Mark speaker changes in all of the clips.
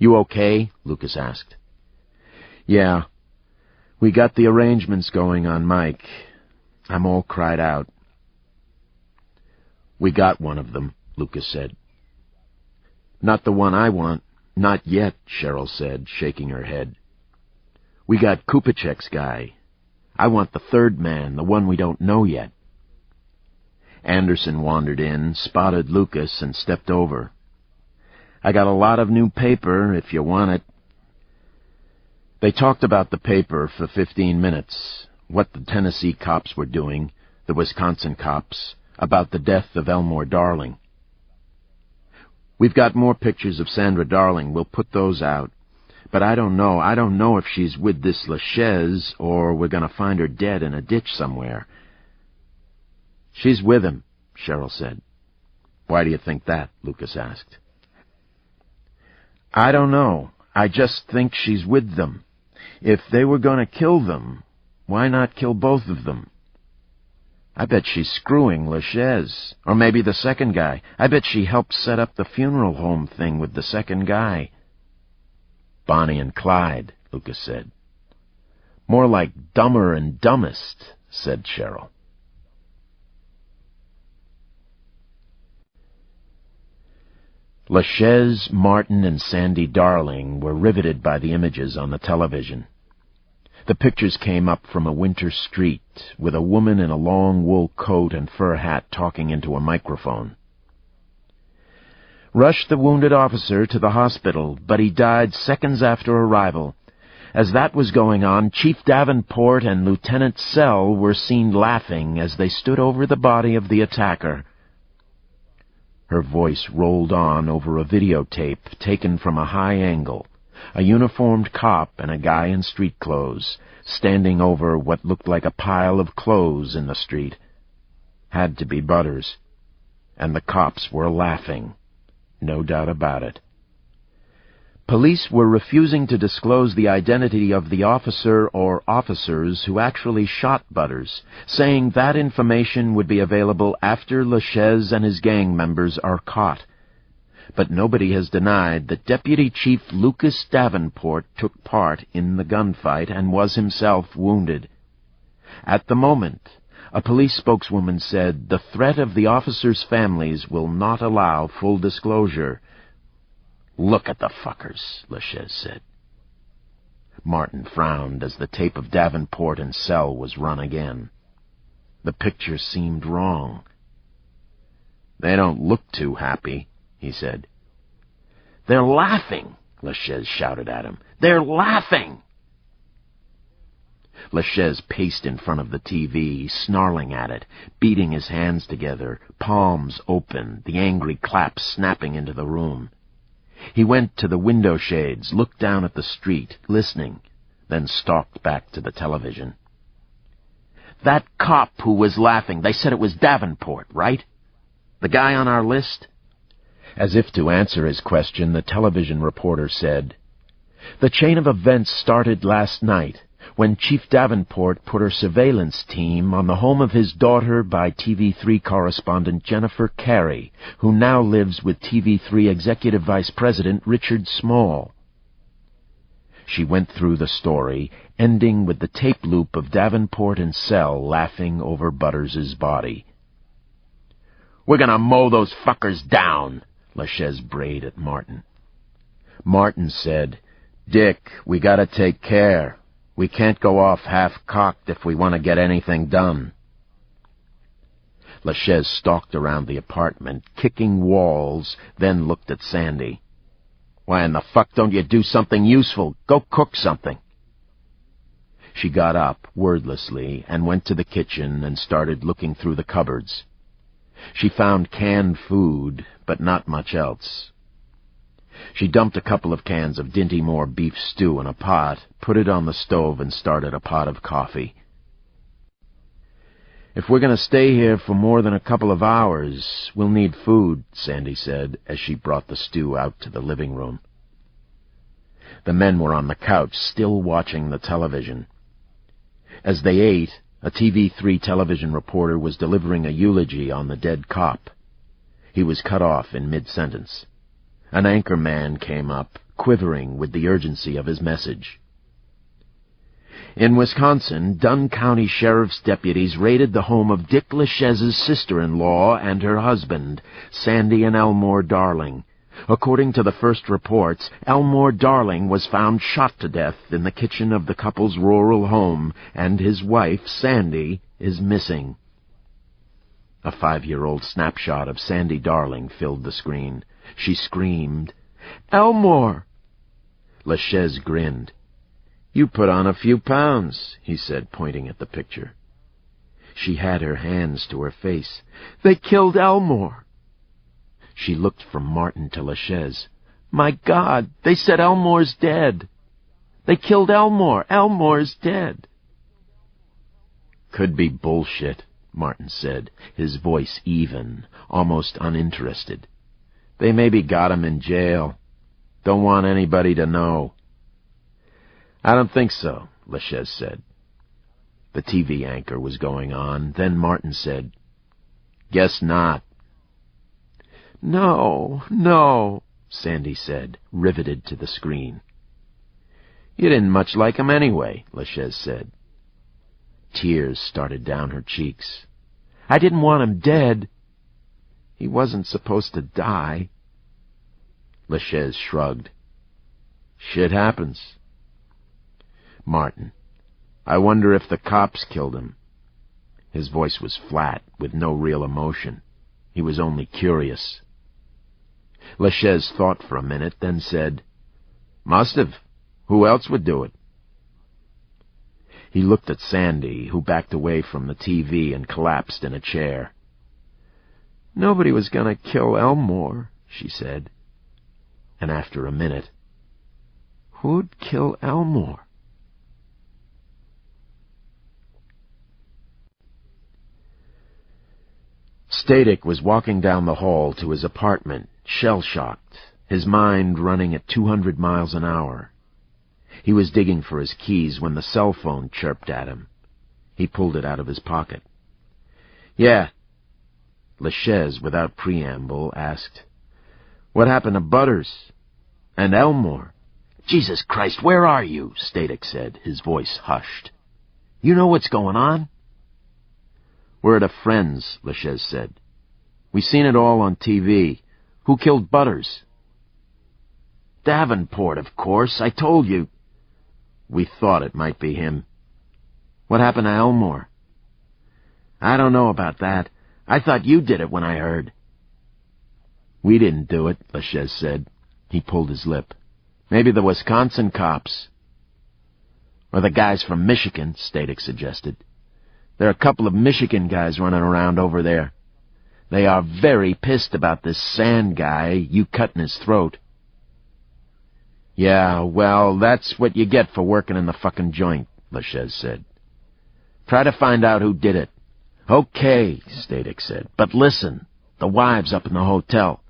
Speaker 1: "You okay?" Lucas asked. "Yeah. We got the arrangements going on Mike. I'm all cried out." "We got one of them," Lucas said. "Not the one I want. Not yet," Cheryl said, shaking her head. "We got Kupacek's guy. I want the third man, the one we don't know yet." Anderson wandered in, spotted Lucas, and stepped over. "I got a lot of new paper, if you want it." They talked about the paper for 15 minutes, what the Tennessee cops were doing, the Wisconsin cops, about the death of Elmore Darling. "We've got more pictures of Sandra Darling. We'll put those out. But I don't know. I don't know if she's with this LaChaise or we're going to find her dead in a ditch somewhere." "She's with him," Cheryl said. "Why do you think that?" Lucas asked. "I don't know. I just think she's with them. If they were going to kill them, why not kill both of them? I bet she's screwing LaChaise, or maybe the second guy. I bet she helped set up the funeral home thing with the second guy." "Bonnie and Clyde," Lucas said. "More like Dumber and Dumbest," said Cheryl. LaChaise, Martin, and Sandy Darling were riveted by the images on the television. The pictures came up from a winter street, with a woman in a long wool coat and fur hat talking into a microphone. "Rushed the wounded officer to the hospital, but he died seconds after arrival. As that was going on, Chief Davenport and Lieutenant Sell were seen laughing as they stood over the body of the attacker." Her voice rolled on over a videotape taken from a high angle. A uniformed cop and a guy in street clothes, standing over what looked like a pile of clothes in the street. Had to be Butters. And the cops were laughing. No doubt about it. Police were refusing to disclose the identity of the officer or officers who actually shot Butters, saying that information would be available after LaChaise and his gang members are caught. But nobody has denied that Deputy Chief Lucas Davenport took part in the gunfight and was himself wounded. At the moment, a police spokeswoman said the threat of the officers' families will not allow full disclosure. "Look at the fuckers," LaChaise said. Martin frowned as the tape of Davenport and Sell was run again. The picture seemed wrong. "They don't look too happy," he said. "They're laughing," LaChaise shouted at him. "They're laughing!" LaChaise paced in front of the TV, snarling at it, beating his hands together, palms open, the angry claps snapping into the room. He went to the window shades, looked down at the street, listening, then stalked back to the television. "That cop who was laughing, they said it was Davenport, right? The guy on our list?" As if to answer his question, the television reporter said, "The chain of events started last night, when Chief Davenport put her surveillance team on the home of his daughter by TV3 correspondent Jennifer Carey, who now lives with TV3 Executive Vice President Richard Small." She went through the story, ending with the tape loop of Davenport and Sell laughing over Butters's body. "We're gonna mow those fuckers down," LaChaise brayed at Martin. Martin said, "Dick, we gotta take care. We can't go off half-cocked if we want to get anything done." LaChaise stalked around the apartment, kicking walls, then looked at Sandy. "Why in the fuck don't you do something useful? Go cook something." She got up, wordlessly, and went to the kitchen and started looking through the cupboards. She found canned food, but not much else. She dumped a couple of cans of Dinty Moore beef stew in a pot, put it on the stove, and started a pot of coffee. "If we're going to stay here for more than a couple of hours, we'll need food," Sandy said, as she brought the stew out to the living room. The men were on the couch, still watching the television. As they ate, a TV3 television reporter was delivering a eulogy on the dead cop. He was cut off in mid-sentence. An anchor man came up, quivering with the urgency of his message. In Wisconsin, Dunn County Sheriff's deputies raided the home of Dick LaChaise's sister-in-law and her husband, Sandy and Elmore Darling. According to the first reports, Elmore Darling was found shot to death in the kitchen of the couple's rural home, and his wife, Sandy, is missing. A 5-year-old snapshot of Sandy Darling filled the screen. She screamed, "Elmore!" LaChaise grinned. "You put on a few pounds," he said, pointing at the picture. She had her hands to her face. "They killed Elmore!" She looked from Martin to LaChaise. "My God, they said Elmore's dead! They killed Elmore! Elmore's dead!" "Could be bullshit," Martin said, his voice even, almost uninterested. "They maybe got him in jail. Don't want anybody to know." "I don't think so," LaChaise said. The TV anchor was going on. Then Martin said, "Guess not." "No, no," Sandy said, riveted to the screen. "You didn't much like him anyway," LaChaise said. Tears started down her cheeks. "I didn't want him dead. He wasn't supposed to die." LaChaise shrugged. "Shit happens." "Martin, I wonder if the cops killed him." His voice was flat, with no real emotion. He was only curious. LaChaise thought for a minute, then said, "Must have. Who else would do it?" He looked at Sandy, who backed away from the TV and collapsed in a chair. "Nobody was going to kill Elmore," she said. And after a minute, "Who'd kill Elmore?" Static was walking down the hall to his apartment, shell-shocked, his mind running at 200 miles an hour. He was digging for his keys when the cell phone chirped at him. He pulled it out of his pocket. "Yeah." LaChaise, without preamble, asked, "What happened to Butters? And Elmore?" "Jesus Christ, where are you?" Static said, his voice hushed. "You know what's going on?" "We're at a friend's," LaChaise said. "We seen it all on TV. Who killed Butters?" "Davenport, of course. I told you." "We thought it might be him." "What happened to Elmore?" "I don't know about that. I thought you did it when I heard." "We didn't do it," LaChaise said. He pulled his lip. "Maybe the Wisconsin cops." "Or the guys from Michigan," Static suggested. "There are a couple of Michigan guys running around over there. They are very pissed about this Sand guy, you cutting his throat." "Yeah, well, that's what you get for working in the fucking joint," LaChaise said. "Try to find out who did it." "Okay," Static said. "But listen, the wives up in the hotel.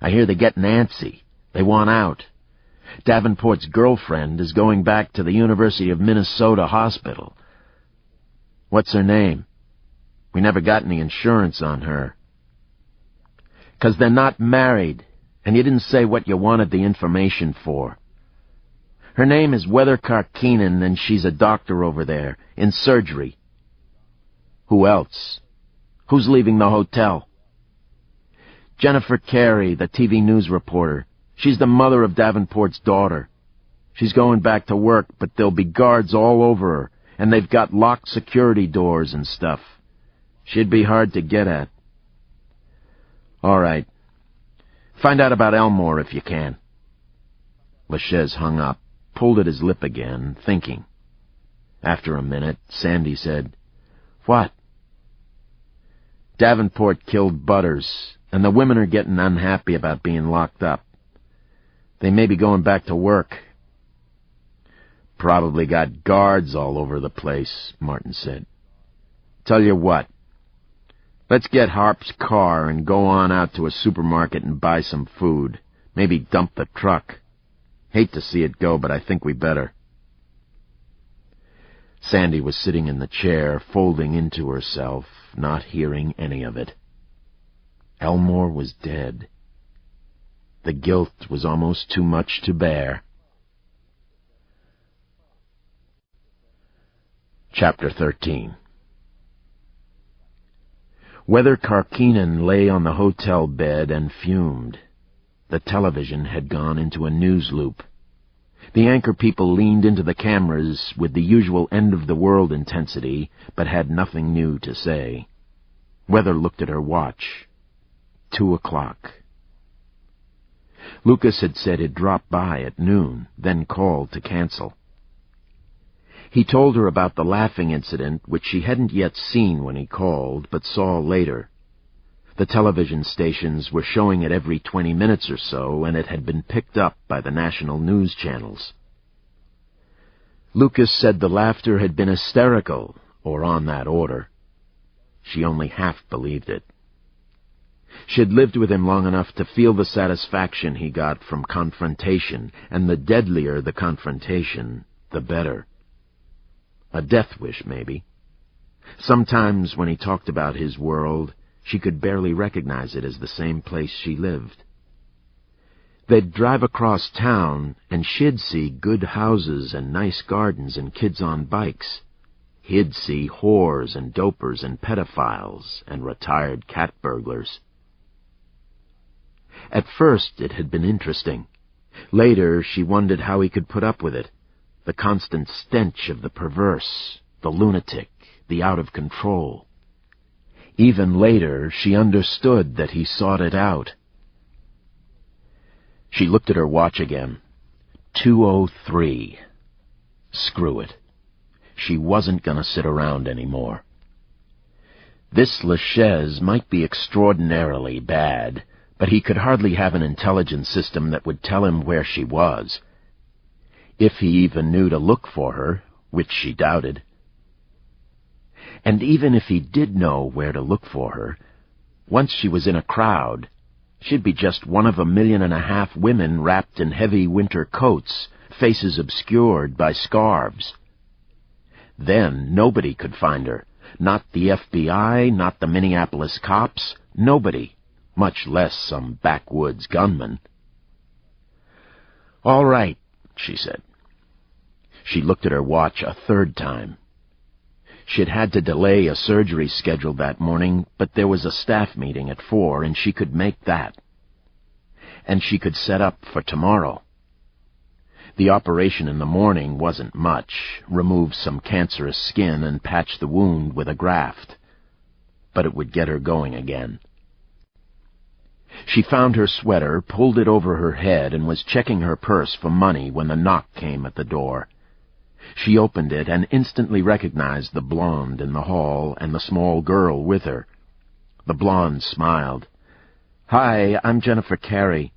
Speaker 1: I hear they're getting antsy. They want out. Davenport's girlfriend is going back to the University of Minnesota hospital." "What's her name?" "We never got any insurance on her." "'Cause they're not married, and you didn't say what you wanted the information for." "Her name is Weathercock Keenan, and she's a doctor over there, in surgery." "Who else? Who's leaving the hotel?" "Jennifer Carey, the TV news reporter. She's the mother of Davenport's daughter. She's going back to work, but there'll be guards all over her, and they've got locked security doors and stuff. She'd be hard to get at." "All right. Find out about Elmore if you can." LaChaise hung up, pulled at his lip again, thinking. After a minute, Sandy said, "What?" "Davenport killed Butters, and the women are getting unhappy about being locked up. They may be going back to work." "Probably got guards all over the place," Martin said. "Tell you what. Let's get Harp's car and go on out to a supermarket and buy some food. Maybe dump the truck. Hate to see it go, but I think we better." Sandy was sitting in the chair, folding into herself, not hearing any of it. Elmore was dead. The guilt was almost too much to bear. Chapter 13. Weather Karkinen lay on the hotel bed and fumed. The television had gone into a news loop. The anchor people leaned into the cameras with the usual end-of-the-world intensity, but had nothing new to say. Weather looked at her watch. 2:00. Lucas had said he'd drop by at noon, then called to cancel. He told her about the laughing incident, which she hadn't yet seen when he called, but saw later. The television stations were showing it every 20 minutes or so, and it had been picked up by the national news channels. Lucas said the laughter had been hysterical, or on that order. She only half believed it. She'd lived with him long enough to feel the satisfaction he got from confrontation, and the deadlier the confrontation, the better. A death wish, maybe. Sometimes when he talked about his world, she could barely recognize it as the same place she lived. They'd drive across town, and she'd see good houses and nice gardens and kids on bikes. He'd see whores and dopers and pedophiles and retired cat burglars. At first it had been interesting. Later she wondered how he could put up with it. The constant stench of the perverse, the lunatic, the out of control. Even later, she understood that he sought it out. She looked at her watch again. 2:03. Screw it. She wasn't going to sit around anymore. This LaChaise might be extraordinarily bad, but he could hardly have an intelligence system that would tell him where she was. If he even knew to look for her, which she doubted. And even if he did know where to look for her, once she was in a crowd, she'd be just one of 1.5 million women wrapped in heavy winter coats, faces obscured by scarves. Then nobody could find her. Not the FBI, not the Minneapolis cops, nobody, much less some backwoods gunman. "All right," she said. She looked at her watch a third time. She'd had to delay a surgery scheduled that morning, but there was a staff meeting at 4, and she could make that. And she could set up for tomorrow. The operation in the morning wasn't much, remove some cancerous skin and patch the wound with a graft. But it would get her going again. She found her sweater, pulled it over her head, and was checking her purse for money when the knock came at the door. She opened it and instantly recognized the blonde in the hall and the small girl with her. The blonde smiled. "Hi, I'm Jennifer Carey."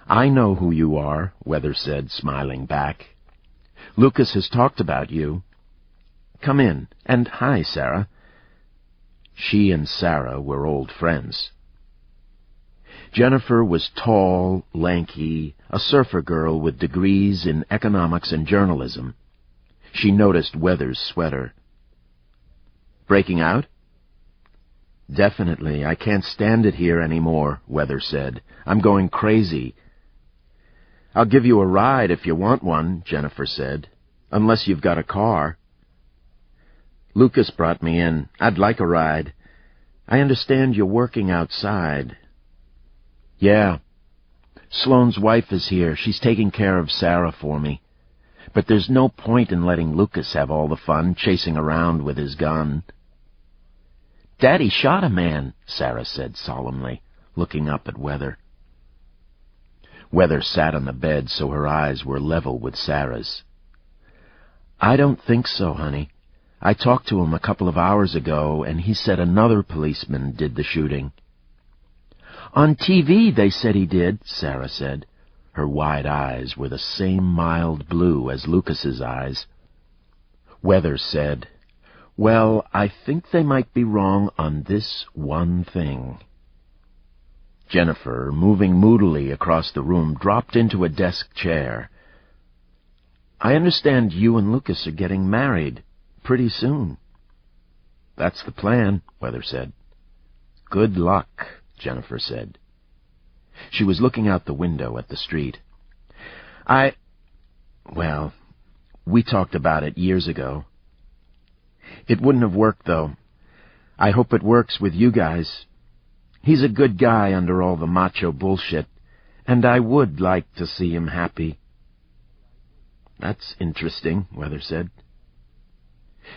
Speaker 1: "I know who you are," Weather said, smiling back. "Lucas has talked about you. Come in, and hi, Sarah." She and Sarah were old friends. Jennifer was tall, lanky, a surfer girl with degrees in economics and journalism. She noticed Weather's sweater. "Breaking out?" "Definitely. I can't stand it here anymore," Weather said. "I'm going crazy." "I'll give you a ride if you want one," Jennifer said. "Unless you've got a car." "Lucas brought me in. I'd like a ride. I understand you're working outside." "Yeah. Sloane's wife is here. She's taking care of Sarah for me. But there's no point in letting Lucas have all the fun, chasing around with his gun." "Daddy shot a man," Sarah said solemnly, looking up at Weather. Weather sat on the bed so her eyes were level with Sarah's. "I don't think so, honey. I talked to him a couple of hours ago, and he said another policeman did the shooting." "On TV they said he did," Sarah said. Her wide eyes were the same mild blue as Lucas's eyes. Weather said, "Well, I think they might be wrong on this one thing." Jennifer, moving moodily across the room, dropped into a desk chair. "I understand you and Lucas are getting married pretty soon." "That's the plan," Weather said. "Good luck," Jennifer said. She was looking out the window at the street. Well, we talked about it years ago. It wouldn't have worked, though. I hope it works with you guys. He's a good guy under all the macho bullshit, and I would like to see him happy." "That's interesting," Weather said.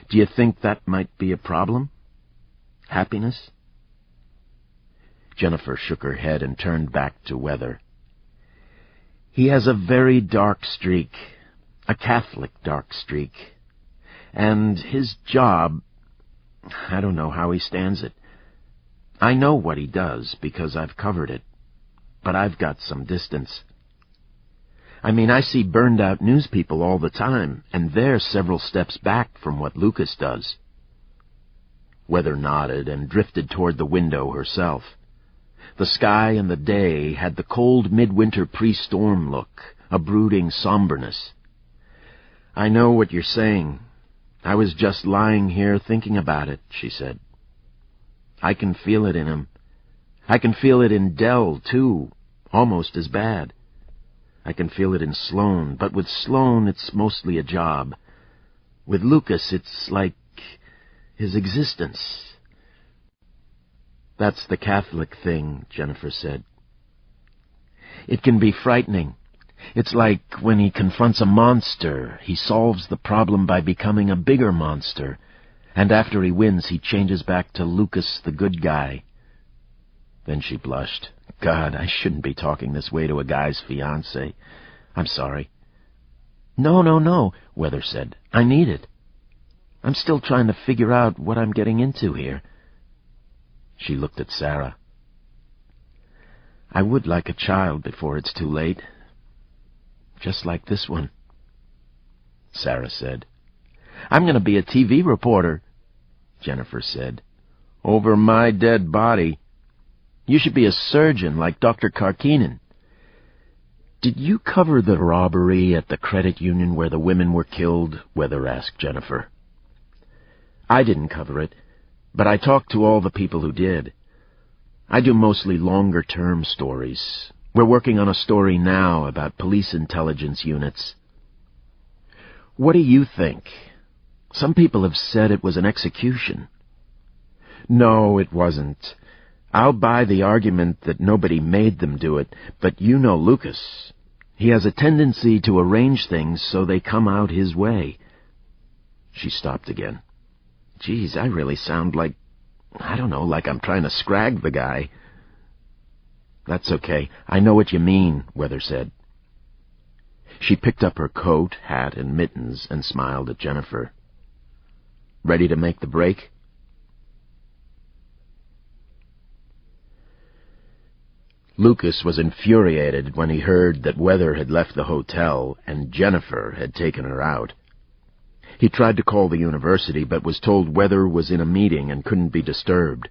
Speaker 1: "Do you think that might be a problem? Happiness?" Jennifer shook her head and turned back to Weather. "He has a very dark streak, a Catholic dark streak. And his job, I don't know how he stands it. I know what he does because I've covered it, but I've got some distance. I mean, I see burned-out news people all the time, and they're several steps back from what Lucas does." Weather nodded and drifted toward the window herself. The sky and the day had the cold midwinter pre-storm look, a brooding somberness. "I know what you're saying. I was just lying here thinking about it," she said. "I can feel it in him. I can feel it in Dell, too, almost as bad. I can feel it in Sloane, but with Sloane it's mostly a job. With Lucas it's like his existence." "That's the Catholic thing," Jennifer said. "It can be frightening. It's like when he confronts a monster, he solves the problem by becoming a bigger monster, and after he wins he changes back to Lucas the good guy." Then she blushed. "God, I shouldn't be talking this way to a guy's fiancé. I'm sorry." No, Weather said. "I need it. I'm still trying to figure out what I'm getting into here." She looked at Sarah. "I would like a child before it's too late. Just like this one." Sarah said. "I'm going to be a TV reporter," Jennifer said. "Over my dead body. You should be a surgeon like Dr. Karkinen." "Did you cover the robbery at the credit union where the women were killed?" Weather asked Jennifer. "I didn't cover it, but I talked to all the people who did. I do mostly longer-term stories. We're working on a story now about police intelligence units." "What do you think? Some people have said it was an execution." "No, it wasn't. I'll buy the argument that nobody made them do it, but you know Lucas. He has a tendency to arrange things so they come out his way." She stopped again. "Geez, I really sound like, I don't know, like I'm trying to scrag the guy." "That's okay. I know what you mean," Weather said. She picked up her coat, hat, and mittens and smiled at Jennifer. "Ready to make the break?" Lucas was infuriated when he heard that Weather had left the hotel and Jennifer had taken her out. He tried to call the university, but was told Weather was in a meeting and couldn't be disturbed.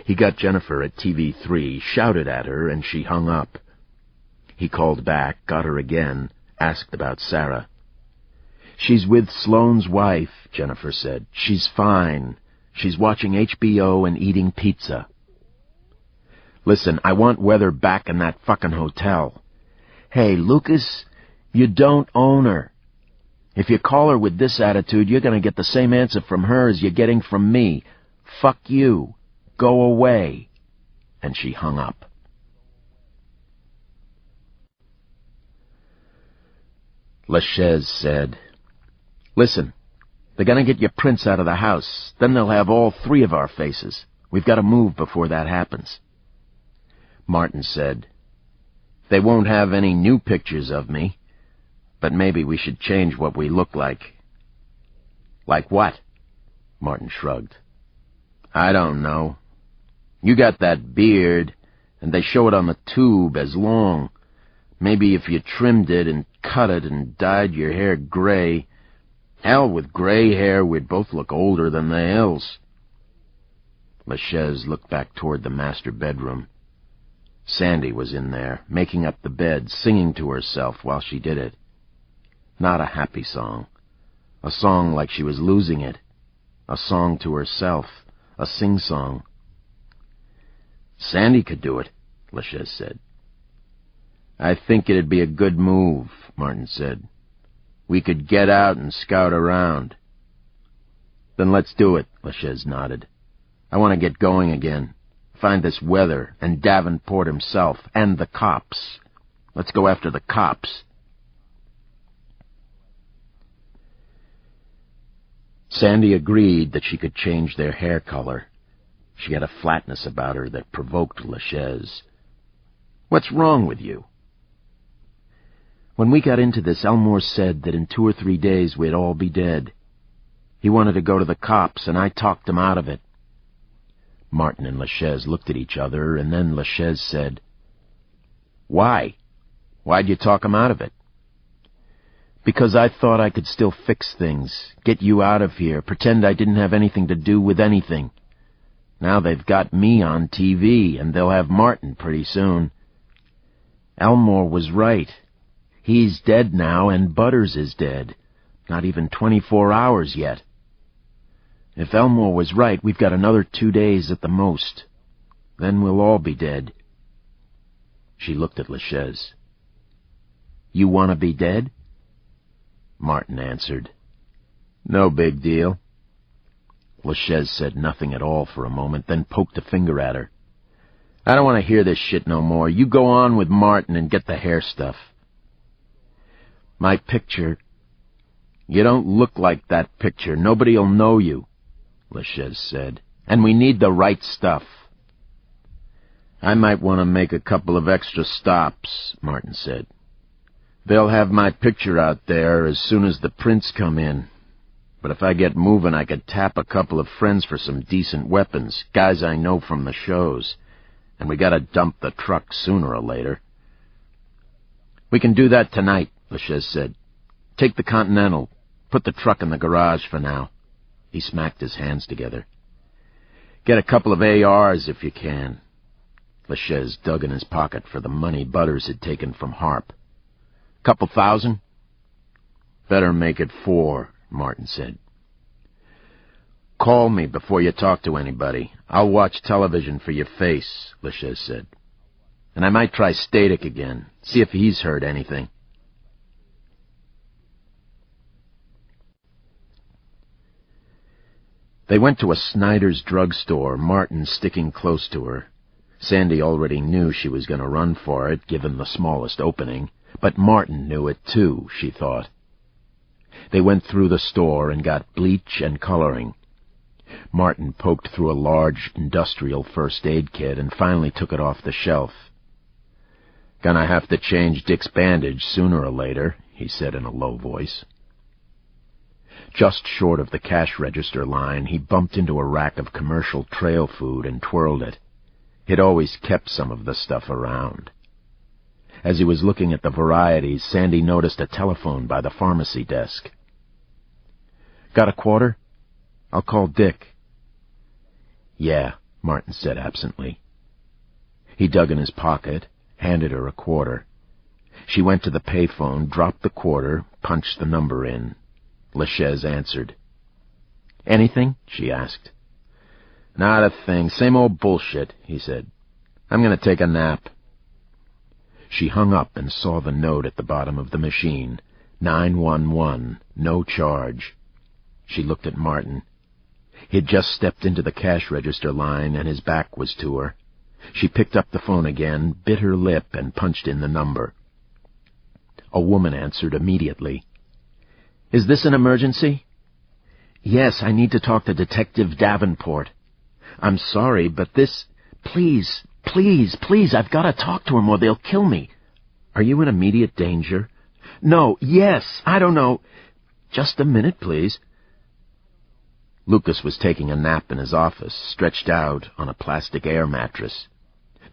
Speaker 1: He got Jennifer at TV3, shouted at her, and she hung up. He called back, got her again, asked about Sarah. "She's with Sloane's wife," Jennifer said. "She's fine. She's watching HBO and eating pizza." "Listen, I want Weather back in that fucking hotel." "Hey, Lucas, you don't own her. If you call her with this attitude, you're going to get the same answer from her as you're getting from me. Fuck you. Go away." And she hung up. LaChaise said, "Listen, they're going to get your prints out of the house. Then they'll have all three of our faces. We've got to move before that happens." Martin said, "They won't have any new pictures of me, but maybe we should change what we look like." "Like what?" Martin shrugged. "I don't know. You got that beard, and they show it on the tube as long. Maybe if you trimmed it and cut it and dyed your hair gray. Hell, with gray hair, we'd both look older than the hills." LaChaise looked back toward the master bedroom. Sandy was in there, making up the bed, singing to herself while she did it. Not a happy song. A song like she was losing it. A song to herself. A sing-song. "Sandy could do it," LaChaise said. "I think it'd be a good move," Martin said. "We could get out and scout around." Then let's do it, LaChaise nodded. I want to get going again. Find this weather, and Davenport himself, and the cops. Let's go after the cops. Sandy agreed that she could change their hair color. She had a flatness about her that provoked LaChaise. What's wrong with you? When we got into this, Elmore said that in 2 or 3 days we'd all be dead. He wanted to go to the cops, and I talked him out of it. Martin and LaChaise looked at each other, and then LaChaise said, Why? Why'd you talk him out of it? Because I thought I could still fix things, get you out of here, pretend I didn't have anything to do with anything. Now they've got me on TV, and they'll have Martin pretty soon. Elmore was right. He's dead now, and Butters is dead. Not even 24 hours yet. If Elmore was right, we've got another 2 days at the most. Then we'll all be dead. She looked at LaChaise. You want to be dead? Martin answered, No big deal. LaChaise said nothing at all for a moment, then poked a finger at her. I don't want to hear this shit no more. You go on with Martin and get the hair stuff. My picture... You don't look like that picture. Nobody'll know you, LaChaise said. And we need the right stuff. I might want to make a couple of extra stops, Martin said. They'll have my picture out there as soon as the prints come in. But if I get moving, I could tap a couple of friends for some decent weapons, guys I know from the shows. And we gotta dump the truck sooner or later. We can do that tonight, LaChaise said. Take the Continental. Put the truck in the garage for now. He smacked his hands together. Get a couple of ARs if you can. LaChaise dug in his pocket for the money Butters had taken from Harp. Couple thousand? Better make it 4, Martin said. Call me before you talk to anybody. I'll watch television for your face, LaChaise said. And I might try Static again, see if he's heard anything. They went to a Snyder's drugstore, Martin sticking close to her. Sandy already knew she was going to run for it, given the smallest opening, but Martin knew it too, she thought. They went through the store and got bleach and coloring. Martin poked through a large industrial first aid kit and finally took it off the shelf. Gonna have to change Dick's bandage sooner or later, he said in a low voice. Just short of the cash register line, he bumped into a rack of commercial trail food and twirled it. He'd always kept some of the stuff around. As he was looking at the varieties, Sandy noticed a telephone by the pharmacy desk. Got a quarter? I'll call Dick. Yeah, Martin said absently. He dug in his pocket, handed her a quarter. She went to the payphone, dropped the quarter, punched the number in. LaChaise answered. Anything? She asked. Not a thing. Same old bullshit, he said. I'm going to take a nap. She hung up and saw the note at the bottom of the machine. 911, no charge. She looked at Martin. He'd just stepped into the cash register line and his back was to her. She picked up the phone again, bit her lip, and punched in the number. A woman answered immediately. Is this an emergency? Yes, I need to talk to Detective Davenport. I'm sorry, but this... Please, I've got to talk to him or they'll kill me. Are you in immediate danger? No, yes, I don't know. Just a minute, please. Lucas was taking a nap in his office, stretched out on a plastic air mattress.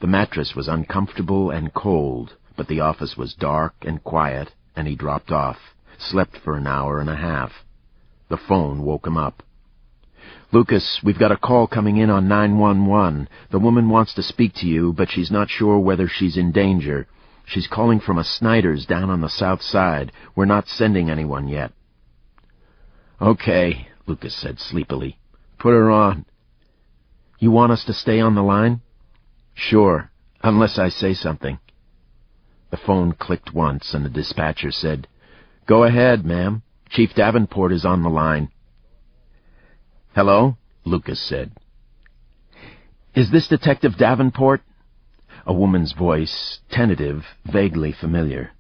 Speaker 1: The mattress was uncomfortable and cold, but the office was dark and quiet, and he dropped off. Slept for an hour and a half. The phone woke him up. Lucas, we've got a call coming in on 911. The woman wants to speak to you, but she's not sure whether she's in danger. She's calling from a Snyder's down on the south side. We're not sending anyone yet. Okay, Lucas said sleepily. Put her on. You want us to stay on the line? Sure, unless I say something. The phone clicked once, and the dispatcher said, Go ahead, ma'am. Chief Davenport is on the line. "Hello?" Lucas said. "Is this Detective Davenport?" A woman's voice, tentative, vaguely familiar.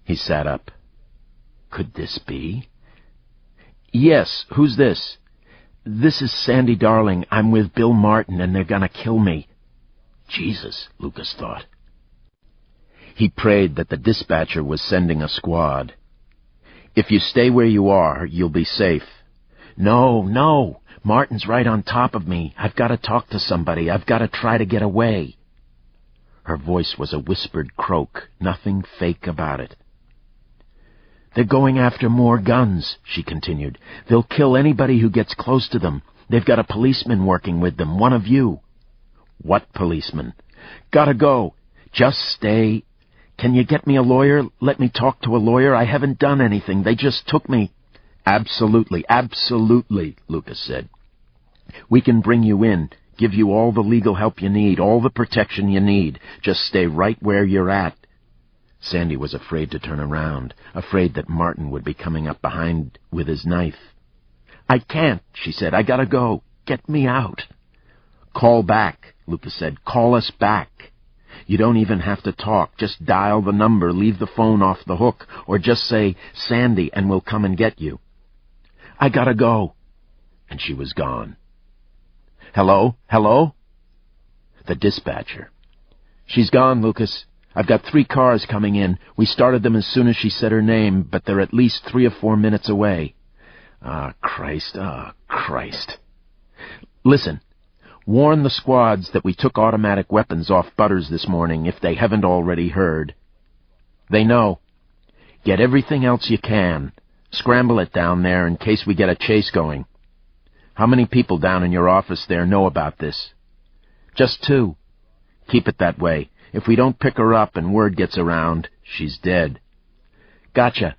Speaker 1: He sat up. Could this be? "Yes, who's this?" "This is Sandy Darling. I'm with Bill Martin, and they're gonna kill me." Jesus, Lucas thought. He prayed that the dispatcher was sending a squad. "If you stay where you are, you'll be safe." No, Martin's right on top of me. I've got to talk to somebody. I've got to try to get away." Her voice was a whispered croak, nothing fake about it. "They're going after more guns," she continued. "They'll kill anybody who gets close to them. They've got a policeman working with them, one of you." "What policeman?" "Gotta go. Just stay. Can you get me a lawyer? Let me talk to a lawyer. I haven't done anything. They just took me." Absolutely, Lucas said. "We can bring you in, give you all the legal help you need, all the protection you need. Just stay right where you're at." Sandy was afraid to turn around, afraid that Martin would be coming up behind with his knife. "I can't," she said. "I gotta go. Get me out." "Call back," Lucas said. "Call us back. You don't even have to talk. Just dial the number, leave the phone off the hook, or just say, 'Sandy,' and we'll come and get you." "I gotta go." And she was gone. "Hello? The dispatcher. "She's gone, Lucas. I've got 3 cars coming in. We started them as soon as she said her name, but they're at least 3 or 4 minutes away." Ah, Christ. "Listen, warn the squads that we took automatic weapons off Butters this morning, if they haven't already heard. They know. Get everything else you can. Scramble it down there in case we get a chase going. How many people down in your office there know about this?" "Just 2. Keep it that way. If we don't pick her up and word gets around, she's dead." "Gotcha.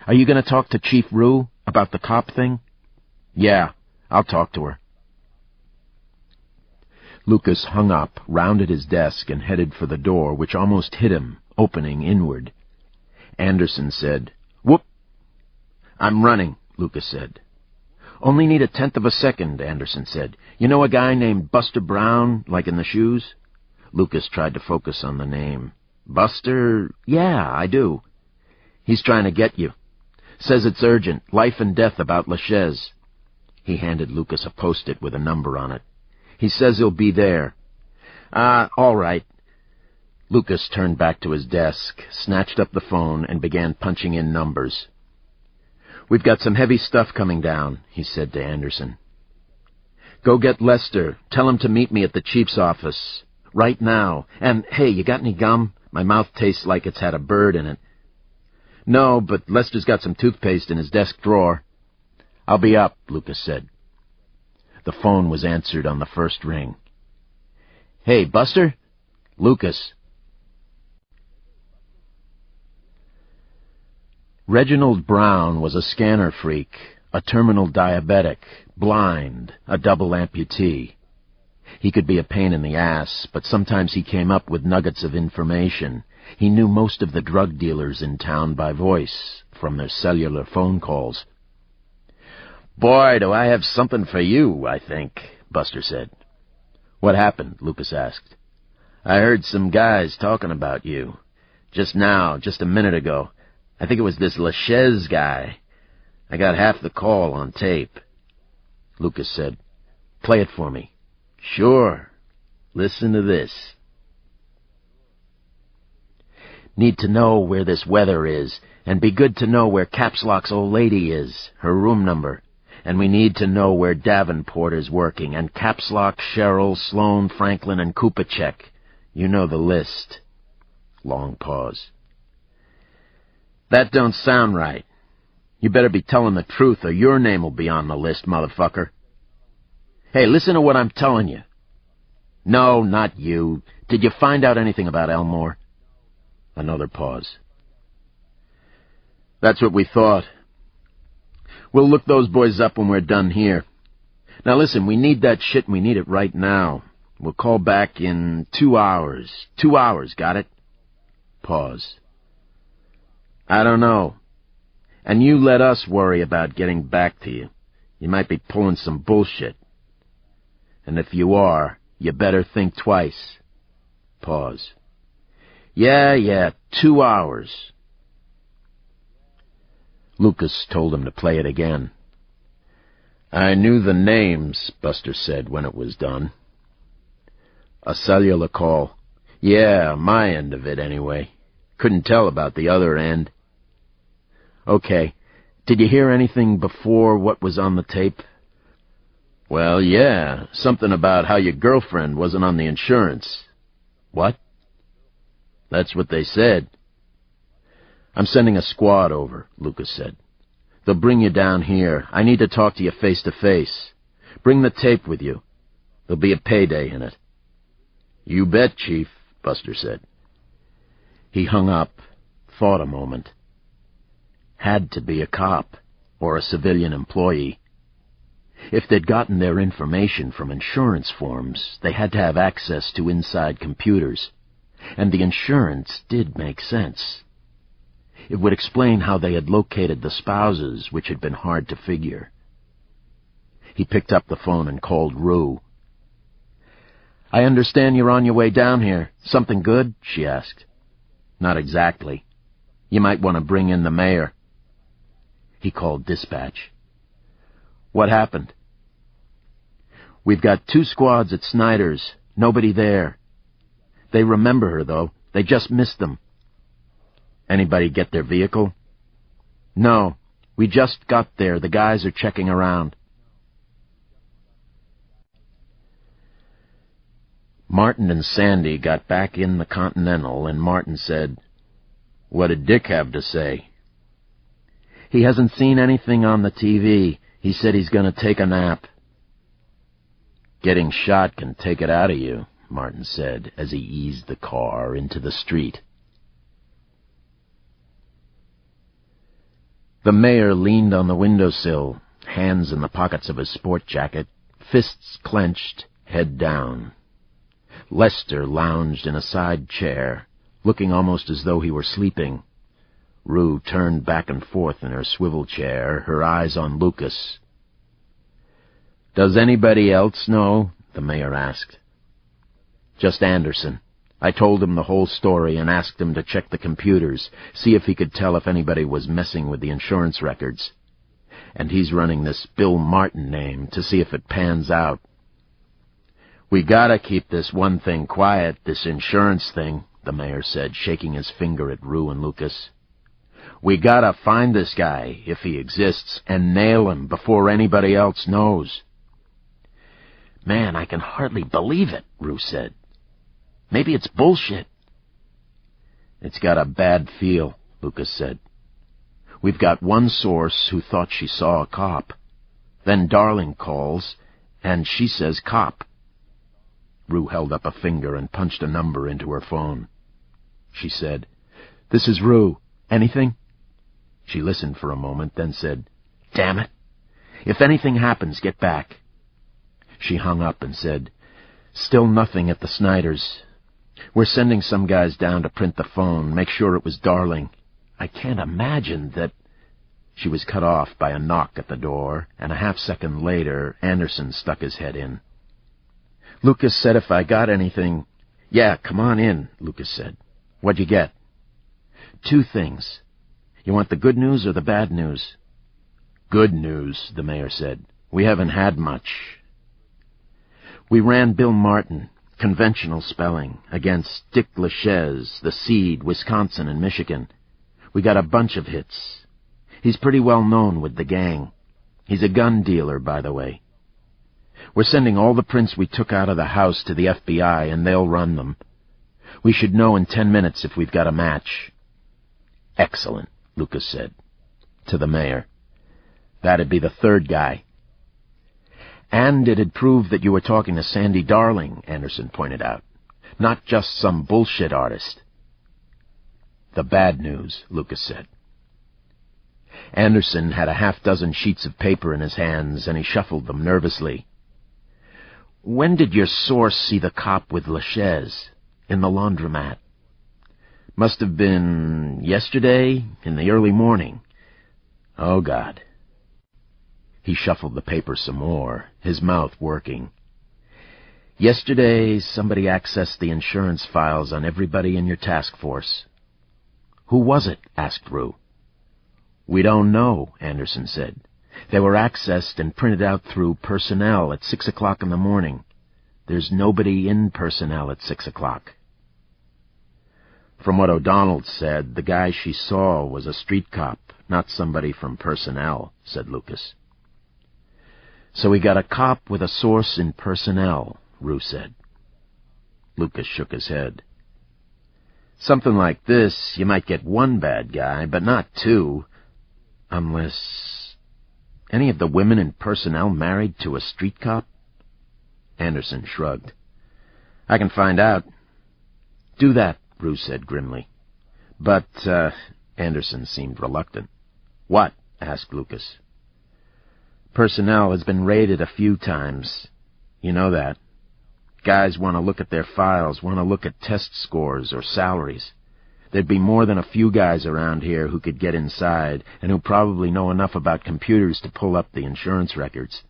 Speaker 1: Are you going to talk to Chief Rue about the cop thing?" "Yeah, I'll talk to her." Lucas hung up, rounded his desk, and headed for the door, which almost hit him, opening inward. Anderson said, "Whoop." "I'm running," Lucas said. "Only need 1/10 of a second," Anderson said. "You know a guy named Buster Brown, like in the shoes?" Lucas tried to focus on the name. "Buster? Yeah, I do. He's trying to get you. Says it's urgent, life and death about LaChaise." He handed Lucas a post-it with a number on it. "He says he'll be there." All right." Lucas turned back to his desk, snatched up the phone, and began punching in numbers. "We've got some heavy stuff coming down," he said to Anderson. "Go get Lester. Tell him to meet me at the chief's office. Right now. And, hey, you got any gum? My mouth tastes like it's had a bird in it." "No, but Lester's got some toothpaste in his desk drawer." "I'll be up," Lucas said. The phone was answered on the first ring. "Hey, Buster?" "Lucas." Reginald Brown was a scanner freak, a terminal diabetic, blind, a double amputee. He could be a pain in the ass, but sometimes he came up with nuggets of information. He knew most of the drug dealers in town by voice, from their cellular phone calls. "Boy, do I have something for you, I think," Buster said. "What happened?" Lucas asked. "I heard some guys talking about you. Just now, just a minute ago. I think it was this LaChaise guy. I got half the call on tape." Lucas said, "Play it for me." "Sure. Listen to this." "Need to know where this weather is, and be good to know where Caps Lock's old lady is, her room number. And we need to know where Davenport is working, and Caps Lock, Sherrill, Sloan, Franklin, and Kupacek. You know the list." Long pause. "That don't sound right. You better be telling the truth, or your name will be on the list, motherfucker." "Hey, listen to what I'm telling you." "No, not you. Did you find out anything about Elmore?" Another pause. "That's what we thought. We'll look those boys up when we're done here. Now listen, we need that shit and we need it right now. We'll call back in 2 hours. 2 hours, got it?" Pause. "I don't know. And you let us worry about getting back to you. You might be pulling some bullshit. And if you are, you better think twice. Pause. Yeah, 2 hours. Lucas told him to play it again. I knew the names, Buster said when it was done. A cellular call. Yeah, my end of it anyway. Couldn't tell about the other end. Okay. Did you hear anything before what was on the tape? Well, yeah, something about how your girlfriend wasn't on the insurance. What? That's what they said. I'm sending a squad over, Lucas said. They'll bring you down here. I need to talk to you face to face. Bring the tape with you. There'll be a payday in it. You bet, Chief, Buster said. He hung up, thought a moment. Had to be a cop, or a civilian employee. If they'd gotten their information from insurance forms, they had to have access to inside computers. And the insurance did make sense. It would explain how they had located the spouses, which had been hard to figure. He picked up the phone and called Rue. I understand you're on your way down here. Something good? She asked. Not exactly. You might want to bring in the mayor. He called dispatch. What happened? We've got 2 squads at Snyder's. Nobody there. They remember her, though. They just missed them. Anybody get their vehicle? No. We just got there. The guys are checking around. Martin and Sandy got back in the Continental, and Martin said, What did Dick have to say? He hasn't seen anything on the TV. He said he's going to take a nap. Getting shot can take it out of you, Martin said as he eased the car into the street. The mayor leaned on the windowsill, hands in the pockets of his sport jacket, fists clenched, head down. Lester lounged in a side chair, looking almost as though he were sleeping. Rue turned back and forth in her swivel chair, her eyes on Lucas. Does anybody else know? The mayor asked. Just Anderson. I told him the whole story and asked him to check the computers, see if he could tell if anybody was messing with the insurance records. And he's running this Bill Martin name to see if it pans out. We gotta keep this one thing quiet, this insurance thing, the mayor said, shaking his finger at Rue and Lucas. We gotta find this guy, if he exists, and nail him before anybody else knows. Man, I can hardly believe it, Rue said. Maybe it's bullshit. It's got a bad feel, Lucas said. We've got one source who thought she saw a cop. Then Darling calls, and she says cop. Rue held up a finger and punched a number into her phone. She said, This is Rue. Anything? She listened for a moment, then said, Damn it. If anything happens, get back. She hung up and said, Still nothing at the Snyders. We're sending some guys down to print the phone, make sure it was Darling. I can't imagine that... She was cut off by a knock at the door, and a half-second later, Anderson stuck his head in. Lucas said if I got anything... Yeah, come on in, Lucas said. What'd you get? 2 things. You want the good news or the bad news? Good news, the mayor said. We haven't had much. We ran Bill Martin, conventional spelling, against Dick LaChaise, the Seed, Wisconsin and Michigan. We got a bunch of hits. He's pretty well known with the gang. He's a gun dealer, by the way. We're sending all the prints we took out of the house to the FBI, and they'll run them. We should know in 10 minutes if we've got a match. Excellent, Lucas said. To the mayor. That'd be the 3rd guy. And it'd prove that you were talking to Sandy Darling, Anderson pointed out. Not just some bullshit artist. The bad news, Lucas said. Anderson had a half-dozen sheets of paper in his hands, and he shuffled them nervously. When did your source see the cop with LaChaise? In the laundromat. Must have been yesterday, in the early morning. Oh, God. He shuffled the paper some more, his mouth working. Yesterday, somebody accessed the insurance files on everybody in your task force. Who was it? Asked Rue. We don't know, Anderson said. They were accessed and printed out through personnel at 6 o'clock in the morning. There's nobody in personnel at 6 o'clock. From what O'Donnell said, the guy she saw was a street cop, not somebody from personnel, said Lucas. So we got a cop with a source in personnel, Rue said. Lucas shook his head. Something like this, you might get one bad guy, but not two. Unless... Any of the women in personnel married to a street cop? Anderson shrugged. I can find out. Do that, Rue said grimly. But, Anderson seemed reluctant. What? Asked Lucas. Personnel has been raided a few times. You know that. Guys want to look at their files, want to look at test scores or salaries. There'd be more than a few guys around here who could get inside, and who probably know enough about computers to pull up the insurance records.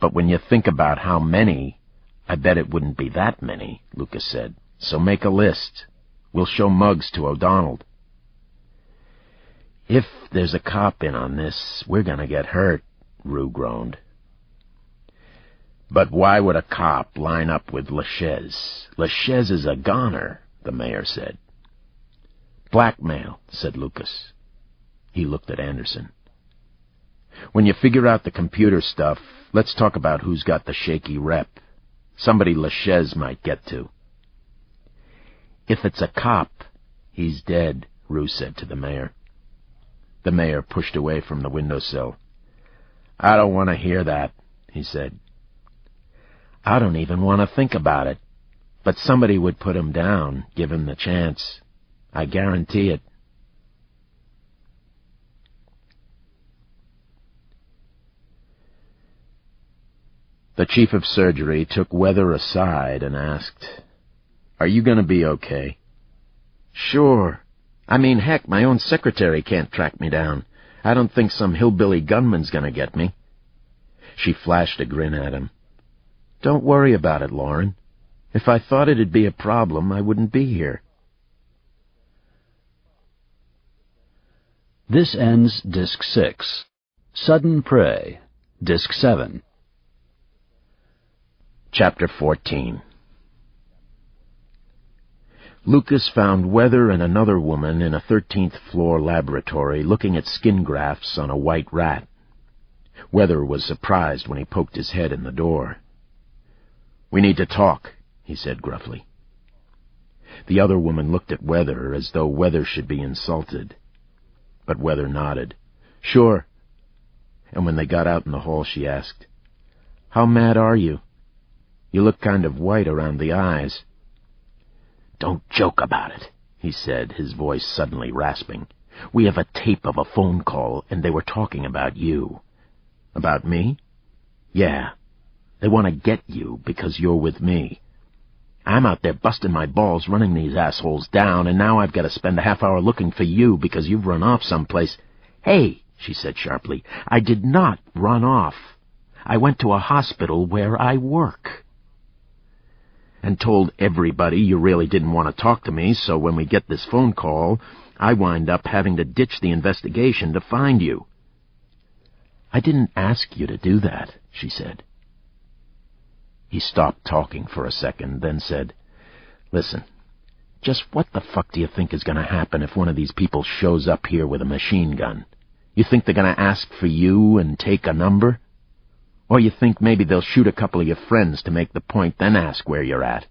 Speaker 1: But when you think about how many, I bet it wouldn't be that many, Lucas said. So make a list. We'll show Muggs to O'Donnell. If there's a cop in on this, we're gonna get hurt, Rue groaned. But why would a cop line up with LaChaise? LaChaise is a goner, the mayor said. Blackmail, said Lucas. He looked at Anderson. When you figure out the computer stuff, let's talk about who's got the shaky rep. Somebody LaChaise might get to. If it's a cop, he's dead, Rue said to the mayor. The mayor pushed away from the windowsill. I don't want to hear that, he said. I don't even want to think about it. But somebody would put him down, give him the chance. I guarantee it. The chief of surgery took Weather aside and asked, Are you going to be okay? Sure. I mean, heck, my own secretary can't track me down. I don't think some hillbilly gunman's going to get me. She flashed a grin at him. Don't worry about it, Lauren. If I thought it'd be a problem, I wouldn't be here.
Speaker 2: This ends Disc 6. Sudden Prey, Disc 7.
Speaker 1: Chapter 14. Lucas found Weather and another woman in a 13th-floor laboratory looking at skin grafts on a white rat. Weather was surprised when he poked his head in the door. We need to talk, he said gruffly. The other woman looked at Weather as though Weather should be insulted. But Weather nodded. Sure. And when they got out in the hall, she asked, How mad are you? You look kind of white around the eyes. Don't joke about it, he said, his voice suddenly rasping. We have a tape of a phone call, and they were talking about you. About me? Yeah. They want to get you because you're with me. I'm out there busting my balls running these assholes down, and now I've got to spend a half hour looking for you because you've run off someplace. Hey, she said sharply, I did not run off. I went to a hospital where I work. And told everybody you really didn't want to talk to me, so when we get this phone call, I wind up having to ditch the investigation to find you. I didn't ask you to do that, she said. He stopped talking for a second, then said, Listen, just what the fuck do you think is going to happen if one of these people shows up here with a machine gun? You think they're going to ask for you and take a number? Or you think maybe they'll shoot a couple of your friends to make the point, then ask where you're at?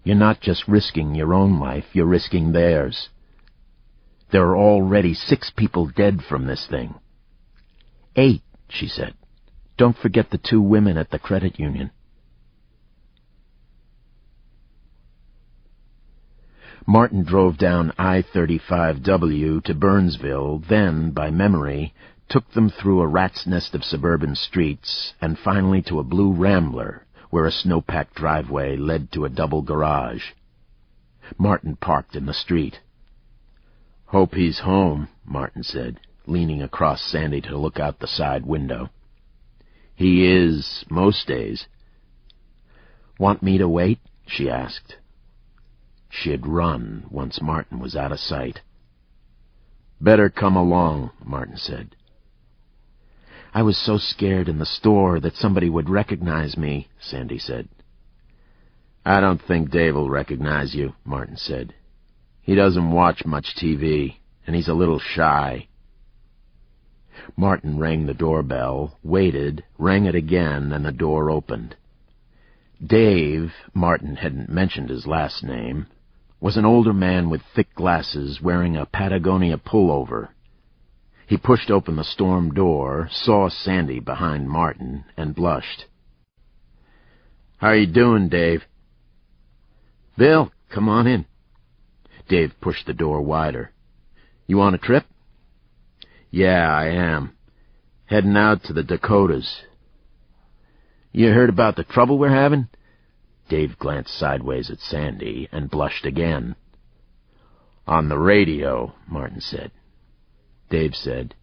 Speaker 1: You're not just risking your own life, you're risking theirs. There are already 6 people dead from this thing. 8, she said. Don't forget the 2 women at the credit union. Martin drove down I-35W to Burnsville, then, by memory, took them through a rat's nest of suburban streets, and finally to a blue Rambler, where a snow-packed driveway led to a double garage. Martin parked in the street. Hope he's home, Martin said. leaning across Sandy to look out the side window. "He is, most days." "Want me to wait?" she asked. She had run once Martin was out of sight. "Better come along," Martin said. "I was so scared in the store that somebody would recognize me," Sandy said. "I don't think Dave will recognize you," Martin said. "He doesn't watch much TV, and he's a little shy." Martin rang the doorbell, waited, rang it again, and the door opened. Dave, Martin hadn't mentioned his last name, was an older man with thick glasses wearing a Patagonia pullover. He pushed open the storm door, saw Sandy behind Martin, and blushed. "How you doing, Dave?" "Bill, come on in." Dave pushed the door wider. "You on a trip?" "Yeah, I am. Heading out to the Dakotas." "You heard about the trouble we're having?" Dave glanced sideways at Sandy and blushed again. "On the radio," Martin said. Dave said,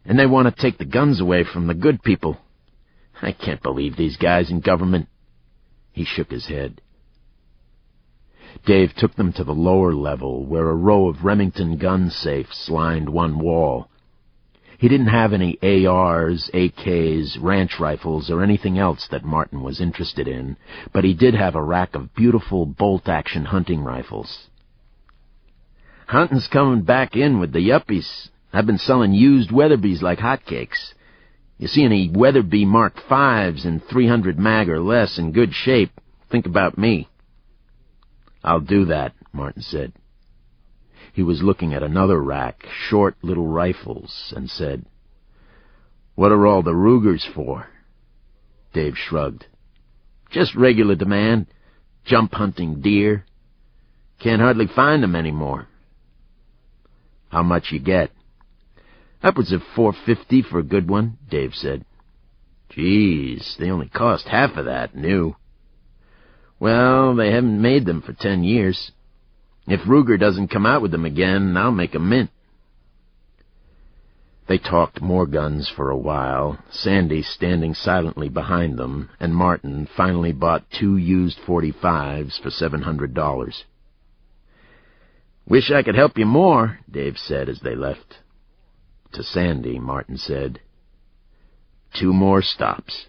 Speaker 1: "And they want to take the guns away from the good people. I can't believe these guys in government." He shook his head. Dave took them to the lower level, where a row of Remington gun safes lined one wall. He didn't have any ARs, AKs, ranch rifles, or anything else that Martin was interested in, but he did have a rack of beautiful bolt-action hunting rifles. "Hunting's coming back in with the yuppies. I've been selling used Weatherbys like hotcakes. You see any Weatherby Mark 5s in 300 mag or less in good shape, think about me." "I'll do that," Martin said. He was looking at another rack, short little rifles, and said, "What are all the Rugers for?" Dave shrugged. "Just regular demand. Jump hunting deer. Can't hardly find them anymore." "How much you get?" "Upwards of $450 for a good one," Dave said. "Geez, they only cost half of that, new." "Well, they haven't made them for 10 years. If Ruger doesn't come out with them again, I'll make a mint." They talked more guns for a while, Sandy standing silently behind them, and Martin finally bought 2 used .45s for $700. "Wish I could help you more," Dave said as they left. To Sandy, Martin said, 2 more stops."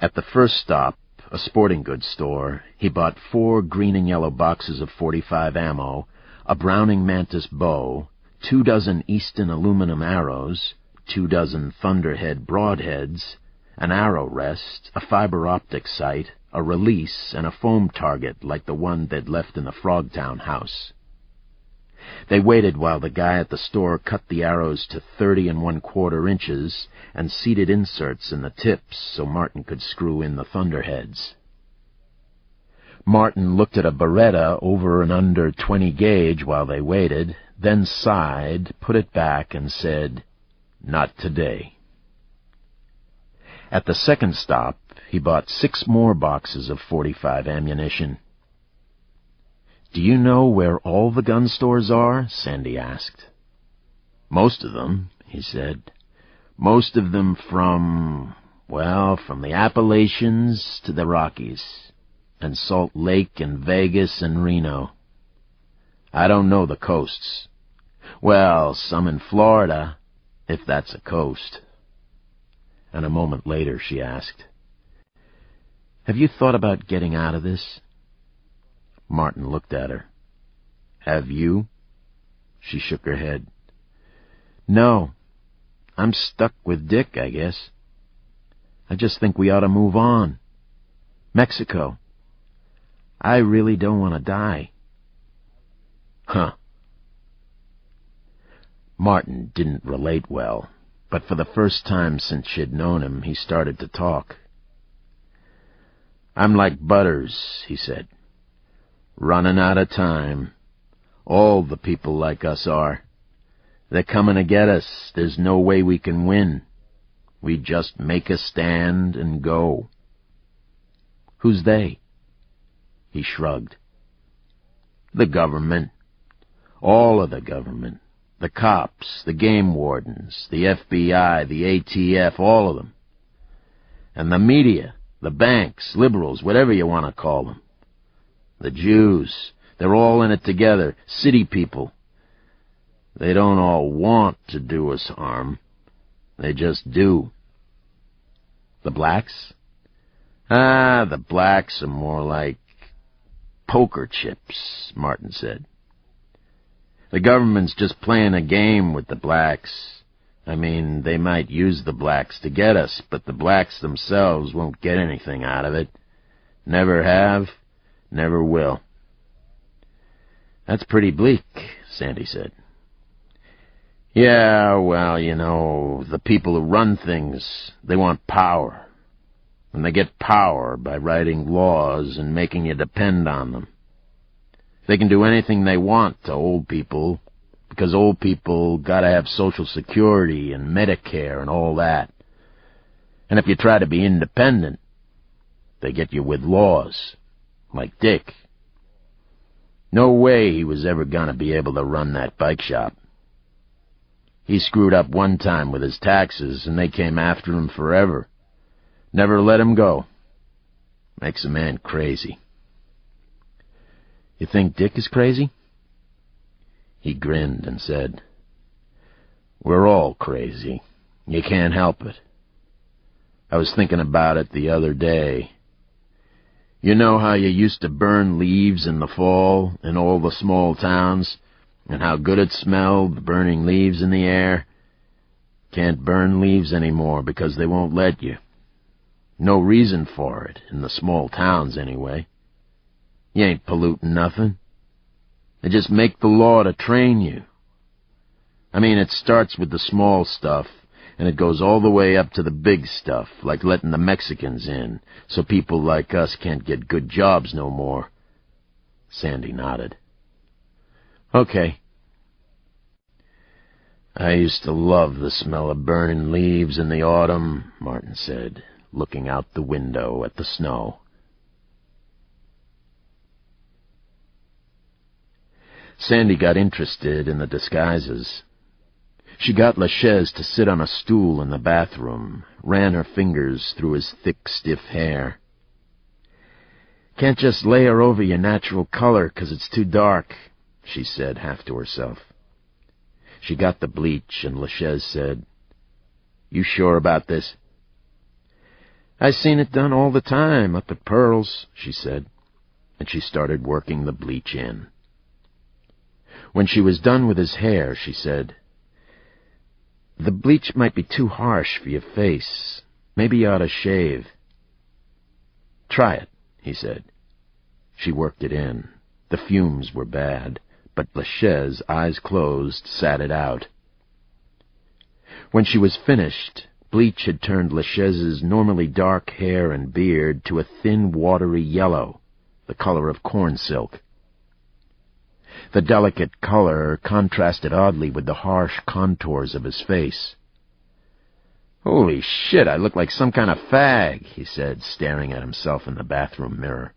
Speaker 1: At the first stop, a sporting goods store, he bought 4 green and yellow boxes of .45 ammo, a Browning Mantis bow, 2 dozen Easton aluminum arrows, 2 dozen Thunderhead broadheads, an arrow rest, a fiber optic sight, a release, and a foam target like the one they'd left in the Frogtown house. They waited while the guy at the store cut the arrows to 30 1/4 inches and seated inserts in the tips so Martin could screw in the Thunderheads. Martin looked at a Beretta over and under 20 gauge while they waited, then sighed, put it back, and said, "Not today." At the second stop, he bought 6 more boxes of .45 ammunition. "Do you know where all the gun stores are?" Sandy asked. "Most of them," he said. "Most of them from the Appalachians to the Rockies, and Salt Lake and Vegas and Reno. I don't know the coasts. Well, some in Florida, if that's a coast." And a moment later she asked, "Have you thought about getting out of this?" Martin looked at her. "Have you?" She shook her head. "No. I'm stuck with Dick, I guess. I just think we ought to move on. Mexico. I really don't want to die." "Huh." Martin didn't relate well, but for the first time since she'd known him, he started to talk. "I'm like Butters," he said. "Running out of time. All the people like us are. They're coming to get us. There's no way we can win. We just make a stand and go." "Who's they?" He shrugged. "The government. All of the government. The cops, the game wardens, the FBI, the ATF, all of them. And the media, the banks, liberals, whatever you want to call them. The Jews, they're all in it together, city people. They don't all want to do us harm. They just do. The blacks? The blacks are more like poker chips, Martin said. The government's just playing a game with the blacks. I mean, they might use the blacks to get us, but the blacks themselves won't get anything out of it. Never have, never will. That's pretty bleak, Sandy said. Yeah, well, you know, the people who run things, they want power. And they get power by writing laws and making you depend on them. They can do anything they want to old people, because old people gotta have Social Security and Medicare and all that. And if you try to be independent, they get you with laws, like Dick. No way he was ever gonna be able to run that bike shop. He screwed up one time with his taxes, and they came after him forever. Never let him go. Makes a man crazy. You think Dick is crazy? He grinned and said, We're all crazy. You can't help it. I was thinking about it the other day. You know how you used to burn leaves in the fall in all the small towns, and how good it smelled, burning leaves in the air? Can't burn leaves anymore because they won't let you. No reason for it, in the small towns anyway. You ain't polluting nothing. They just make the law to train you. I mean, it starts with the small stuff, and it goes all the way up to the big stuff, like letting the Mexicans in, so people like us can't get good jobs no more. Sandy nodded. Okay. I used to love the smell of burning leaves in the autumn, Martin said, looking out the window at the snow. Sandy got interested in the disguises. She got LaChaise to sit on a stool in the bathroom, ran her fingers through his thick, stiff hair. Can't just lay her over your natural color 'cause it's too dark, she said, half to herself. She got the bleach, and LaChaise said, You sure about this? I seen it done all the time up at Pearl's, she said, and she started working the bleach in. When she was done with his hair, she said, The bleach might be too harsh for your face. Maybe you ought to shave. Try it, he said. She worked it in. The fumes were bad, but LaChaise, eyes closed, sat it out. When she was finished, bleach had turned LaChaise's normally dark hair and beard to a thin, watery yellow, the color of corn silk. The delicate color contrasted oddly with the harsh contours of his face. Holy shit, I look like some kind of fag, he said, staring at himself in the bathroom mirror.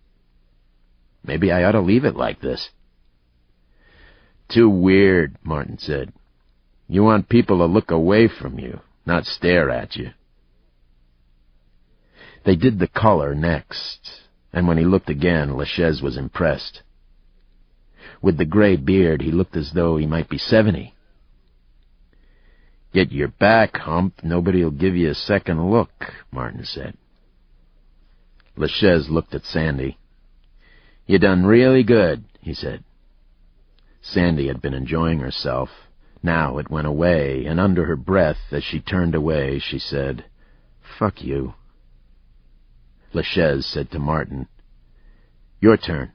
Speaker 1: Maybe I ought to leave it like this. Too weird, Martin said. You want people to look away from you, not stare at you. They did the color next, and when he looked again, LaChaise was impressed. With the gray beard, he looked as though he might be 70. Get your back, Hump. Nobody'll give you a second look, Martin said. LaChaise looked at Sandy. You done really good, he said. Sandy had been enjoying herself. Now it went away, and under her breath, as she turned away, she said, Fuck you. LaChaise said to Martin, Your turn.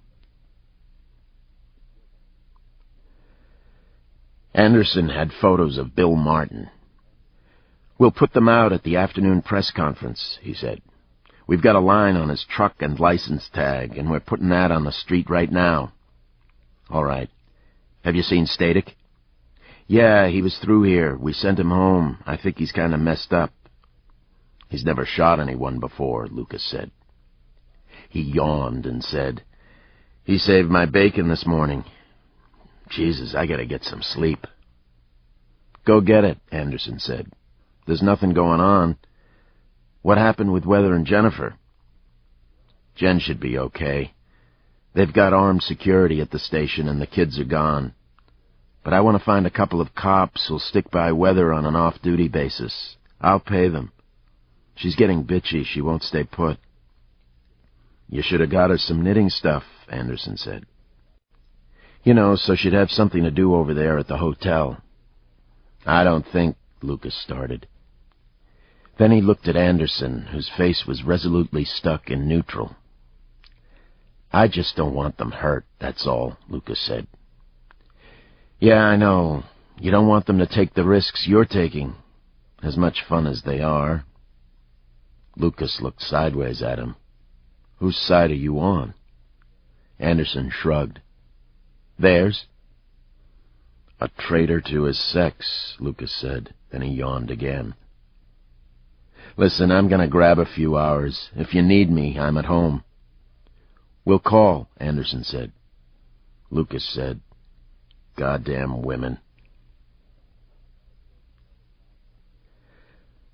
Speaker 1: Anderson had photos of Bill Martin. We'll put them out at the afternoon press conference, he said. We've got a line on his truck and license tag, and we're putting that on the street right now. All right. Have you seen Static? Yeah, he was through here. We sent him home. I think he's kind of messed up. He's never shot anyone before, Lucas said. He yawned and said, He saved my bacon this morning. Jesus, I gotta get some sleep. Go get it, Anderson said. There's nothing going on. What happened with Weather and Jennifer? Jen should be okay. They've got armed security at the station and the kids are gone. But I want to find a couple of cops who'll stick by Weather on an off-duty basis. I'll pay them. She's getting bitchy. She won't stay put. You should have got her some knitting stuff, Anderson said. You know, so she'd have something to do over there at the hotel. I don't think, Lucas started. Then he looked at Anderson, whose face was resolutely stuck in neutral. I just don't want them hurt, that's all, Lucas said. Yeah, I know. You don't want them to take the risks you're taking. As much fun as they are. Lucas looked sideways at him. Whose side are you on? Anderson shrugged. Theirs? A traitor to his sex, Lucas said. Then he yawned again. Listen, I'm going to grab a few hours. If you need me, I'm at home. We'll call, Anderson said. Lucas said, Goddamn women.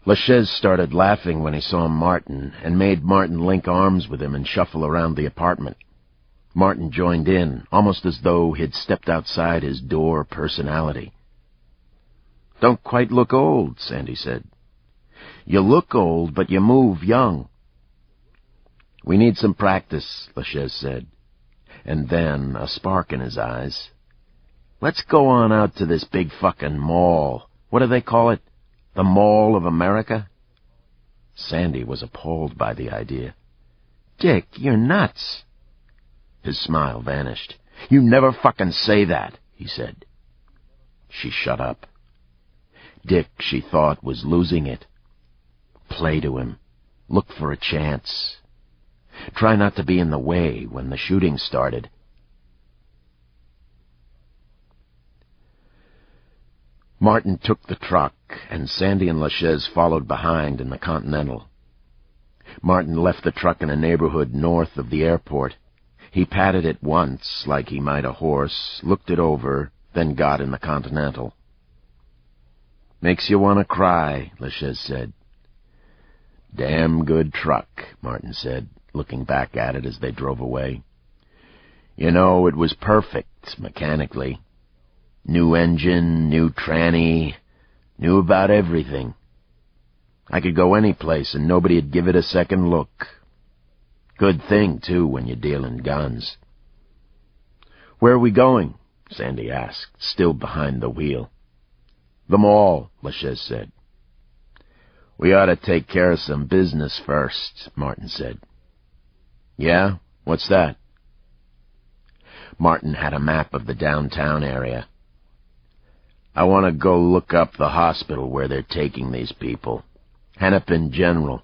Speaker 1: LaChaise started laughing when he saw Martin, and made Martin link arms with him and shuffle around the apartment. Martin joined in, almost as though he'd stepped outside his door personality. Don't quite look old, Sandy said. You look old, but you move young. We need some practice, LaChaise said. And then, a spark in his eyes. Let's go on out to this big fucking mall. What do they call it? The Mall of America? Sandy was appalled by the idea. Dick, you're nuts. His smile vanished. You never fucking say that, he said. She shut up. Dick, she thought, was losing it. Play to him. Look for a chance. Try not to be in the way when the shooting started. Martin took the truck, and Sandy and LaChaise followed behind in the Continental. Martin left the truck in a neighborhood north of the airport. He patted it once, like he might a horse, looked it over, then got in the Continental. Makes you want to cry, LaChaise said. Damn good truck, Martin said, looking back at it as they drove away. You know, it was perfect, mechanically. New engine, new tranny, knew about everything. I could go any place and nobody'd give it a second look. Good thing, too, when you're dealing guns. Where are we going? Sandy asked, still behind the wheel. The mall, LaChaise said. We ought to take care of some business first, Martin said. Yeah? What's that? Martin had a map of the downtown area. I want to go look up the hospital where they're taking these people. Hennepin General.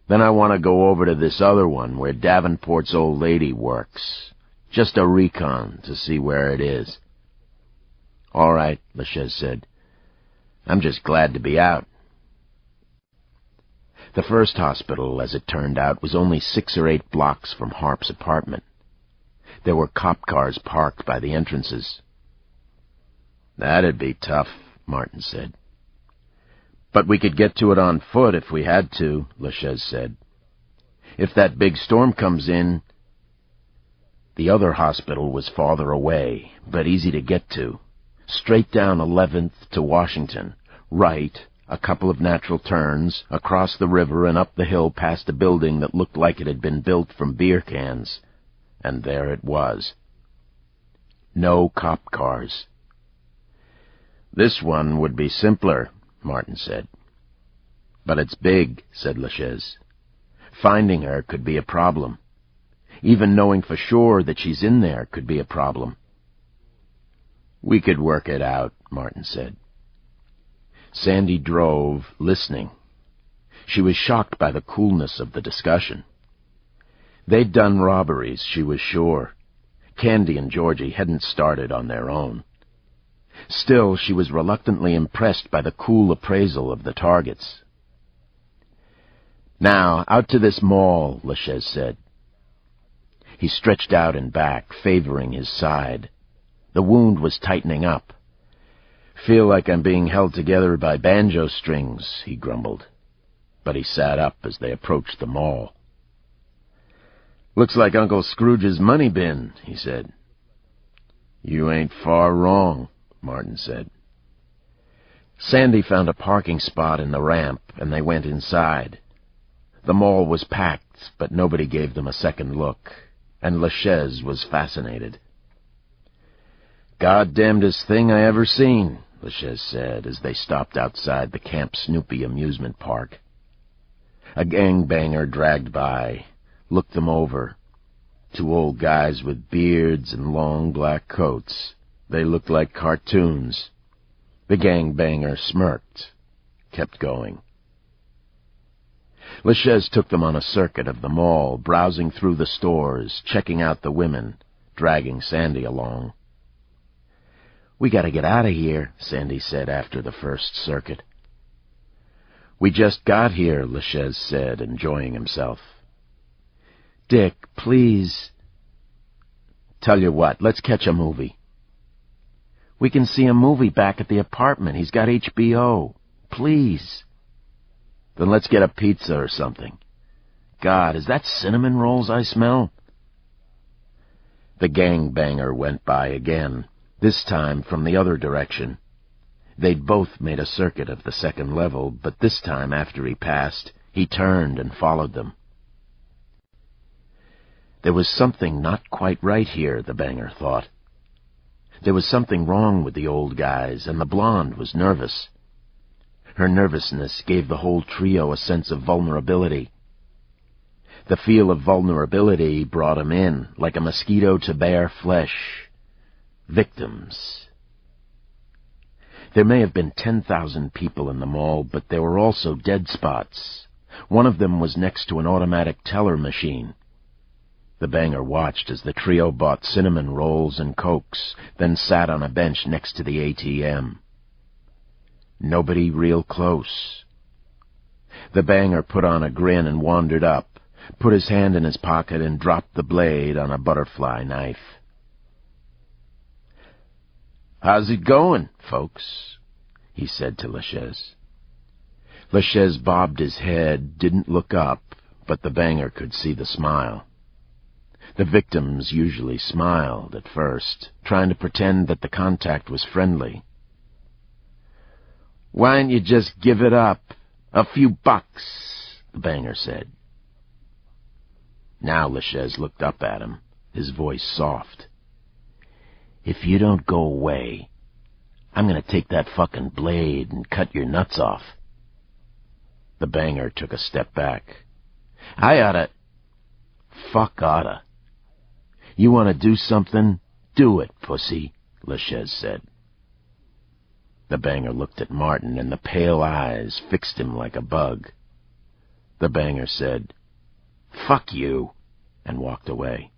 Speaker 1: Then I want to go over to this other one where Davenport's old lady works. Just a recon to see where it is. All right, LaChaise said. I'm just glad to be out. The first hospital, as it turned out, was only 6 or 8 blocks from Harp's apartment. There were cop cars parked by the entrances. That'd be tough, Martin said. But we could get to it on foot if we had to, LaChaise said. If that big storm comes in... The other hospital was farther away, but easy to get to. Straight down 11th to Washington. Right, a couple of natural turns, across the river and up the hill past a building that looked like it had been built from beer cans. And there it was. No cop cars. This one would be simpler, Martin said. But it's big, said LaChaise. Finding her could be a problem. Even knowing for sure that she's in there could be a problem. We could work it out, Martin said. Sandy drove, listening. She was shocked by the coolness of the discussion. They'd done robberies, she was sure. Candy and Georgie hadn't started on their own. Still, she was reluctantly impressed by the cool appraisal of the targets. Now, out to this mall, LaChaise said. He stretched out and back, favoring his side. The wound was tightening up. feel like I'm being held together by banjo strings," he grumbled. But he sat up as they approached the mall. "Looks like Uncle Scrooge's money bin," he said. "You ain't far wrong," Martin said. Sandy found a parking spot in the ramp, and they went inside. The mall was packed, but nobody gave them a second look, and LaChaise was fascinated. "Goddamnedest thing I ever seen," LaChaise said as they stopped outside the Camp Snoopy amusement park. A gangbanger dragged by, looked them over. Two old guys with beards and long black coats. They looked like cartoons. The gangbanger smirked, kept going. LaChaise took them on a circuit of the mall, browsing through the stores, checking out the women, dragging Sandy along. "We gotta get out of here," Sandy said after the first circuit. "We just got here," LaChaise said, enjoying himself. "Dick, please." "Tell you what, let's catch a movie." "We can see a movie back at the apartment. He's got HBO. Please." "Then let's get a pizza or something. God, is that cinnamon rolls I smell?" The gangbanger went by again, this time from the other direction. They'd both made a circuit of the second level, but this time, after he passed, he turned and followed them. There was something not quite right here, the banger thought. There was something wrong with the old guys, and the blonde was nervous. Her nervousness gave the whole trio a sense of vulnerability. The feel of vulnerability brought him in, like a mosquito to bare flesh. Victims. There may have been 10,000 people in the mall, but there were also dead spots. One of them was next to an automatic teller machine. The banger watched as the trio bought cinnamon rolls and Cokes, then sat on a bench next to the ATM. Nobody real close. The banger put on a grin and wandered up, put his hand in his pocket and dropped the blade on a butterfly knife. "How's it going, folks?" he said to LaChaise. LaChaise bobbed his head, didn't look up, but the banger could see the smile. The victims usually smiled at first, trying to pretend that the contact was friendly. "Why don't you just give it up? A few bucks," the banger said. Now LaChaise looked up at him, his voice soft. "If you don't go away, I'm going to take that fucking blade and cut your nuts off." The banger took a step back. "I oughta..." "Fuck oughta. You want to do something? Do it, pussy," LaChaise said. The banger looked at Martin, and the pale eyes fixed him like a bug. The banger said, "Fuck you," and walked away.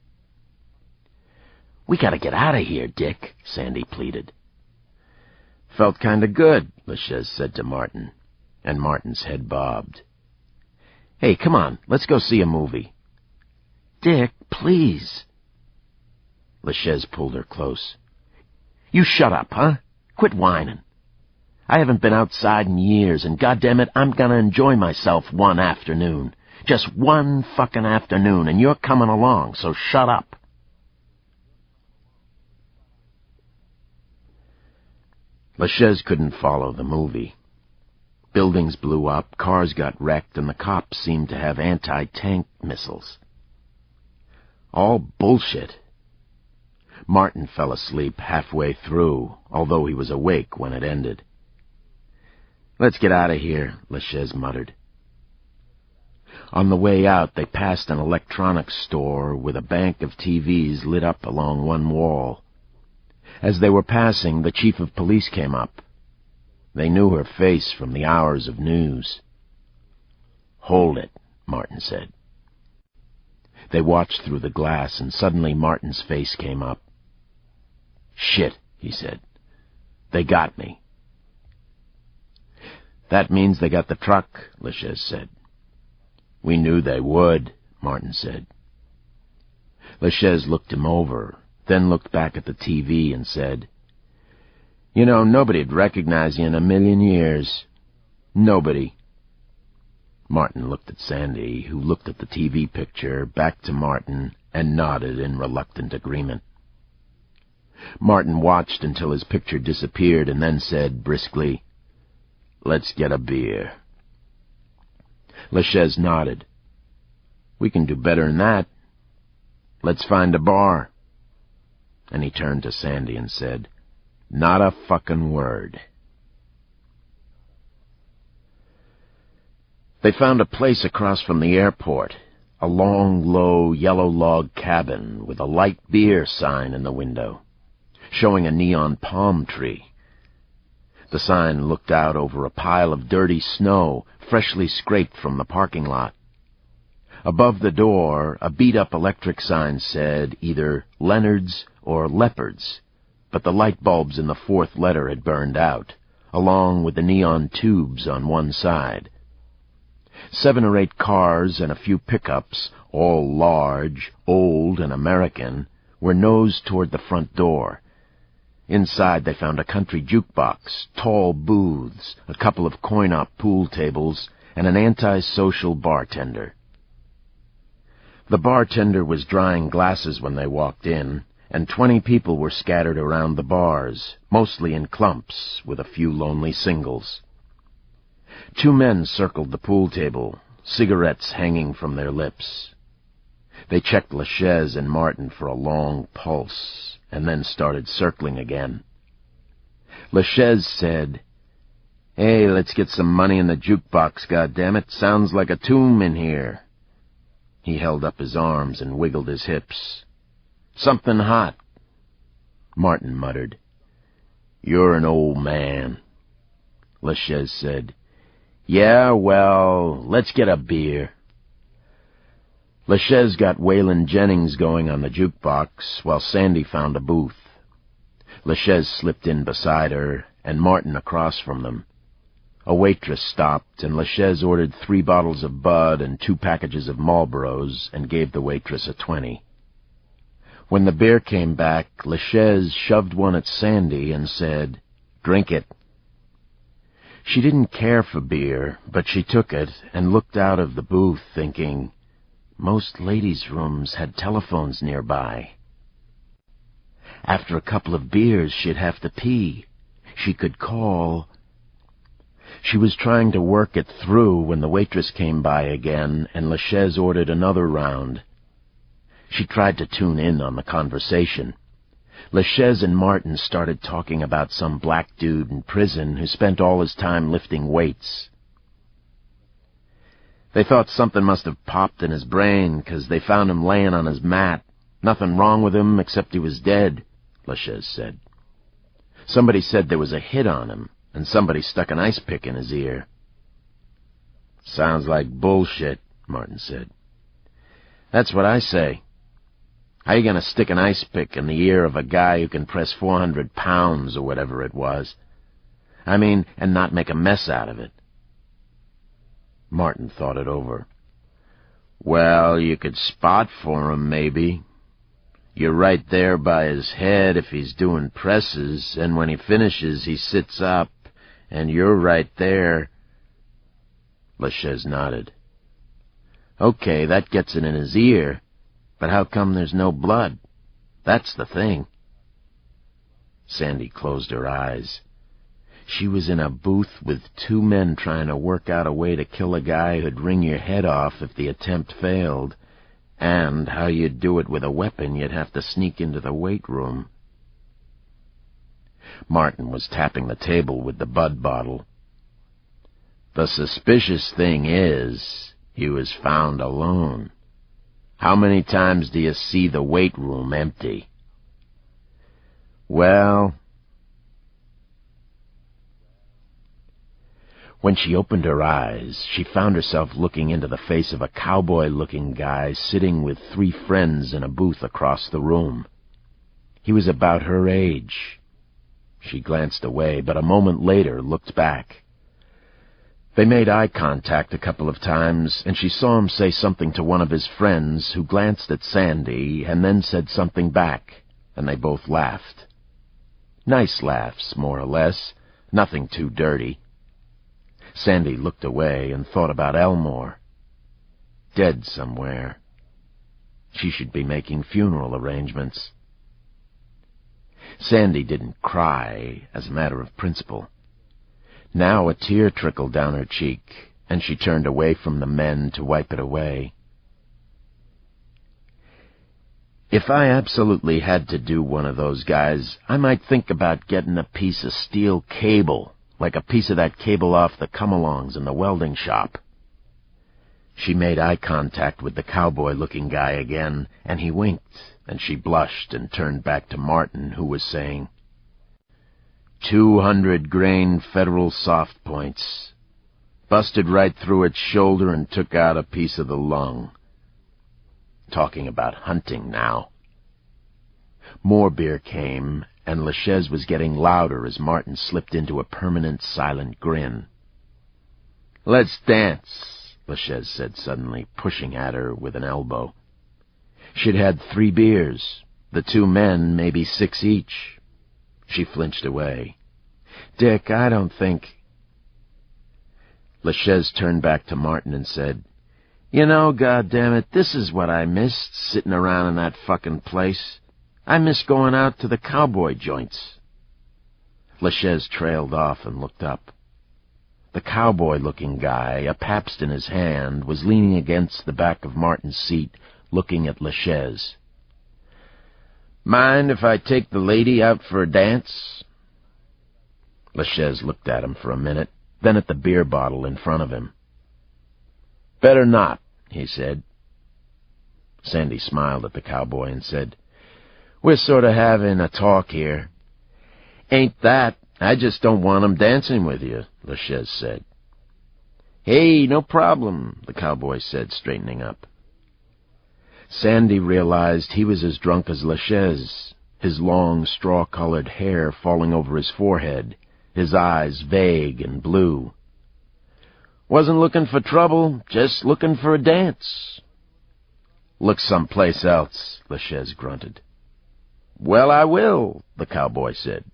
Speaker 1: "We gotta get out of here, Dick," Sandy pleaded. "Felt kinda good," LaChaise said to Martin, and Martin's head bobbed. "Hey, come on, let's go see a movie." "Dick, please." LaChaise pulled her close. "You shut up, huh? Quit whining. I haven't been outside in years, and goddammit, I'm gonna enjoy myself one afternoon. Just one fucking afternoon, and you're coming along, so shut up." LaChaise couldn't follow the movie. Buildings blew up, cars got wrecked, and the cops seemed to have anti-tank missiles. All bullshit. Martin fell asleep halfway through, although he was awake when it ended. "Let's get out of here," LaChaise muttered. On the way out, they passed an electronics store with a bank of TVs lit up along one wall. As they were passing, the chief of police came up. They knew her face from the hours of news. "Hold it," Martin said. They watched through the glass, and suddenly Martin's face came up. "Shit," he said. "They got me." "That means they got the truck," LaChaise said. "We knew they would," Martin said. LaChaise looked him over, then looked back at the TV and said, You know, nobody'd recognize you in a million years. Nobody. Martin looked at Sandy, who looked at the TV picture, back to Martin, and nodded in reluctant agreement. Martin watched until his picture disappeared and then said briskly, "Let's get a beer." LaChaise nodded. "We can do better than that. Let's find a bar." And he turned to Sandy and said, "Not a fucking word." They found a place across from the airport, a long, low, yellow log cabin with a light beer sign in the window, showing a neon palm tree. The sign looked out over a pile of dirty snow, freshly scraped from the parking lot. Above the door, a beat-up electric sign said either Leonard's or Leopard's, but the light bulbs in the fourth letter had burned out, along with the neon tubes on one side. 7 or 8 cars and a few pickups, all large, old, and American, were nosed toward the front door. Inside they found a country jukebox, tall booths, a couple of coin-op pool tables, and an antisocial bartender. The bartender was drying glasses when they walked in, and 20 people were scattered around the bars, mostly in clumps, with a few lonely singles. 2 men circled the pool table, cigarettes hanging from their lips. They checked LaChaise and Martin for a long pulse, and then started circling again. LaChaise said, "Hey, let's get some money in the jukebox, goddammit. Sounds like a tomb in here." He held up his arms and wiggled his hips. "Something hot." Martin muttered, "You're an old man." LaChaise said, "Yeah, well, let's get a beer." LaChaise got Waylon Jennings going on the jukebox, while Sandy found a booth. LaChaise slipped in beside her, and Martin across from them. A waitress stopped, and LaChaise ordered 3 bottles of Bud and 2 packages of Marlboros, and gave the waitress a 20. When the beer came back, LaChaise shoved one at Sandy and said, "Drink it." She didn't care for beer, but she took it and looked out of the booth, thinking, most ladies' rooms had telephones nearby. After a couple of beers, she'd have to pee. She could call. She was trying to work it through when the waitress came by again, and LaChaise ordered another round. She tried to tune in on the conversation. LaChaise and Martin started talking about some black dude in prison who spent all his time lifting weights. They thought something must have popped in his brain, 'cause they found him laying on his mat. Nothing wrong with him except he was dead, LaChaise said. Somebody said there was a hit on him, and somebody stuck an ice pick in his ear. "Sounds like bullshit," Martin said. "That's what I say. How you gonna stick an ice pick in the ear of a guy who can press 400 pounds or whatever it was? I mean, and not make a mess out of it?" Martin thought it over. "Well, you could spot for him, maybe. You're right there by his head if he's doing presses, and when he finishes, he sits up, and you're right there." LaChaise nodded. "Okay, that gets it in his ear, but how come there's no blood? That's the thing." Sandy closed her eyes. She was in a booth with 2 men trying to work out a way to kill a guy who'd wring your head off if the attempt failed, and how you'd do it with a weapon you'd have to sneak into the weight room. Martin was tapping the table with the Bud bottle. "The suspicious thing is, he was found alone. How many times do you see the weight room empty?" "Well..." When she opened her eyes, she found herself looking into the face of a cowboy-looking guy sitting with 3 friends in a booth across the room. He was about her age. She glanced away, but a moment later looked back. They made eye contact a couple of times, and she saw him say something to one of his friends, who glanced at Sandy and then said something back, and they both laughed. Nice laughs, more or less. Nothing too dirty. Sandy looked away and thought about Elmore. Dead somewhere. She should be making funeral arrangements. Sandy didn't cry, as a matter of principle. Now a tear trickled down her cheek, and she turned away from the men to wipe it away. If I absolutely had to do one of those guys, I might think about getting a piece of steel cable, like a piece of that cable off the come-alongs in the welding shop. She made eye contact with the cowboy-looking guy again, and he winked, and she blushed and turned back to Martin, who was saying, 200-grain Federal soft points. Busted right through its shoulder and took out a piece of the lung. Talking about hunting now. More beer came, and LaChaise was getting louder as Martin slipped into a permanent silent grin. "Let's dance," LaChaise said suddenly, pushing at her with an elbow. She'd had 3 beers, the 2 men maybe 6 each. She flinched away. "Dick, I don't think—" LaChaise turned back to Martin and said, "You know, goddammit, this is what I missed, sitting around in that fucking place. I miss going out to the cowboy joints." LaChaise trailed off and looked up. The cowboy-looking guy, a Pabst in his hand, was leaning against the back of Martin's seat, looking at LaChaise. "Mind if I take the lady out for a dance?" LaChaise looked at him for a minute, then at the beer bottle in front of him. "Better not," he said. Sandy smiled at the cowboy and said, "We're sort of having a talk here." "Ain't that. I just don't want 'em dancing with you," LaChaise said. "Hey, no problem," the cowboy said, straightening up. Sandy realized he was as drunk as LaChaise, his long, straw-colored hair falling over his forehead, his eyes vague and blue. "Wasn't looking for trouble, just looking for a dance." "Look someplace else," LaChaise grunted. "Well, I will," the cowboy said.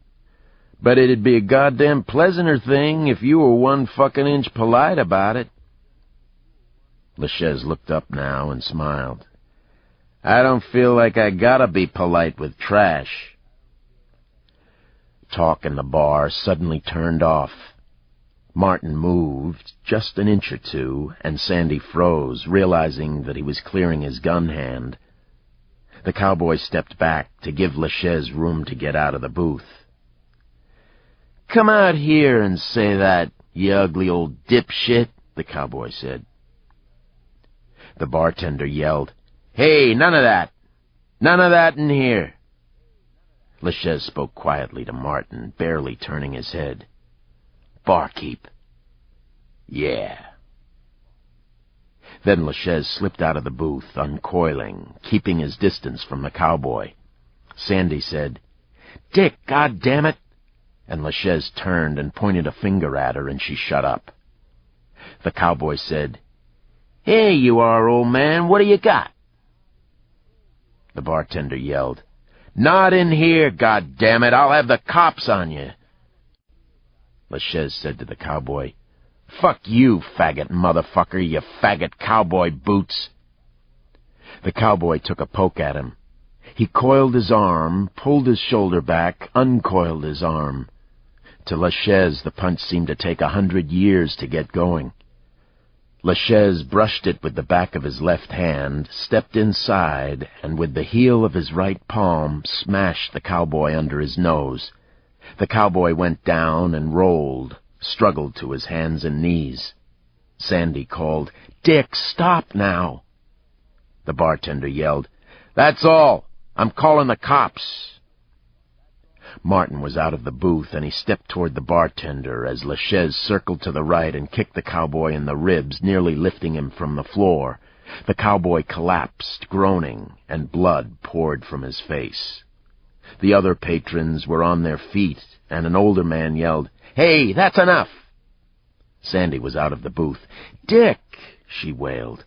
Speaker 1: "But it'd be a goddamn pleasanter thing if you were 1 fucking inch polite about it." LaChaise looked up now and smiled. "I don't feel like I gotta be polite with trash." Talk in the bar suddenly turned off. Martin moved just an inch or 2, and Sandy froze, realizing that he was clearing his gun hand. The cowboy stepped back to give LaChaise room to get out of the booth. "Come out here and say that, you ugly old dipshit," the cowboy said. The bartender yelled, "Hey, none of that! None of that in here!" LaChaise spoke quietly to Martin, barely turning his head. "Barkeep." "Yeah." Then LaChaise slipped out of the booth, uncoiling, keeping his distance from the cowboy. Sandy said, "Dick, goddammit!" And LaChaise turned and pointed a finger at her, and she shut up. The cowboy said, "Here you are, old man, what do you got?" The bartender yelled, "Not in here, goddammit! I'll have the cops on you!" LaChaise said to the cowboy, "Fuck you, faggot motherfucker, you faggot cowboy boots!" The cowboy took a poke at him. He coiled his arm, pulled his shoulder back, uncoiled his arm. To LaChaise, the punch seemed to take 100 years to get going. LaChaise brushed it with the back of his left hand, stepped inside, and with the heel of his right palm smashed the cowboy under his nose. The cowboy went down and rolled, struggled to his hands and knees. Sandy called, "Dick, stop now!" The bartender yelled, "That's all! I'm calling the cops!" Martin was out of the booth, and he stepped toward the bartender as LaChaise circled to the right and kicked the cowboy in the ribs, nearly lifting him from the floor. The cowboy collapsed, groaning, and blood poured from his face. The other patrons were on their feet, and an older man yelled, "Hey, that's enough!" Sandy was out of the booth. "Dick!" she wailed.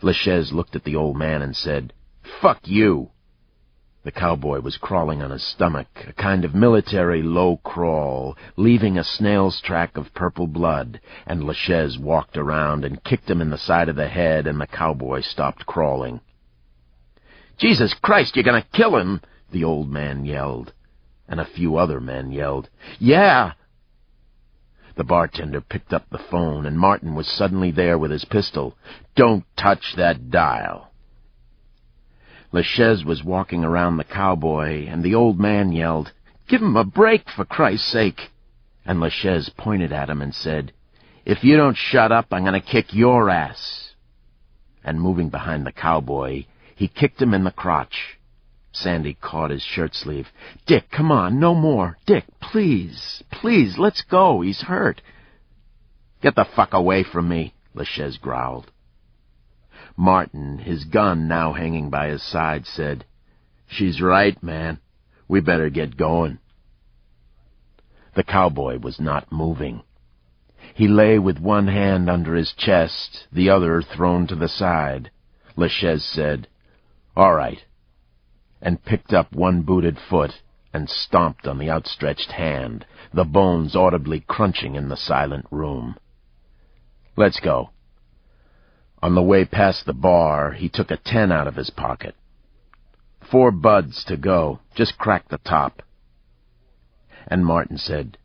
Speaker 1: LaChaise looked at the old man and said, "Fuck you!" The cowboy was crawling on his stomach, a kind of military low crawl, leaving a snail's track of purple blood, and LaChaise walked around and kicked him in the side of the head, and the cowboy stopped crawling. "Jesus Christ, you're gonna kill him!" the old man yelled, and a few other men yelled, "Yeah!" The bartender picked up the phone, and Martin was suddenly there with his pistol. "Don't touch that dial." LaChaise was walking around the cowboy, and the old man yelled, "Give him a break, for Christ's sake!" And LaChaise pointed at him and said, "If you don't shut up, I'm going to kick your ass." And moving behind the cowboy, he kicked him in the crotch. Sandy caught his shirt sleeve. "Dick, come on, no more. Dick, please, please, let's go. He's hurt." "Get the fuck away from me," LaChaise growled. Martin, his gun now hanging by his side, said, "She's right, man. We better get going." The cowboy was not moving. He lay with one hand under his chest, the other thrown to the side. LaChaise said, "All right," and picked up one booted foot and stomped on the outstretched hand, the bones audibly crunching in the silent room. "Let's go." On the way past the bar, he took a 10 out of his pocket. 4 buds to go. Just crack the top." And Martin said,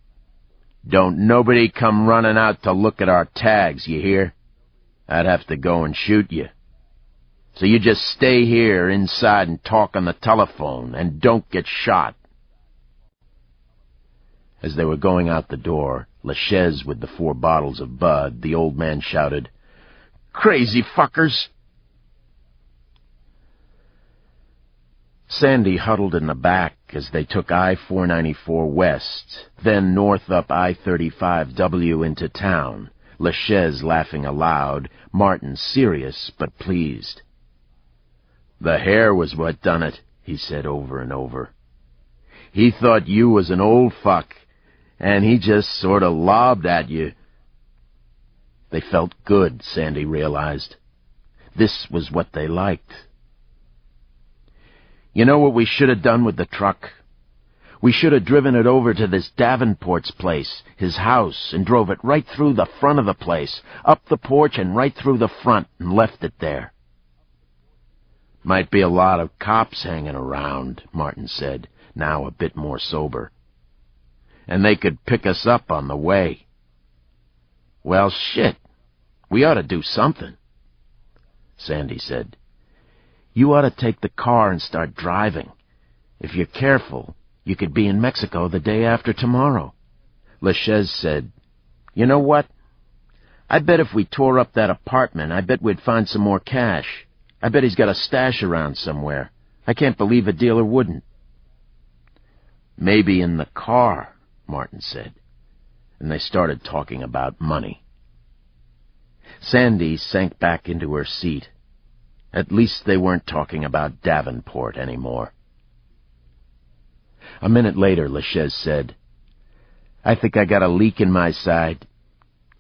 Speaker 1: "Don't nobody come running out to look at our tags, you hear? I'd have to go and shoot you. So you just stay here inside and talk on the telephone, and don't get shot." As they were going out the door, LaChaise with the 4 bottles of bud, the old man shouted, "Crazy fuckers!" Sandy huddled in the back as they took I-494 west, then north up I-35W into town, LaChaise laughing aloud, Martin serious but pleased. "The hair was what done it," he said over and over. "He thought you was an old fuck, and he just sort of lobbed at you." They felt good, Sandy realized. This was what they liked. "You know what we should have done with the truck? We should have driven it over to this Davenport's place, his house, and drove it right through the front of the place, up the porch and right through the front, and left it there." "Might be a lot of cops hanging around," Martin said, now a bit more sober. "And they could pick us up on the way." "Well, shit. We ought to do something." Sandy said, "You ought to take the car and start driving. If you're careful, you could be in Mexico the day after tomorrow." LaChaise said, "You know what? I bet if we tore up that apartment, I bet we'd find some more cash. I bet he's got a stash around somewhere. I can't believe a dealer wouldn't." "Maybe in the car," Martin said, and they started talking about money. Sandy sank back into her seat. At least they weren't talking about Davenport anymore. A minute later, LaChaise said, "I think I got a leak in my side."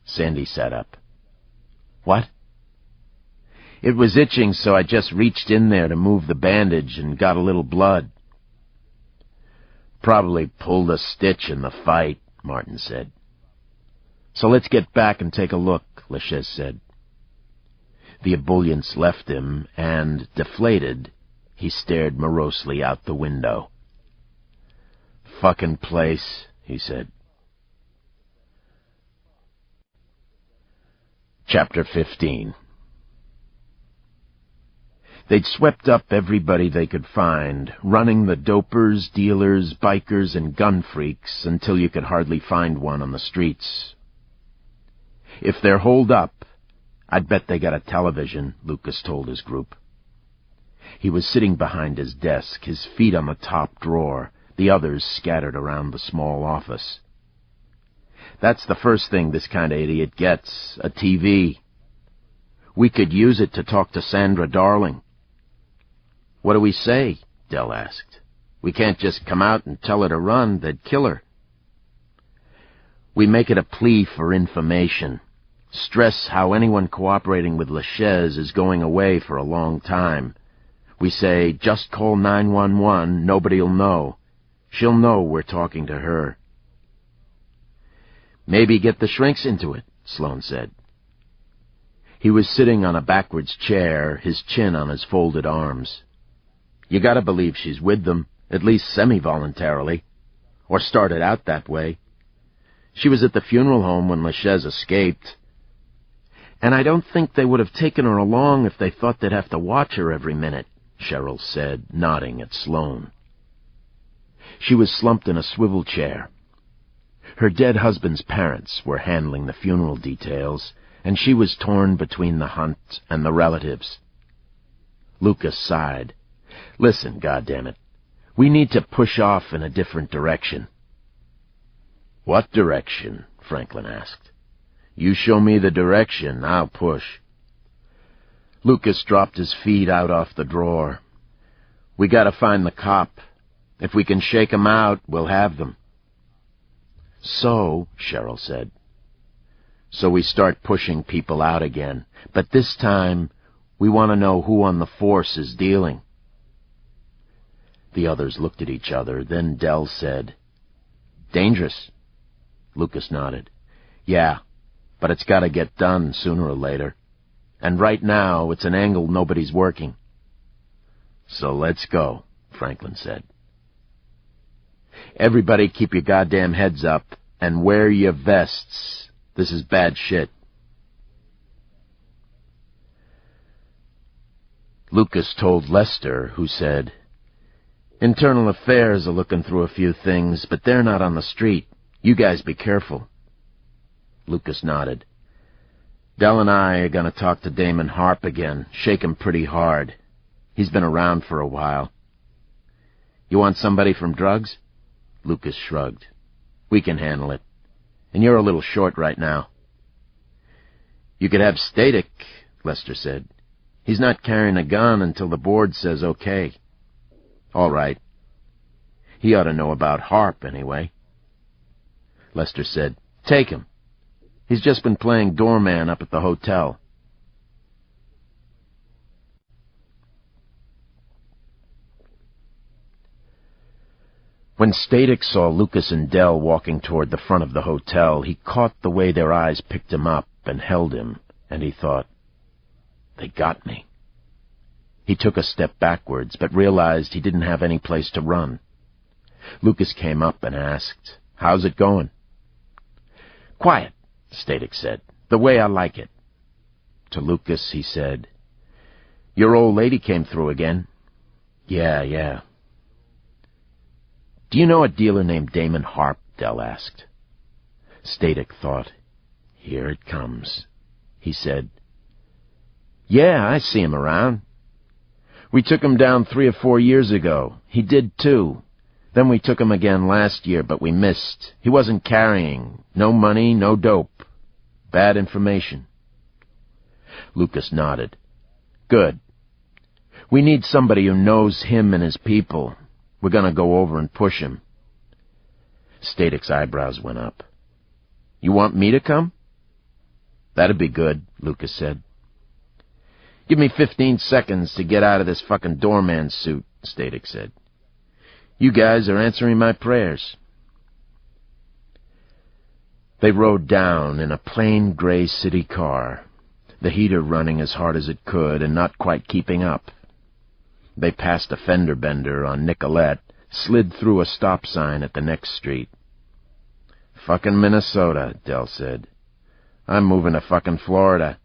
Speaker 1: Sandy sat up. "What?" "It was itching, so I just reached in there to move the bandage and got a little blood." "Probably pulled a stitch in the fight," Martin said. "So let's get back and take a look," LaChaise said. The ebullience left him, and, deflated, he stared morosely out the window. "Fucking place," he said. Chapter 15. They'd swept up everybody they could find, running the dopers, dealers, bikers, and gun freaks until you could hardly find one on the streets. "If they're holed up, I'd bet they got a television," Lucas told his group. He was sitting behind his desk, his feet on the top drawer, the others scattered around the small office. "That's the first thing this kind of idiot gets, a TV. We could use it to talk to Sandra Darling." "What do we say?" Dell asked. "We can't just come out and tell her to run. They'd kill her." "We make it a plea for information. Stress how anyone cooperating with LaChaise is going away for a long time. We say, just call 911, nobody'll know. She'll know we're talking to her. Maybe get the shrinks into it, Sloane said. He was sitting on a backwards chair, his chin on his folded arms. You gotta believe she's with them, at least semi-voluntarily. Or started out that way. She was at the funeral home when LaChaise escaped. And I don't think they would have taken her along if they thought they'd have to watch her every minute, Cheryl said, nodding at Sloane. She was slumped in a swivel chair. Her dead husband's parents were handling the funeral details, and she was torn between the hunt and the relatives. Lucas sighed. Listen, goddammit, we need to push off in a different direction. What direction? Franklin asked. You show me the direction, I'll push. Lucas dropped his feet out off the drawer. We gotta find the cop. If we can shake 'em out, we'll have them. So, Cheryl said. So we start pushing people out again, but this time we want to know who on the force is dealing. The others looked at each other, then Dell said, Dangerous. Lucas nodded. Yeah, but it's got to get done sooner or later. And right now, it's an angle nobody's working. So let's go, Franklin said. Everybody keep your goddamn heads up and wear your vests. This is bad shit. Lucas told Lester, who said, Internal Affairs are looking through a few things, but they're not on the street. You guys be careful. Lucas nodded. Dell and I are going to talk to Damon Harp again, shake him pretty hard. He's been around for a while. You want somebody from drugs? Lucas shrugged. We can handle it. And you're a little short right now. You could have Static, Lester said. He's not carrying a gun until the board says okay. All right. He ought to know about Harp, anyway. Lester said, Take him. He's just been playing doorman up at the hotel. When Static saw Lucas and Dell walking toward the front of the hotel, he caught the way their eyes picked him up and held him, and he thought, They got me. He took a step backwards, but realized he didn't have any place to run. Lucas came up and asked, How's it going? Quiet, Static said, the way I like it. To Lucas, he said, Your old lady came through again. Yeah. Do you know a dealer named Damon Harp? Dell asked. Static thought, Here it comes. He said, Yeah, I see him around. We took him down 3 or 4 years ago. He did too. Then we took him again last year, but we missed. He wasn't carrying. No money, no dope. Bad information. Lucas nodded. Good. We need somebody who knows him and his people. We're going to go over and push him. Static's eyebrows went up. You want me to come? That'd be good, Lucas said. Give me 15 seconds to get out of this fucking doorman suit, Static said. You guys are answering my prayers. They rode down in a plain gray city car, the heater running as hard as it could and not quite keeping up. They passed a fender bender on Nicolette, slid through a stop sign at the next street. Fucking Minnesota, Dell said. I'm moving to fucking Florida.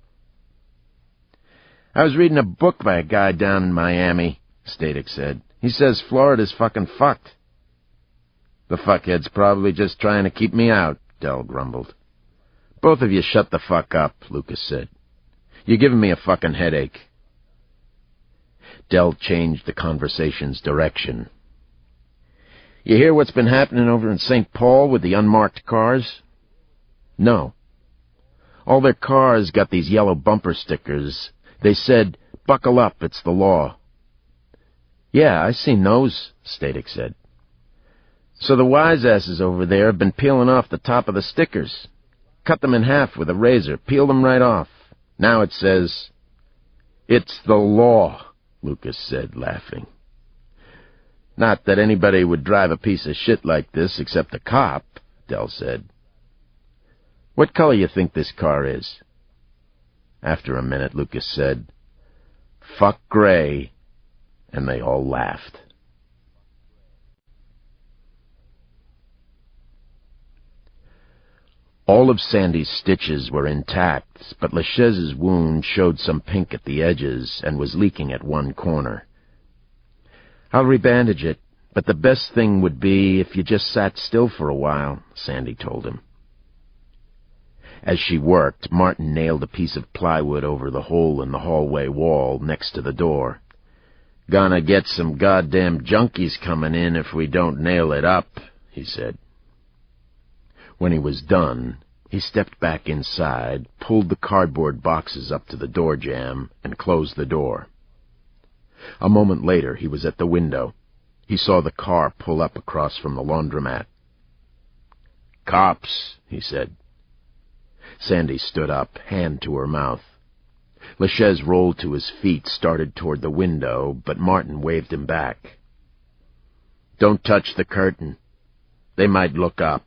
Speaker 1: I was reading a book by a guy down in Miami, Static said. He says Florida's fucking fucked. The fuckhead's probably just trying to keep me out, Dell grumbled. Both of you shut the fuck up, Lucas said. You're giving me a fucking headache. Dell changed the conversation's direction. You hear what's been happening over in St. Paul with the unmarked cars? No. All their cars got these yellow bumper stickers. They said, Buckle up, it's the law. Yeah, I seen those, Static said. So the wise-asses over there have been peeling off the top of the stickers. Cut them in half with a razor, peel them right off. Now it says, It's the law. Lucas said, laughing. Not that anybody would drive a piece of shit like this except a cop, Dell said. What color you think this car is? After a minute, Lucas said, Fuck gray, and they all laughed. All of Sandy's stitches were intact, but LaChaise's wound showed some pink at the edges and was leaking at one corner. I'll rebandage it, but the best thing would be if you just sat still for a while, Sandy told him. As she worked, Martin nailed a piece of plywood over the hole in the hallway wall next to the door. Gonna get some goddamn junkies coming in if we don't nail it up, he said. When he was done, he stepped back inside, pulled the cardboard boxes up to the door jamb, and closed the door. A moment later, he was at the window. He saw the car pull up across from the laundromat. Cops, he said. Sandy stood up, hand to her mouth. LaChaise rolled to his feet, started toward the window, but Martin waved him back. Don't touch the curtain. They might look up.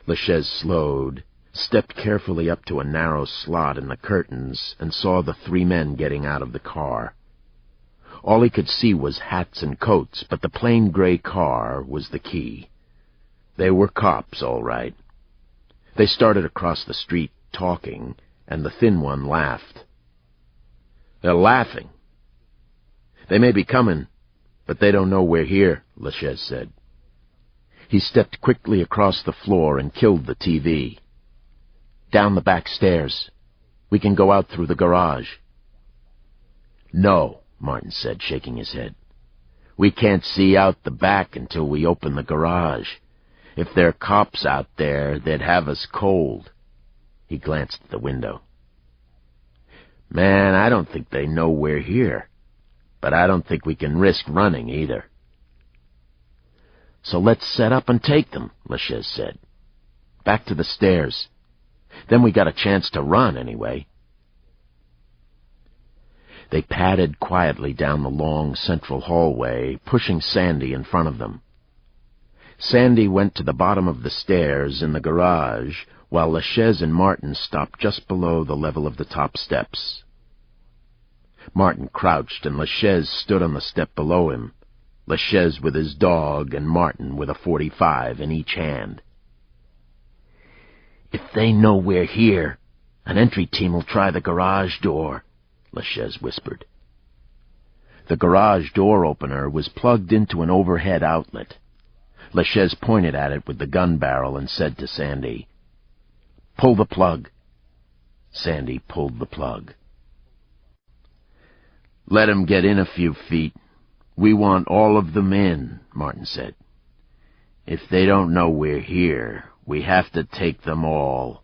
Speaker 1: LaChaise slowed, stepped carefully up to a narrow slot in the curtains, and saw the three men getting out of the car. All he could see was hats and coats, but the plain gray car was the key. They were cops, all right. They started across the street, talking, and the thin one laughed. They're laughing. They may be coming, but they don't know we're here, LaChaise said. He stepped quickly across the floor and killed the TV. Down the back stairs. We can go out through the garage. No, Martin said, shaking his head. We can't see out the back until we open the garage. If there are cops out there, they'd have us cold. He glanced at the window. Man, I don't think they know we're here. But I don't think we can risk running either. So let's set up and take them, LaChaise said. Back to the stairs. Then we got a chance to run anyway. They padded quietly down the long central hallway, pushing Sandy in front of them. Sandy went to the bottom of the stairs in the garage, while LaChaise and Martin stopped just below the level of the top steps. Martin crouched, and LaChaise stood on the step below him, LaChaise with his dog and Martin with a .45 in each hand. If they know we're here, an entry team will try the garage door, LaChaise whispered. The garage door opener was plugged into an overhead outlet. LaChaise pointed at it with the gun barrel and said to Sandy, Pull the plug. Sandy pulled the plug. Let 'em get in a few feet. We want all of them in, Martin said. If they don't know we're here, we have to take them all.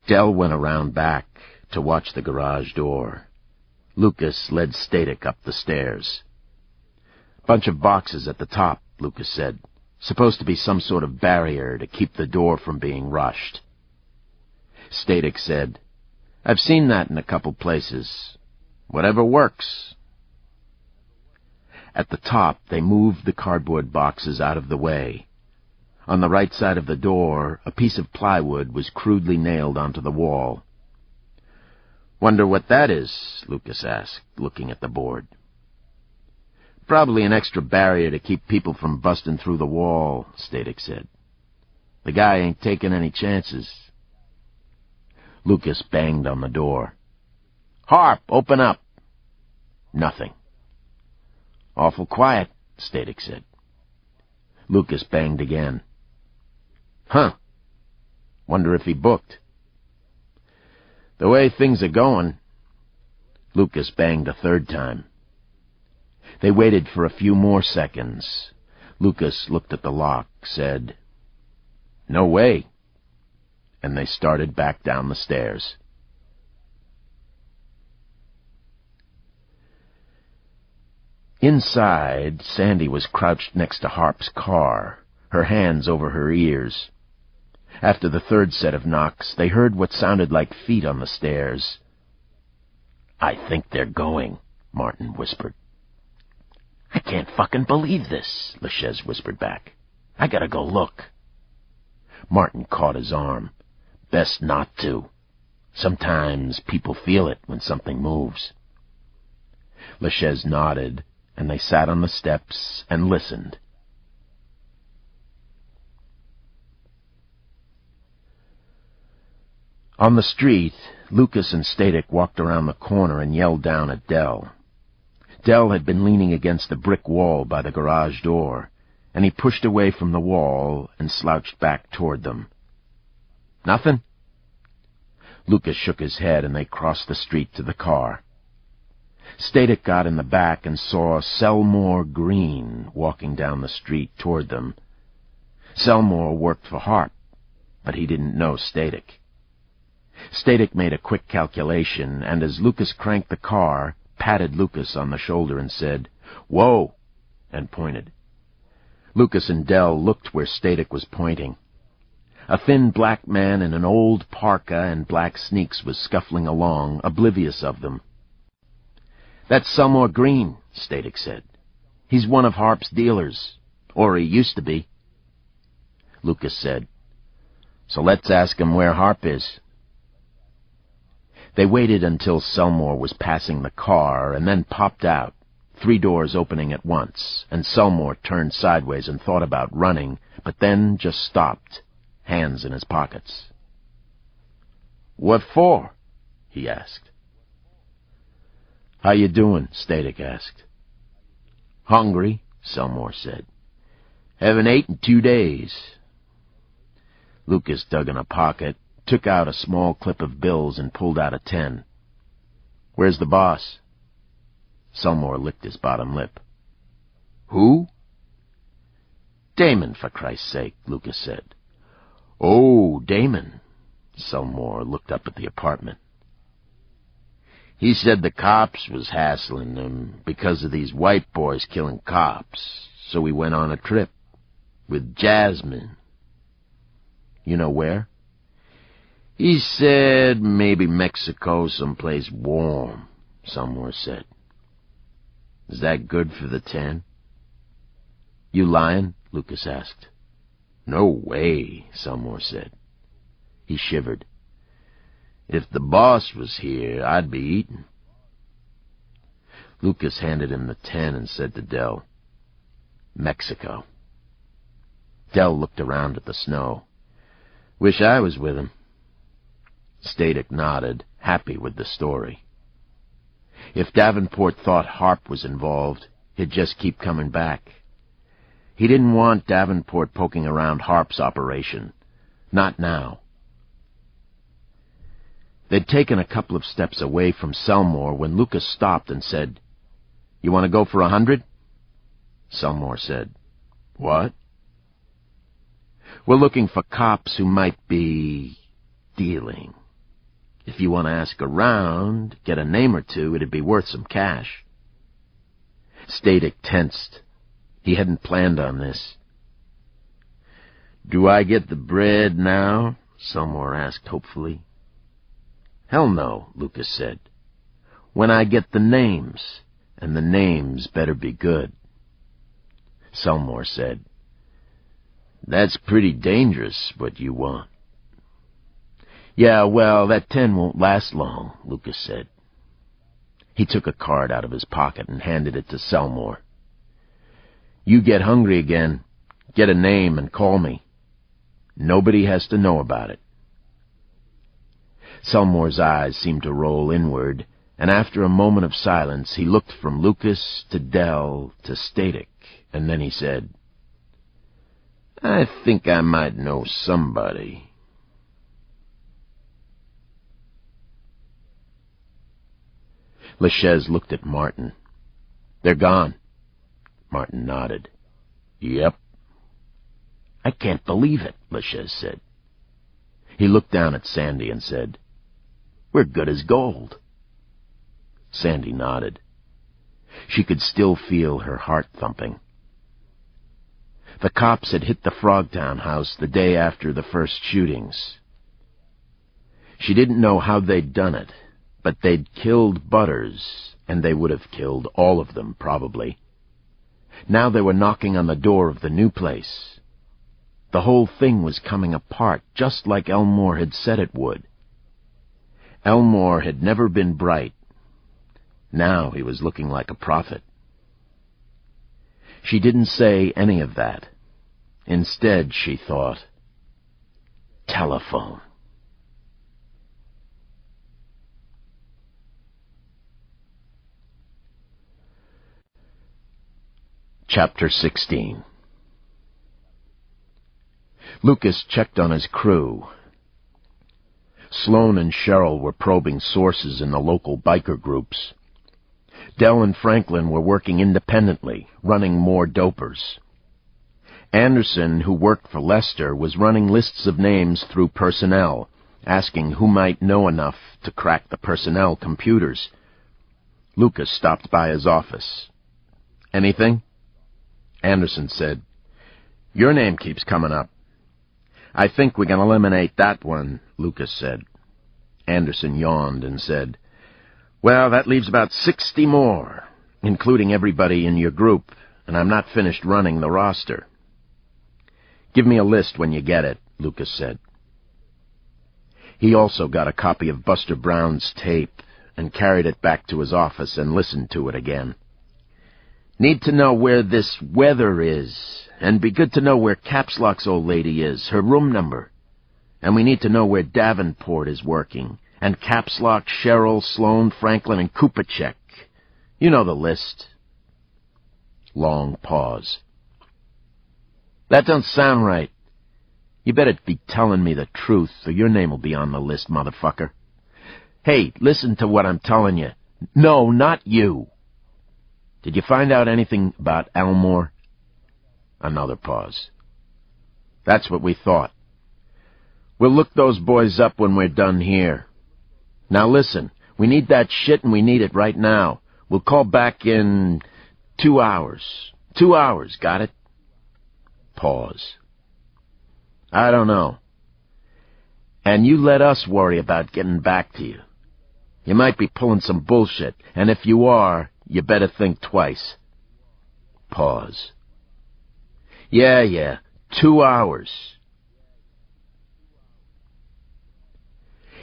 Speaker 1: Dell went around back to watch the garage door. Lucas led Static up the stairs. Bunch of boxes at the top, Lucas said. Supposed to be some sort of barrier to keep the door from being rushed. Static said, I've seen that in a couple places. Whatever works. At the top, they moved the cardboard boxes out of the way. On the right side of the door, a piece of plywood was crudely nailed onto the wall. Wonder what that is, Lucas asked, looking at the board. Probably an extra barrier to keep people from busting through the wall, Static said. The guy ain't taking any chances. Lucas banged on the door. Harp, open up. Nothing. Awful quiet, Static said. Lucas banged again. Huh. Wonder if he booked. The way things are going. Lucas banged a third time. They waited for a few more seconds. Lucas looked at the lock, said, No way. And they started back down the stairs. Inside, Sandy was crouched next to Harp's car, her hands over her ears. After the third set of knocks, they heard what sounded like feet on the stairs. "I think they're going," Martin whispered. "I can't fucking believe this," LaChaise whispered back. "I gotta go look." Martin caught his arm. "Best not to. Sometimes people feel it when something moves." LaChaise nodded, and they sat on the steps and listened. On the street, Lucas and Static walked around the corner and yelled down at Dell. Dell had been leaning against the brick wall by the garage door, and he pushed away from the wall and slouched back toward them. "Nothing?" Lucas shook his head, and they crossed the street to the car. Static got in the back and saw Selmore Green walking down the street toward them. Selmore worked for Harp, but he didn't know Static. Static made a quick calculation, and as Lucas cranked the car, patted Lucas on the shoulder and said, "Whoa," and pointed. Lucas and Dell looked where Static was pointing. A thin black man in an old parka and black sneaks was scuffling along, oblivious of them. "That's Selmore Green," Static said. "He's one of Harp's dealers. Or he used to be." Lucas said, "So let's ask him where Harp is." They waited until Selmore was passing the car and then popped out, 3 doors opening at once, and Selmore turned sideways and thought about running, but then just stopped, hands in his pockets. "What for?" he asked. "How you doing?" Static asked. "Hungry," Selmore said. "Haven't ate in 2 days." Lucas dug in a pocket, took out a small clip of bills, and pulled out a 10. "Where's the boss?" Selmore licked his bottom lip. "Who?" "Damon, for Christ's sake," Lucas said. "Oh, Damon." Selmore looked up at the apartment. "He said the cops was hassling him because of these white boys killing cops, so we went on a trip. With Jasmine." "You know where?" "He said maybe Mexico, someplace warm," Selmore said. "Is that good for the 10? "You lying?" Lucas asked. "No way," Selmore said. He shivered. "If the boss was here, I'd be eating." Lucas handed him the 10 and said to Dell, "Mexico." Dell looked around at the snow. "Wish I was with him." Static nodded, happy with the story. If Davenport thought Harp was involved, he'd just keep coming back. He didn't want Davenport poking around Harp's operation. Not now. They'd taken a couple of steps away from Selmore when Lucas stopped and said, "You want to go for 100? Selmore said, "What?" "We're looking for cops who might be dealing. If you want to ask around, get a name or two, it'd be worth some cash." Static tensed. He hadn't planned on this. "Do I get the bread now?" Selmore asked hopefully. "Hell no," Lucas said. "When I get the names, and the names better be good." Selmore said, "That's pretty dangerous, what you want." "Yeah, well, that 10 won't last long," Lucas said. He took a card out of his pocket and handed it to Selmore. "You get hungry again, get a name and call me. Nobody has to know about it." Selmore's eyes seemed to roll inward, and after a moment of silence he looked from Lucas to Dell to Static, and then he said, "I think I might know somebody." LaChaise looked at Martin. "They're gone." Martin nodded. "Yep." "I can't believe it," LaChaise said. He looked down at Sandy and said, "We're good as gold." Sandy nodded. She could still feel her heart thumping. The cops had hit the Frogtown house the day after the first shootings. She didn't know how they'd done it, But they'd killed Butters, and they would have killed all of them, probably. Now they were knocking on the door of the new place. The whole thing was coming apart, just like Elmore had said it would. Elmore had never been bright. Now he was looking like a prophet. She didn't say any of that. Instead, she thought, telephone. Chapter 16. Lucas checked on his crew. Sloan and Cheryl were probing sources in the local biker groups. Dell and Franklin were working independently, running more dopers. Anderson, who worked for Lester, was running lists of names through personnel, asking who might know enough to crack the personnel computers. Lucas stopped by his office. "Anything?" Anderson said, "Your name keeps coming up." "I think we can eliminate that one," Lucas said. Anderson yawned and said, "Well, that leaves about 60 more, including everybody in your group, and I'm not finished running the roster." "Give me a list when you get it," Lucas said. He also got a copy of Buster Brown's tape and carried it back to his office and listened to it again. "Need to know where this weather is, and be good to know where Capslock's old lady is, her room number. And we need to know where Davenport is working, and Capslock, Cheryl, Sloan, Franklin, and Kupacek. You know the list." Long pause. "That don't sound right. You better be telling me the truth, or your name will be on the list, motherfucker. Hey, listen to what I'm telling you. No, not you. Did you find out anything about Elmore?" Another pause. "That's what we thought. We'll look those boys up when we're done here. Now listen, we need that shit and we need it right now. We'll call back in 2 hours. 2 hours, got it?" Pause. "I don't know. And you let us worry about getting back to you. You might be pulling some bullshit, and if you are, you better think twice." Pause. Yeah, 2 hours.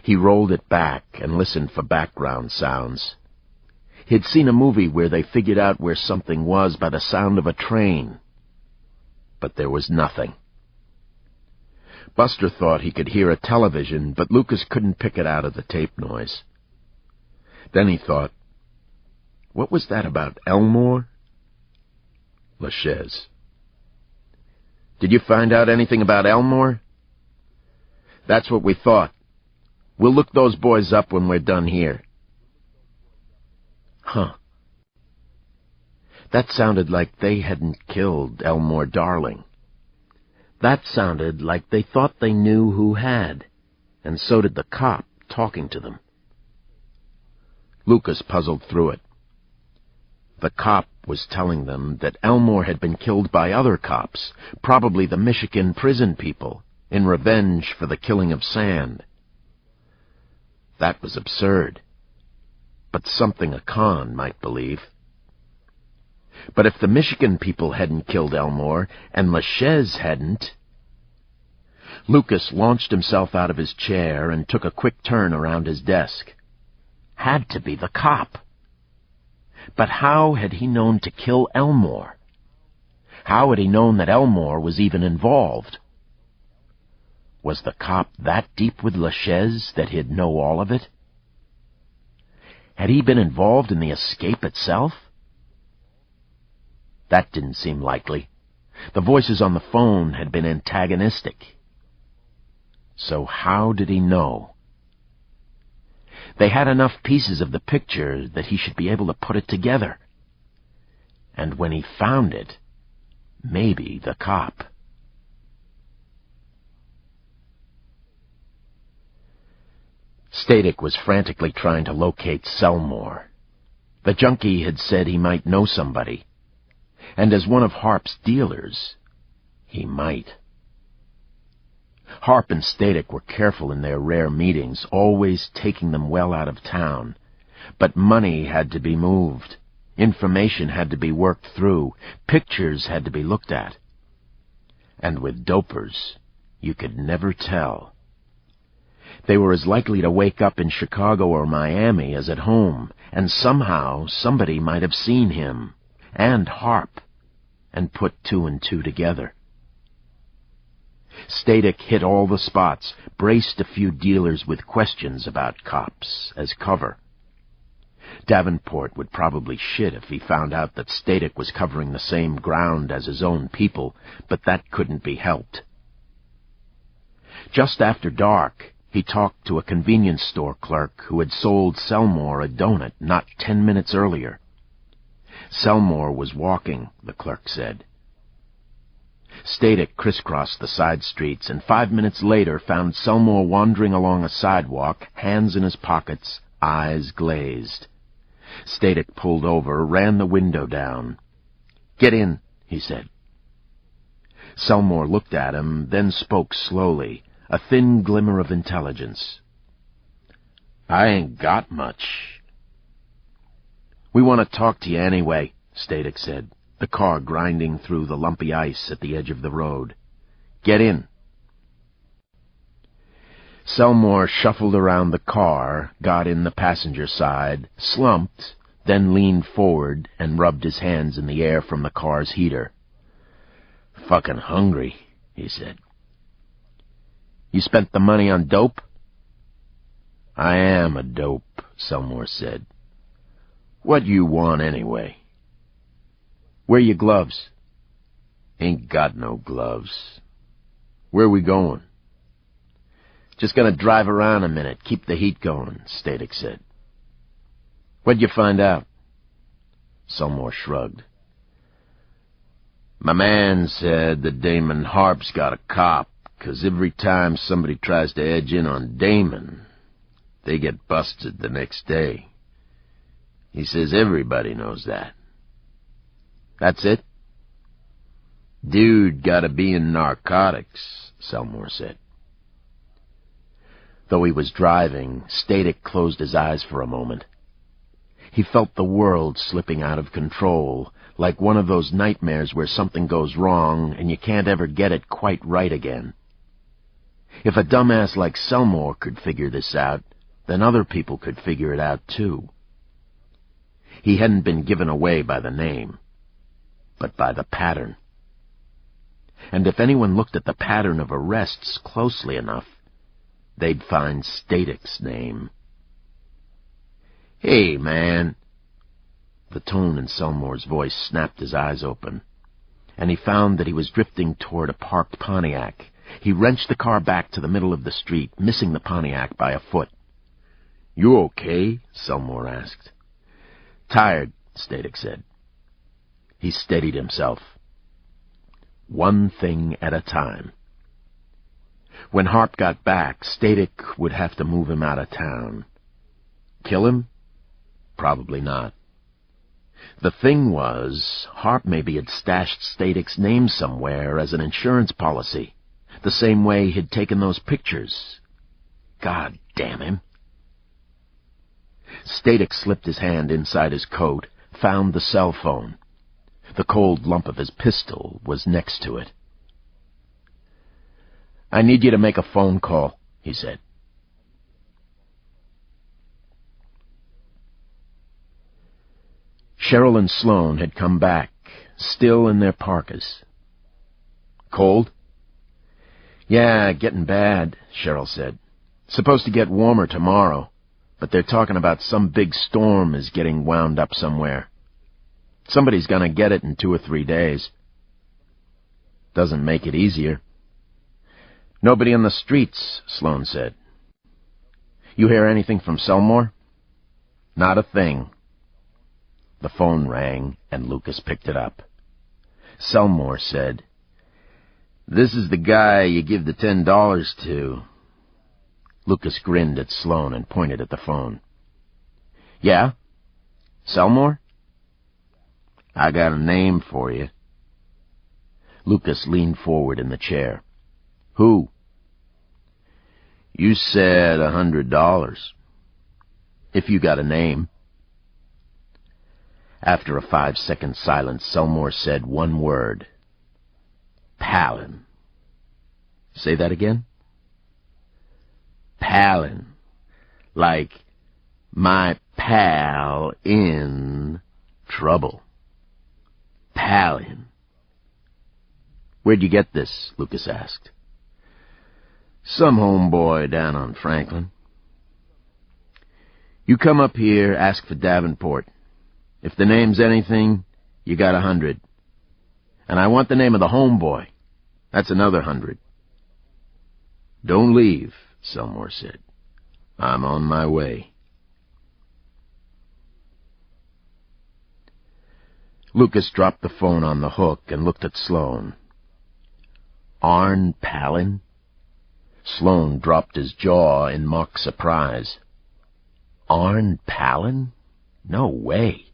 Speaker 1: He rolled it back and listened for background sounds. He'd seen a movie where they figured out where something was by the sound of a train. But there was nothing. Buster thought he could hear a television, but Lucas couldn't pick it out of the tape noise. Then he thought, what was that about Elmore? LaChaise. "Did you find out anything about Elmore?" "That's what we thought. We'll look those boys up when we're done here." Huh. That sounded like they hadn't killed Elmore Darling. That sounded like they thought they knew who had, and so did the cop talking to them. Lucas puzzled through it. The cop was telling them that Elmore had been killed by other cops, probably the Michigan prison people, in revenge for the killing of Sand. That was absurd, but something a con might believe. But if the Michigan people hadn't killed Elmore, and LaChaise hadn't... Lucas launched himself out of his chair and took a quick turn around his desk. Had to be the cop. But how had he known to kill Elmore? How had he known that Elmore was even involved? Was the cop that deep with LaChaise that he'd know all of it? Had he been involved in the escape itself? That didn't seem likely. The voices on the phone had been antagonistic. So how did he know? They had enough pieces of the picture that he should be able to put it together. And when he found it, maybe the cop. Static was frantically trying to locate Selmore. The junkie had said he might know somebody, and as one of Harp's dealers, he might. Harp and Static were careful in their rare meetings, always taking them well out of town. But money had to be moved. Information had to be worked through. Pictures had to be looked at. And with dopers, you could never tell. They were as likely to wake up in Chicago or Miami as at home, and somehow somebody might have seen him, and Harp, and put two and two together. Static hit all the spots, braced a few dealers with questions about cops as cover. Davenport would probably shit if he found out that Static was covering the same ground as his own people, but that couldn't be helped. Just after dark, he talked to a convenience store clerk who had sold Selmore a donut not 10 minutes earlier. Selmore was walking, the clerk said. Static crisscrossed the side streets, and 5 minutes later found Selmore wandering along a sidewalk, hands in his pockets, eyes glazed. Static pulled over, ran the window down. "Get in," he said. Selmore looked at him, then spoke slowly, a thin glimmer of intelligence. "I ain't got much." "We want to talk to you anyway," Static said, the car grinding through the lumpy ice at the edge of the road. "Get in." Selmore shuffled around the car, got in the passenger side, slumped, then leaned forward and rubbed his hands in the air from the car's heater. "Fucking hungry," he said. "You spent the money on dope?" "I am a dope," Selmore said. "What you want anyway?" "Where your gloves?" "Ain't got no gloves." "Where we going?" "Just gonna drive around a minute, keep the heat going," Static said. "What'd you find out?" Selmore shrugged. "My man said that Damon Harp's got a cop, 'cause every time somebody tries to edge in on Damon, they get busted the next day. He says everybody knows that." "That's it?" "Dude gotta be in narcotics," Selmore said. Though he was driving, Static closed his eyes for a moment. He felt the world slipping out of control, like one of those nightmares where something goes wrong and you can't ever get it quite right again. If a dumbass like Selmore could figure this out, then other people could figure it out too. He hadn't been given away by the name, but by the pattern. And if anyone looked at the pattern of arrests closely enough, they'd find Static's name. "Hey, man." The tone in Selmore's voice snapped his eyes open, and he found that he was drifting toward a parked Pontiac. He wrenched the car back to the middle of the street, missing the Pontiac by a foot. "You okay?" Selmore asked. "Tired," Static said. He steadied himself. One thing at a time. When Harp got back, Static would have to move him out of town. Kill him? Probably not. The thing was, Harp maybe had stashed Static's name somewhere as an insurance policy, the same way he'd taken those pictures. God damn him. Static slipped his hand inside his coat, found the cell phone. The cold lump of his pistol was next to it. "I need you to make a phone call," he said. Cheryl and Sloane had come back, still in their parkas. "Cold?" "Yeah, getting bad," Cheryl said. "Supposed to get warmer tomorrow, but they're talking about some big storm is getting wound up somewhere. Somebody's gonna get it in 2 or 3 days. Doesn't make it easier." "Nobody on the streets," Sloane said. "You hear anything from Selmore?" "Not a thing." The phone rang, and Lucas picked it up. Selmore said, "This is the guy you give the $10 to." Lucas grinned at Sloane and pointed at the phone. "Yeah? Selmore?" "I got a name for you." Lucas leaned forward in the chair. "Who?" You said $100. If you got a name. After a 5-second silence, Selmore said one word. Palin. Say that again? Palin. Like my pal in trouble. Palin. Where'd you get this? Lucas asked. Some homeboy down on Franklin. You come up here, ask for Davenport. If the name's anything, you got 100. And I want the name of the homeboy. That's another 100. Don't leave, Selmore said. I'm on my way. Lucas dropped the phone on the hook and looked at Sloane. Arn Palin? Sloane dropped his jaw in mock surprise. Arn Palin? No way.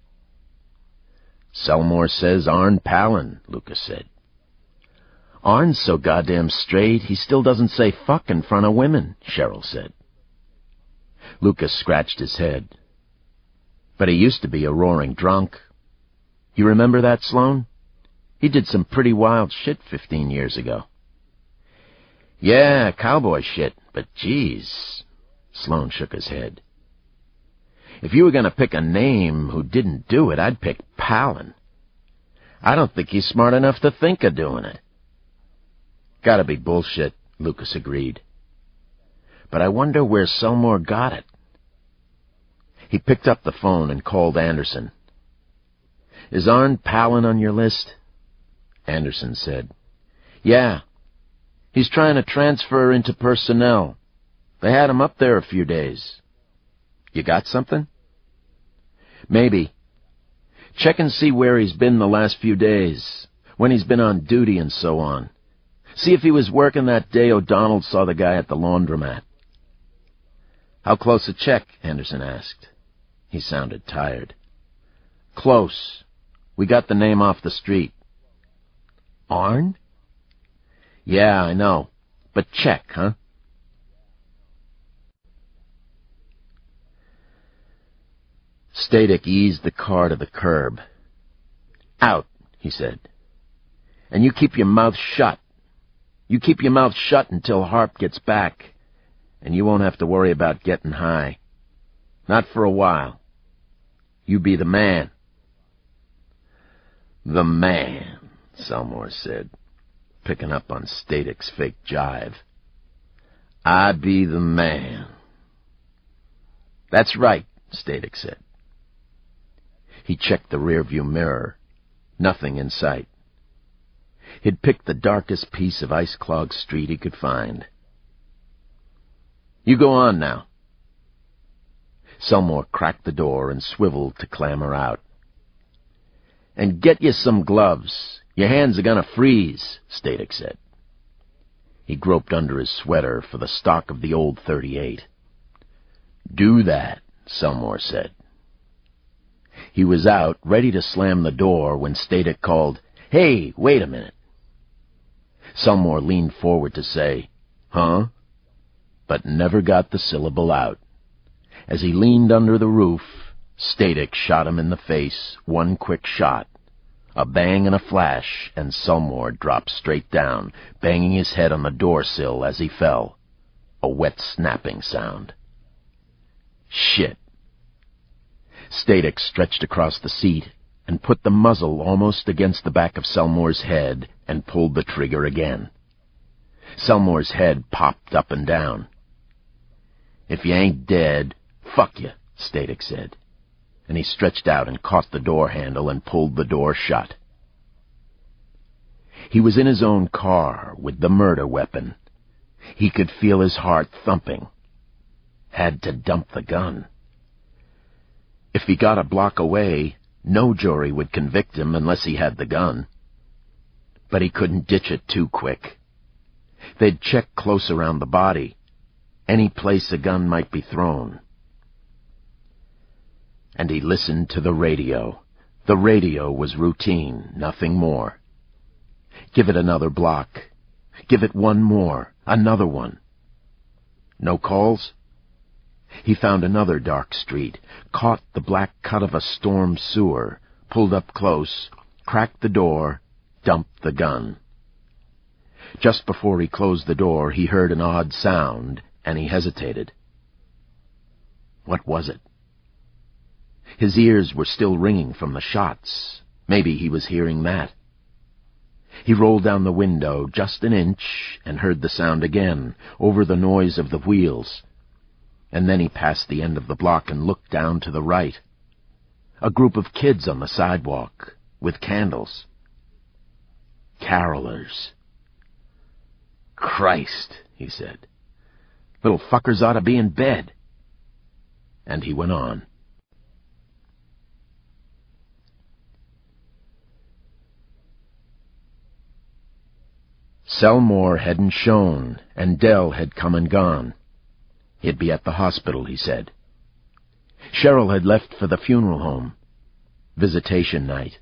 Speaker 1: Selmore says Arn Palin, Lucas said. Arn's so goddamn straight, he still doesn't say fuck in front of women, Cheryl said. Lucas scratched his head. But he used to be a roaring drunk. You remember that, Sloane? He did some pretty wild shit 15 years ago. Yeah, cowboy shit, but geez. Sloane shook his head. If you were going to pick a name who didn't do it, I'd pick Palin. I don't think he's smart enough to think of doing it. Gotta be bullshit, Lucas agreed. But I wonder where Selmore got it. He picked up the phone and called Anderson. Is Arn Palin on your list? Anderson said. Yeah. He's trying to transfer into personnel. They had him up there a few days. You got something? Maybe. Check and see where he's been the last few days, when he's been on duty and so on. See if he was working that day O'Donnell saw the guy at the laundromat. How close a check? Anderson asked. He sounded tired. Close. We got the name off the street. Arn? Yeah, I know. But check, huh? Static eased the car to the curb. Out, he said. And you keep your mouth shut. You keep your mouth shut until Harp gets back, and you won't have to worry about getting high. Not for a while. You be the man. The man, Selmore said, picking up on Static's fake jive. I be the man. That's right, Static said. He checked the rearview mirror. Nothing in sight. He'd picked the darkest piece of ice-clogged street he could find. You go on now. Selmore cracked the door and swiveled to clamber out. And get you some gloves. Your hands are gonna freeze, Static said. He groped under his sweater for the stock of the old .38. Do that, Selmore said. He was out, ready to slam the door, when Static called, Hey, wait a minute. Selmore leaned forward to say, Huh? But never got the syllable out. As he leaned under the roof, Static shot him in the face, one quick shot. A bang and a flash, and Selmore dropped straight down, banging his head on the door sill as he fell. A wet snapping sound. Shit. Static stretched across the seat and put the muzzle almost against the back of Selmore's head and pulled the trigger again. Selmore's head popped up and down. If you ain't dead, fuck you, Static said. And he stretched out and caught the door handle and pulled the door shut. He was in his own car with the murder weapon. He could feel his heart thumping. Had to dump the gun. If he got a block away, no jury would convict him unless he had the gun. But he couldn't ditch it too quick. They'd check close around the body, any place a gun might be thrown. And he listened to the radio. The radio was routine, nothing more. Give it another block. Give it one more, another one. No calls? He found another dark street, caught the black cut of a storm sewer, pulled up close, cracked the door, dumped the gun. Just before he closed the door, he heard an odd sound, and he hesitated. What was it? His ears were still ringing from the shots. Maybe he was hearing that. He rolled down the window just an inch and heard the sound again, over the noise of the wheels. And then he passed the end of the block and looked down to the right. A group of kids on the sidewalk, with candles. Carolers. Christ, he said. Little fuckers ought to be in bed. And he went on. Selmore hadn't shown, and Dell had come and gone. He'd be at the hospital, he said. Cheryl had left for the funeral home. Visitation night.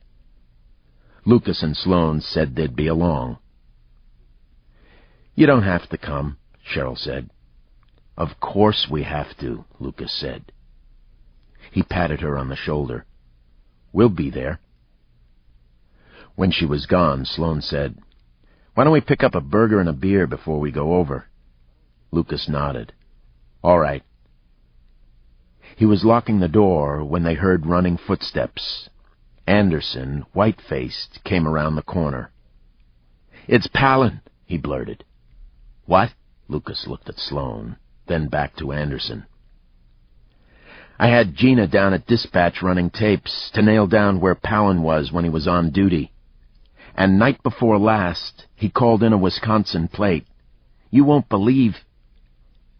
Speaker 1: Lucas and Sloane said they'd be along. You don't have to come, Cheryl said. Of course we have to, Lucas said. He patted her on the shoulder. We'll be there. When she was gone, Sloane said, Why don't we pick up a burger and a beer before we go over? Lucas nodded. All right. He was locking the door when they heard running footsteps. Anderson, white-faced, came around the corner. It's Palin, he blurted. What? Lucas looked at Sloane, then back to Anderson. I had Gina down at dispatch running tapes to nail down where Palin was when he was on duty. And night before last, he called in a Wisconsin plate. You won't believe...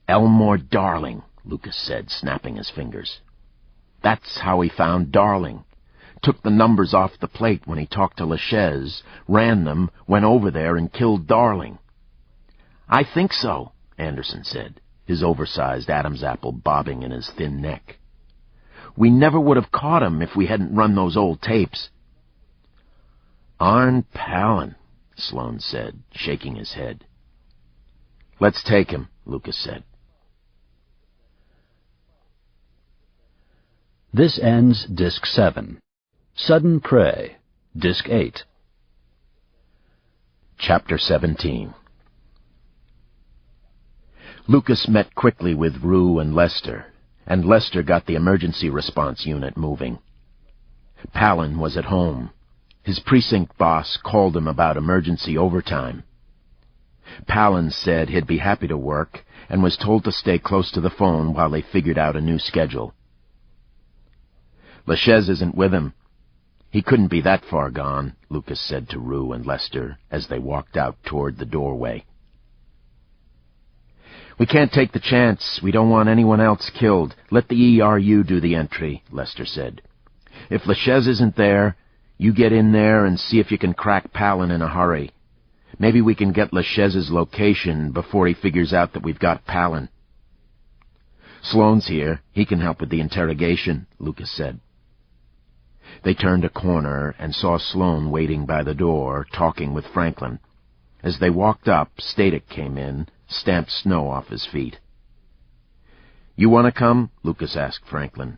Speaker 1: Elmore Darling, Lucas said, snapping his fingers. That's how he found Darling. Took the numbers off the plate when he talked to LaChaise, ran them, went over there and killed Darling. I think so, Anderson said, his oversized Adam's apple bobbing in his thin neck. We never would have caught him if we hadn't run those old tapes. Arn Palin, Sloane said, shaking his head. Let's take him, Lucas said.
Speaker 2: This ends Disc 7. Sudden Prey, Disc 8.
Speaker 1: Chapter 17. Lucas met quickly with Rue and Lester got the emergency response unit moving. Palin was at home. His precinct boss called him about emergency overtime. Palin said he'd be happy to work and was told to stay close to the phone while they figured out a new schedule. LaChaise isn't with him. He couldn't be that far gone, Lucas said to Rue and Lester as they walked out toward the doorway. We can't take the chance. We don't want anyone else killed. Let the ERU do the entry, Lester said. If LaChaise isn't there, you get in there and see if you can crack Palin in a hurry. Maybe we can get LaChaise's location before he figures out that we've got Palin. Sloane's here. He can help with the interrogation, Lucas said. They turned a corner and saw Sloane waiting by the door, talking with Franklin. As they walked up, Static came in, stamped snow off his feet. You want to come? Lucas asked Franklin.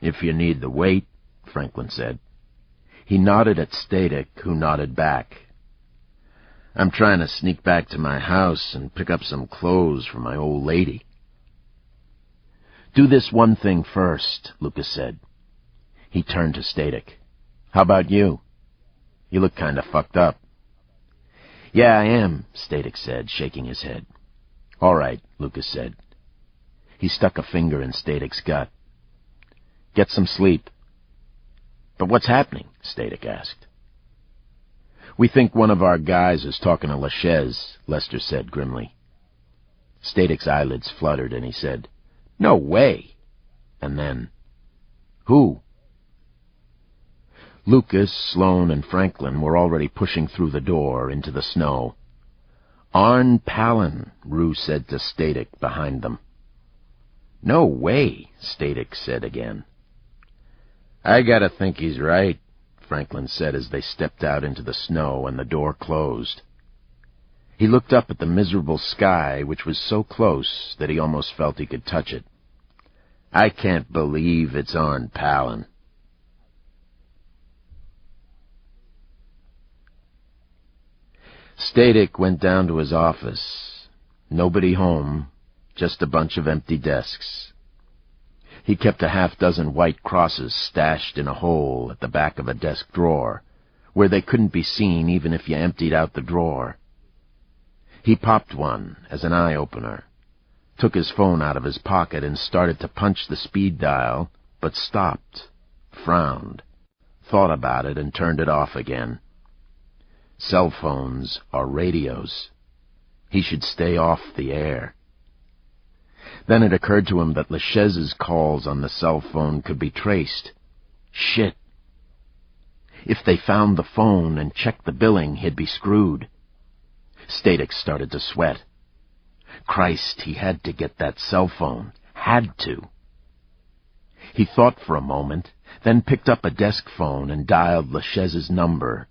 Speaker 1: If you need the weight, Franklin said. He nodded at Static, who nodded back. I'm trying to sneak back to my house and pick up some clothes for my old lady. Do this one thing first, Lucas said. He turned to Static. How about you? You look kind of fucked up. Yeah, I am, Static said, shaking his head. All right, Lucas said. He stuck a finger in Static's gut. Get some sleep. But what's happening? Static asked. We think one of our guys is talking to LaChaise, Lester said grimly. Static's eyelids fluttered and he said, No way! And then, Who? Lucas, Sloane, and Franklin were already pushing through the door into the snow. Arn Palin, Rue said to Static behind them. No way, Static said again. I gotta think he's right, Franklin said as they stepped out into the snow and the door closed. He looked up at the miserable sky, which was so close that he almost felt he could touch it. "I can't believe it's on Palin." Static went down to his office. Nobody home, just a bunch of empty desks. He kept a half-dozen white crosses stashed in a hole at the back of a desk drawer, where they couldn't be seen even if you emptied out the drawer. He popped one as an eye-opener, took his phone out of his pocket and started to punch the speed dial, but stopped, frowned, thought about it and turned it off again. Cell phones are radios. He should stay off the air. Then it occurred to him that LaChaise's calls on the cell phone could be traced. Shit. If they found the phone and checked the billing, he'd be screwed. Static started to sweat. Christ, he had to get that cell phone. Had to. He thought for a moment, then picked up a desk phone and dialed LaChaise's number.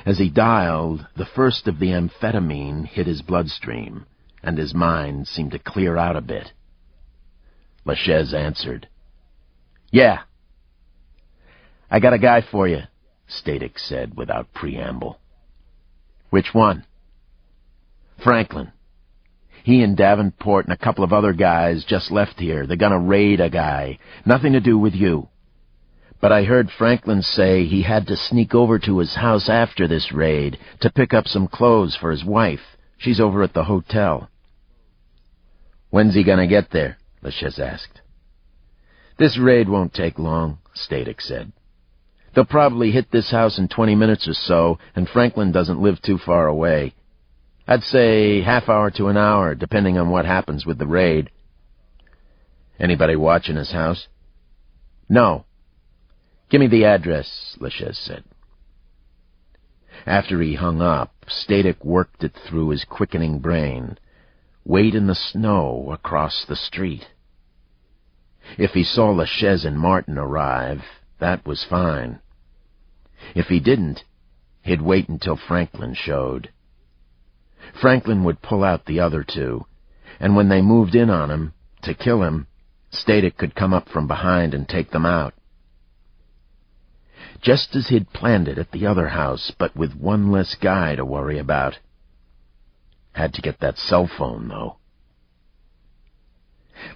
Speaker 1: As he dialed, the first of the amphetamine hit his bloodstream, and his mind seemed to clear out a bit. LaChaise answered. "Yeah." "I got a guy for you," Static said without preamble. "Which one?" "Franklin. He and Davenport and a couple of other guys just left here. They're gonna raid a guy. Nothing to do with you. But I heard Franklin say he had to sneak over to his house after this raid to pick up some clothes for his wife. She's over at the hotel." "When's he gonna get there?" LaChaise asked. "This raid won't take long," Static said. "They'll probably hit this house in 20 minutes or so, and Franklin doesn't live too far away. I'd say half hour to an hour, depending on what happens with the raid." "Anybody watching his house?" "No." "Give me the address," LaChaise said. After he hung up, Static worked it through his quickening brain. Wait in the snow across the street. If he saw LaChaise and Martin arrive, that was fine. If he didn't, he'd wait until Franklin showed. Franklin would pull out the other two, and when they moved in on him, to kill him, Static could come up from behind and take them out. Just as he'd planned it at the other house, but with one less guy to worry about. Had to get that cell phone, though.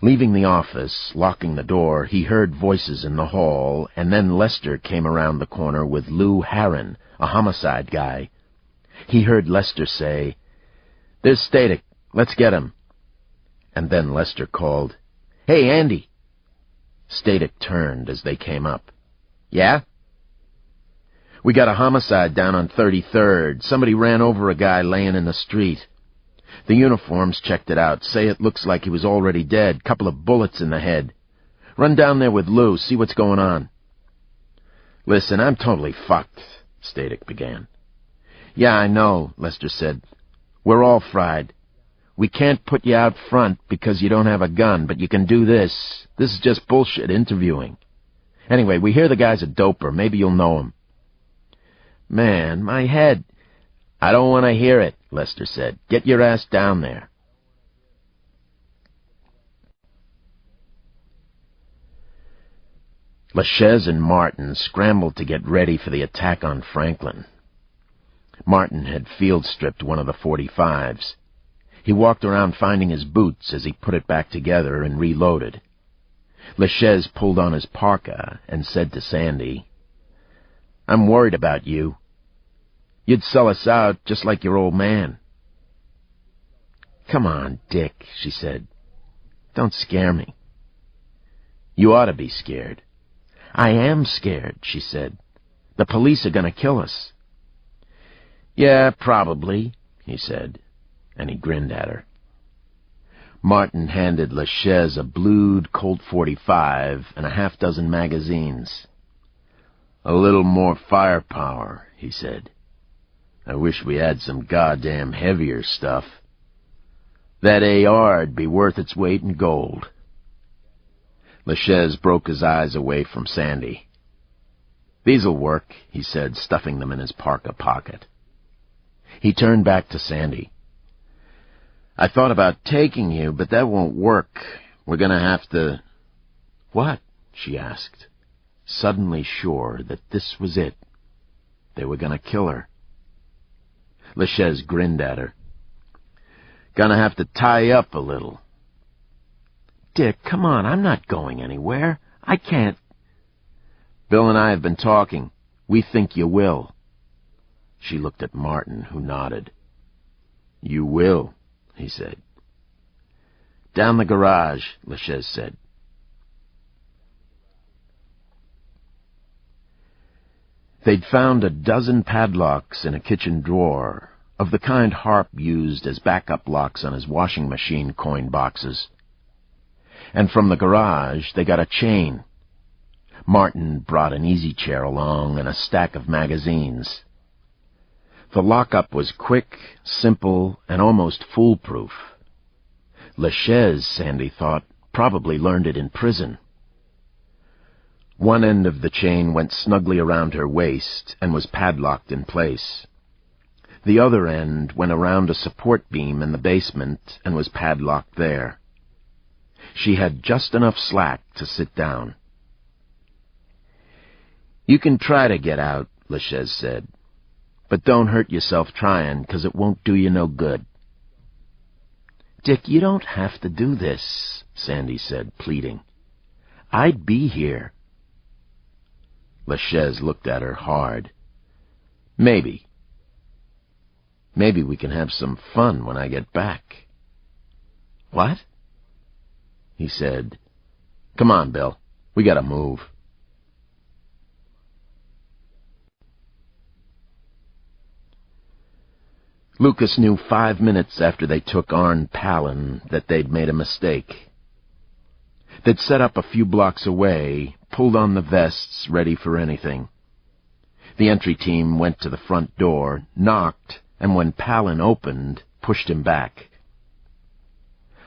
Speaker 1: Leaving the office, locking the door, he heard voices in the hall, and then Lester came around the corner with Lou Harron, a homicide guy. He heard Lester say, "There's Static. Let's get him." And then Lester called, "Hey, Andy." Static turned as they came up. "Yeah?" "We got a homicide down on 33rd. Somebody ran over a guy laying in the street. The uniforms checked it out. Say it looks like he was already dead. Couple of bullets in the head. Run down there with Lou, see what's going on." "Listen, I'm totally fucked," Static began. "Yeah, I know," Lester said. "We're all fried. We can't put you out front because you don't have a gun, but you can do this. This is just bullshit interviewing. Anyway, we hear the guy's a doper. Maybe you'll know him." "Man, my head." "I don't want to hear it," Lester said. "Get your ass down there." LaChaise and Martin scrambled to get ready for the attack on Franklin. Martin had field-stripped one of the .45s. He walked around finding his boots as he put it back together and reloaded. LaChaise pulled on his parka and said to Sandy, "I'm worried about you. You'd sell us out just like your old man." "Come on, Dick," she said. "Don't scare me." "You ought to be scared." "I am scared," she said. "The police are going to kill us." "Yeah, probably," he said, and he grinned at her. Martin handed LaChaise a blued Colt .45 and a half-dozen magazines. "A little more firepower," he said. "I wish we had some goddamn heavier stuff. That AR'd be worth its weight in gold." LaChaise broke his eyes away from Sandy. "These'll work," he said, stuffing them in his parka pocket. He turned back to Sandy. I thought about taking you, but that won't work. We're gonna have to—" "What?" she asked, suddenly sure that this was it. They were gonna kill her. LaChaise grinned at her. "Gonna have to tie up a little." "Dick, come on, I'm not going anywhere. I can't—" "Bill and I have been talking. We think you will." She looked at Martin, who nodded. "You will," he said. "Down the garage," LaChaise said. They'd found a dozen padlocks in a kitchen drawer, of the kind Harp used as backup locks on his washing machine coin boxes. And from the garage they got a chain. Martin brought an easy chair along and a stack of magazines. The lockup was quick, simple, and almost foolproof. LaChaise, Sandy thought, probably learned it in prison. One end of the chain went snugly around her waist and was padlocked in place. The other end went around a support beam in the basement and was padlocked there. She had just enough slack to sit down. "You can try to get out," LaChaise said, "but don't hurt yourself trying, 'cause it won't do you no good." "Dick, you don't have to do this," Sandy said, pleading. "I'd be here." LaChaise looked at her hard. "Maybe. Maybe we can have some fun when I get back." "What?" He said, "Come on, Bill. We gotta move." Lucas knew 5 minutes after they took Arn Palin that they'd made a mistake. They'd set up a few blocks away, pulled on the vests, ready for anything. The entry team went to the front door, knocked, and when Palin opened, pushed him back.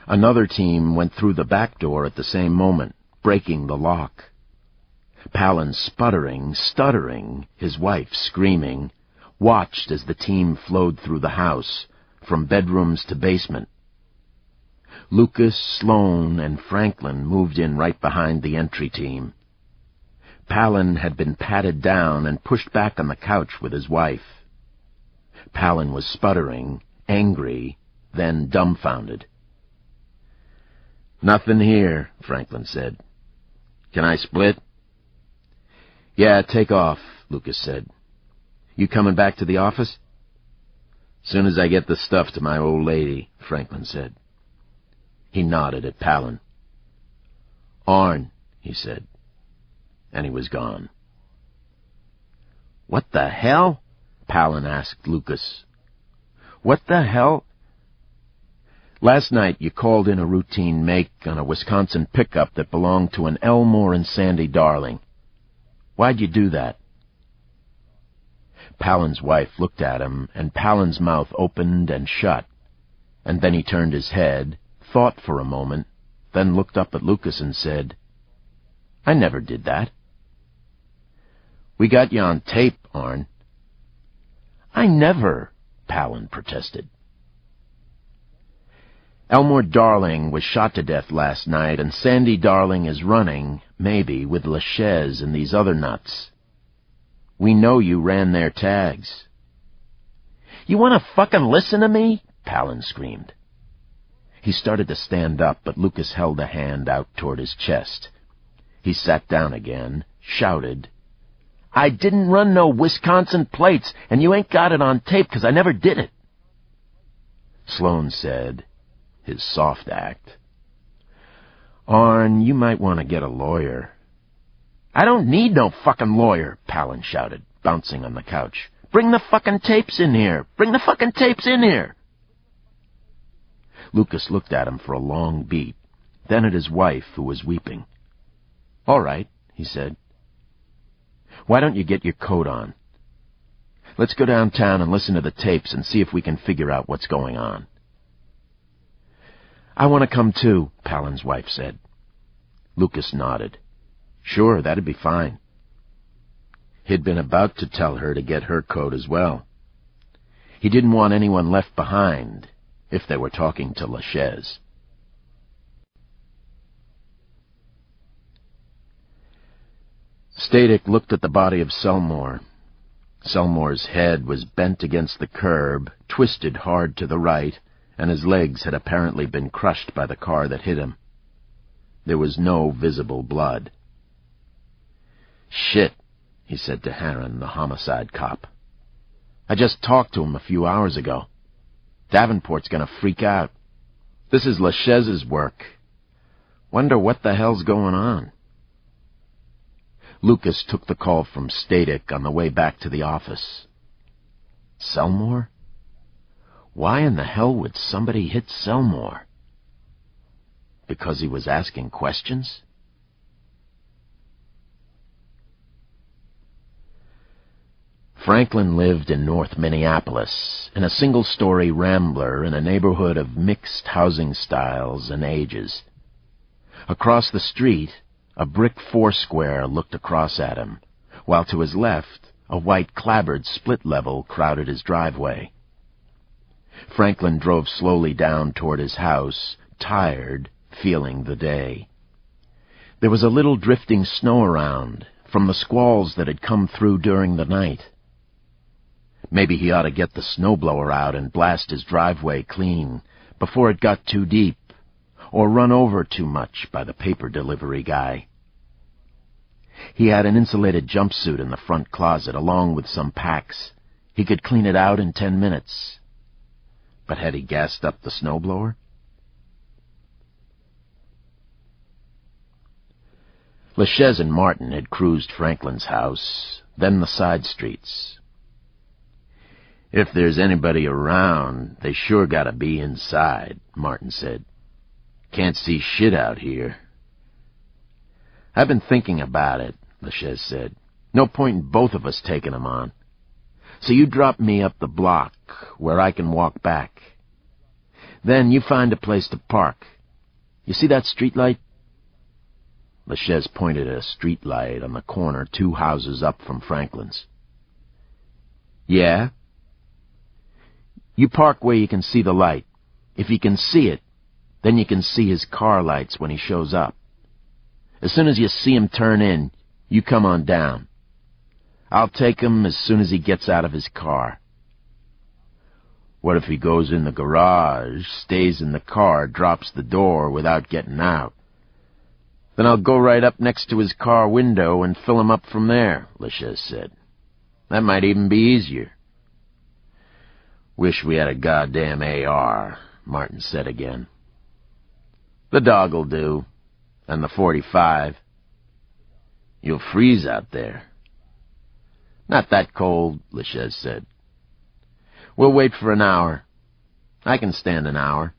Speaker 1: Another team went through the back door at the same moment, breaking the lock. Palin, sputtering, stuttering, his wife screaming, watched as the team flowed through the house, from bedrooms to basement. Lucas, Sloane, and Franklin moved in right behind the entry team. Palin had been patted down and pushed back on the couch with his wife. Palin was sputtering, angry, then dumbfounded. "Nothing here," Franklin said. "Can I split?" "Yeah, take off," Lucas said. "You coming back to the office?" "Soon as I get the stuff to my old lady," Franklin said. He nodded at Palin. "Arn," he said. And he was gone. "What the hell?" Palin asked Lucas. "What the hell?" "Last night you called in a routine make on a Wisconsin pickup that belonged to an Elmore and Sandy Darling. Why'd you do that?" Palin's wife looked at him, and Palin's mouth opened and shut, and then he turned his head, thought for a moment, then looked up at Lucas and said, "I never did that." "We got you on tape, Arn." "I never," Palin protested. "Elmore Darling was shot to death last night, and Sandy Darling is running, maybe, with LaChaise and these other nuts. We know you ran their tags." "You want to fucking listen to me?" Palin screamed. He started to stand up, but Lucas held a hand out toward his chest. He sat down again, shouted, "I didn't run no Wisconsin plates, and you ain't got it on tape, 'cause I never did it." Sloane said, his soft act, "Arn, you might want to get a lawyer." "I don't need no fucking lawyer," Palin shouted, bouncing on the couch. "Bring the fucking tapes in here! Bring the fucking tapes in here!" Lucas looked at him for a long beat, then at his wife, who was weeping. "All right," he said. "Why don't you get your coat on? Let's go downtown and listen to the tapes and see if we can figure out what's going on." "I want to come too," Palin's wife said. Lucas nodded. Sure, that'd be fine. He'd been about to tell her to get her coat as well. He didn't want anyone left behind. if they were talking to LaChaise. Static looked at the body of Selmore. Selmore's head was bent against the curb, twisted hard to the right, and his legs had apparently been crushed by the car that hit him. There was no visible blood. "Shit," he said to Harron, the homicide cop. "I just talked to him a few hours ago. Davenport's gonna freak out. This is LaChaise's work. Wonder what the hell's going on." Lucas took the call from Static on the way back to the office. Selmore? Why in the hell would somebody hit Selmore? Because he was asking questions? Franklin lived in North Minneapolis, in a single-story rambler in a neighborhood of mixed housing styles and ages. Across the street, a brick foursquare looked across at him, while to his left, a white clapboard split-level crowded his driveway. Franklin drove slowly down toward his house, tired, feeling the day. There was a little drifting snow around, from the squalls that had come through during the night. Maybe he ought to get the snowblower out and blast his driveway clean before it got too deep, or run over too much by the paper delivery guy. He had an insulated jumpsuit in the front closet, along with some packs. He could clean it out in 10 minutes. But had he gassed up the snowblower? LaChaise and Martin had cruised Franklin's house, then the side streets. "If there's anybody around, they sure gotta be inside," Martin said. "Can't see shit out here." "I've been thinking about it," LaChaise said. "No point in both of us taking them on. So you drop me up the block, where I can walk back. Then you find a place to park. You see that streetlight?" LaChaise pointed at a streetlight on the corner 2 houses up from Franklin's. "Yeah?" "You park where you can see the light. If you can see it, then you can see his car lights when he shows up. As soon as you see him turn in, you come on down. I'll take him as soon as he gets out of his car." "What if he goes in the garage, stays in the car, drops the door without getting out?" "Then I'll go right up next to his car window and fill him up from there," LaChaise said. "That might even be easier." "Wish we had a goddamn AR, Martin said again. "The dog'll do, and the .45. "You'll freeze out there." "Not that cold," LaChaise said. "We'll wait for an hour. I can stand an hour."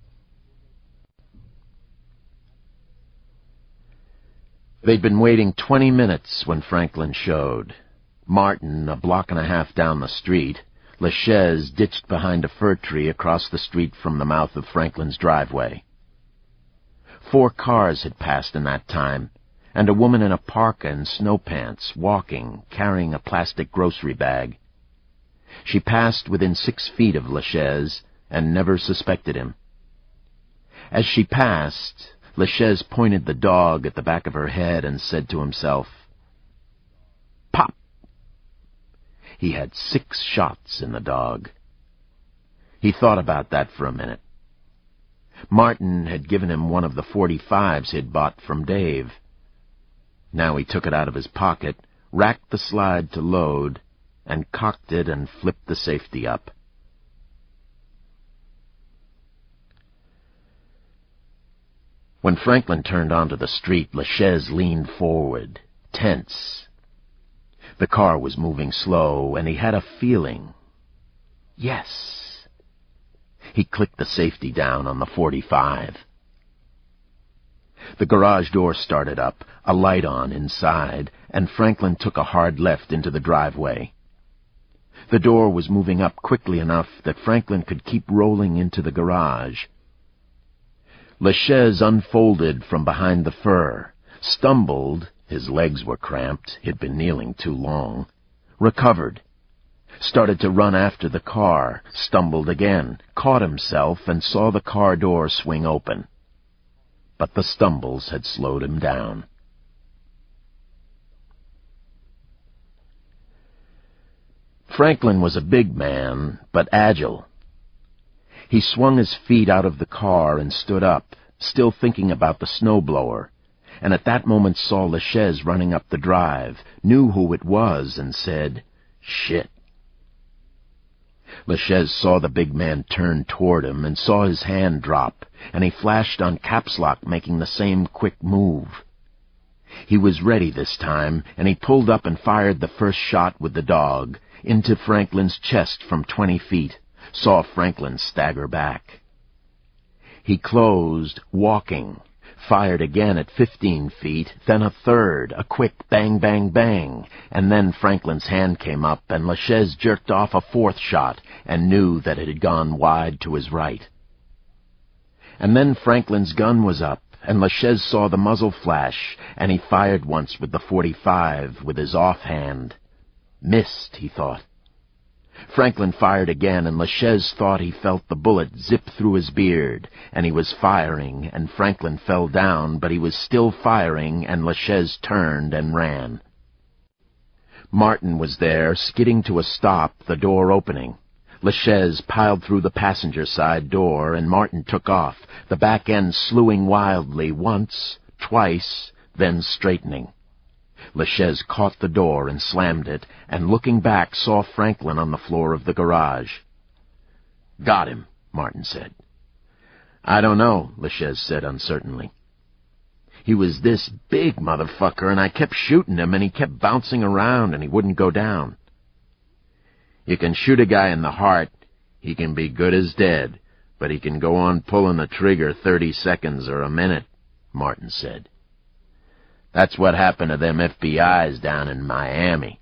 Speaker 1: They'd been waiting 20 minutes when Franklin showed. Martin, a block and a half down the street, LaChaise ditched behind a fir tree across the street from the mouth of Franklin's driveway. 4 cars had passed in that time, and a woman in a parka and snow pants, walking, carrying a plastic grocery bag. She passed within 6 feet of LaChaise and never suspected him. As she passed, LaChaise pointed the dog at the back of her head and said to himself, "Pop!" He had 6 shots in the dog. He thought about that for a minute. Martin had given him one of the .45s he'd bought from Dave. Now he took it out of his pocket, racked the slide to load, and cocked it and flipped the safety up. When Franklin turned onto the street, LaChaise leaned forward, tense. The car was moving slow, and he had a feeling. Yes. He clicked the safety down on the .45. The garage door started up, a light on inside, and Franklin took a hard left into the driveway. The door was moving up quickly enough that Franklin could keep rolling into the garage. LaChaise unfolded from behind the fur, stumbled, his legs were cramped, he'd been kneeling too long, recovered, started to run after the car, stumbled again, caught himself, and saw the car door swing open. But the stumbles had slowed him down. Franklin was a big man, but agile. He swung his feet out of the car and stood up, still thinking about the snowblower, and at that moment saw LaChaise running up the drive, knew who it was, and said, "Shit." LaChaise saw the big man turn toward him and saw his hand drop, and he flashed on caps lock, making the same quick move. He was ready this time, and he pulled up and fired the first shot with the dog, into Franklin's chest from 20 feet, saw Franklin stagger back. He closed, walking, fired again at 15 feet, then a third, a quick bang, bang, bang, and then Franklin's hand came up, and LaChaise jerked off a fourth shot and knew that it had gone wide to his right. And then Franklin's gun was up, and LaChaise saw the muzzle flash, and he fired once with the .45 with his offhand. Missed, he thought. Franklin fired again, and LaChaise thought he felt the bullet zip through his beard, and he was firing, and Franklin fell down, but he was still firing, and LaChaise turned and ran. Martin was there, skidding to a stop, the door opening. LaChaise piled through the passenger side door, and Martin took off, the back end slewing wildly once, twice, then straightening. LaChaise caught the door and slammed it, and looking back saw Franklin on the floor of the garage. "Got him," Martin said. "I don't know," LaChaise said uncertainly. "He was this big, motherfucker, and I kept shooting him, and he kept bouncing around, and he wouldn't go down." "You can shoot a guy in the heart. He can be good as dead, but he can go on pulling the trigger 30 seconds or a minute," Martin said. "That's what happened to them FBI's down in Miami.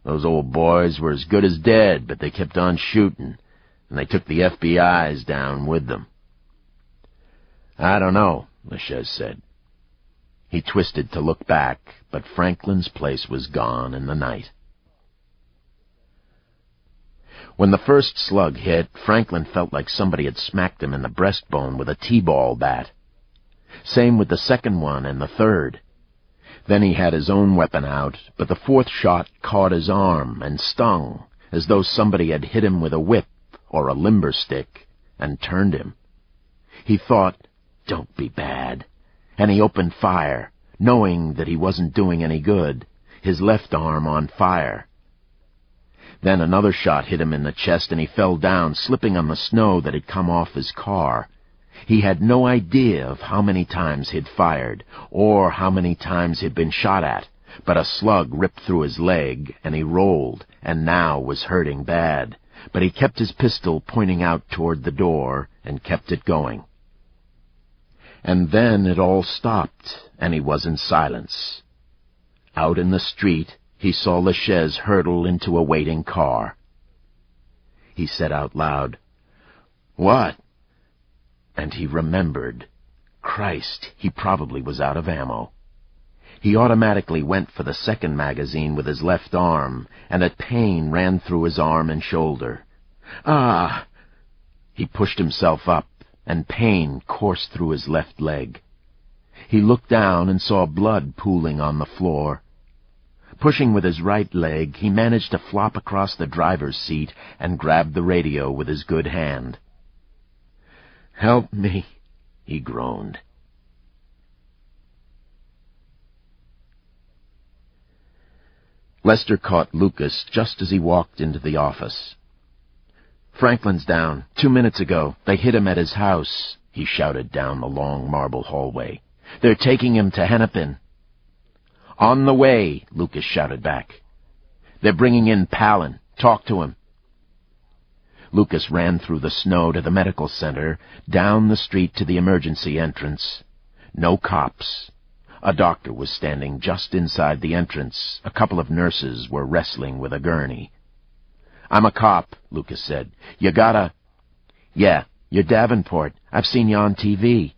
Speaker 1: Those old boys were as good as dead, but they kept on shooting, and they took the FBI's down with them." "I don't know," LaChaise said. He twisted to look back, but Franklin's place was gone in the night. When the first slug hit, Franklin felt like somebody had smacked him in the breastbone with a T-ball bat. Same with the second one and the third. Then he had his own weapon out, but the fourth shot caught his arm and stung, as though somebody had hit him with a whip or a limber stick, and turned him. He thought, "Don't be bad," and he opened fire, knowing that he wasn't doing any good, his left arm on fire. Then another shot hit him in the chest, and he fell down, slipping on the snow that had come off his car. He had no idea of how many times he'd fired, or how many times he'd been shot at, but a slug ripped through his leg, and he rolled, and now was hurting bad. But he kept his pistol pointing out toward the door, and kept it going. And then it all stopped, and he was in silence. Out in the street, he saw LaChaise hurtle into a waiting car. He said out loud, "What?" And he remembered. Christ, he probably was out of ammo. He automatically went for the second magazine with his left arm, and a pain ran through his arm and shoulder. "Ah!" He pushed himself up, and pain coursed through his left leg. He looked down and saw blood pooling on the floor. Pushing with his right leg, he managed to flop across the driver's seat and grabbed the radio with his good hand. "Help me," he groaned. Lester caught Lucas just as he walked into the office. "Franklin's down. 2 minutes ago. They hit him at his house," he shouted down the long marble hallway. "They're taking him to Hennepin." "On the way," Lucas shouted back. "They're bringing in Palin. Talk to him." Lucas ran through the snow to the medical center, down the street to the emergency entrance. No cops. A doctor was standing just inside the entrance. A couple of nurses were wrestling with a gurney. "I'm a cop," Lucas said. "You gotta—" "Yeah, you're Davenport. I've seen you on TV."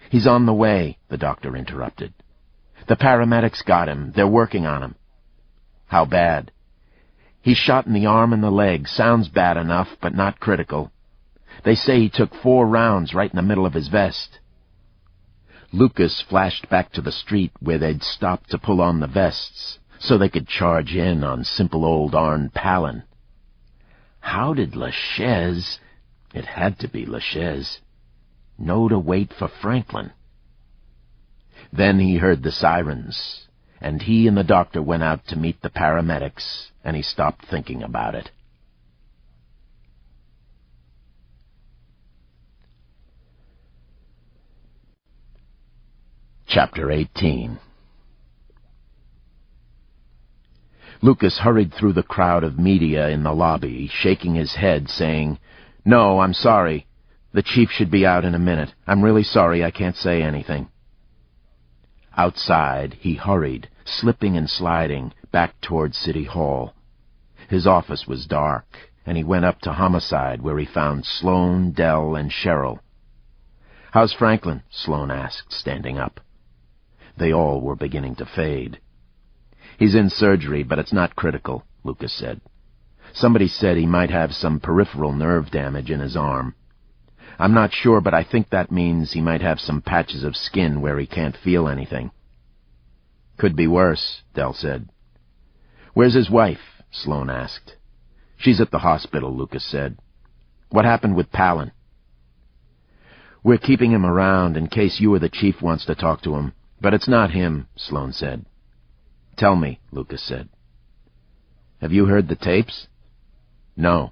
Speaker 1: "He's on the way," the doctor interrupted. "The paramedics got him. They're working on him." "How bad?" He's shot in the arm and the leg. Sounds bad enough, but not critical. They say he took 4 rounds right in the middle of his vest." Lucas flashed back to the street where they'd stopped to pull on the vests, so they could charge in on simple old Arn Palin. How did LaChaise, it had to be LaChaise, know to wait for Franklin? Then he heard the sirens, and he and the doctor went out to meet the paramedics, and he stopped thinking about it. Chapter 18. Lucas hurried through the crowd of media in the lobby, shaking his head, saying, "No, I'm sorry. The chief should be out in a minute. I'm really sorry I can't say anything." Outside, he hurried, slipping and sliding, back toward City Hall. His office was dark, and he went up to Homicide, where he found Sloane, Dell, and Cheryl. "How's Franklin?" Sloane asked, standing up. They all were beginning to fade. "He's in surgery, but it's not critical," Lucas said. "Somebody said he might have some peripheral nerve damage in his arm. I'm not sure, but I think that means he might have some patches of skin where he can't feel anything." "Could be worse," Dell said. "Where's his wife?" Sloane asked. "She's at the hospital," Lucas said. "What happened with Palin?" "We're keeping him around in case you or the chief wants to talk to him, but it's not him," Sloane said. "Tell me," Lucas said. "Have you heard the tapes?" "No."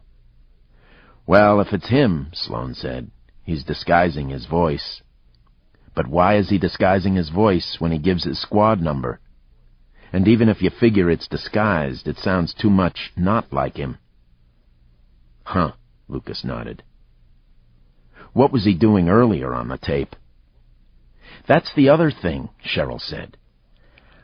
Speaker 1: "Well, if it's him," Sloane said, "he's disguising his voice." "But why is he disguising his voice when he gives his squad number? And even if you figure it's disguised, it sounds too much not like him." "Huh," Lucas nodded. "What was he doing earlier on the tape?" "That's the other thing," Cheryl said.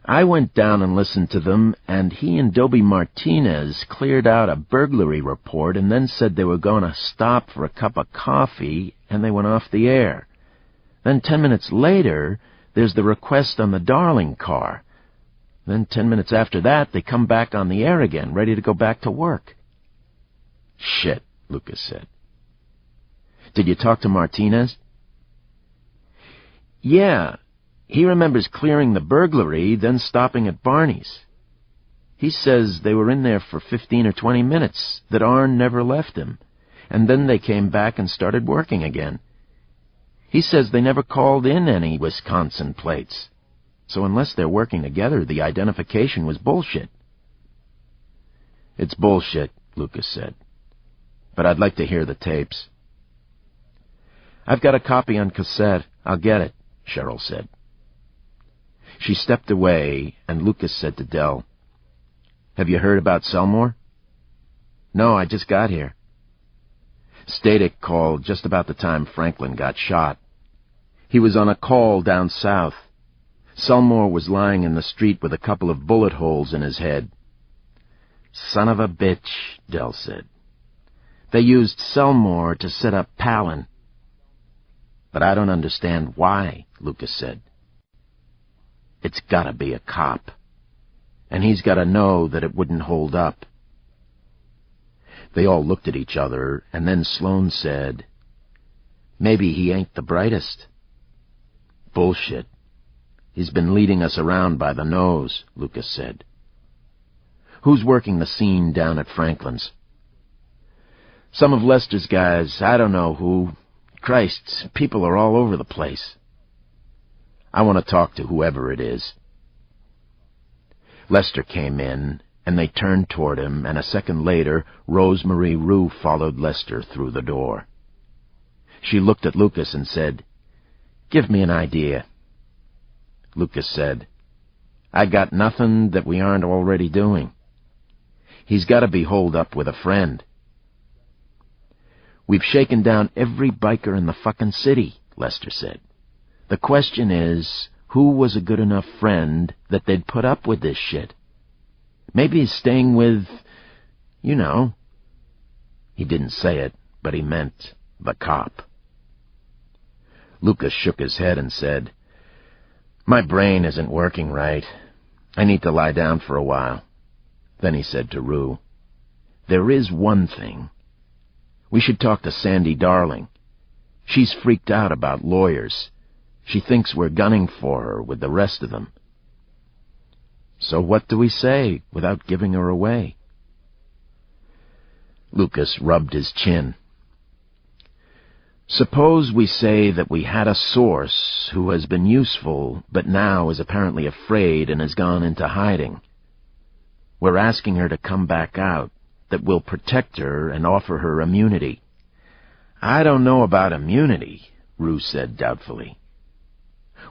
Speaker 1: "I went down and listened to them, and he and Dobie Martinez cleared out a burglary report and then said they were going to stop for a cup of coffee, and they went off the air. Then 10 minutes later, there's the request on the Darling car. Then 10 minutes after that, they come back on the air again, ready to go back to work." "Shit," Lucas said. "Did you talk to Martinez?" "Yeah. He remembers clearing the burglary, then stopping at Barney's. He says they were in there for 15 or 20 minutes, that Arn never left him, and then they came back and started working again. He says they never called in any Wisconsin plates, so unless they're working together, the identification was bullshit." "It's bullshit," Lucas said, "but I'd like to hear the tapes." "I've got a copy on cassette. I'll get it," Cheryl said. She stepped away, and Lucas said to Dell, "Have you heard about Selmore?" "No, I just got here." Static called just about the time Franklin got shot. He was on a call down south. Selmore was lying in the street with a couple of bullet holes in his head. "Son of a bitch," Dell said. "They used Selmore to set up Palin." "But I don't understand why," Lucas said. "It's gotta be a cop. And he's gotta know that it wouldn't hold up." They all looked at each other, and then Sloane said, "Maybe he ain't the brightest." "Bullshit. He's been leading us around by the nose," Lucas said. "Who's working the scene down at Franklin's?" "Some of Lester's guys. I don't know who. Christ, people are all over the place." "I want to talk to whoever it is." Lester came in, and they turned toward him, and a second later, Rosemarie Rue followed Lester through the door. She looked at Lucas and said, "Give me an idea." Lucas said, "I got nothing that we aren't already doing. He's got to be holed up with a friend." "We've shaken down every biker in the fucking city," Lester said. "The question is, who was a good enough friend that they'd put up with this shit? Maybe he's staying with, you know." He didn't say it, but he meant the cop. Lucas shook his head and said, "My brain isn't working right. I need to lie down for a while." Then he said to Rue, There is one thing. We should talk to Sandy Darling. She's freaked out about lawyers. She thinks we're gunning for her with the rest of them. So what do we say without giving her away? Lucas rubbed his chin. Suppose we say that we had a source who has been useful, but now is apparently afraid and has gone into hiding. We're asking her to come back out, that we'll protect her and offer her immunity. I don't know about immunity, Rue said doubtfully.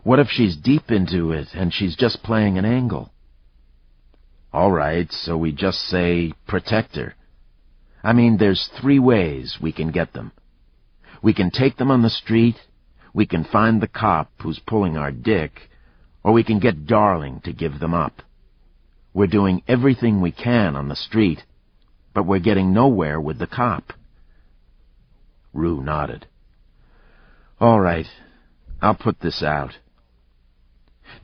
Speaker 1: What if she's deep into it and she's just playing an angle? All right, so we just say protect her. I mean, there's 3 ways we can get them. We can take them on the street, we can find the cop who's pulling our dick, or we can get Darling to give them up. We're doing everything we can on the street, but we're getting nowhere with the cop. Rue nodded. All right, I'll put this out.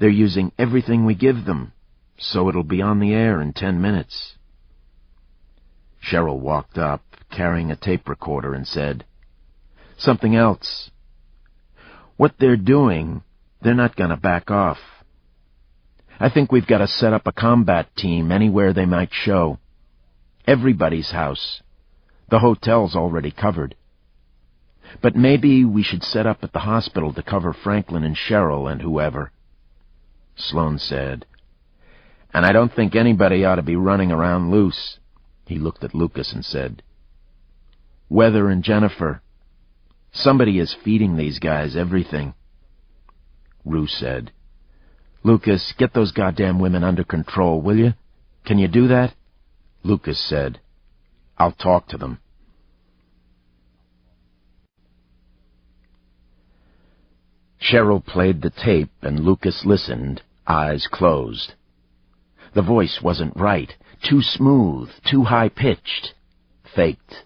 Speaker 1: They're using everything we give them, so it'll be on the air in 10 minutes. Cheryl walked up, carrying a tape recorder, and said, Something else. What they're doing, they're not going to back off. I think we've got to set up a combat team anywhere they might show. Everybody's house. The hotel's already covered. But maybe we should set up at the hospital to cover Franklin and Cheryl and whoever. Sloane said, And I don't think anybody ought to be running around loose. He looked at Lucas and said, Weather and Jennifer. Somebody is feeding these guys everything. Rue said, Lucas, get those goddamn women under control, will you? Can you do that? Lucas said, I'll talk to them. Cheryl played the tape and Lucas listened, eyes closed. The voice wasn't right, too smooth, too high-pitched, faked.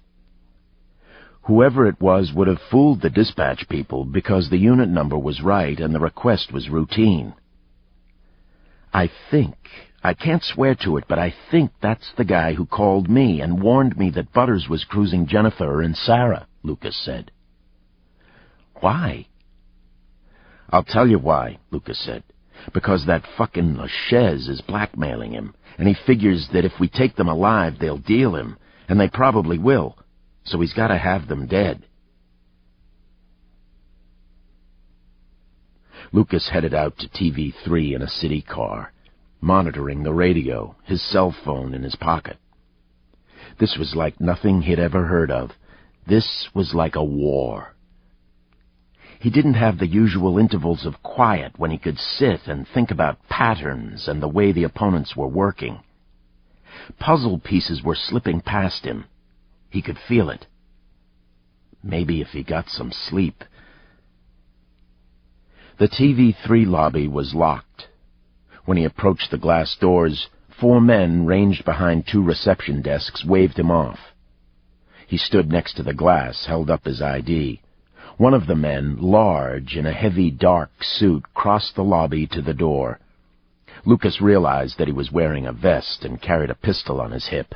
Speaker 1: Whoever it was would have fooled the dispatch people because the unit number was right and the request was routine. I can't swear to it, but I think that's the guy who called me and warned me that Butters was cruising Jennifer and Sarah, Lucas said. Why? I'll tell you why, Lucas said. Because that fucking LaChaise is blackmailing him, and he figures that if we take them alive, they'll deal him, and they probably will. So he's got to have them dead. Lucas headed out to TV3 in a city car, monitoring the radio, his cell phone in his pocket. This was like nothing he'd ever heard of. This was like a war. He didn't have the usual intervals of quiet when he could sit and think about patterns and the way the opponents were working. Puzzle pieces were slipping past him. He could feel it. Maybe if he got some sleep. The TV3 lobby was locked. When he approached the glass doors, 4 men ranged behind 2 reception desks waved him off. He stood next to the glass, held up his ID. One of the men, large, in a heavy, dark suit, crossed the lobby to the door. Lucas realized that he was wearing a vest and carried a pistol on his hip.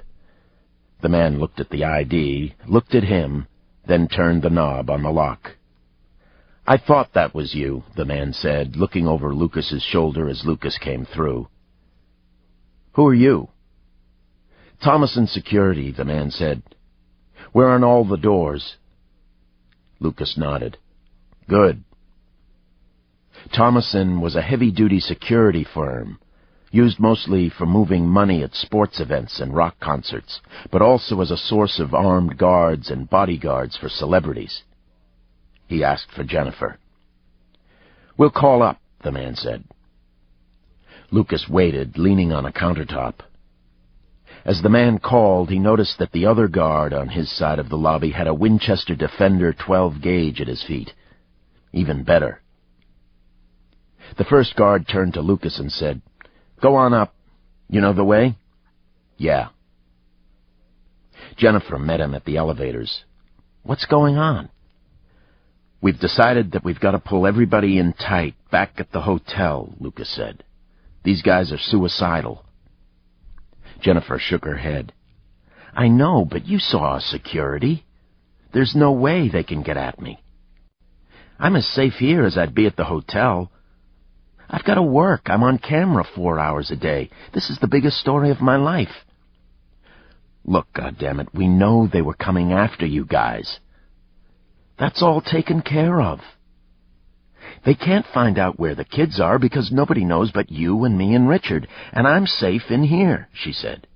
Speaker 1: The man looked at the ID, looked at him, then turned the knob on the lock. I thought that was you, the man said, looking over Lucas's shoulder as Lucas came through. Who are you? Thomason Security, the man said. We're on all the doors. Lucas nodded. Good. Thomason was a heavy-duty security firm, used mostly for moving money at sports events and rock concerts, but also as a source of armed guards and bodyguards for celebrities. He asked for Jennifer. We'll call up, the man said. Lucas waited, leaning on a countertop. As the man called, he noticed that the other guard on his side of the lobby had a Winchester Defender 12-gauge at his feet. Even better. The first guard turned to Lucas and said, Go on up. You know the way? Yeah. Jennifer met him at the elevators. What's going on? We've decided that we've got to pull everybody in tight back at the hotel, Lucas said. These guys are suicidal. Jennifer shook her head. I know, but you saw security. There's no way they can get at me. I'm as safe here as I'd be at the hotel. I've got to work. I'm on camera 4 hours a day. This is the biggest story of my life. Look, goddammit, we know they were coming after you guys. That's all taken care of. They can't find out where the kids are because nobody knows but you and me and Richard, and I'm safe in here, she said.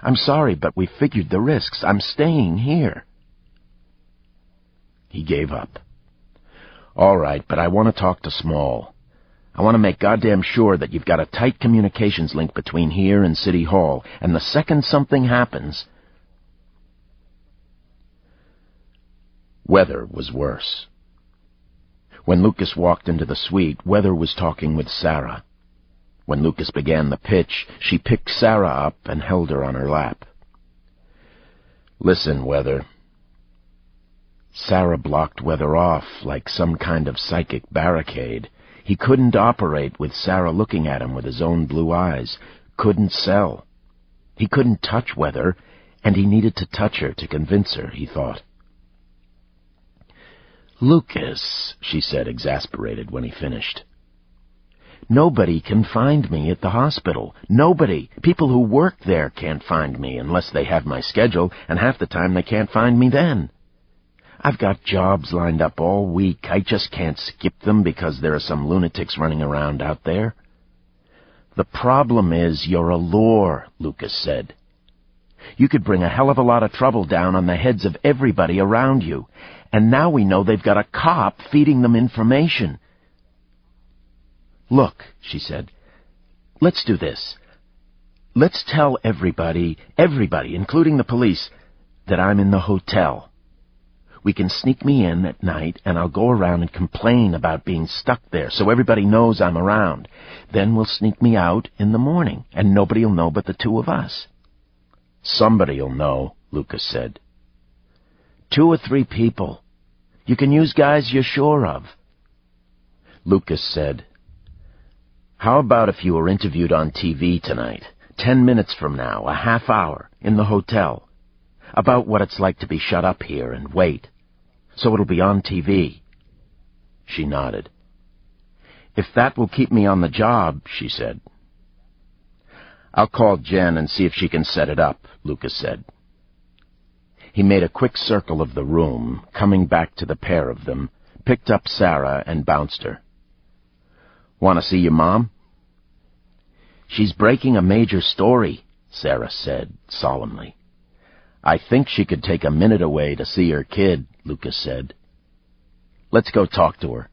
Speaker 1: I'm sorry, but we figured the risks. I'm staying here. He gave up. All right, but I want to talk to Small. I want to make goddamn sure that you've got a tight communications link between here and City Hall, and the second something happens... Weather was worse. When Lucas walked into the suite, Weather was talking with Sarah. When Lucas began the pitch, she picked Sarah up and held her on her lap. Listen, Weather. Sarah blocked Weather off like some kind of psychic barricade. He couldn't operate with Sarah looking at him with his own blue eyes. Couldn't sell. He couldn't touch Weather, and he needed to touch her to convince her, he thought. Lucas, she said, exasperated when he finished. Nobody can find me at the hospital. Nobody. People who work there can't find me unless they have my schedule, and half the time they can't find me then. I've got jobs lined up all week. I just can't skip them because there are some lunatics running around out there. The problem is you're a lure, Lucas said. You could bring a hell of a lot of trouble down on the heads of everybody around you. And now we know they've got a cop feeding them information. Look, she said, let's do this. Let's tell everybody, including the police, that I'm in the hotel. We can sneak me in at night, and I'll go around and complain about being stuck there so everybody knows I'm around. Then we'll sneak me out in the morning, and nobody'll know but the two of us. Somebody'll know, Lucas said. 2 or 3 people. You can use guys you're sure of. Lucas said, how about if you were interviewed on TV tonight, 10 minutes from now, a half hour, in the hotel, about what it's like to be shut up here and wait, so it'll be on TV. She nodded. If that will keep me on the job, she said. I'll call Jen and see if she can set it up, Lucas said. He made a quick circle of the room, coming back to the pair of them, picked up Sarah and bounced her. Want to see your mom? She's breaking a major story, Sarah said solemnly. I think she could take a minute away to see her kid, Lucas said. Let's go talk to her.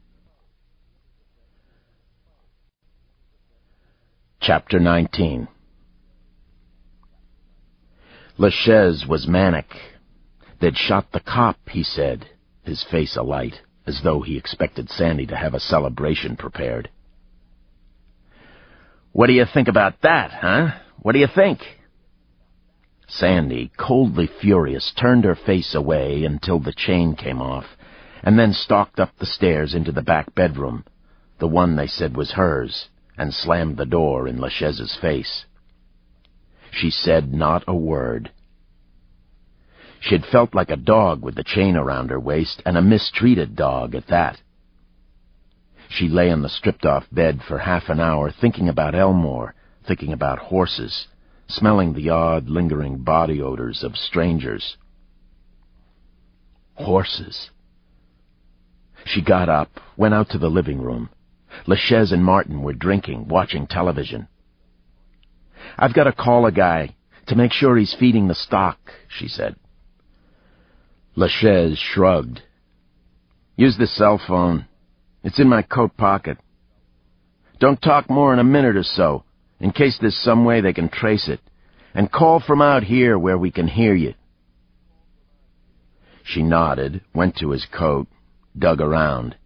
Speaker 1: Chapter 19. LaChaise was manic. They'd shot the cop, he said, his face alight, as though he expected Sandy to have a celebration prepared. What do you think about that, huh? What do you think? Sandy, coldly furious, turned her face away until the chain came off, and then stalked up the stairs into the back bedroom, the one they said was hers, and slammed the door in LaChaise's face. She said not a word. She'd felt like a dog with the chain around her waist, and a mistreated dog at that. She lay on the stripped-off bed for half an hour, thinking about Elmore, thinking about horses, smelling the odd, lingering body odors of strangers. Horses. She got up, went out to the living room. LaChaise and Martin were drinking, watching television. I've got to call a guy to make sure he's feeding the stock, she said. LaChaise shrugged. Use the cell phone. It's in my coat pocket. Don't talk more in a minute or so, in case there's some way they can trace it. And call from out here where we can hear you. She nodded, went to his coat, dug around.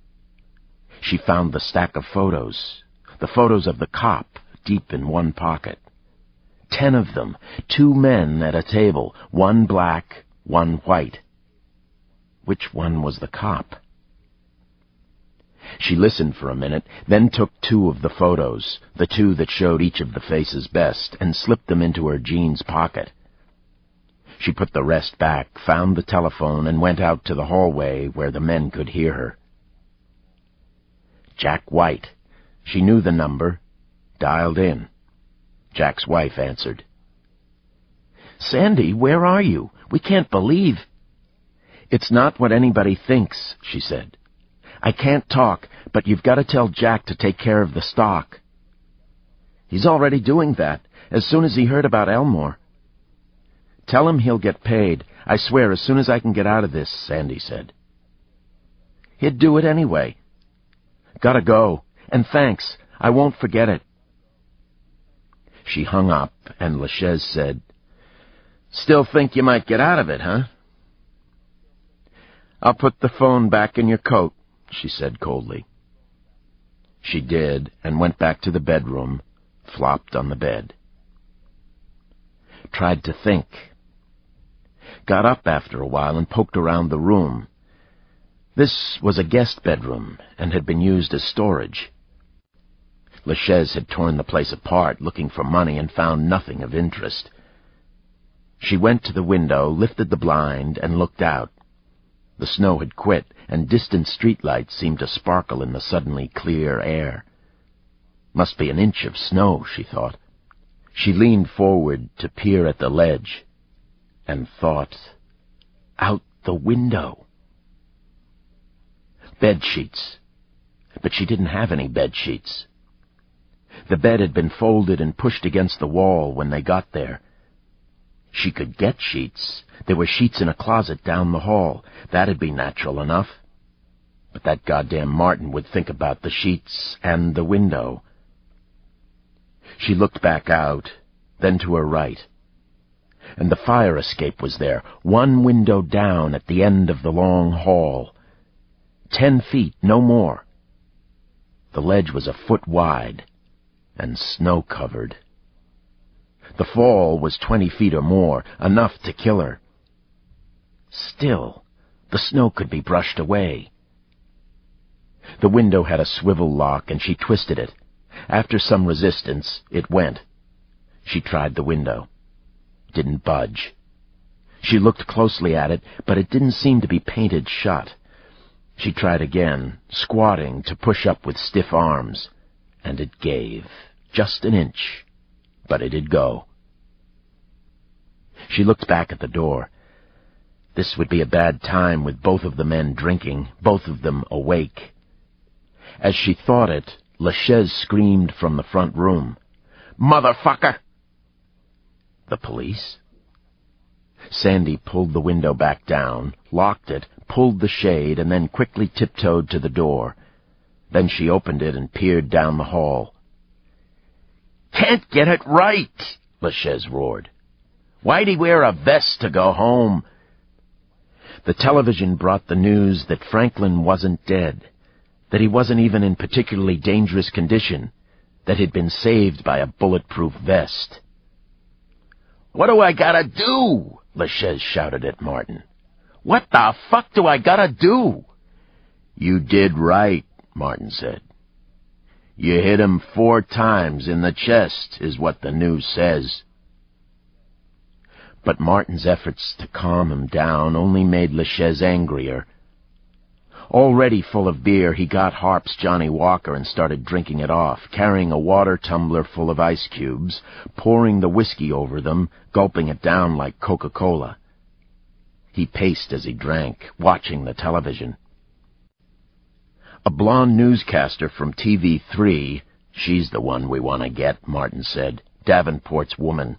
Speaker 1: She found the stack of photos, the photos of the cop, deep in one pocket. 10 of them, 2 men at a table, one black, one white. Which one was the cop? She listened for a minute, then took 2 of the photos, the 2 that showed each of the faces best, and slipped them into her jeans pocket. She put the rest back, found the telephone, and went out to the hallway where the men could hear her. Jack White. She knew the number. Dialed in. Jack's wife answered. "Sandy, where are you? We can't believe—" "It's not what anybody thinks," she said. "I can't talk, but you've got to tell Jack to take care of the stock." "He's already doing that, as soon as he heard about Elmore." "Tell him he'll get paid. I swear, as soon as I can get out of this," Sandy said. "He'd do it anyway." "Gotta go. And thanks. I won't forget it." She hung up, and LaChaise said, "Still think you might get out of it, huh?" "I'll put the phone back in your coat," she said coldly. She did, and went back to the bedroom, flopped on the bed. Tried to think. Got up after a while and poked around the room. This was a guest bedroom and had been used as storage. LaChaise had torn the place apart, looking for money, and found nothing of interest. She went to the window, lifted the blind, and looked out. The snow had quit, and distant streetlights seemed to sparkle in the suddenly clear air. Must be an inch of snow, she thought. She leaned forward to peer at the ledge, and thought, out the window. Bed sheets. But she didn't have any bed sheets. The bed had been folded and pushed against the wall when they got there. She could get sheets. There were sheets in a closet down the hall. That'd be natural enough. But that goddamn Martin would think about the sheets and the window. She looked back out, then to her right. And the fire escape was there, one window down at the end of the long hall. 10 feet, no more. The ledge was a foot wide and snow-covered. The fall was 20 feet or more, enough to kill her. Still, the snow could be brushed away. The window had a swivel lock, and she twisted it. After some resistance, it went. She tried the window. Didn't budge. She looked closely at it, but it didn't seem to be painted shut. She tried again, squatting to push up with stiff arms, and it gave. Just an inch. But it'd go. She looked back at the door. This would be a bad time with both of the men drinking, both of them awake. As she thought it, LaChaise screamed from the front room, "Motherfucker!" The police? Sandy pulled the window back down, locked it, pulled the shade, and then quickly tiptoed to the door. Then she opened it and peered down the hall. "Can't get it right!" LaChaise roared. "Why'd he wear a vest to go home?" The television brought the news that Franklin wasn't dead, that he wasn't even in particularly dangerous condition, that he'd been saved by a bulletproof vest. "What do I gotta do?" LaChaise shouted at Martin. "What the fuck do I gotta do?" "You did right," Martin said. "You hit him 4 times in the chest, is what the news says." But Martin's efforts to calm him down only made LaChaise angrier. Already full of beer, he got Harp's Johnny Walker and started drinking it off, carrying a water tumbler full of ice cubes, pouring the whiskey over them, gulping it down like Coca-Cola. He paced as he drank, watching the television. A blonde newscaster from TV3, she's the one we want to get, Martin said, Davenport's woman,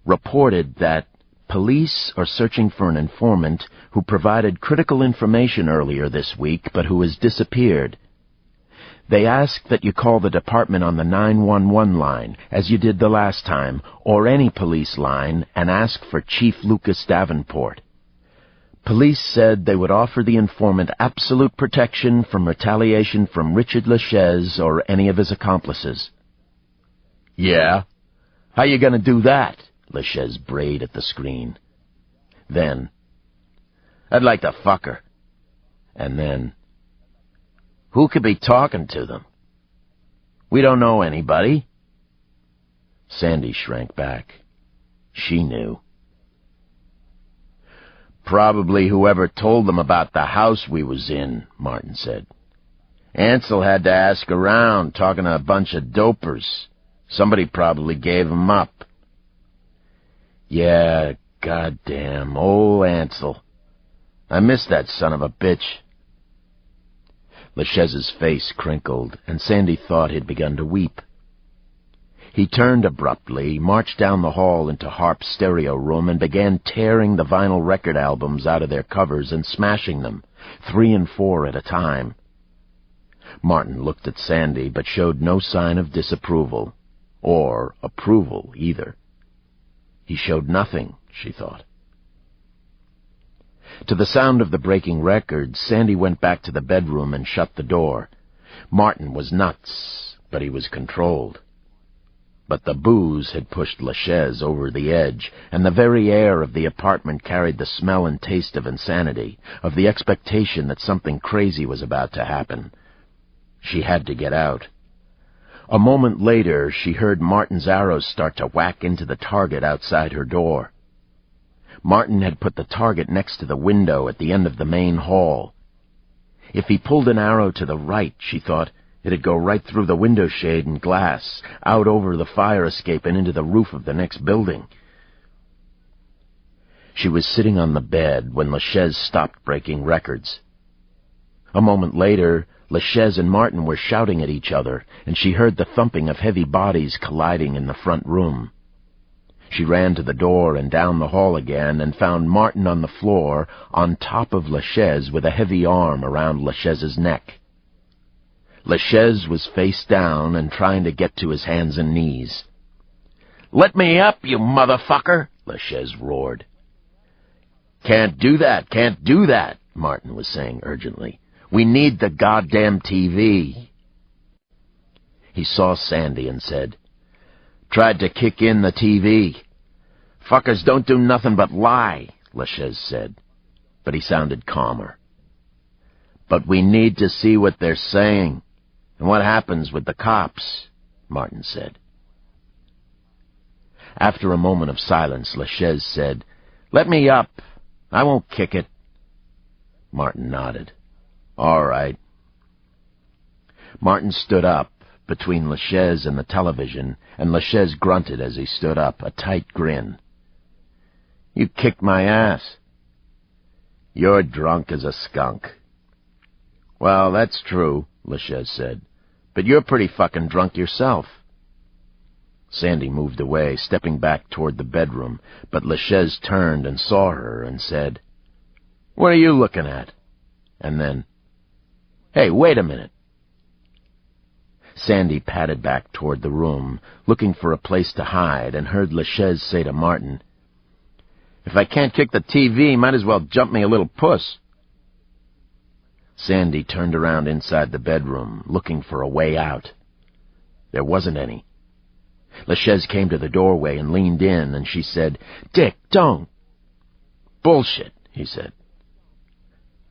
Speaker 1: reported that police are searching for an informant who provided critical information earlier this week, but who has disappeared. They ask that you call the department on the 911 line, as you did the last time, or any police line, and ask for Chief Lucas Davenport. Police said they would offer the informant absolute protection from retaliation from Richard LaChaise or any of his accomplices. "Yeah? How you gonna do that?" LaChaise brayed at the screen. Then, "I'd like to fuck her." And then, "Who could be talking to them?" "We don't know anybody." Sandy shrank back. She knew. Probably whoever told them about the house we was in, Martin said. Ansel had to ask around, talking to a bunch of dopers. Somebody probably gave him up. Yeah, goddamn, old Ansel. I miss that son of a bitch. LaChaise's face crinkled, and Sandy thought he'd begun to weep. He turned abruptly, marched down the hall into Harp's stereo room, and began tearing the vinyl record albums out of their covers and smashing them, 3 and 4 at a time. Martin looked at Sandy, but showed no sign of disapproval, or approval either. He showed nothing, she thought. To the sound of the breaking records, Sandy went back to the bedroom and shut the door. Martin was nuts, but he was controlled. But the booze had pushed LaChaise over the edge, and the very air of the apartment carried the smell and taste of insanity, of the expectation that something crazy was about to happen. She had to get out. A moment later, she heard Martin's arrows start to whack into the target outside her door. Martin had put the target next to the window at the end of the main hall. If he pulled an arrow to the right, she thought, it'd go right through the window shade and glass, out over the fire escape and into the roof of the next building. She was sitting on the bed when LaChaise stopped breaking records. A moment later, LaChaise and Martin were shouting at each other, and she heard the thumping of heavy bodies colliding in the front room. She ran to the door and down the hall again and found Martin on the floor, on top of LaChaise with a heavy arm around LaChaise's neck. LaChaise was face down and trying to get to his hands and knees. "Let me up, you motherfucker!" LaChaise roared. Can't do that, Martin was saying urgently. "We need the goddamn TV." He saw Sandy and said, "Tried to kick in the TV. Fuckers don't do nothing but lie," LaChaise said, but he sounded calmer. "But we need to see what they're saying, and what happens with the cops," Martin said. After a moment of silence, LaChaise said, "Let me up. I won't kick it." Martin nodded. "All right." Martin stood up between LaChaise and the television, and LaChaise grunted as he stood up, a tight grin. "You kicked my ass." "You're drunk as a skunk." "Well, that's true," LaChaise said. "But you're pretty fucking drunk yourself." Sandy moved away, stepping back toward the bedroom, but LaChaise turned and saw her and said, "What are you looking at?" And then, "Hey, wait a minute." Sandy padded back toward the room, looking for a place to hide, and heard LaChaise say to Martin, "If I can't kick the TV, might as well jump me a little puss." Sandy turned around inside the bedroom, looking for a way out. There wasn't any. LaChaise came to the doorway and leaned in, and she said, "Dick, don't." "Bullshit," he said.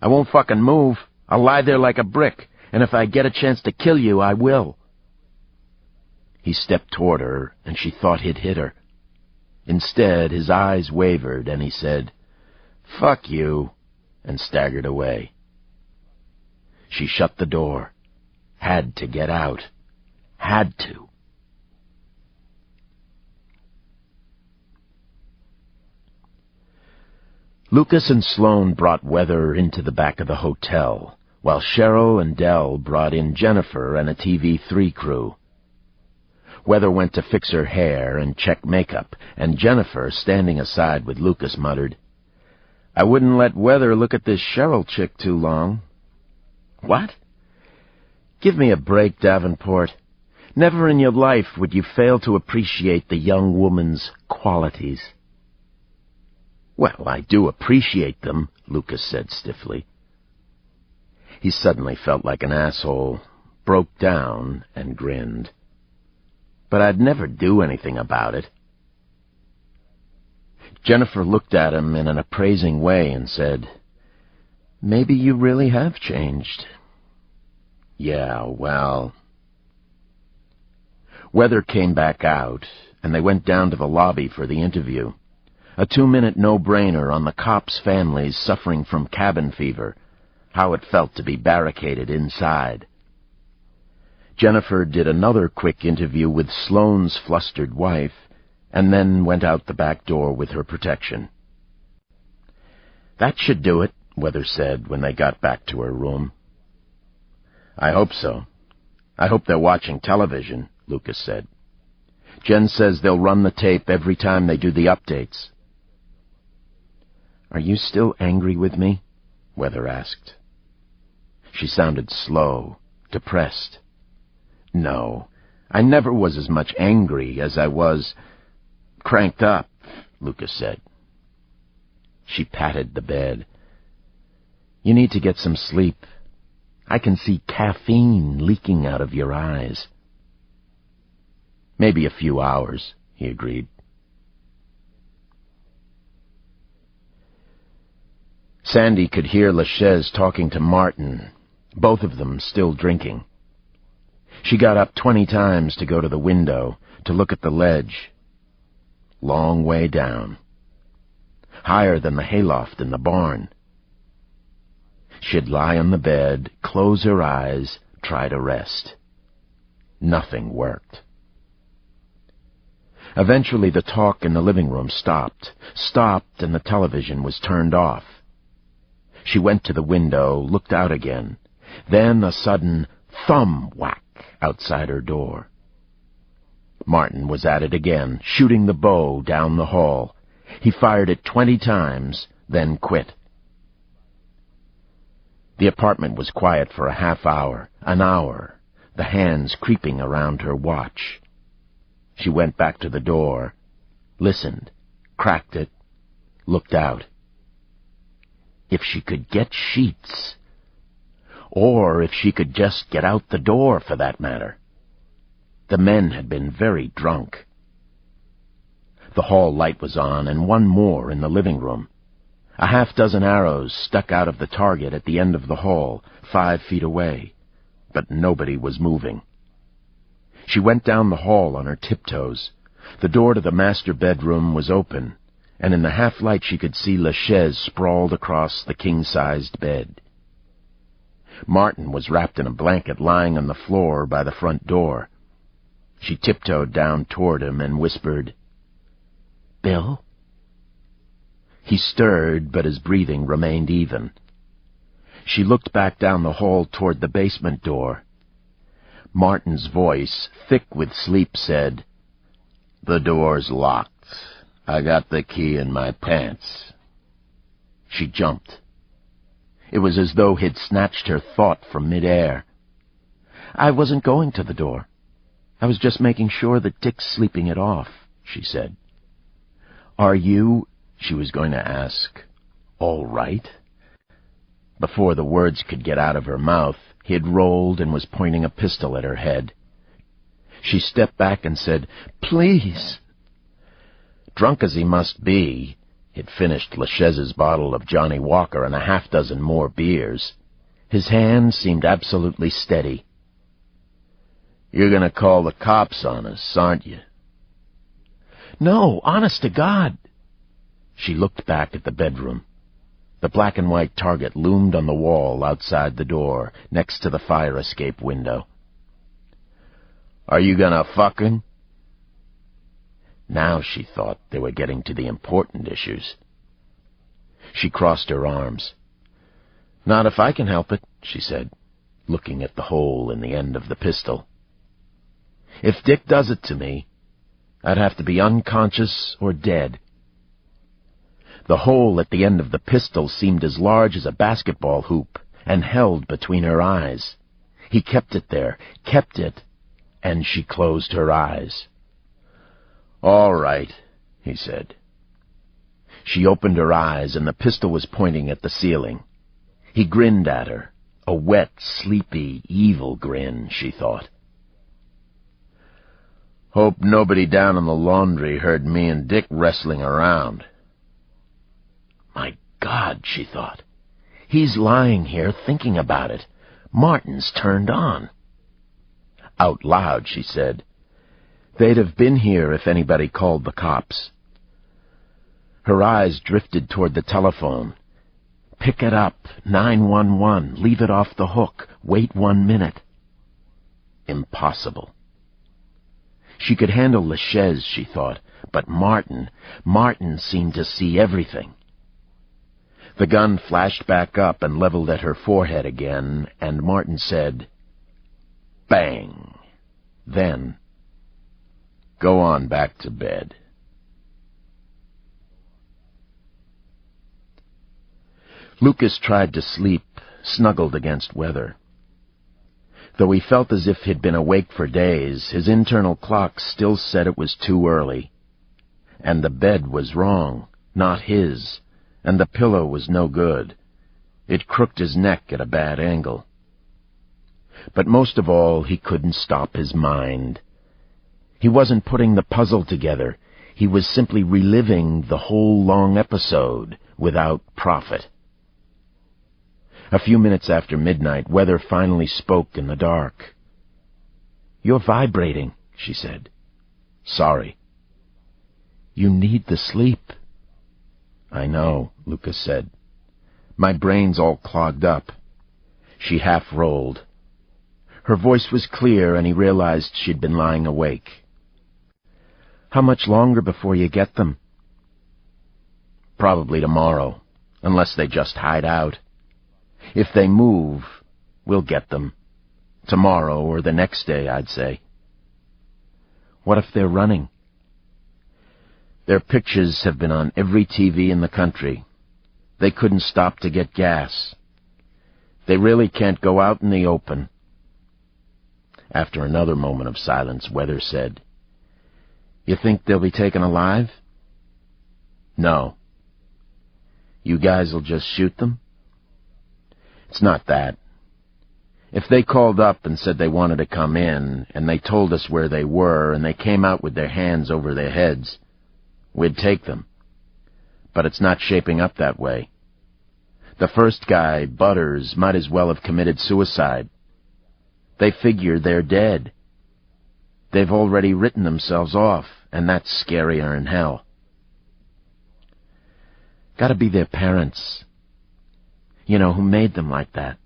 Speaker 1: "I won't fucking move. I'll lie there like a brick, and if I get a chance to kill you, I will." He stepped toward her, and she thought he'd hit her. Instead, his eyes wavered, and he said, "Fuck you," and staggered away. She shut the door. Had to get out. Had to. Lucas and Sloane brought Weather into the back of the hotel, while Cheryl and Dell brought in Jennifer and a TV3 crew. Weather went to fix her hair and check makeup, and Jennifer, standing aside with Lucas, muttered, "I wouldn't let Weather look at this Cheryl chick too long." "What?" "Give me a break, Davenport. Never in your life would you fail to appreciate the young woman's qualities." "Well, I do appreciate them," Lucas said stiffly. He suddenly felt like an asshole, broke down, and grinned. "But I'd never do anything about it." Jennifer looked at him in an appraising way and said, "Maybe you really have changed." "Yeah, well..." Weather came back out, and they went down to the lobby for the interview. A 2-minute no-brainer on the cops' families suffering from cabin fever, how it felt to be barricaded inside. Jennifer did another quick interview with Sloane's flustered wife, and then went out the back door with her protection. "That should do it," Weather said when they got back to her room. "I hope so. I hope they're watching television," Lucas said. "Jen says they'll run the tape every time they do the updates." "Are you still angry with me?" Weather asked. She sounded slow, depressed. "No, I never was as much angry as I was cranked up," Lucas said. She patted the bed. "You need to get some sleep. I can see caffeine leaking out of your eyes." "Maybe a few hours," he agreed. Sandy could hear LaChaise talking to Martin, both of them still drinking. She got up 20 times to go to the window, to look at the ledge. Long way down. Higher than the hayloft in the barn. She'd lie on the bed, close her eyes, try to rest. Nothing worked. Eventually the talk in the living room stopped, and the television was turned off. She went to the window, looked out again. Then a sudden thumb whack outside her door. Martin was at it again, shooting the bow down the hall. He fired it 20 times, then quit. The apartment was quiet for a half hour, an hour, the hands creeping around her watch. She went back to the door, listened, cracked it, looked out. If she could get sheets, or if she could just get out the door, for that matter. The men had been very drunk. The hall light was on, and one more in the living room. A half-dozen arrows stuck out of the target at the end of the hall, 5 feet away, but nobody was moving. She went down the hall on her tiptoes. The door to the master bedroom was open, and in the half-light she could see LaChaise sprawled across the king-sized bed. Martin was wrapped in a blanket lying on the floor by the front door. She tiptoed down toward him and whispered, "Bill?" He stirred, but his breathing remained even. She looked back down the hall toward the basement door. Martin's voice, thick with sleep, said, "The door's locked. I got the key in my pants." She jumped. It was as though he'd snatched her thought from midair. "I wasn't going to the door. I was just making sure that Dick's sleeping it off," she said. "Are you," she was going to ask, "all right?" Before the words could get out of her mouth, he had rolled and was pointing a pistol at her head. She stepped back and said, "Please." Drunk as he must be, he'd finished LaChaise's bottle of Johnny Walker and a half-dozen more beers. His hand seemed absolutely steady. "You're going to call the cops on us, aren't you?" "No, honest to God." She looked back at the bedroom. The black-and-white target loomed on the wall outside the door, next to the fire escape window. "Are you going to fuck him?" Now she thought they were getting to the important issues. She crossed her arms. "Not if I can help it," she said, looking at the hole in the end of the pistol. "If Dick does it to me, I'd have to be unconscious or dead." The hole at the end of the pistol seemed as large as a basketball hoop and held between her eyes. He kept it there, and she closed her eyes. "All right," he said. She opened her eyes, and the pistol was pointing at the ceiling. He grinned at her, a wet, sleepy, evil grin, she thought. "Hope nobody down in the laundry heard me and Dick wrestling around." My God, she thought. He's lying here thinking about it. Martin's turned on. Out loud, she said, "They'd have been here if anybody called the cops." Her eyes drifted toward the telephone. Pick it up. 911. Leave it off the hook. Wait 1 minute. Impossible. She could handle LaChaise, she thought, but Martin seemed to see everything. The gun flashed back up and leveled at her forehead again, and Martin said, "Bang." Then, "Go on back to bed." Lucas tried to sleep, snuggled against Weather. Though he felt as if he'd been awake for days, his internal clock still said it was too early. And the bed was wrong, not his, and the pillow was no good. It crooked his neck at a bad angle. But most of all, he couldn't stop his mind. He wasn't putting the puzzle together. He was simply reliving the whole long episode without profit. A few minutes after midnight, Weather finally spoke in the dark. "You're vibrating," she said. "Sorry." "You need the sleep." "I know," Lucas said. "My brain's all clogged up." She half rolled. Her voice was clear, and he realized she'd been lying awake. "How much longer before you get them?" "Probably tomorrow, unless they just hide out. If they move, we'll get them. Tomorrow or the next day, I'd say." "What if they're running?" "Their pictures have been on every TV in the country. They couldn't stop to get gas. They really can't go out in the open." After another moment of silence, Weather said, "You think they'll be taken alive?" "No." "You guys'll just shoot them?" "It's not that. If they called up and said they wanted to come in, and they told us where they were, and they came out with their hands over their heads, we'd take them. But it's not shaping up that way. The first guy, Butters, might as well have committed suicide. They figure they're dead. They've already written themselves off, and that's scarier than hell." "Gotta be their parents. You know, who made them like that."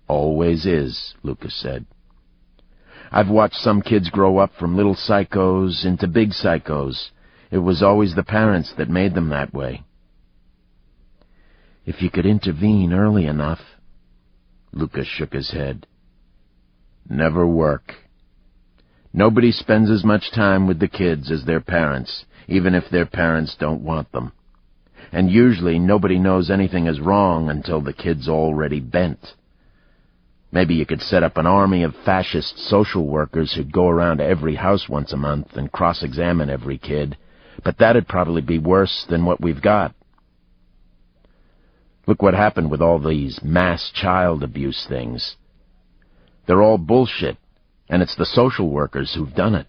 Speaker 1: "Always is," Lucas said. "I've watched some kids grow up from little psychos into big psychos. It was always the parents that made them that way." "If you could intervene early enough." Lucas shook his head. "Never work. Nobody spends as much time with the kids as their parents, even if their parents don't want them. And usually nobody knows anything is wrong until the kid's already bent. Maybe you could set up an army of fascist social workers who'd go around to every house once a month and cross-examine every kid, but that'd probably be worse than what we've got. Look what happened with all these mass child abuse things. They're all bullshit, and it's the social workers who've done it."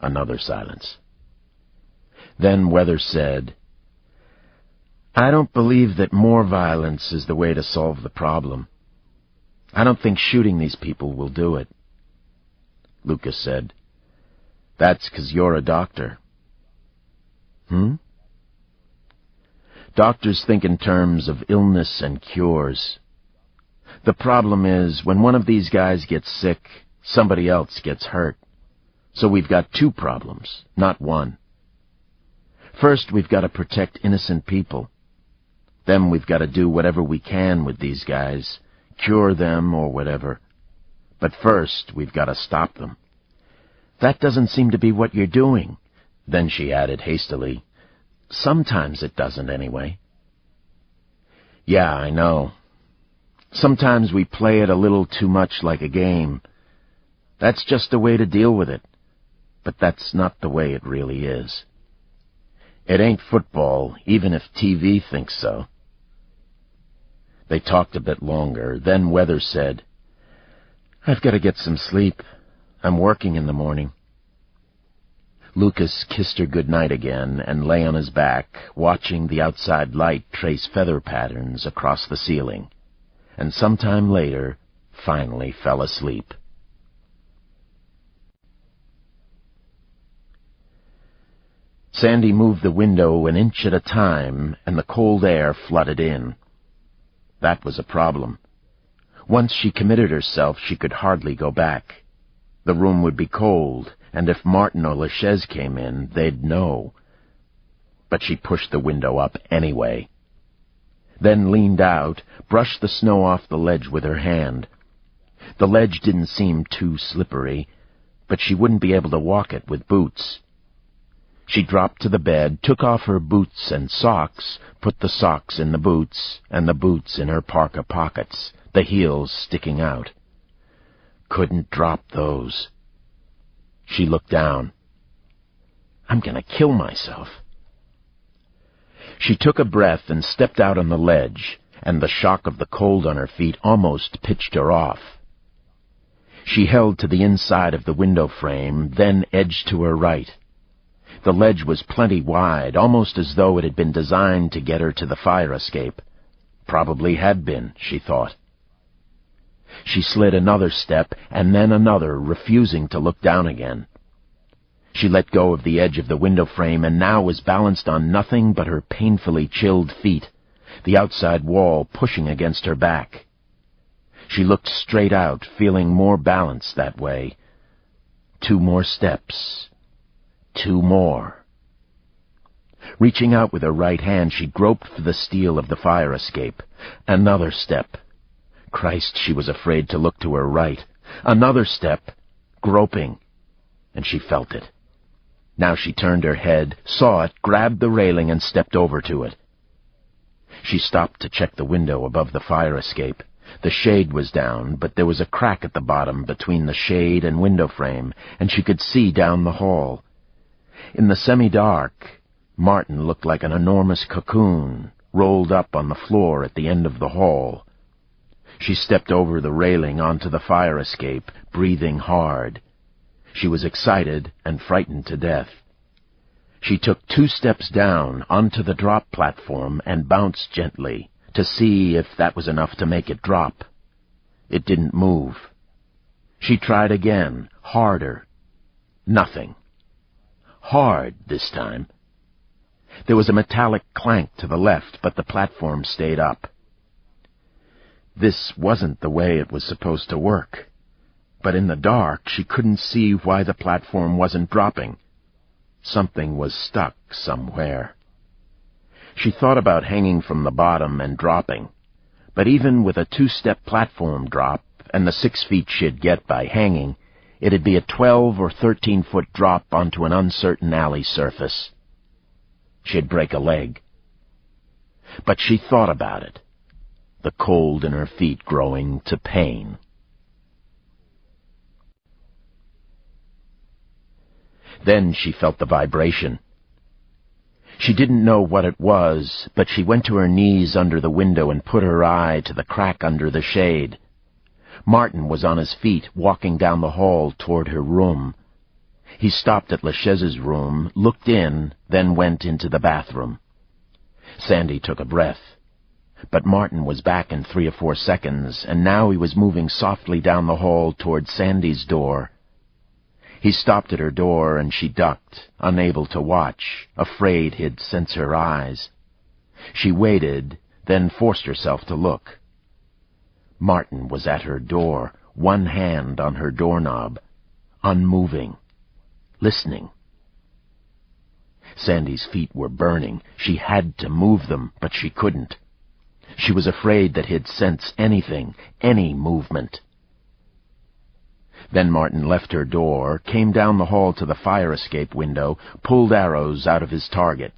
Speaker 1: Another silence. Then Weather said, "I don't believe that more violence is the way to solve the problem. I don't think shooting these people will do it." Lucas said, "That's 'cause you're a doctor." "Doctors think in terms of illness and cures. The problem is, when one of these guys gets sick, somebody else gets hurt. So we've got two problems, not one. First, we've got to protect innocent people. Then we've got to do whatever we can with these guys, cure them or whatever. But first, we've got to stop them." "That doesn't seem to be what you're doing." Then she added hastily, "Sometimes it doesn't, anyway." "Yeah, I know. Sometimes we play it a little too much like a game. That's just a way to deal with it. But that's not the way it really is. It ain't football, even if TV thinks so." They talked a bit longer. Then Weather said, "I've got to get some sleep. I'm working in the morning." Lucas kissed her good night again and lay on his back, watching the outside light trace feather patterns across the ceiling, and sometime later finally fell asleep. Sandy moved the window an inch at a time, and the cold air flooded in. That was a problem. Once she committed herself, she could hardly go back. The room would be cold, and if Martin or LaChaise came in, they'd know. But she pushed the window up anyway. Then leaned out, brushed the snow off the ledge with her hand. The ledge didn't seem too slippery, but she wouldn't be able to walk it with boots. She dropped to the bed, took off her boots and socks, put the socks in the boots, and the boots in her parka pockets, the heels sticking out. Couldn't drop those. She looked down. I'm going to kill myself. She took a breath and stepped out on the ledge, and the shock of the cold on her feet almost pitched her off. She held to the inside of the window frame, then edged to her right. The ledge was plenty wide, almost as though it had been designed to get her to the fire escape. Probably had been, she thought. She slid another step, and then another, refusing to look down again. She let go of the edge of the window frame and now was balanced on nothing but her painfully chilled feet, the outside wall pushing against her back. She looked straight out, feeling more balanced that way. 2 more steps. 2 more. Reaching out with her right hand, she groped for the steel of the fire escape. Another step. Christ, she was afraid to look to her right. Another step. Groping. And she felt it. Now she turned her head, saw it, grabbed the railing, and stepped over to it. She stopped to check the window above the fire escape. The shade was down, but there was a crack at the bottom between the shade and window frame, and she could see down the hall. In the semi-dark, Martin looked like an enormous cocoon, rolled up on the floor at the end of the hall. She stepped over the railing onto the fire escape, breathing hard. She was excited and frightened to death. She took 2 steps down onto the drop platform and bounced gently to see if that was enough to make it drop. It didn't move. She tried again, harder. Nothing. Hard this time. There was a metallic clank to the left, but the platform stayed up. This wasn't the way it was supposed to work. But in the dark, she couldn't see why the platform wasn't dropping. Something was stuck somewhere. She thought about hanging from the bottom and dropping, but even with a 2-step platform drop and the 6 feet she'd get by hanging, it'd be a 12 or 13-foot drop onto an uncertain alley surface. She'd break a leg. But she thought about it, the cold in her feet growing to pain. Then she felt the vibration. She didn't know what it was, but she went to her knees under the window and put her eye to the crack under the shade. Martin was on his feet, walking down the hall toward her room. He stopped at LaChaise's room, looked in, then went into the bathroom. Sandy took a breath. But Martin was back in 3 or 4 seconds, and now he was moving softly down the hall toward Sandy's door. He stopped at her door, and she ducked, unable to watch, afraid he'd sense her eyes. She waited, then forced herself to look. Martin was at her door, one hand on her doorknob, unmoving, listening. Sandy's feet were burning. She had to move them, but she couldn't. She was afraid that he'd sense anything, any movement. Then Martin left her door, came down the hall to the fire escape window, pulled arrows out of his target.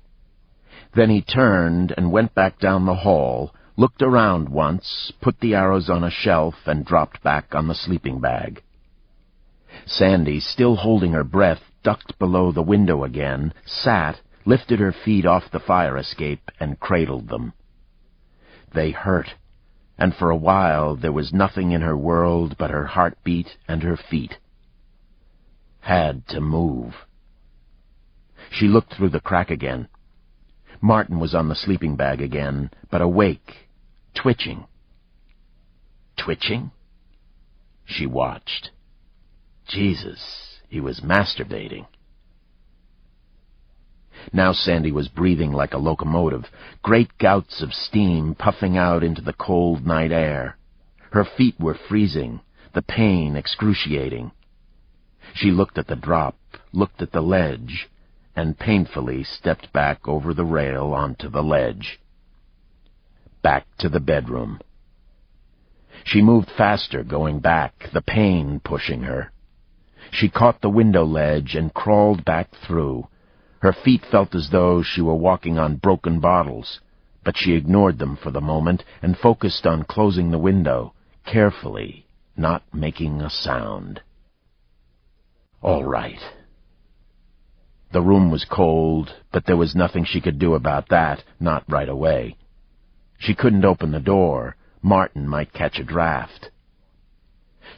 Speaker 1: Then he turned and went back down the hall, looked around once, put the arrows on a shelf, and dropped back on the sleeping bag. Sandy, still holding her breath, ducked below the window again, sat, lifted her feet off the fire escape, and cradled them. They hurt, and for a while there was nothing in her world but her heartbeat and her feet. Had to move. She looked through the crack again. Martin was on the sleeping bag again, but awake, twitching. Twitching? She watched. Jesus, he was masturbating. Now Sandy was breathing like a locomotive, great gouts of steam puffing out into the cold night air. Her feet were freezing, the pain excruciating. She looked at the drop, looked at the ledge, and painfully stepped back over the rail onto the ledge. Back to the bedroom. She moved faster, going back, the pain pushing her. She caught the window ledge and crawled back through. Her feet felt as though she were walking on broken bottles, but she ignored them for the moment and focused on closing the window, carefully, not making a sound. All right. The room was cold, but there was nothing she could do about that, not right away. She couldn't open the door. Martin might catch a draft.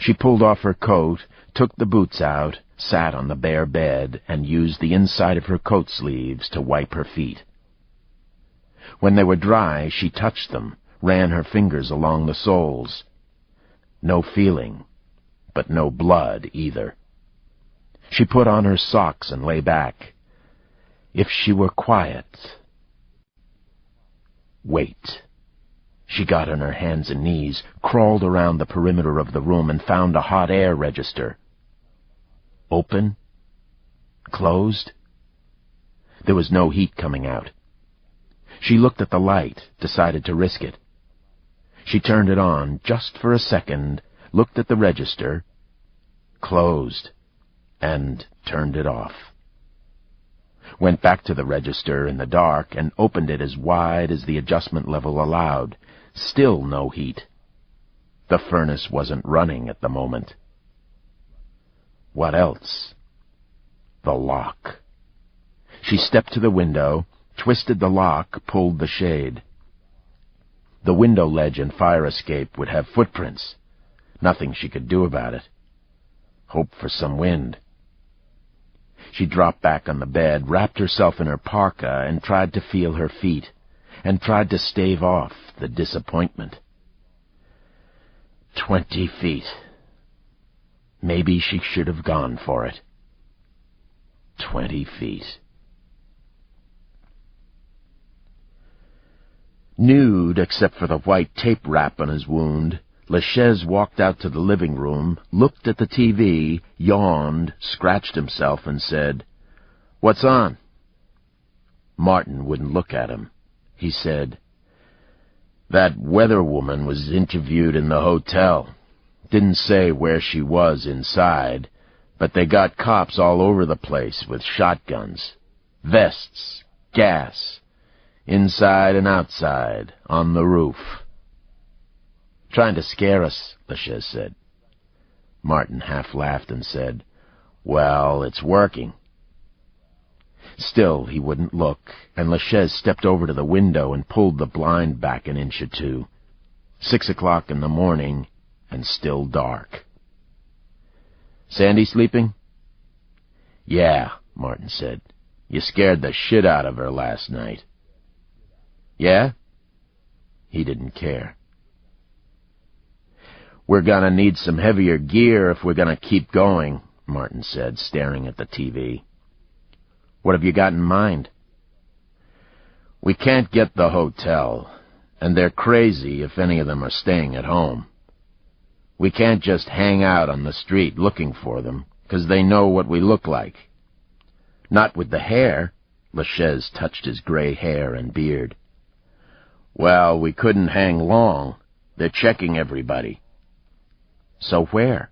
Speaker 1: She pulled off her coat, took the boots out, sat on the bare bed, and used the inside of her coat sleeves to wipe her feet. When they were dry, she touched them, ran her fingers along the soles. No feeling, but no blood either. She put on her socks and lay back. If she were quiet... Wait. She got on her hands and knees, crawled around the perimeter of the room, and found a hot air register. Open? Closed? There was no heat coming out. She looked at the light, decided to risk it. She turned it on just for a second, looked at the register, closed, and turned it off. Went back to the register in the dark and opened it as wide as the adjustment level allowed. Still no heat. The furnace wasn't running at the moment. What else? The lock. She stepped to the window, twisted the lock, pulled the shade. The window ledge and fire escape would have footprints. Nothing she could do about it. Hope for some wind. She dropped back on the bed, wrapped herself in her parka, and tried to feel her feet, and tried to stave off the disappointment. 20 feet. Maybe she should have gone for it. 20 feet. Nude, except for the white tape wrap on his wound, LaChaise walked out to the living room, looked at the TV, yawned, scratched himself, and said, "What's on?" Martin wouldn't look at him. He said, "That weather woman was interviewed in the hotel. Didn't say where she was inside, but they got cops all over the place with shotguns, vests, gas, inside and outside, on the roof." "Trying to scare us," LaChaise said. Martin half laughed and said, "Well, it's working." Still he wouldn't look, and LaChaise stepped over to the window and pulled the blind back an inch or two. 6 o'clock in the morning, and still dark. "Sandy sleeping?" "Yeah," Martin said. "You scared the shit out of her last night." "Yeah?" He didn't care. "We're gonna need some heavier gear if we're gonna keep going," Martin said, staring at the TV. "What have you got in mind?" "We can't get the hotel, and they're crazy if any of them are staying at home. We can't just hang out on the street looking for them, 'cause they know what we look like. Not with the hair." LaChaise touched his gray hair and beard. "Well, we couldn't hang long. They're checking everybody." "So where?"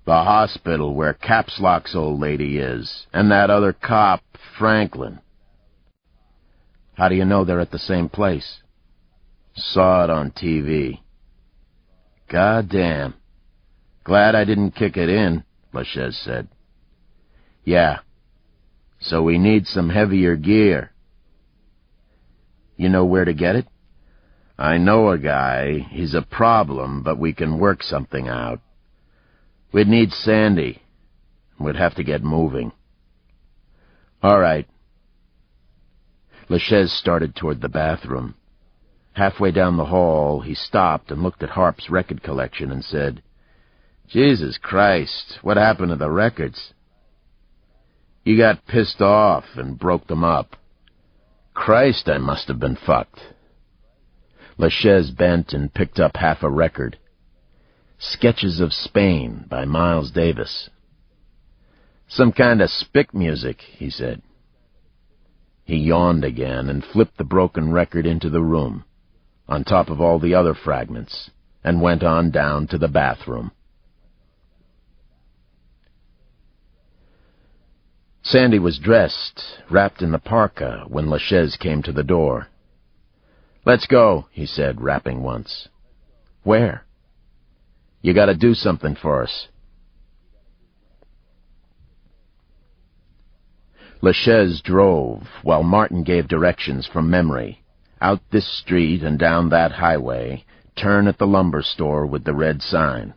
Speaker 1: "The hospital where Capslock's old lady is, and that other cop, Franklin." "How do you know they're at the same place?" "Saw it on TV." "Goddamn. Glad I didn't kick it in," LaChaise said. "Yeah. So we need some heavier gear." "You know where to get it?" "I know a guy. He's a problem, but we can work something out. We'd need Sandy. We'd have to get moving." "All right." LaChaise started toward the bathroom. Halfway down the hall, he stopped and looked at Harp's record collection and said, "Jesus Christ, what happened to the records?" You got pissed off and broke them up. Christ, I must have been fucked. LaChaise bent and picked up half a record. Sketches of Spain by Miles Davis. Some kind of spick music, he said. He yawned again and flipped the broken record into the room, on top of all the other fragments, and went on down to the bathroom. Sandy was dressed, wrapped in the parka, when LaChaise came to the door. "Let's go," he said, rapping once. "Where?" "You gotta do something for us." LaChaise drove, while Martin gave directions from memory. Out this street and down that highway, turn at the lumber store with the red sign.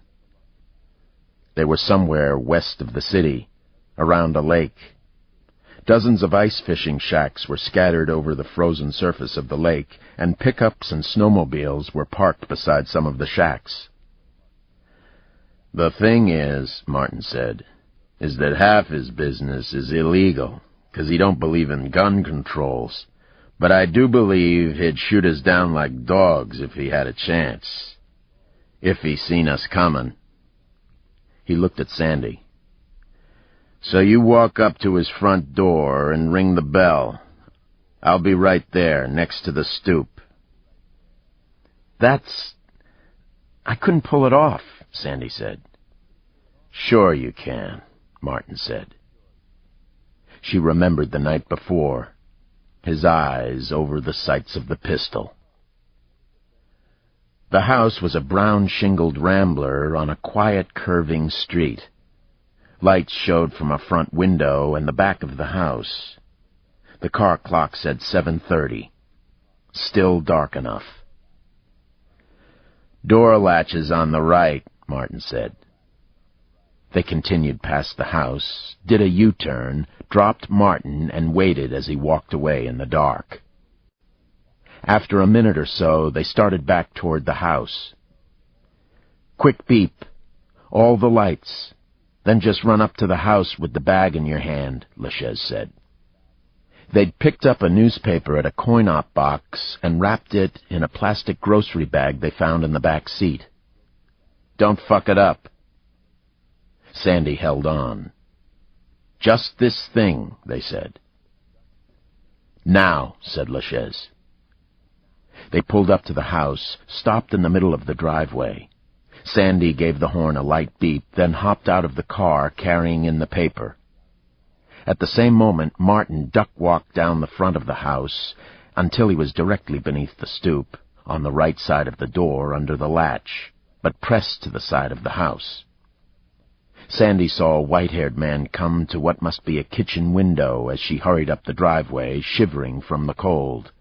Speaker 1: They were somewhere west of the city, around a lake. Dozens of ice fishing shacks were scattered over the frozen surface of the lake, and pickups and snowmobiles were parked beside some of the shacks. "The thing is," Martin said, "is that half his business is illegal, 'cause he don't believe in gun controls. But I do believe he'd shoot us down like dogs if he had a chance. If he seen us coming." He looked at Sandy. "So you walk up to his front door and ring the bell. I'll be right there, next to the stoop."
Speaker 3: I couldn't pull it off," Sandy said.
Speaker 1: "Sure you can," Martin said. She remembered the night before, his eyes over the sights of the pistol. The house was a brown-shingled rambler on a quiet, curving street. Lights showed from a front window and the back of the house. The car clock said 7:30. Still dark enough. "Door latches on the right," Martin said. They continued past the house, did a U-turn, dropped Martin, and waited as he walked away in the dark. After a minute or so, they started back toward the house. "Quick beep. All the lights. Then just run up to the house with the bag in your hand," LaChaise said. They'd picked up a newspaper at a coin-op box and wrapped it in a plastic grocery bag they found in the back seat. "Don't fuck it up." Sandy held on. "Just this thing," they said. "Now," said LaChaise. They pulled up to the house, stopped in the middle of the driveway. Sandy gave the horn a light beep, then hopped out of the car, carrying in the paper. At the same moment, Martin duck-walked down the front of the house until he was directly beneath the stoop, on the right side of the door under the latch, but pressed to the side of the house. Sandy saw a white-haired man come to what must be a kitchen window as she hurried up the driveway, shivering from the cold.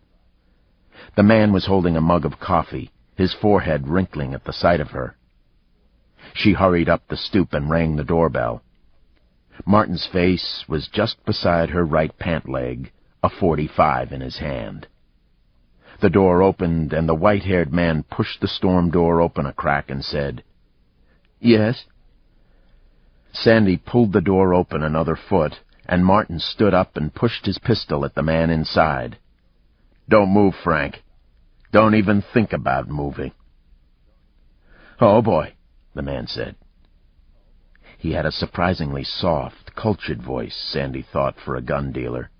Speaker 1: The man was holding a mug of coffee, his forehead wrinkling at the sight of her. She hurried up the stoop and rang the doorbell. Martin's face was just beside her right pant leg, a .45 in his hand. The door opened, and the white-haired man pushed the storm door open a crack and said, "Yes?" Sandy pulled the door open another foot, and Martin stood up and pushed his pistol at the man inside. "Don't move, Frank. Don't even think about moving." "Oh, boy," the man said. He had a surprisingly soft, cultured voice, Sandy thought, for a gun dealer.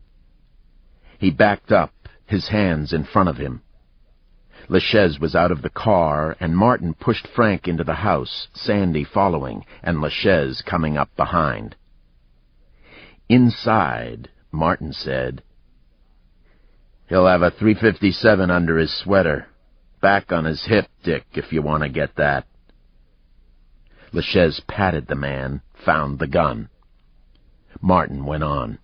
Speaker 1: He backed up, his hands in front of him. LaChaise was out of the car, and Martin pushed Frank into the house, Sandy following, and LaChaise coming up behind. Inside, Martin said, "He'll have a .357 under his sweater. Back on his hip, Dick, if you want to get that." LaChaise patted the man, found the gun. Martin went on,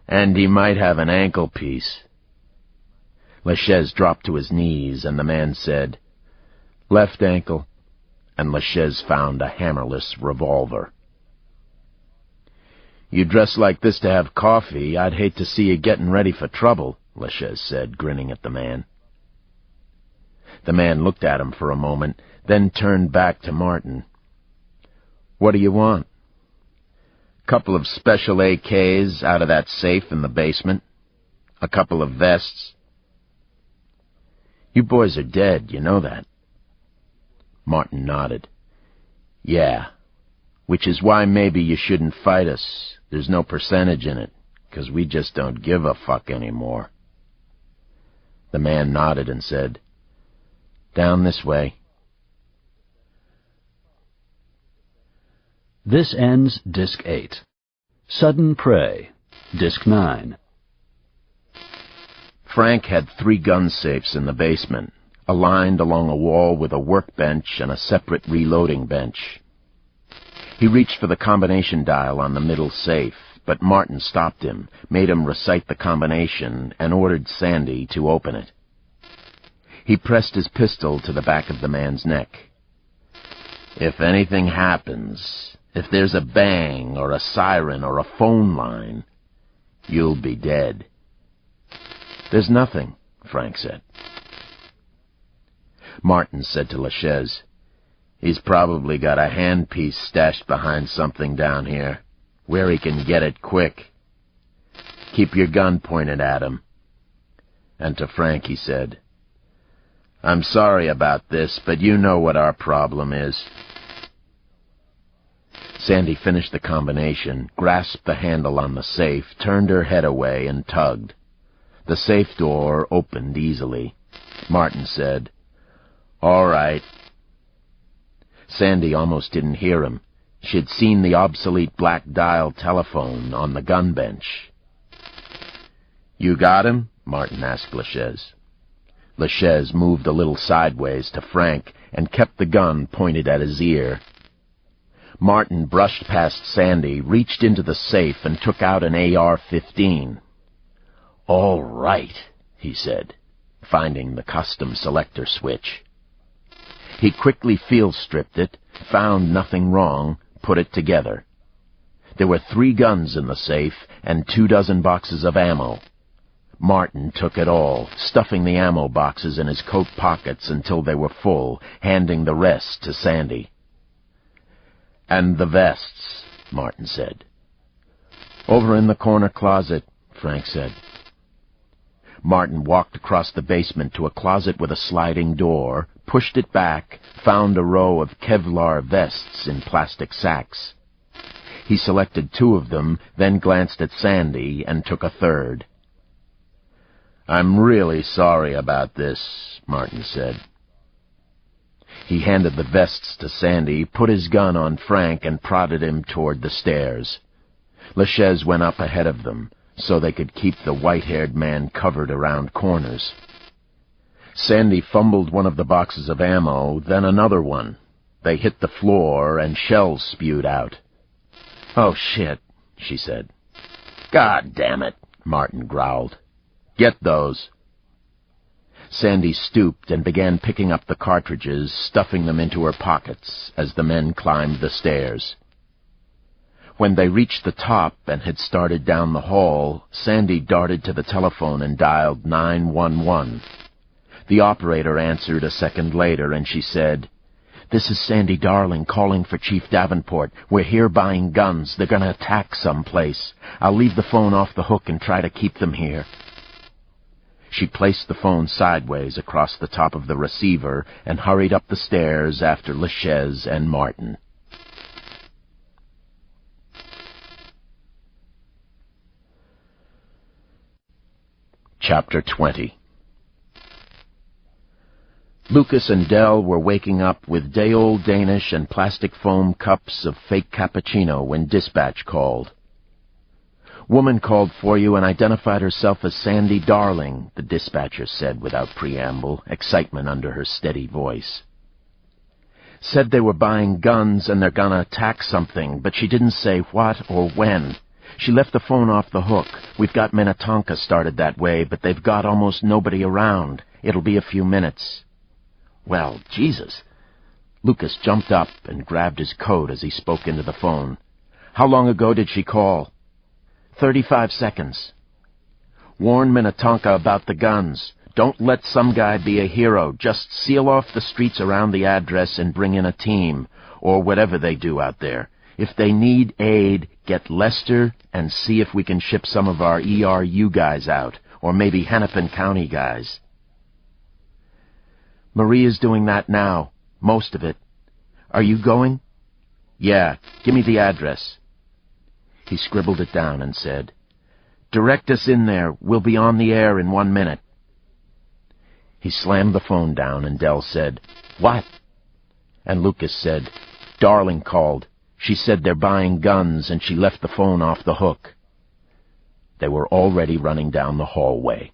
Speaker 1: "And he might have an ankle piece." LaChaise dropped to his knees, and the man said, "Left ankle," and LaChaise found a hammerless revolver. "You dress like this to have coffee. I'd hate to see you getting ready for trouble," LaChaise said, grinning at the man. The man looked at him for a moment, then turned back to Martin. "What do you want?" Couple of special AKs out of that safe in the basement. A couple of vests. You boys are dead, you know that. Martin nodded. Yeah, which is why maybe you shouldn't fight us. There's no percentage in it, 'cause we just don't give a fuck anymore. The man nodded and said, Down this way.
Speaker 2: This ends Disc 8. Sudden Prey, Disc 9.
Speaker 1: Frank had 3 gun safes in the basement, aligned along a wall with a workbench and a separate reloading bench. He reached for the combination dial on the middle safe, but Martin stopped him, made him recite the combination, and ordered Sandy to open it. He pressed his pistol to the back of the man's neck. If anything happens, if there's a bang or a siren or a phone line, you'll be dead. There's nothing, Frank said. Martin said to LaChaise, He's probably got a handpiece stashed behind something down here, where he can get it quick. Keep your gun pointed at him. And to Frank he said, I'm sorry about this, but you know what our problem is. Sandy finished the combination, grasped the handle on the safe, turned her head away, and tugged. The safe door opened easily. Martin said, All right. Sandy almost didn't hear him. She'd seen the obsolete black dial telephone on the gun bench. You got him? Martin asked LaChaise. LaChaise moved a little sideways to Frank and kept the gun pointed at his ear. Martin brushed past Sandy, reached into the safe, and took out an AR-15. All right, he said, finding the custom selector switch. He quickly field-stripped it, found nothing wrong, put it together. There were 3 guns in the safe and 24 boxes of ammo. Martin took it all, stuffing the ammo boxes in his coat pockets until they were full, handing the rest to Sandy. And the vests, Martin said. Over in the corner closet, Frank said. Martin walked across the basement to a closet with a sliding door, pushed it back, found a row of Kevlar vests in plastic sacks. He selected 2 of them, then glanced at Sandy and took a third. I'm really sorry about this, Martin said. He handed the vests to Sandy, put his gun on Frank, and prodded him toward the stairs. LaChaise went up ahead of them, so they could keep the white-haired man covered around corners. Sandy fumbled one of the boxes of ammo, then another one. They hit the floor, and shells spewed out. Oh, shit, she said. God damn it, Martin growled. Get those. Sandy stooped and began picking up the cartridges, stuffing them into her pockets as the men climbed the stairs. When they reached the top and had started down the hall, Sandy darted to the telephone and dialed 911. The operator answered a second later, and she said, This is Sandy Darling calling for Chief Davenport. We're here buying guns. They're going to attack someplace. I'll leave the phone off the hook and try to keep them here. She placed the phone sideways across the top of the receiver and hurried up the stairs after LaChaise and Martin. Chapter 20. Lucas and Dell were waking up with day-old Danish and plastic foam cups of fake cappuccino when dispatch called. Woman called for you and identified herself as Sandy Darling, the dispatcher said without preamble, excitement under her steady voice. Said they were buying guns and they're gonna attack something, but she didn't say what or when. She left the phone off the hook. We've got Minnetonka started that way, but they've got almost nobody around. It'll be a few minutes. Well, Jesus. Lucas jumped up and grabbed his coat as he spoke into the phone. How long ago did she call? 35 seconds. Warn Minnetonka about the guns. Don't let some guy be a hero. Just seal off the streets around the address and bring in a team, or whatever they do out there. If they need aid, get Lester and see if we can ship some of our ERU guys out, or maybe Hennepin County guys. Maria's doing that now, most of it. Are you going? Yeah, give me the address. He scribbled it down and said, "Direct us in there. We'll be on the air in 1 minute." He slammed the phone down and Dell said, "What?" And Lucas said, "Darling called. She said they're buying guns and she left the phone off the hook." They were already running down the hallway.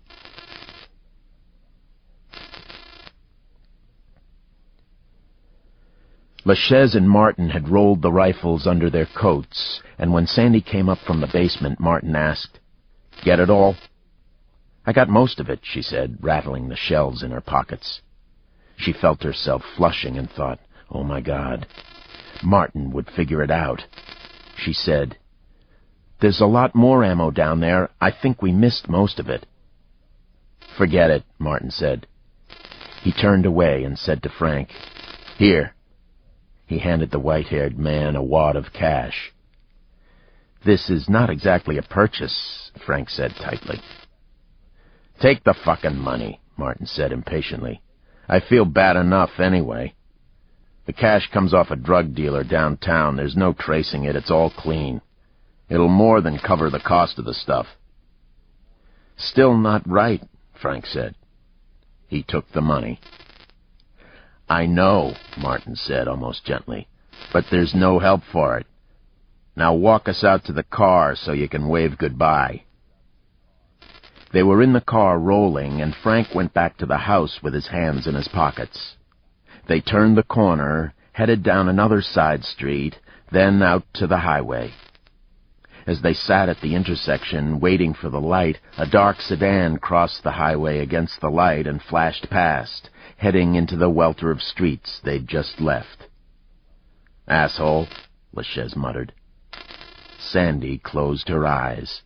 Speaker 1: LaChaise and Martin had rolled the rifles under their coats, and when Sandy came up from the basement, Martin asked, "Get it all?" "I got most of it," she said, rattling the shells in her pockets. She felt herself flushing and thought, "Oh, my God." Martin would figure it out. She said, "There's a lot more ammo down there. I think we missed most of it." "Forget it," Martin said. He turned away and said to Frank, "Here." He handed the white-haired man a wad of cash. "This is not exactly a purchase," Frank said tightly. "Take the fucking money," Martin said impatiently. "I feel bad enough anyway. The cash comes off a drug dealer downtown. There's no tracing it. It's all clean. It'll more than cover the cost of the stuff." "Still not right," Frank said. He took the money. "I know," Martin said almost gently, "but there's no help for it. Now walk us out to the car so you can wave goodbye." They were in the car rolling, and Frank went back to the house with his hands in his pockets. They turned the corner, headed down another side street, then out to the highway. As they sat at the intersection, waiting for the light, a dark sedan crossed the highway against the light and flashed past, heading into the welter of streets they'd just left. "Asshole," LaChaise muttered. Sandy closed her eyes.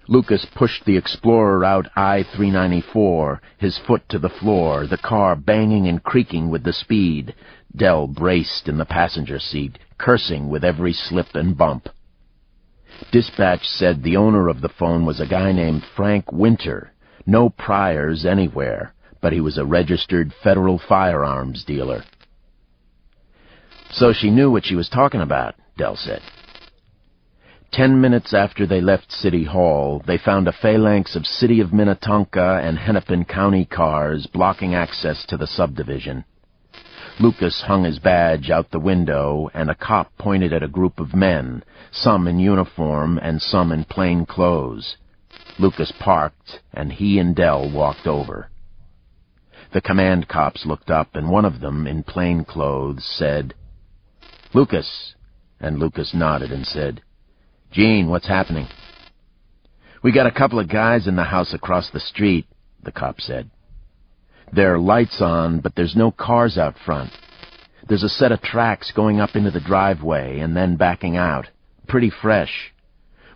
Speaker 1: Lucas pushed the Explorer out I-394, his foot to the floor, the car banging and creaking with the speed. Dell braced in the passenger seat, cursing with every slip and bump. Dispatch said the owner of the phone was a guy named Frank Winter. No priors anywhere, but he was a registered federal firearms dealer. "So she knew what she was talking about," Dell said. 10 minutes after they left City Hall, they found a phalanx of City of Minnetonka and Hennepin County cars blocking access to the subdivision. Lucas hung his badge out the window, and a cop pointed at a group of men, some in uniform and some in plain clothes. Lucas parked, and he and Dell walked over. The command cops looked up, and one of them, in plain clothes, said, "Lucas," and Lucas nodded and said, "Gene, what's happening?" "We got a couple of guys in the house across the street," the cop said. "There are lights on, but there's no cars out front. There's a set of tracks going up into the driveway and then backing out. Pretty fresh.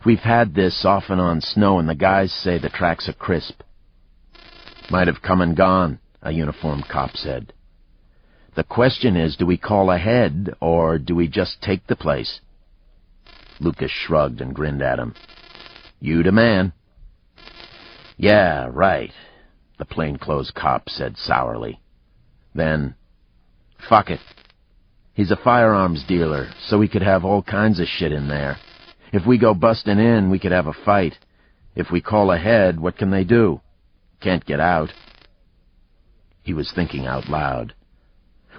Speaker 1: We've had this off and on snow, and the guys say the tracks are crisp." "Might have come and gone," a uniformed cop said. "The question is, do we call ahead, or do we just take the place?" Lucas shrugged and grinned at him. "You the man." "Yeah, right," the plainclothes cop said sourly. Then, "Fuck it. He's a firearms dealer, so we could have all kinds of shit in there. If we go busting in, we could have a fight. If we call ahead, what can they do? Can't get out." He was thinking out loud.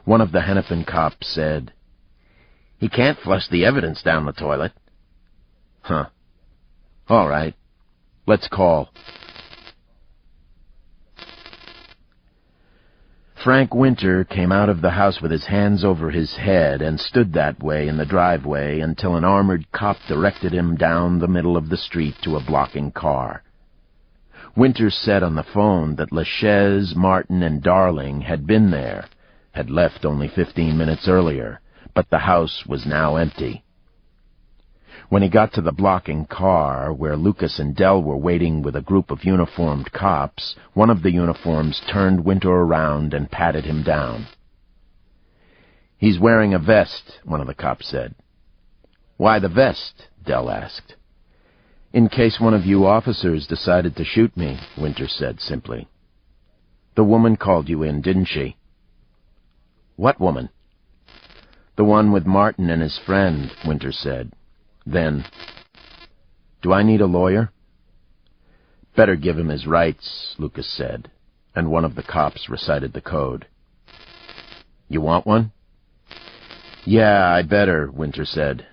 Speaker 1: One of the Hennepin cops said, "He can't flush the evidence down the toilet." "Huh. All right. Let's call." Frank Winter came out of the house with his hands over his head and stood that way in the driveway until an armored cop directed him down the middle of the street to a blocking car. Winter said on the phone that LaChaise, Martin, and Darling had been there, had left only 15 minutes earlier, but the house was now empty. When he got to the blocking car, where Lucas and Dell were waiting with a group of uniformed cops, one of the uniforms turned Winter around and patted him down. "He's wearing a vest," one of the cops said. "Why the vest?" Dell asked. "In case one of you officers decided to shoot me," Winter said simply. "The woman called you in, didn't she?" "What woman?" "The one with Martin and his friend," Winter said. Then, "Do I need a lawyer?" "Better give him his rights," Lucas said, and one of the cops recited the code. "You want one?" "Yeah, I better," Winter said.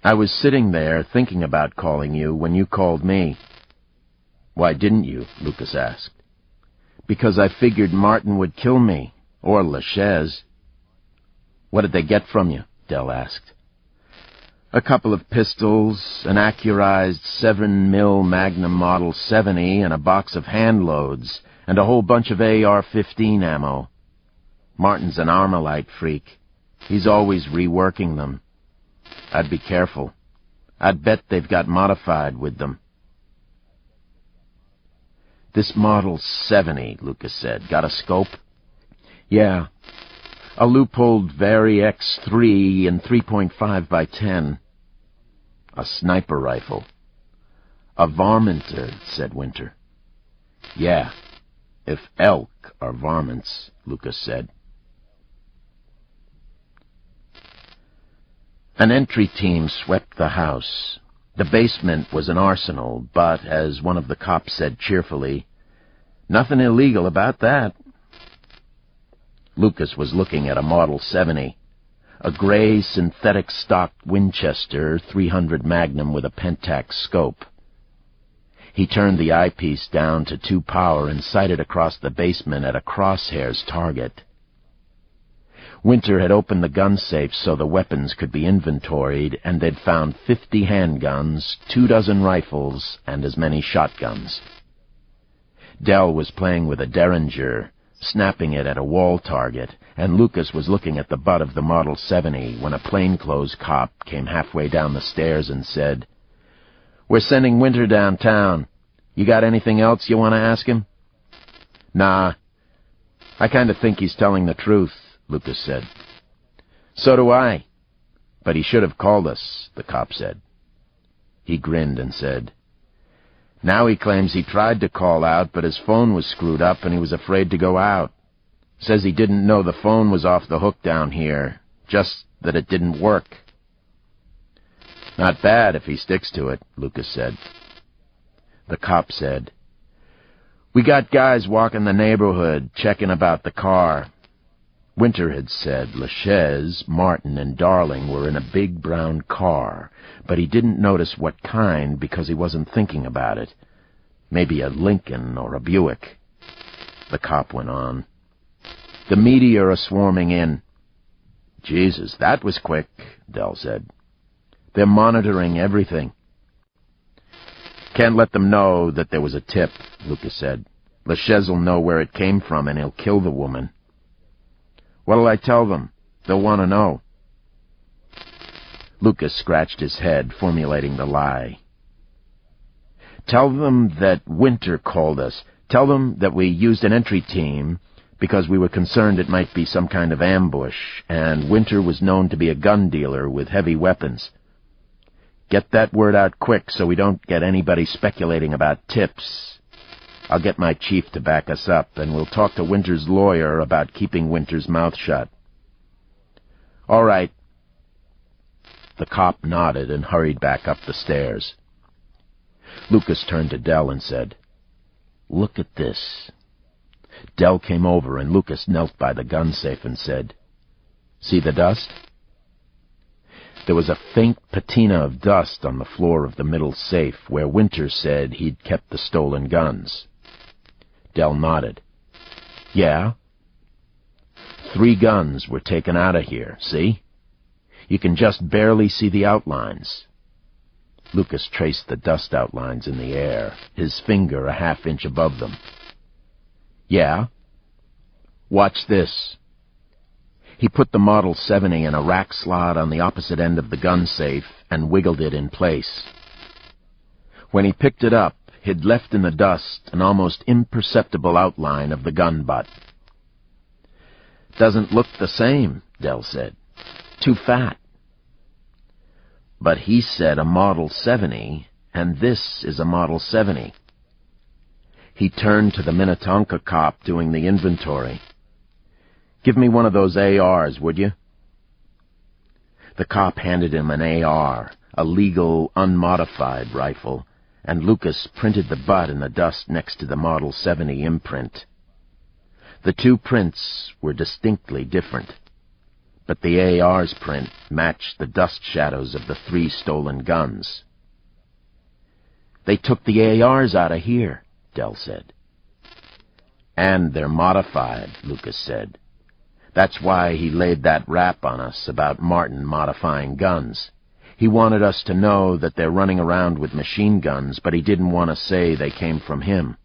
Speaker 1: "I was sitting there thinking about calling you when you called me." "Why didn't you?" Lucas asked. "Because I figured Martin would kill me, or LaChaise." "What did they get from you?" Dell asked. "A couple of pistols, an accurized 7mm Magnum Model 70, and a box of handloads, and a whole bunch of AR-15 ammo. Martin's an Armalite freak. He's always reworking them. I'd be careful. I'd bet they've got modified with them." "This Model 70, Lucas said, got a scope?" "Yeah. A Leupold Vari X3 and 3.5 by 10. A sniper rifle." "A varminter," said Winter. "Yeah, if elk are varmints," Lucas said. An entry team swept the house. The basement was an arsenal, but, as one of the cops said cheerfully, "Nothing illegal about that." Lucas was looking at a Model 70, a gray synthetic stock Winchester 300 Magnum with a Pentax scope. He turned the eyepiece down to 2 power and sighted across the basement at a crosshairs target. Winter had opened the gun safe so the weapons could be inventoried, and they'd found 50 handguns, 24 rifles, and as many shotguns. Dell was playing with a Derringer, snapping it at a wall target, and Lucas was looking at the butt of the Model 70 when a plainclothes cop came halfway down the stairs and said, "We're sending Winter downtown. You got anything else you want to ask him?" "Nah. I kind of think he's telling the truth," Lucas said. "So do I. But he should have called us," the cop said. He grinned and said, "Now he claims he tried to call out, but his phone was screwed up and he was afraid to go out. Says he didn't know the phone was off the hook down here, just that it didn't work." "Not bad if he sticks to it," Lucas said. The cop said, "We got guys walking the neighborhood, checking about the car." Winter had said LaChaise, Martin, and Darling were in a big brown car, but he didn't notice what kind because he wasn't thinking about it. Maybe a Lincoln or a Buick. The cop went on. "The media are swarming in." "Jesus, that was quick," Dell said. "They're monitoring everything." "Can't let them know that there was a tip," Lucas said. "LaChaise'll know where it came from and he'll kill the woman." "What'll I tell them? They'll want to know." Lucas scratched his head, formulating the lie. "Tell them that Winter called us. Tell them that we used an entry team because we were concerned it might be some kind of ambush, and Winter was known to be a gun dealer with heavy weapons. Get that word out quick so we don't get anybody speculating about tips. I'll get my chief to back us up, and we'll talk to Winter's lawyer about keeping Winter's mouth shut." "All right." The cop nodded and hurried back up the stairs. Lucas turned to Dell and said, "Look at this." Dell came over, and Lucas knelt by the gun safe and said, "See the dust?" There was a faint patina of dust on the floor of the middle safe where Winter said he'd kept the stolen guns. Dell nodded. "Yeah?" 3 guns were taken out of here, see? You can just barely see the outlines. Lucas traced the dust outlines in the air, his finger a half-inch above them. "Yeah?" "Watch this." He put the Model 70 in a rack slot on the opposite end of the gun safe and wiggled it in place. When he picked it up, he'd left in the dust an almost imperceptible outline of the gun butt. "Doesn't look the same," Dell said. Too fat. But he said a Model 70, and this is a Model 70. He turned to the Minnetonka cop doing the inventory. Give me one of those ARs, would you? The cop handed him an AR, a legal, unmodified rifle, and Lucas printed the butt in the dust next to the Model 70 imprint. The two prints were distinctly different, but the AR's print matched the dust shadows of the 3 stolen guns. They took the ARs out of here, Dell said. And they're modified, Lucas said. That's why he laid that rap on us about Martin modifying guns. He wanted us to know that they're running around with machine guns, but he didn't want to say they came from him.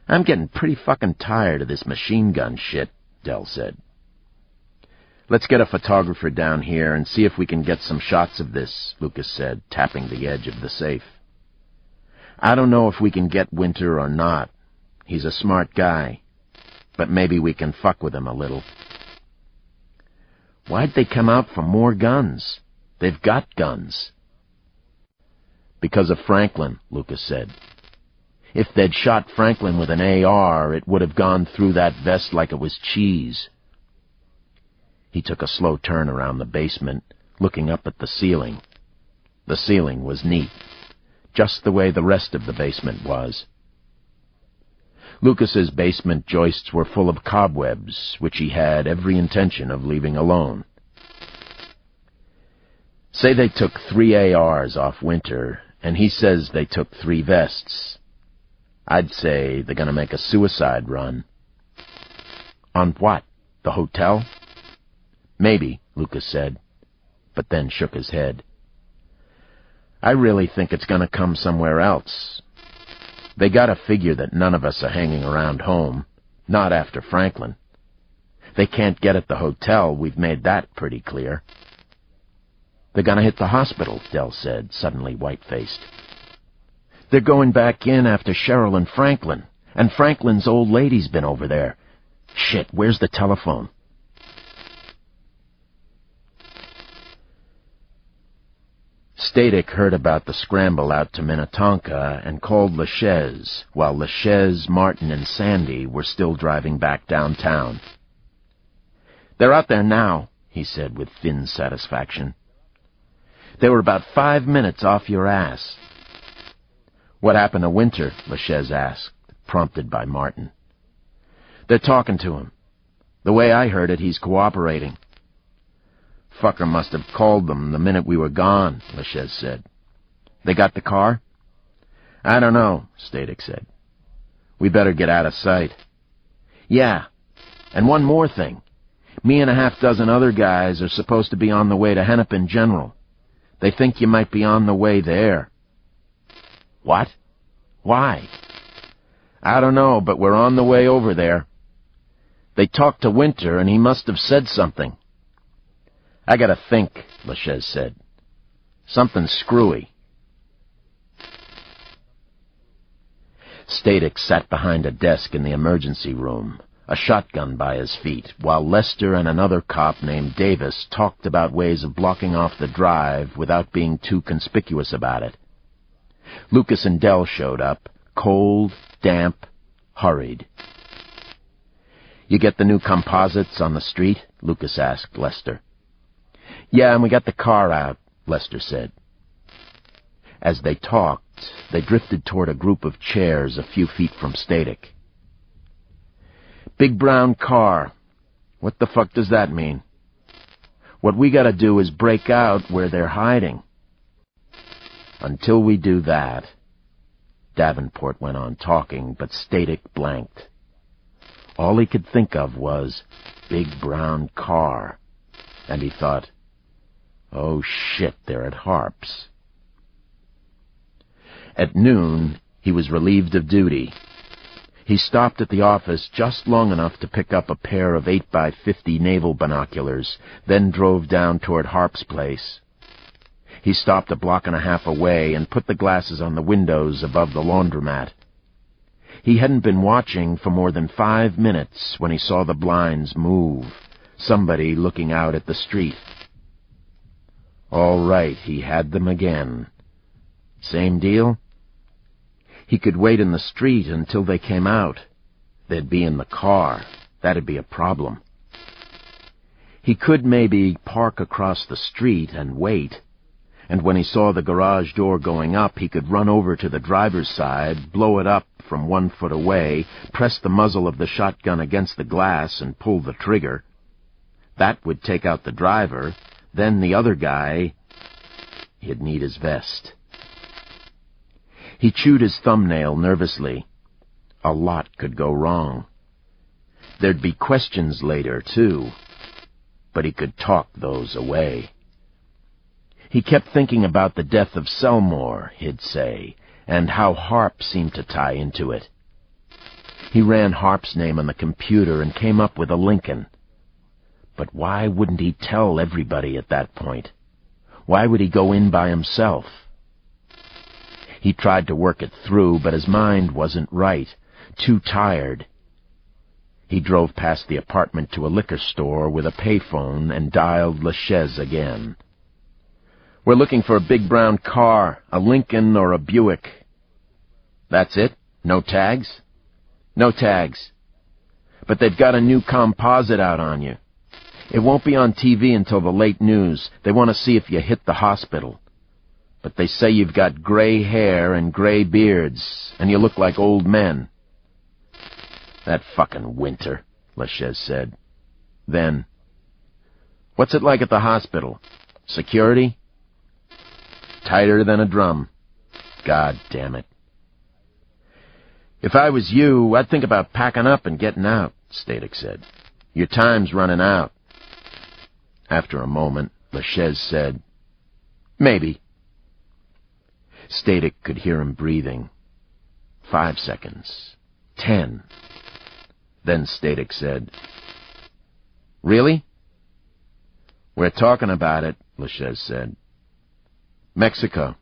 Speaker 1: I'm getting pretty fucking tired of this machine gun shit, Dell said. Let's get a photographer down here and see if we can get some shots of this, Lucas said, tapping the edge of the safe. I don't know if we can get Winter or not. He's a smart guy, but maybe we can fuck with him a little. Why'd they come out for more guns? They've got guns. Because of Franklin, Lucas said. If they'd shot Franklin with an AR, it would have gone through that vest like it was cheese. He took a slow turn around the basement, looking up at the ceiling. The ceiling was neat, just the way the rest of the basement was. Lucas's basement joists were full of cobwebs, which he had every intention of leaving alone. Say they took 3 ARs off Winter, and he says they took 3 vests. I'd say they're going to make a suicide run. On what? The hotel? Maybe, Lucas said, but then shook his head. I really think it's going to come somewhere else. They got to figure that none of us are hanging around home, not after Franklin. They can't get at the hotel, we've made that pretty clear. They're going to hit the hospital, Dell said, suddenly white-faced. They're going back in after Cheryl and Franklin, and Franklin's old lady's been over there. Shit, where's the telephone? Static heard about the scramble out to Minnetonka and called LaChaise, while LaChaise, Martin, and Sandy were still driving back downtown. They're out there now, he said with thin satisfaction. They were about 5 minutes off your ass. What happened to Winter? LaChaise asked, prompted by Martin. They're talking to him. The way I heard it, he's cooperating. Fucker must have called them the minute we were gone, LaChaise said. They got the car? I don't know, Static said. We better get out of sight. Yeah, and one more thing. Me and a half dozen other guys are supposed to be on the way to Hennepin General. They think you might be on the way there. What? Why? I don't know, but we're on the way over there. They talked to Winter, and he must have said something. I gotta think, LaChaise said. Something screwy. Static sat behind a desk in the emergency room, a shotgun by his feet, while Lester and another cop named Davis talked about ways of blocking off the drive without being too conspicuous about it. Lucas and Dell showed up, cold, damp, hurried. You get the new composites on the street? Lucas asked Lester. Yeah, and we got the car out, Lester said. As they talked, they drifted toward a group of chairs a few feet from Static. Big brown car. What the fuck does that mean? What we gotta do is break out where they're hiding. Until we do that, Davenport went on talking, but Static blanked. All he could think of was big brown car, and he thought, oh shit, they're at Harp's. At noon, he was relieved of duty. He stopped at the office just long enough to pick up a pair of 8x50 naval binoculars, then drove down toward Harp's place. He stopped a block and a half away and put the glasses on the windows above the laundromat. He hadn't been watching for more than 5 minutes when he saw the blinds move, somebody looking out at the street. All right, he had them again. Same deal? He could wait in the street until they came out. They'd be in the car. That'd be a problem. He could maybe park across the street and wait, and when he saw the garage door going up, he could run over to the driver's side, blow it up from 1 foot away, press the muzzle of the shotgun against the glass, and pull the trigger. That would take out the driver. Then the other guy, he'd need his vest. He chewed his thumbnail nervously. A lot could go wrong. There'd be questions later, too, but he could talk those away. He kept thinking about the death of Selmore, he'd say, and how Harp seemed to tie into it. He ran Harp's name on the computer and came up with a Lincoln. But why wouldn't he tell everybody at that point? Why would he go in by himself? He tried to work it through, but his mind wasn't right. Too tired. He drove past the apartment to a liquor store with a payphone and dialed LaChaise again. "We're looking for a big brown car, a Lincoln or a Buick." "That's it? No tags?" "No tags. But they've got a new composite out on you. It won't be on TV until the late news. They want to see if you hit the hospital. But they say you've got gray hair and gray beards, and you look like old men." "That fucking Winter," LaChaise said. Then, "What's it like at the hospital? Security?" "Tighter than a drum. God damn it." "If I was you, I'd think about packing up and getting out," Static said. "Your time's running out." After a moment, LaChaise said, "Maybe." Static could hear him breathing. 5 seconds. 10. Then Static said, "Really?" "We're talking about it," LaChaise said. "Mexico."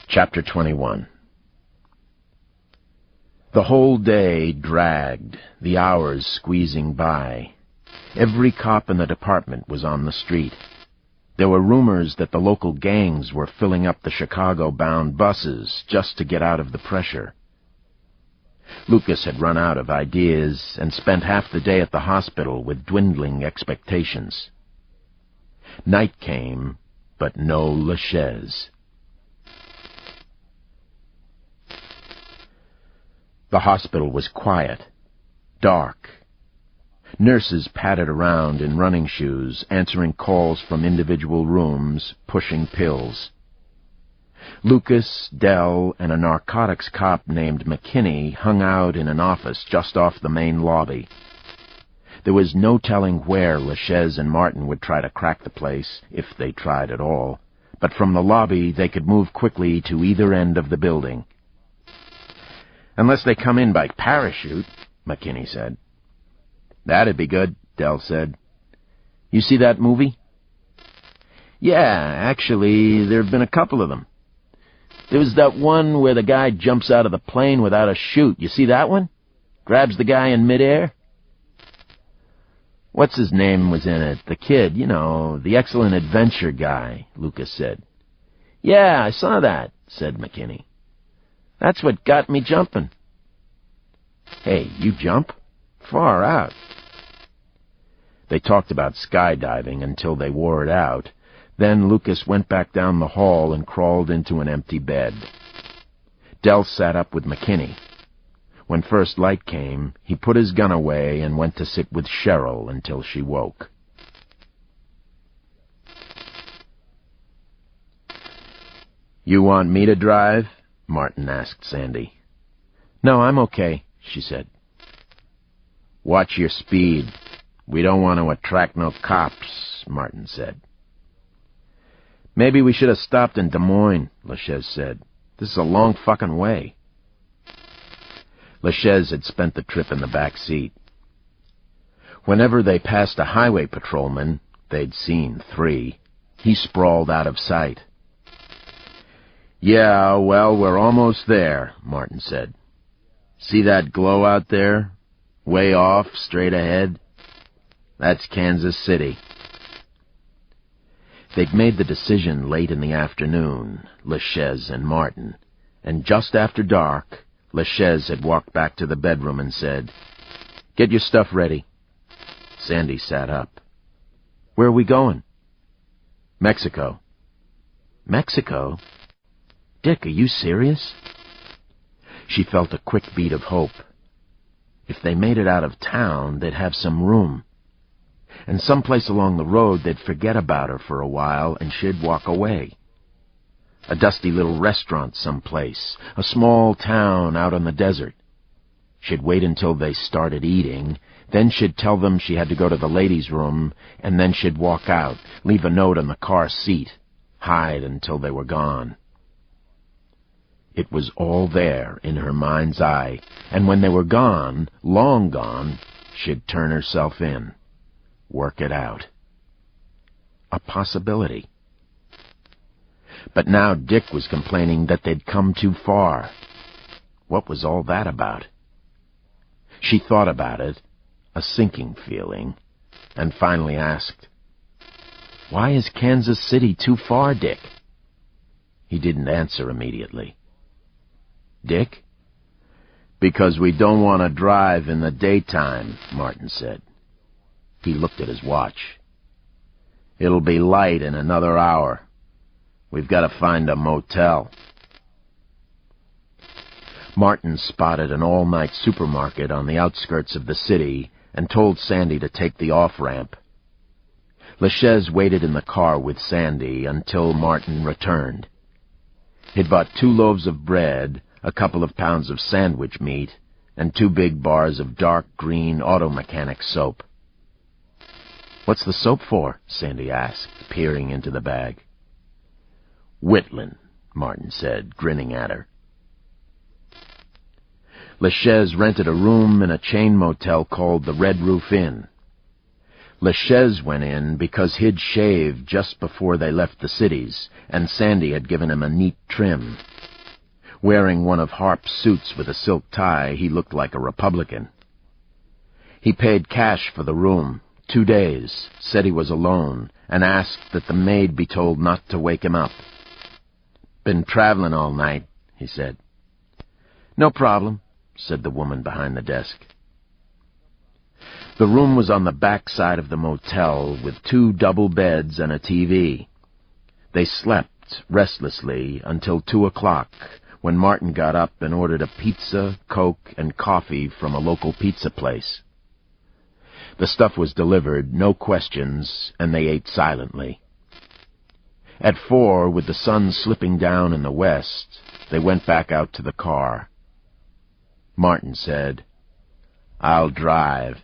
Speaker 1: Chapter 21. The whole day dragged, the hours squeezing by. Every cop in the department was on the street. There were rumors that the local gangs were filling up the Chicago-bound buses just to get out of the pressure. Lucas had run out of ideas and spent half the day at the hospital with dwindling expectations. Night came, but no LaChaise. The hospital was quiet, dark. Nurses padded around in running shoes, answering calls from individual rooms, pushing pills. Lucas, Dell, and a narcotics cop named McKinney hung out in an office just off the main lobby. There was no telling where LaChaise and Martin would try to crack the place, if they tried at all, but from the lobby they could move quickly to either end of the building. "Unless they come in by parachute," McKinney said. "That'd be good," Dell said. "You see that movie?" "Yeah, actually, there have been a couple of them. There was that one where the guy jumps out of the plane without a chute. You see that one? Grabs the guy in midair?" "What's his name was in it? The kid, you know, the excellent adventure guy," Lucas said. "Yeah, I saw that," said McKinney. "That's what got me jumping." "Hey, you jump? Far out." They talked about skydiving until they wore it out. Then Lucas went back down the hall and crawled into an empty bed. Dell sat up with McKinney. When first light came, he put his gun away and went to sit with Cheryl until she woke. "You want me to drive?" Martin asked Sandy. "No, I'm okay," she said. "Watch your speed. We don't want to attract no cops," Martin said. "Maybe we should have stopped in Des Moines," LaChaise said. "This is a long fucking way." LaChaise had spent the trip in the back seat. Whenever they passed a highway patrolman, they'd seen 3, he sprawled out of sight. "Yeah, well, we're almost there," Martin said. "See that glow out there? Way off, straight ahead. That's Kansas City. They'd made the decision late in the afternoon, LaChaise and Martin, and just after dark, LaChaise had walked back to the bedroom and said, "Get your stuff ready." Sandy sat up. "Where are we going?" "Mexico." "Mexico? Dick, are you serious?" She felt a quick beat of hope. If they made it out of town, they'd have some room. And someplace along the road, they'd forget about her for a while, and she'd walk away. A dusty little restaurant someplace, a small town out on the desert. She'd wait until they started eating, then she'd tell them she had to go to the ladies' room, and then she'd walk out, leave a note on the car seat, hide until they were gone. It was all there in her mind's eye, and when they were gone, long gone, she'd turn herself in, work it out. A possibility. But now Dick was complaining that they'd come too far. What was all that about? She thought about it, a sinking feeling, and finally asked, "Why is Kansas City too far, Dick?" He didn't answer immediately. "Dick?" "Because we don't want to drive in the daytime," Martin said. He looked at his watch. "It'll be light in another hour. We've got to find a motel." Martin spotted an all-night supermarket on the outskirts of the city and told Sandy to take the off-ramp. LaChaise waited in the car with Sandy until Martin returned. He'd bought 2 loaves of bread, a couple of pounds of sandwich meat, and 2 big bars of dark green auto mechanic soap. "What's the soap for?" Sandy asked, peering into the bag. "Whitland," Martin said, grinning at her. LaChaise rented a room in a chain motel called the Red Roof Inn. LaChaise went in because he'd shaved just before they left the cities, and Sandy had given him a neat trim. Wearing one of Harp's suits with a silk tie, he looked like a Republican. He paid cash for the room, 2 days, said he was alone, and asked that the maid be told not to wake him up. "Been traveling all night," he said. "No problem," said the woman behind the desk. The room was on the back side of the motel, with 2 double beds and a TV. They slept restlessly until 2 o'clock, when Martin got up and ordered a pizza, Coke, and coffee from a local pizza place. The stuff was delivered, no questions, and they ate silently. At 4, with the sun slipping down in the west, they went back out to the car. Martin said, "I'll drive."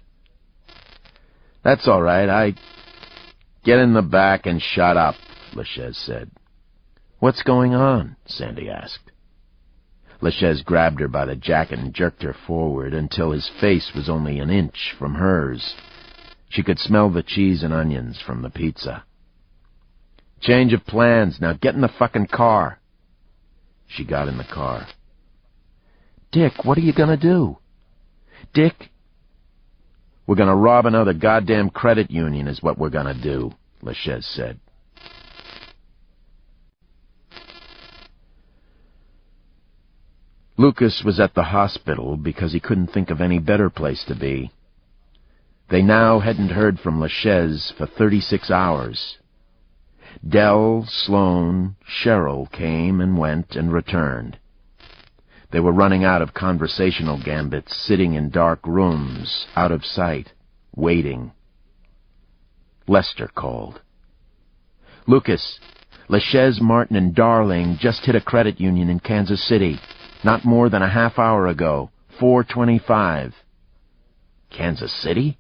Speaker 1: "That's all right, Get in the back and shut up," LaChaise said. "What's going on?" Sandy asked. LaChaise grabbed her by the jacket and jerked her forward until his face was only an inch from hers. She could smell the cheese and onions from the pizza. "Change of plans. Now get in the fucking car." She got in the car. "Dick, what are you gonna do?" "Dick?" "We're gonna rob another goddamn credit union is what we're gonna do," LaChaise said. Lucas was at the hospital because he couldn't think of any better place to be. They now hadn't heard from LaChaise for 36 hours. Dell, Sloane, Cheryl came and went and returned. They were running out of conversational gambits, sitting in dark rooms, out of sight, waiting. Lester called. "Lucas, LaChaise, Martin, and Darling just hit a credit union in Kansas City. Not more than a half hour ago, 4:25. "Kansas City?"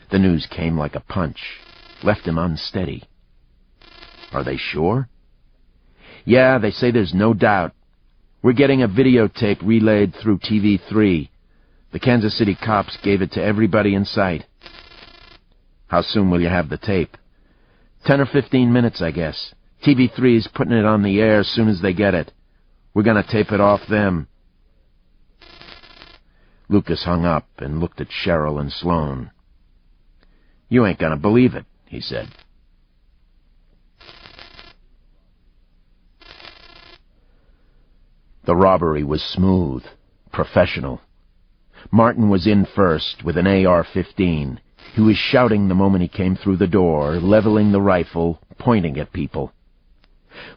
Speaker 1: The news came like a punch, left him unsteady. "Are they sure?" "Yeah, they say there's no doubt. We're getting a videotape relayed through TV3. The Kansas City cops gave it to everybody in sight." "How soon will you have the tape?" 10 or 15 minutes, I guess. TV3's putting it on the air as soon as they get it. We're going to tape it off them." Lucas hung up and looked at Cheryl and Sloane. "You ain't gonna believe it," he said. The robbery was smooth, professional. Martin was in first with an AR-15. He was shouting the moment he came through the door, leveling the rifle, pointing at people.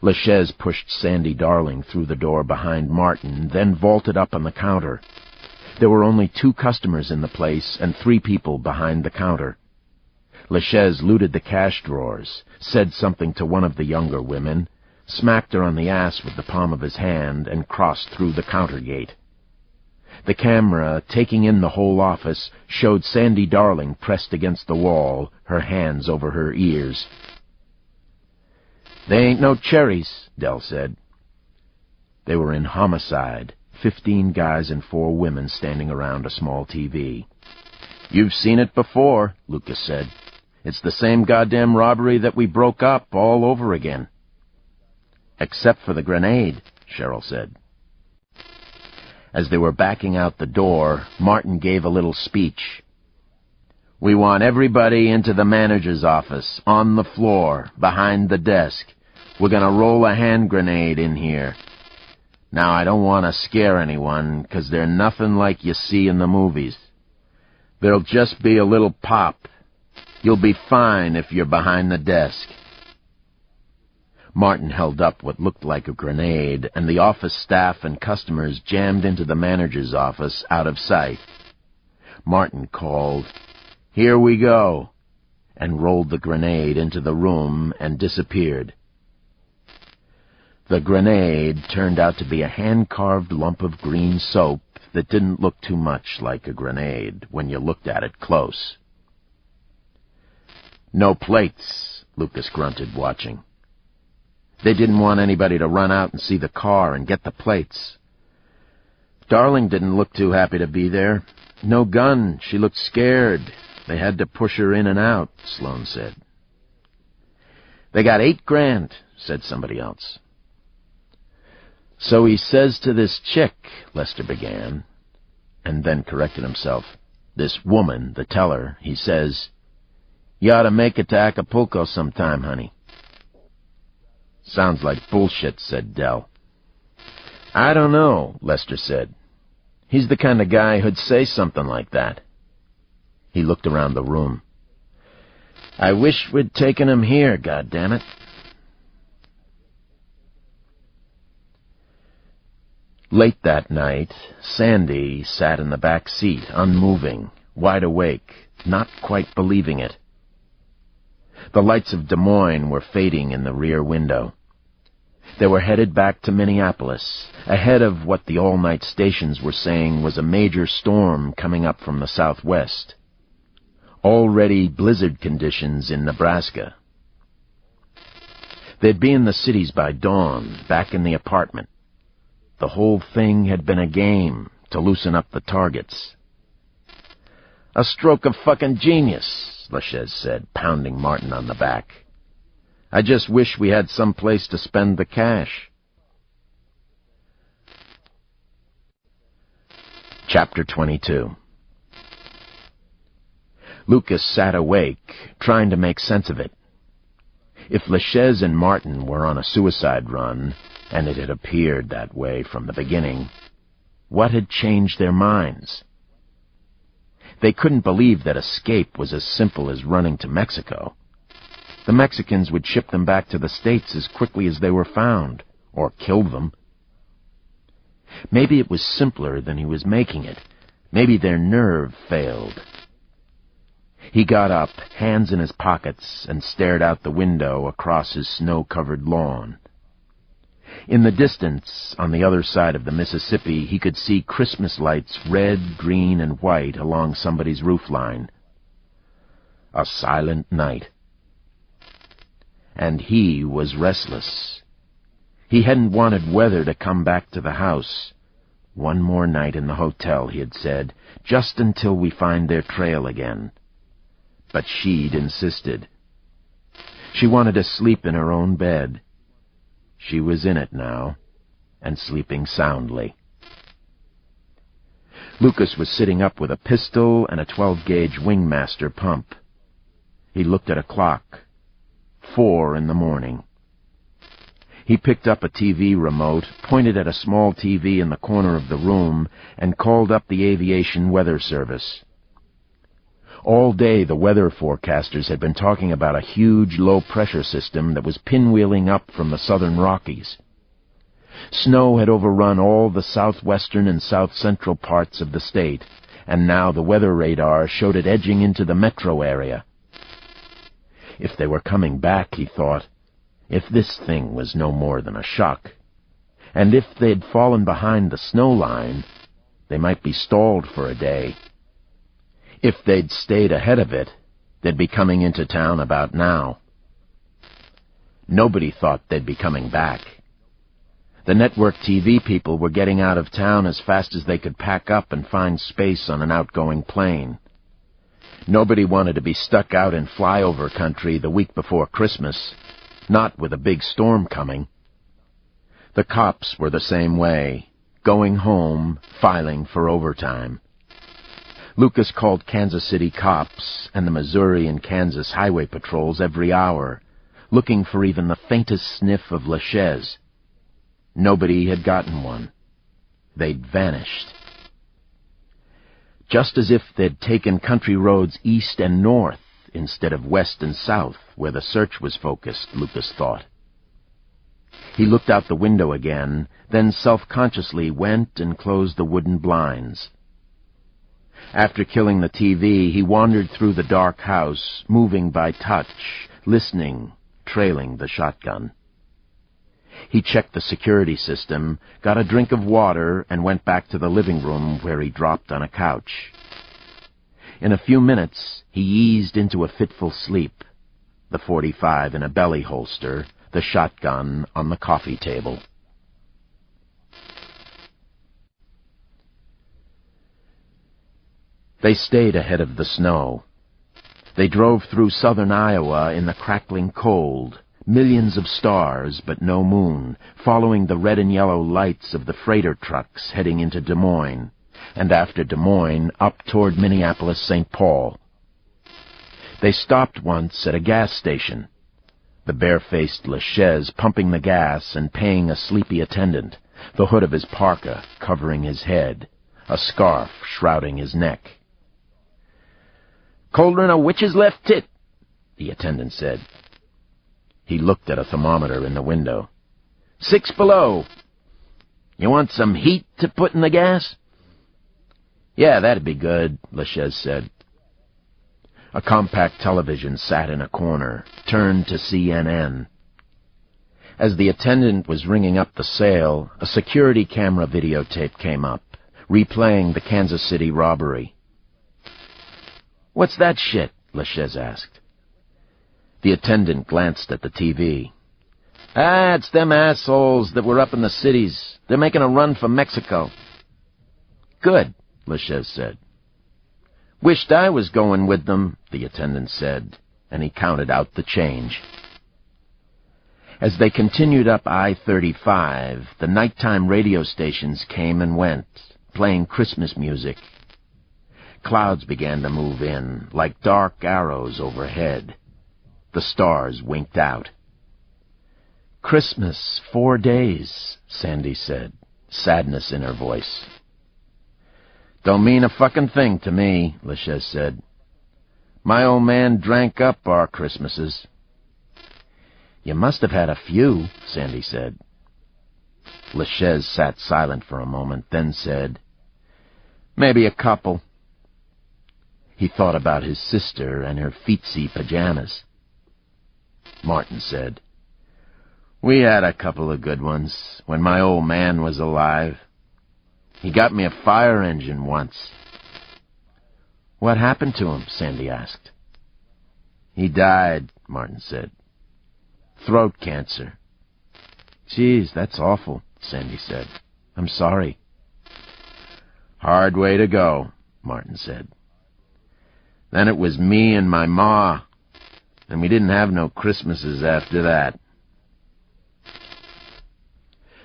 Speaker 1: LaChaise pushed Sandy Darling through the door behind Martin, then vaulted up on the counter. There were only 2 customers in the place and 3 people behind the counter. LaChaise looted the cash drawers, said something to one of the younger women, smacked her on the ass with the palm of his hand, and crossed through the counter gate. The camera, taking in the whole office, showed Sandy Darling pressed against the wall, her hands over her ears. "They ain't no cherries," Dell said. They were in homicide, 15 guys and 4 women standing around a small TV. "You've seen it before," Lucas said. "It's the same goddamn robbery that we broke up all over again." "Except for the grenade," Cheryl said. As they were backing out the door, Martin gave a little speech. "We want everybody into the manager's office, on the floor, behind the desk. We're gonna roll a hand grenade in here. Now, I don't want to scare anyone, 'cause they're nothing like you see in the movies. There'll just be a little pop. You'll be fine if you're behind the desk." Martin held up what looked like a grenade, and the office staff and customers jammed into the manager's office out of sight. Martin called, "Here we go," and rolled the grenade into the room and disappeared. The grenade turned out to be a hand-carved lump of green soap that didn't look too much like a grenade when you looked at it close. "No plates," Lucas grunted, watching. They didn't want anybody to run out and see the car and get the plates. Darling didn't look too happy to be there. No gun. She looked scared. They had to push her in and out, Sloane said. "They got $8,000, said somebody else. "So he says to this chick," Lester began, and then corrected himself. "This woman, the teller, he says, 'You ought to make it to Acapulco sometime, honey.'" "Sounds like bullshit," said Dell. "I don't know," Lester said. "He's the kind of guy who'd say something like that." He looked around the room. "I wish we'd taken him here, goddammit." Late that night, Sandy sat in the back seat, unmoving, wide awake, not quite believing it. The lights of Des Moines were fading in the rear window. They were headed back to Minneapolis, ahead of what the all-night stations were saying was a major storm coming up from the southwest. Already blizzard conditions in Nebraska. They'd be in the cities by dawn, back in the apartment. The whole thing had been a game to loosen up the targets. "A stroke of fucking genius," LaChaise said, pounding Martin on the back. "I just wish we had some place to spend the cash." Chapter 22. Lucas sat awake, trying to make sense of it. If LaChaise and Martin were on a suicide run, and it had appeared that way from the beginning, what had changed their minds? They couldn't believe that escape was as simple as running to Mexico. The Mexicans would ship them back to the States as quickly as they were found, or kill them. Maybe it was simpler than he was making it. Maybe their nerve failed. He got up, hands in his pockets, and stared out the window across his snow-covered lawn. In the distance, on the other side of the Mississippi, he could see Christmas lights, red, green, and white, along somebody's roofline. A silent night. And he was restless. He hadn't wanted weather to come back to the house. "One more night in the hotel," he had said, "just until we find their trail again." But she'd insisted. She wanted to sleep in her own bed. She was in it now, and sleeping soundly. Lucas was sitting up with a pistol and a 12-gauge Wingmaster pump. He looked at a clock. 4 in the morning. He picked up a TV remote, pointed at a small TV in the corner of the room, and called up the Aviation Weather Service. All day the weather forecasters had been talking about a huge low-pressure system that was pinwheeling up from the southern Rockies. Snow had overrun all the southwestern and south-central parts of the state, and now the weather radar showed it edging into the metro area. If they were coming back, he thought, if this thing was no more than a shock, and if they'd fallen behind the snow line, they might be stalled for a day. If they'd stayed ahead of it, they'd be coming into town about now. Nobody thought they'd be coming back. The network TV people were getting out of town as fast as they could pack up and find space on an outgoing plane. Nobody wanted to be stuck out in flyover country the week before Christmas, not with a big storm coming. The cops were the same way, going home, filing for overtime. Lucas called Kansas City cops and the Missouri and Kansas highway patrols every hour, looking for even the faintest sniff of LaChaise. Nobody had gotten one. They'd vanished. Just as if they'd taken country roads east and north instead of west and south, where the search was focused, Lucas thought. He looked out the window again, then self-consciously went and closed the wooden blinds. After killing the TV, he wandered through the dark house, moving by touch, listening, trailing the shotgun. He checked the security system, got a drink of water, and went back to the living room where he dropped on a couch. In a few minutes, he eased into a fitful sleep, the .45 in a belly holster, the shotgun on the coffee table. They stayed ahead of the snow. They drove through southern Iowa in the crackling cold, millions of stars but no moon, following the red and yellow lights of the freighter trucks heading into Des Moines, and after Des Moines up toward Minneapolis-St. Paul. They stopped once at a gas station, the bare-faced LaChaise pumping the gas and paying a sleepy attendant, the hood of his parka covering his head, a scarf shrouding his neck. "Colder'n a witch's left tit," the attendant said. He looked at a thermometer in the window. 6 below. "You want some heat to put in the gas?" "Yeah, that'd be good," LaChaise said. A compact television sat in a corner, turned to CNN. As the attendant was ringing up the sale, a security camera videotape came up, replaying the Kansas City robbery. "What's that shit?" LaChaise asked. The attendant glanced at the TV. It's them assholes that were up in the cities. They're making a run for Mexico." "Good," LaChaise said. "Wished I was going with them," the attendant said, and he counted out the change. As they continued up I-35, the nighttime radio stations came and went, playing Christmas music. Clouds began to move in, like dark arrows overhead. The stars winked out. "Christmas, 4 days," Sandy said, sadness in her voice. "Don't mean a fucking thing to me," LaChaise said. "My old man drank up our Christmases." "You must have had a few," Sandy said. LaChaise sat silent for a moment, then said, "Maybe a couple." He thought about his sister and her feetsy pajamas. Martin said, "We had a couple of good ones when my old man was alive. He got me a fire engine once." "What happened to him?" Sandy asked. "He died," Martin said. "Throat cancer." "Geez, that's awful," Sandy said. "I'm sorry." "Hard way to go," Martin said. "Then it was me and my ma, and we didn't have no Christmases after that."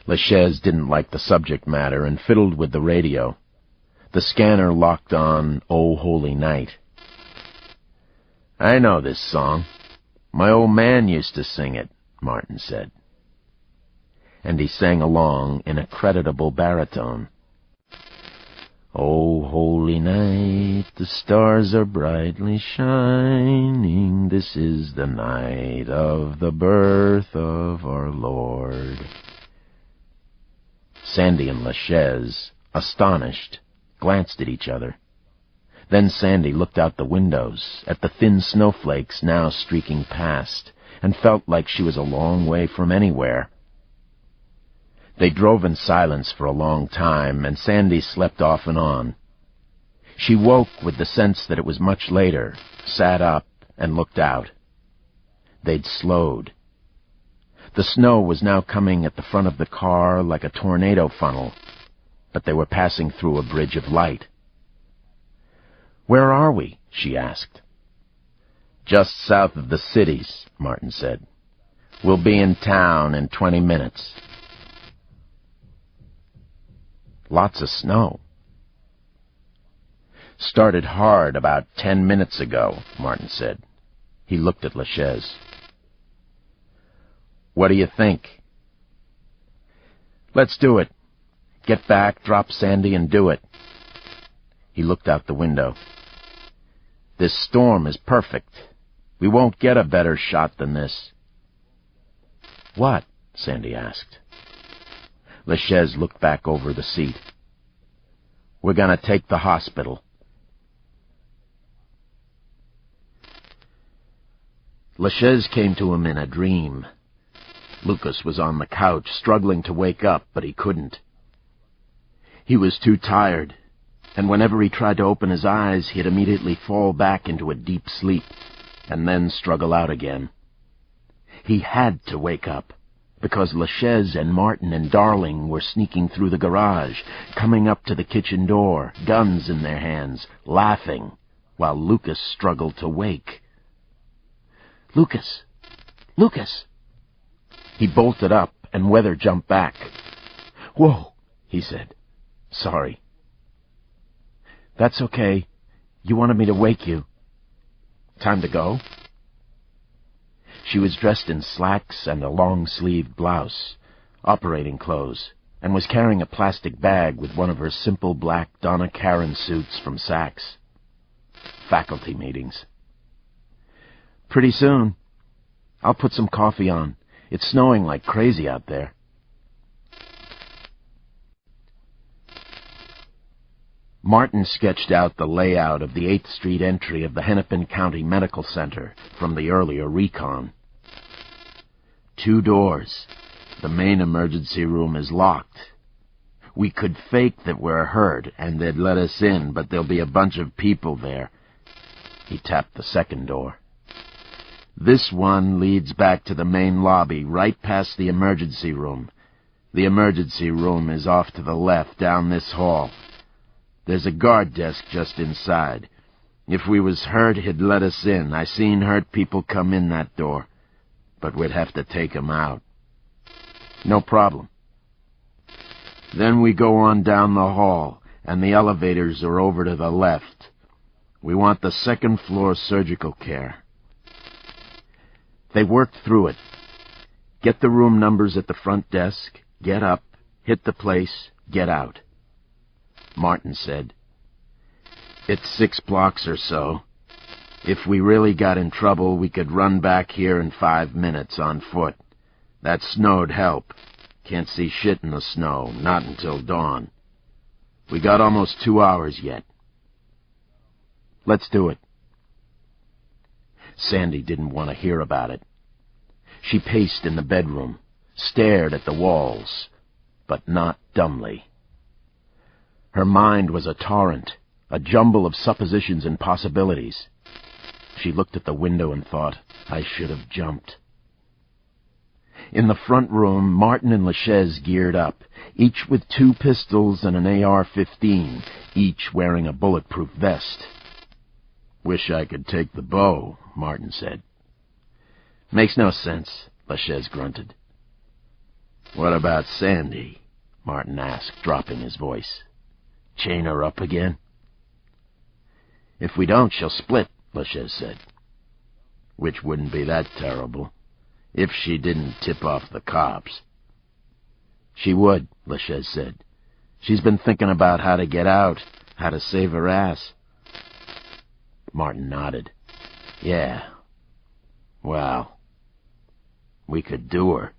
Speaker 1: LaChaise didn't like the subject matter and fiddled with the radio. The The scanner locked on "O Holy Night." "I know this song. My old man used to sing it," Martin said. And he sang along in a creditable baritone. "O holy night, the stars are brightly shining. This is the night of the birth of our Lord." Sandy and LaChaise, astonished, glanced at each other. Then Sandy looked out the windows, at the thin snowflakes now streaking past, and felt like she was a long way from anywhere. They drove in silence for a long time, and Sandy slept off and on. She woke with the sense that it was much later, sat up, and looked out. They'd slowed. The snow was now coming at the front of the car like a tornado funnel, but they were passing through a bridge of light. "Where are we?" she asked. "Just south of the cities," Martin said. "We'll be in town in 20 minutes. "Lots of snow." "Started hard about 10 minutes ago," Martin said. He looked at LaChaise. "What do you think?" "Let's do it. Get back, drop Sandy, and do it." He looked out the window. "This storm is perfect. We won't get a better shot than this." "What?" Sandy asked. LaChaise looked back over the seat. "We're going to take the hospital." LaChaise came to him in a dream. Lucas was on the couch, struggling to wake up, but he couldn't. He was too tired, and whenever he tried to open his eyes, he'd immediately fall back into a deep sleep, and then struggle out again. He had to wake up, because LaChaise and Martin and Darling were sneaking through the garage, coming up to the kitchen door, guns in their hands, laughing, while Lucas struggled to wake. "Lucas! Lucas!" He bolted up, and Weather jumped back. "Whoa," he said. "Sorry." "That's okay. You wanted me to wake you. Time to go?" She was dressed in slacks and a long-sleeved blouse, operating clothes, and was carrying a plastic bag with one of her simple black Donna Karan suits from Saks. Faculty meetings. "Pretty soon. I'll put some coffee on. It's snowing like crazy out there." Martin sketched out the layout of the 8th Street entry of the Hennepin County Medical Center from the earlier recon. 2 doors. The main emergency room is locked. We could fake that we're hurt, and they'd let us in, but there'll be a bunch of people there. He tapped the 2nd door. This one leads back to the main lobby, right past the emergency room. The emergency room is off to the left, down this hall. There's a guard desk just inside. If we was hurt, he'd let us in. I seen hurt people come in that door, but we'd have to take 'em out. No problem. Then we go on down the hall, and the elevators are over to the left. We want the 2nd floor surgical care. They worked through it. Get the room numbers at the front desk, get up, hit the place, get out. Martin said, "It's 6 blocks or so. If we really got in trouble, we could run back here in 5 minutes on foot. That snow'd help. Can't see shit in the snow, not until dawn. We got almost 2 hours yet. Let's do it." Sandy didn't want to hear about it. She paced in the bedroom, stared at the walls, but not dumbly. Her mind was a torrent, a jumble of suppositions and possibilities. She looked at the window and thought, I should have jumped. In the front room, Martin and LaChaise geared up, each with 2 pistols and an AR-15, each wearing a bulletproof vest. "Wish I could take the bow," Martin said. "Makes no sense," LaChaise grunted. "What about Sandy?" Martin asked, dropping his voice. Chain her up again? If we don't, she'll split, LaChaise said. Which wouldn't be that terrible, if she didn't tip off the cops. She would, LaChaise said. She's been thinking about how to get out, how to save her ass. Martin nodded. Yeah. Well, we could do her.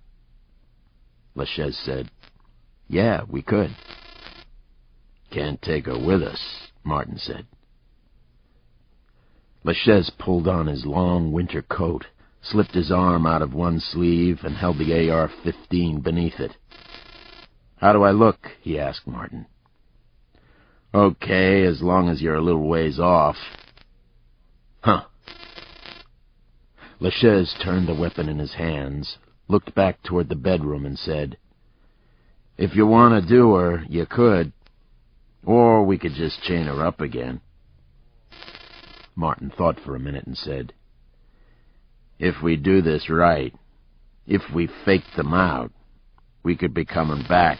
Speaker 1: LaChaise said. Yeah, we could. Can't take her with us, Martin said. LaChaise pulled on his long winter coat, slipped his arm out of one sleeve, and held the AR-15 beneath it. How do I look? He asked Martin. Okay, as long as you're a little ways off. Huh. LaChaise turned the weapon in his hands, looked back toward the bedroom, and said, If you want to do her, you could. Or we could just chain her up again. Martin thought for a minute and said, If we do this right, if we fake them out, we could be coming back.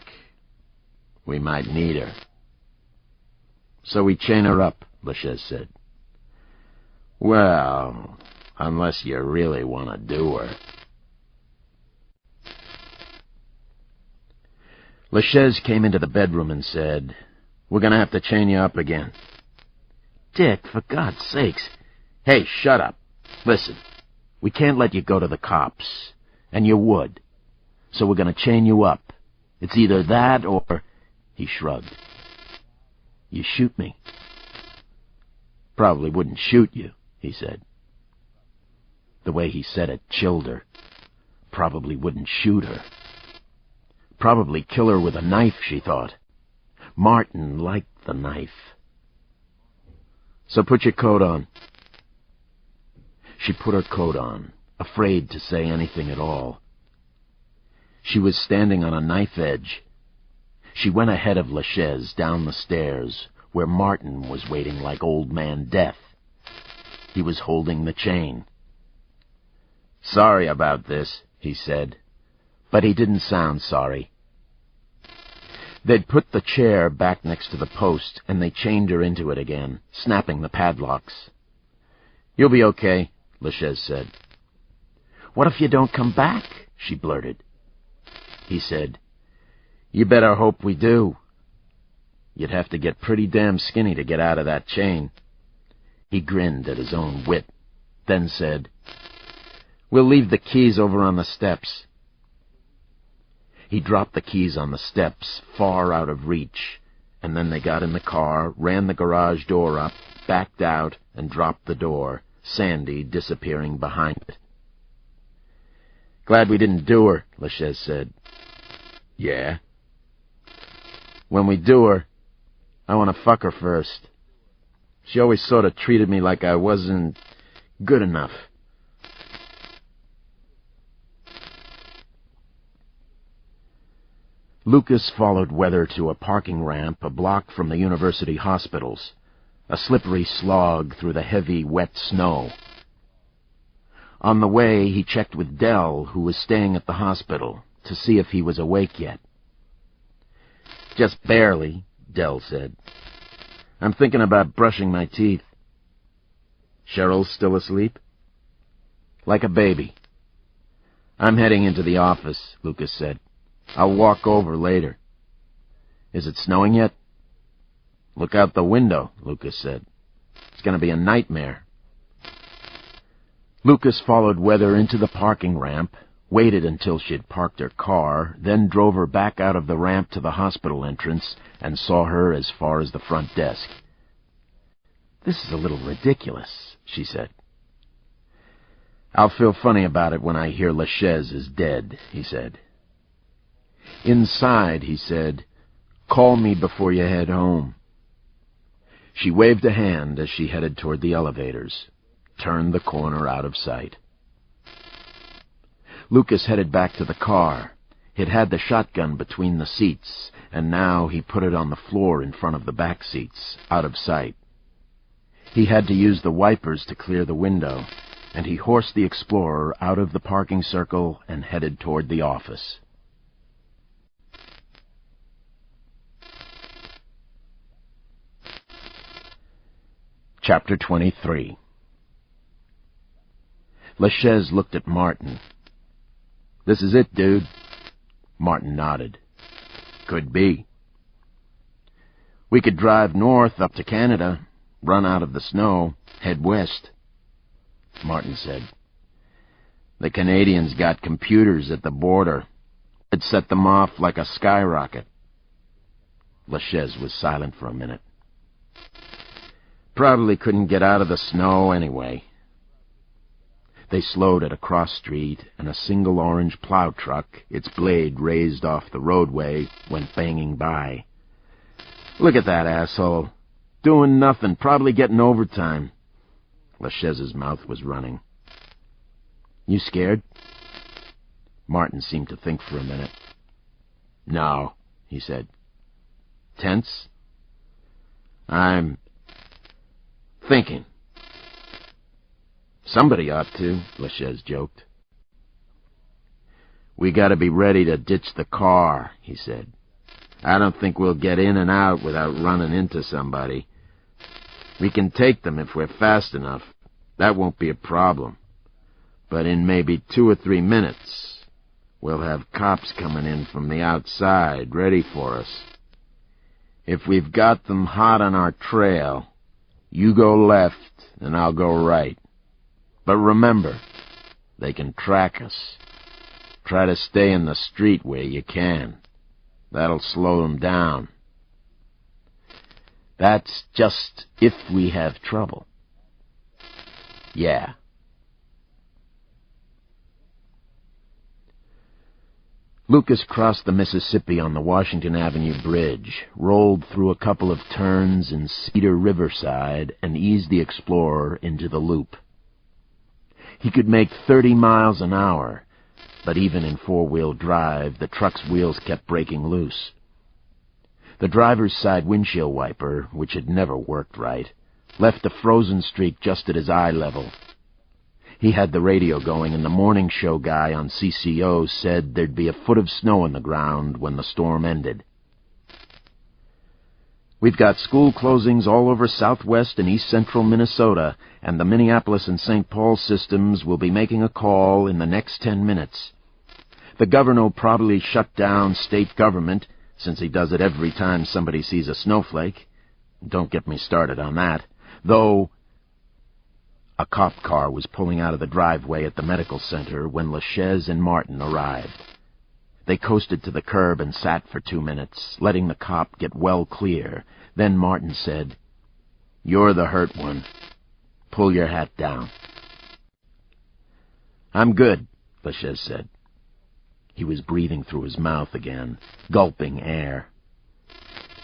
Speaker 1: We might need her. So we chain her up, LaChaise said. Well, unless you really want to do her. LaChaise came into the bedroom and said, We're going to have to chain you up again. Dick, for God's sakes. Hey, shut up. Listen, we can't let you go to the cops, and you would. So we're going to chain you up. It's either that or... He shrugged. You shoot me. Probably wouldn't shoot you, he said. The way he said it chilled her. Probably wouldn't shoot her. Probably kill her with a knife, she thought. Martin liked the knife. So put your coat on. She put her coat on, afraid to say anything at all. She was standing on a knife edge. She went ahead of LaChaise down the stairs, where Martin was waiting like Old Man Death. He was holding the chain. Sorry about this, he said, but he didn't sound sorry. They'd put the chair back next to the post, and they chained her into it again, snapping the padlocks. You'll be okay, LaChaise said. What if you don't come back? She blurted. He said, You better hope we do. You'd have to get pretty damn skinny to get out of that chain. He grinned at his own wit, then said, We'll leave the keys over on the steps. He dropped the keys on the steps, far out of reach, and then they got in the car, ran the garage door up, backed out, and dropped the door, Sandy disappearing behind it. Glad we didn't do her, LaChaise said. Yeah. When we do her, I want to fuck her first. She always sort of treated me like I wasn't good enough. Lucas followed Weather to a parking ramp a block from the university hospitals, a slippery slog through the heavy, wet snow. On the way, he checked with Dell, who was staying at the hospital, to see if he was awake yet. Just barely, Dell said. I'm thinking about brushing my teeth. Cheryl's still asleep? Like a baby. I'm heading into the office, Lucas said. I'll walk over later. Is it snowing yet? Look out the window, Lucas said. It's going to be a nightmare. Lucas followed Weather into the parking ramp, waited until she'd parked her car, then drove her back out of the ramp to the hospital entrance and saw her as far as the front desk. This is a little ridiculous, she said. I'll feel funny about it when I hear LaChaise is dead, he said. Inside, he said, call me before you head home. She waved a hand as she headed toward the elevators, turned the corner out of sight. Lucas headed back to the car. He'd had the shotgun between the seats, and now he put it on the floor in front of the back seats, out of sight. He had to use the wipers to clear the window, and he horsed the Explorer out of the parking circle and headed toward the office. Chapter 23. LaChaise looked at Martin. "This is it, dude." Martin nodded. "Could be. We could drive north up to Canada, run out of the snow, head west." Martin said, "The Canadians got computers at the border. It'd set them off like a skyrocket." LaChaise was silent for a minute. "Probably couldn't get out of the snow anyway." They slowed at a cross street, and a single orange plow truck, its blade raised off the roadway, went banging by. "Look at that asshole. Doing nothing, probably getting overtime." LaChaise's mouth was running. "You scared?" Martin seemed to think for a minute. "No," he said. "Tense?" "I'm thinking." "Somebody ought to," LaChaise joked. "We gotta be ready to ditch the car," he said. "I don't think we'll get in and out without running into somebody. We can take them if we're fast enough. That won't be a problem. But in maybe 2 or 3 minutes, we'll have cops coming in from the outside, ready for us. If we've got them hot on our trail, you go left and I'll go right. But remember, they can track us. Try to stay in the street where you can. That'll slow them down." "That's just if we have trouble." "Yeah." Lucas crossed the Mississippi on the Washington Avenue Bridge, rolled through a couple of turns in Cedar Riverside, and eased the Explorer into the loop. He could make 30 miles an hour, but even in 4-wheel drive, the truck's wheels kept breaking loose. The driver's side windshield wiper, which had never worked right, left a frozen streak just at his eye level. He had the radio going, and the morning show guy on CCO said there'd be a foot of snow on the ground when the storm ended. "We've got school closings all over southwest and east-central Minnesota, and the Minneapolis and St. Paul systems will be making a call in the next 10 minutes. The governor will probably shut down state government, since he does it every time somebody sees a snowflake. Don't get me started on that. Though..." A cop car was pulling out of the driveway at the medical center when LaChaise and Martin arrived. They coasted to the curb and sat for 2 minutes, letting the cop get well clear. Then Martin said, "You're the hurt one. Pull your hat down." "I'm good," LaChaise said. He was breathing through his mouth again, gulping air.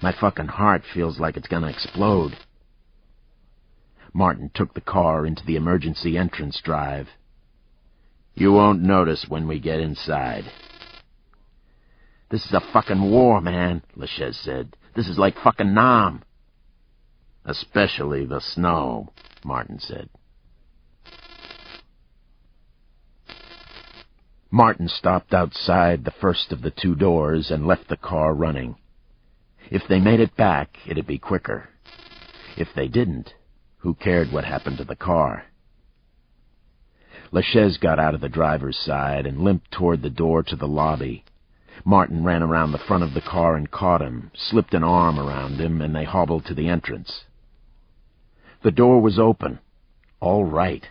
Speaker 1: "My fucking heart feels like it's gonna explode." Martin took the car into the emergency entrance drive. "You won't notice when we get inside." "This is a fucking war, man," LaChaise said. "This is like fucking Nam." "Especially the snow," Martin said. Martin stopped outside the first of the 2 doors and left the car running. If they made it back, it'd be quicker. If they didn't, who cared what happened to the car? LaChaise got out of the driver's side and limped toward the door to the lobby. Martin ran around the front of the car and caught him, slipped an arm around him, and they hobbled to the entrance. The door was open. All right.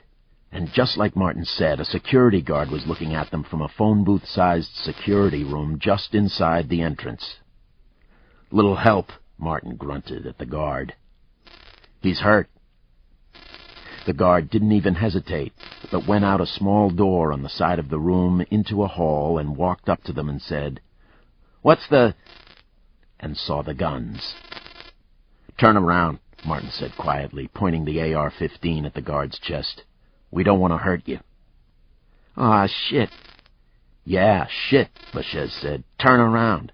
Speaker 1: And just like Martin said, a security guard was looking at them from a phone booth-sized security room just inside the entrance. "Little help," Martin grunted at the guard. "He's hurt." The guard didn't even hesitate, but went out a small door on the side of the room into a hall and walked up to them and said, "What's the—" and saw the guns. "Turn around," Martin said quietly, pointing the AR-15 at the guard's chest. "We don't want to hurt you." "Aw, shit." "Yeah, shit," LaChaise said. "Turn around."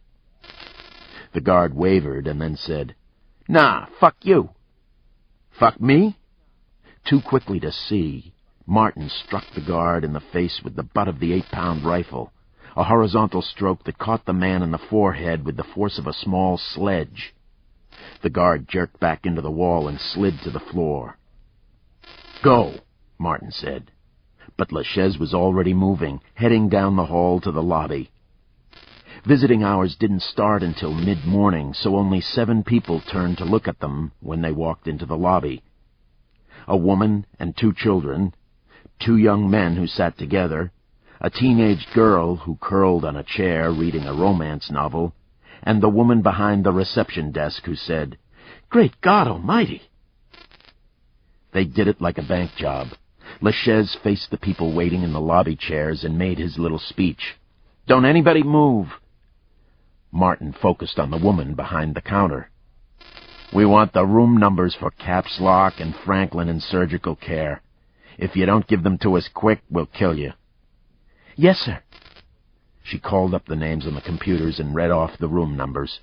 Speaker 1: The guard wavered and then said, "Nah, fuck you." "Fuck me?" Too quickly to see, Martin struck the guard in the face with the butt of the 8-pound rifle, a horizontal stroke that caught the man in the forehead with the force of a small sledge. The guard jerked back into the wall and slid to the floor. Go, Martin said. But LaChaise was already moving, heading down the hall to the lobby. Visiting hours didn't start until mid-morning, so only 7 people turned to look at them when they walked into the lobby. A woman and 2 children, 2 young men who sat together, a teenage girl who curled on a chair reading a romance novel, and the woman behind the reception desk who said, "Great God Almighty!" They did it like a bank job. LaChaise faced the people waiting in the lobby chairs and made his little speech. "Don't anybody move." Martin focused on the woman behind the counter. "We want the room numbers for Caps Lock and Franklin in surgical care. If you don't give them to us quick, we'll kill you." "Yes, sir." She called up the names on the computers and read off the room numbers.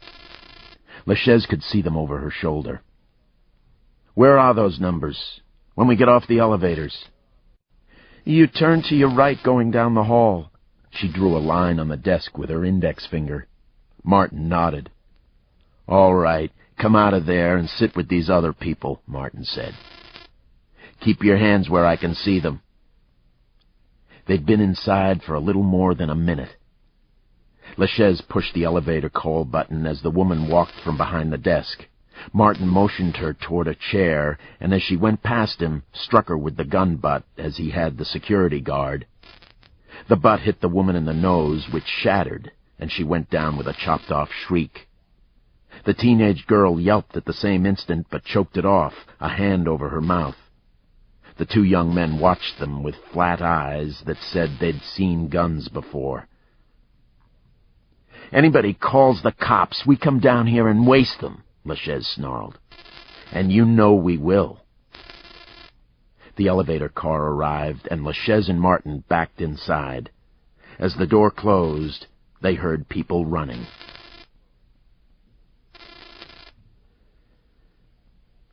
Speaker 1: LaChaise could see them over her shoulder. "Where are those numbers? When we get off the elevators?" "You turn to your right going down the hall." She drew a line on the desk with her index finger. Martin nodded. "All right, come out of there and sit with these other people," Martin said. "Keep your hands where I can see them." They'd been inside for a little more than a minute. LaChaise pushed the elevator call button as the woman walked from behind the desk. Martin motioned her toward a chair, and as she went past him, struck her with the gun butt as he had the security guard. The butt hit the woman in the nose, which shattered, and she went down with a chopped-off shriek. The teenage girl yelped at the same instant, but choked it off, a hand over her mouth. The 2 young men watched them with flat eyes that said they'd seen guns before. "Anybody calls the cops, we come down here and waste them," LaChaise snarled. "And you know we will." The elevator car arrived, and LaChaise and Martin backed inside. As the door closed, they heard people running.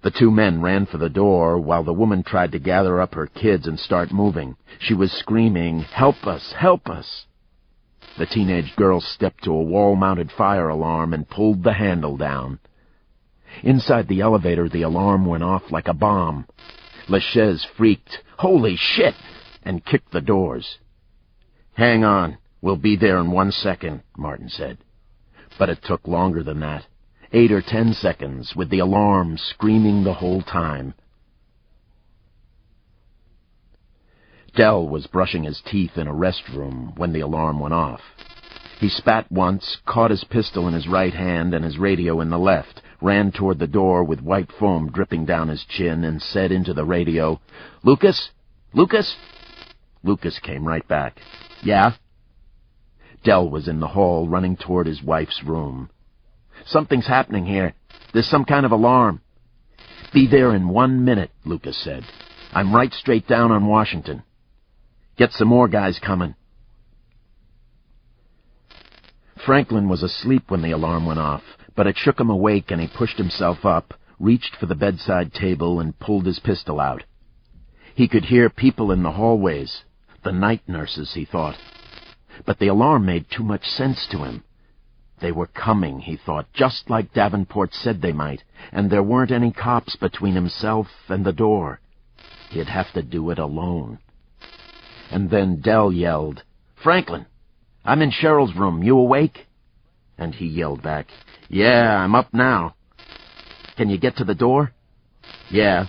Speaker 1: The 2 men ran for the door while the woman tried to gather up her kids and start moving. She was screaming, "Help us! Help us!" The teenage girl stepped to a wall-mounted fire alarm and pulled the handle down. Inside the elevator, the alarm went off like a bomb. LaChaise freaked, "Holy shit!" and kicked the doors. "Hang on, we'll be there in 1 second," Martin said. But it took longer than that. 8 or 10 seconds, with the alarm screaming the whole time. Dell was brushing his teeth in a restroom when the alarm went off. He spat once, caught his pistol in his right hand and his radio in the left, ran toward the door with white foam dripping down his chin, and said into the radio, "Lucas? Lucas?" Lucas came right back. "Yeah?" Dell was in the hall, running toward his wife's room. "Something's happening here. There's some kind of alarm." "Be there in 1 minute," Lucas said. "I'm right straight down on Washington. Get some more guys coming." Franklin was asleep when the alarm went off, but it shook him awake, and he pushed himself up, reached for the bedside table, and pulled his pistol out. He could hear people in the hallways. The night nurses, he thought. But the alarm made too much sense to him. They were coming, he thought, just like Davenport said they might, and there weren't any cops between himself and the door. He'd have to do it alone. And then Dell yelled, "Franklin, I'm in Cheryl's room. You awake?" And he yelled back, "Yeah, I'm up now." "Can you get to the door?" "Yeah."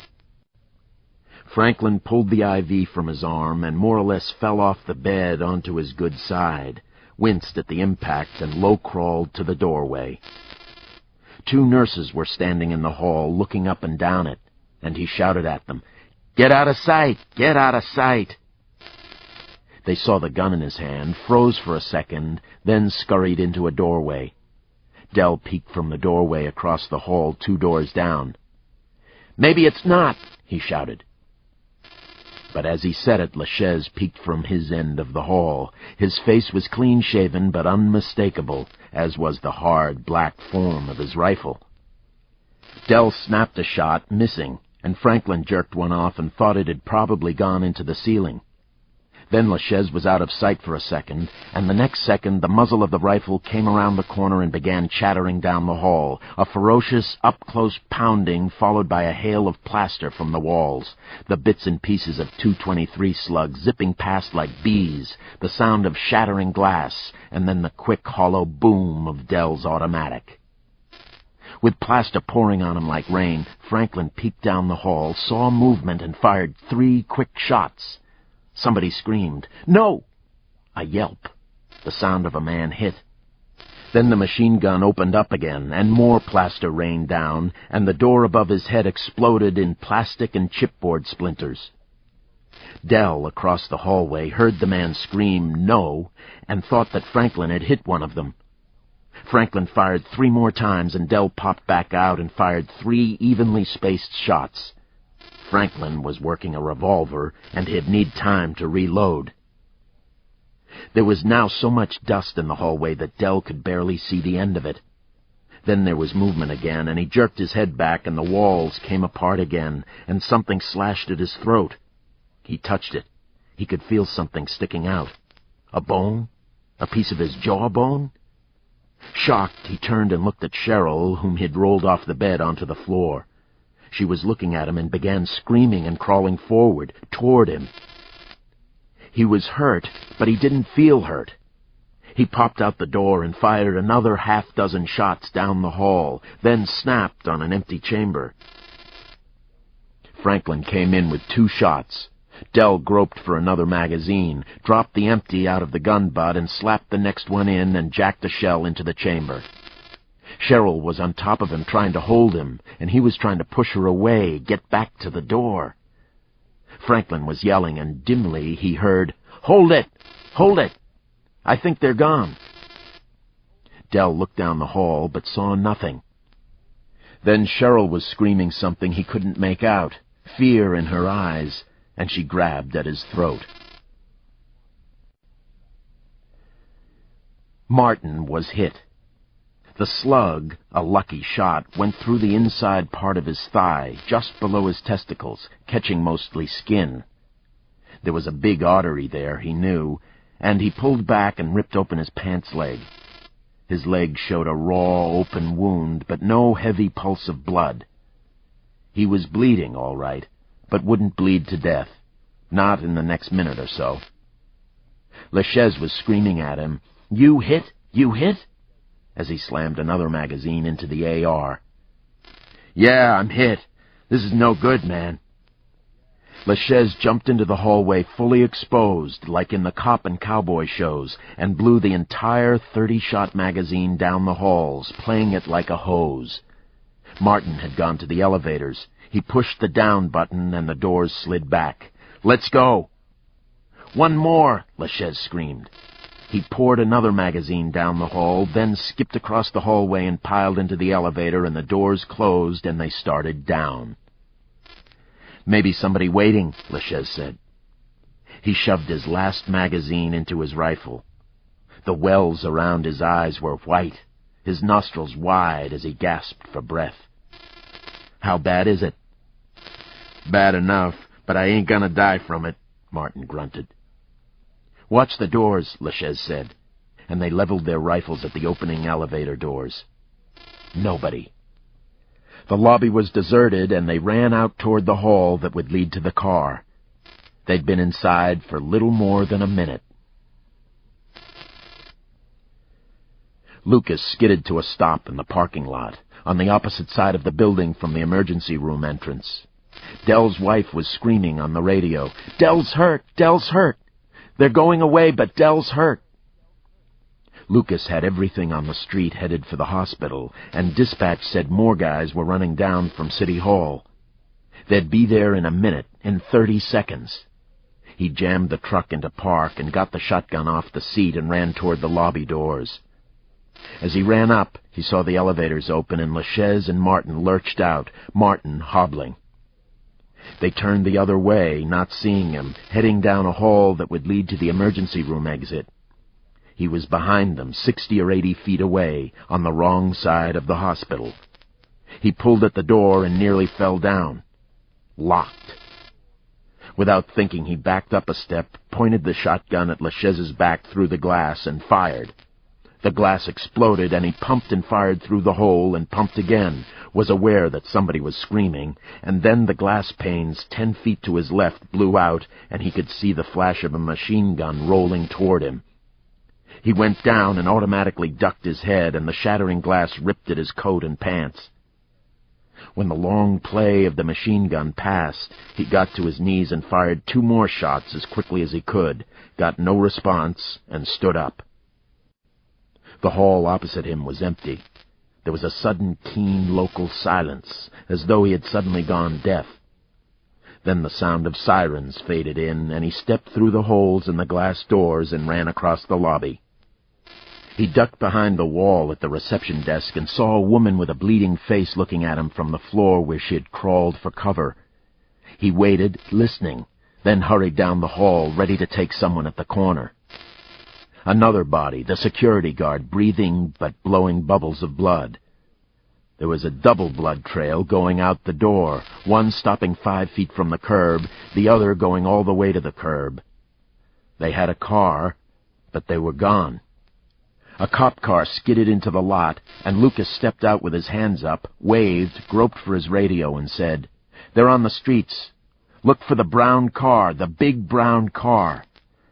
Speaker 1: Franklin pulled the IV from his arm and more or less fell off the bed onto his good side, winced at the impact, and low-crawled to the doorway. 2 nurses were standing in the hall, looking up and down it, and he shouted at them, "Get out of sight! Get out of sight!" They saw the gun in his hand, froze for a second, then scurried into a doorway. Dell peeked from the doorway across the hall 2 doors down. "Maybe it's not," he shouted. But as he said it, LaChaise peeked from his end of the hall. His face was clean-shaven but unmistakable, as was the hard, black form of his rifle. Dell snapped a shot, missing, and Franklin jerked one off and thought it had probably gone into the ceiling. Then LaChaise was out of sight for a second, and the next second the muzzle of the rifle came around the corner and began chattering down the hall, a ferocious, up-close pounding followed by a hail of plaster from the walls, the bits and pieces of .223 slugs zipping past like bees, the sound of shattering glass, and then the quick, hollow boom of Dell's automatic. With plaster pouring on him like rain, Franklin peeked down the hall, saw movement, and fired 3 quick shots. Somebody screamed, "No!" A yelp, the sound of a man hit. Then the machine gun opened up again, and more plaster rained down, and the door above his head exploded in plastic and chipboard splinters. Dell, across the hallway, heard the man scream, "No," and thought that Franklin had hit one of them. Franklin fired 3 more times, and Dell popped back out and fired 3 evenly spaced shots. Franklin was working a revolver, and he'd need time to reload. There was now so much dust in the hallway that Dell could barely see the end of it. Then there was movement again, and he jerked his head back, and the walls came apart again, and something slashed at his throat. He touched it. He could feel something sticking out. A bone? A piece of his jawbone? Shocked, he turned and looked at Cheryl, whom he'd rolled off the bed onto the floor. She was looking at him and began screaming and crawling forward, toward him. He was hurt, but he didn't feel hurt. He popped out the door and fired another 6 shots down the hall, then snapped on an empty chamber. Franklin came in with 2 shots. Dell groped for another magazine, dropped the empty out of the gun butt, and slapped the next one in and jacked a shell into the chamber. Cheryl was on top of him trying to hold him, and he was trying to push her away, get back to the door. Franklin was yelling, and dimly he heard, "Hold it! Hold it! I think they're gone." Dell looked down the hall, but saw nothing. Then Cheryl was screaming something he couldn't make out, fear in her eyes, and she grabbed at his throat. Martin was hit. The slug, a lucky shot, went through the inside part of his thigh, just below his testicles, catching mostly skin. There was a big artery there, he knew, and he pulled back and ripped open his pants leg. His leg showed a raw, open wound, but no heavy pulse of blood. He was bleeding, all right, but wouldn't bleed to death, not in the next minute or so. LaChaise was screaming at him, "You hit? You hit?" as he slammed another magazine into the AR. "Yeah, I'm hit. This is no good, man." LaChaise jumped into the hallway fully exposed, like in the cop and cowboy shows, and blew the entire 30-shot magazine down the halls, playing it like a hose. Martin had gone to the elevators. He pushed the down button, and the doors slid back. "Let's go." "One more!" LaChaise screamed. He poured another magazine down the hall, then skipped across the hallway and piled into the elevator, and the doors closed, and they started down. "Maybe somebody waiting," LaChaise said. He shoved his last magazine into his rifle. The wells around his eyes were white, his nostrils wide as he gasped for breath. "How bad is it?" "Bad enough, but I ain't gonna die from it," Martin grunted. "Watch the doors," LaChaise said, and they leveled their rifles at the opening elevator doors. Nobody. The lobby was deserted, and they ran out toward the hall that would lead to the car. They'd been inside for little more than a minute. Lucas skidded to a stop in the parking lot, on the opposite side of the building from the emergency room entrance. Dell's wife was screaming on the radio, "Dell's hurt! Dell's hurt! They're going away, but Dell's hurt." Lucas had everything on the street headed for the hospital, and dispatch said more guys were running down from City Hall. They'd be there in a minute, in 30 seconds. He jammed the truck into park and got the shotgun off the seat and ran toward the lobby doors. As he ran up, he saw the elevators open, and LaChaise and Martin lurched out, Martin hobbling. They turned the other way, not seeing him, heading down a hall that would lead to the emergency room exit. He was behind them, 60 or 80 feet away, on the wrong side of the hospital. He pulled at the door and nearly fell down. Locked. Without thinking, he backed up a step, pointed the shotgun at LaChaise's back through the glass, and fired. The glass exploded, and he pumped and fired through the hole and pumped again, was aware that somebody was screaming, and then the glass panes 10 feet to his left blew out, and he could see the flash of a machine gun rolling toward him. He went down and automatically ducked his head, and the shattering glass ripped at his coat and pants. When the long play of the machine gun passed, he got to his knees and fired 2 more shots as quickly as he could, got no response, and stood up. The hall opposite him was empty. There was a sudden, keen local silence, as though he had suddenly gone deaf. Then the sound of sirens faded in, and he stepped through the holes in the glass doors and ran across the lobby. He ducked behind the wall at the reception desk and saw a woman with a bleeding face looking at him from the floor where she had crawled for cover. He waited, listening, then hurried down the hall, ready to take someone at the corner. Another body, the security guard, breathing but blowing bubbles of blood. There was a double blood trail going out the door, one stopping 5 feet from the curb, the other going all the way to the curb. They had a car, but they were gone. A cop car skidded into the lot, and Lucas stepped out with his hands up, waved, groped for his radio, and said, "They're on the streets. Look for the brown car, the big brown car.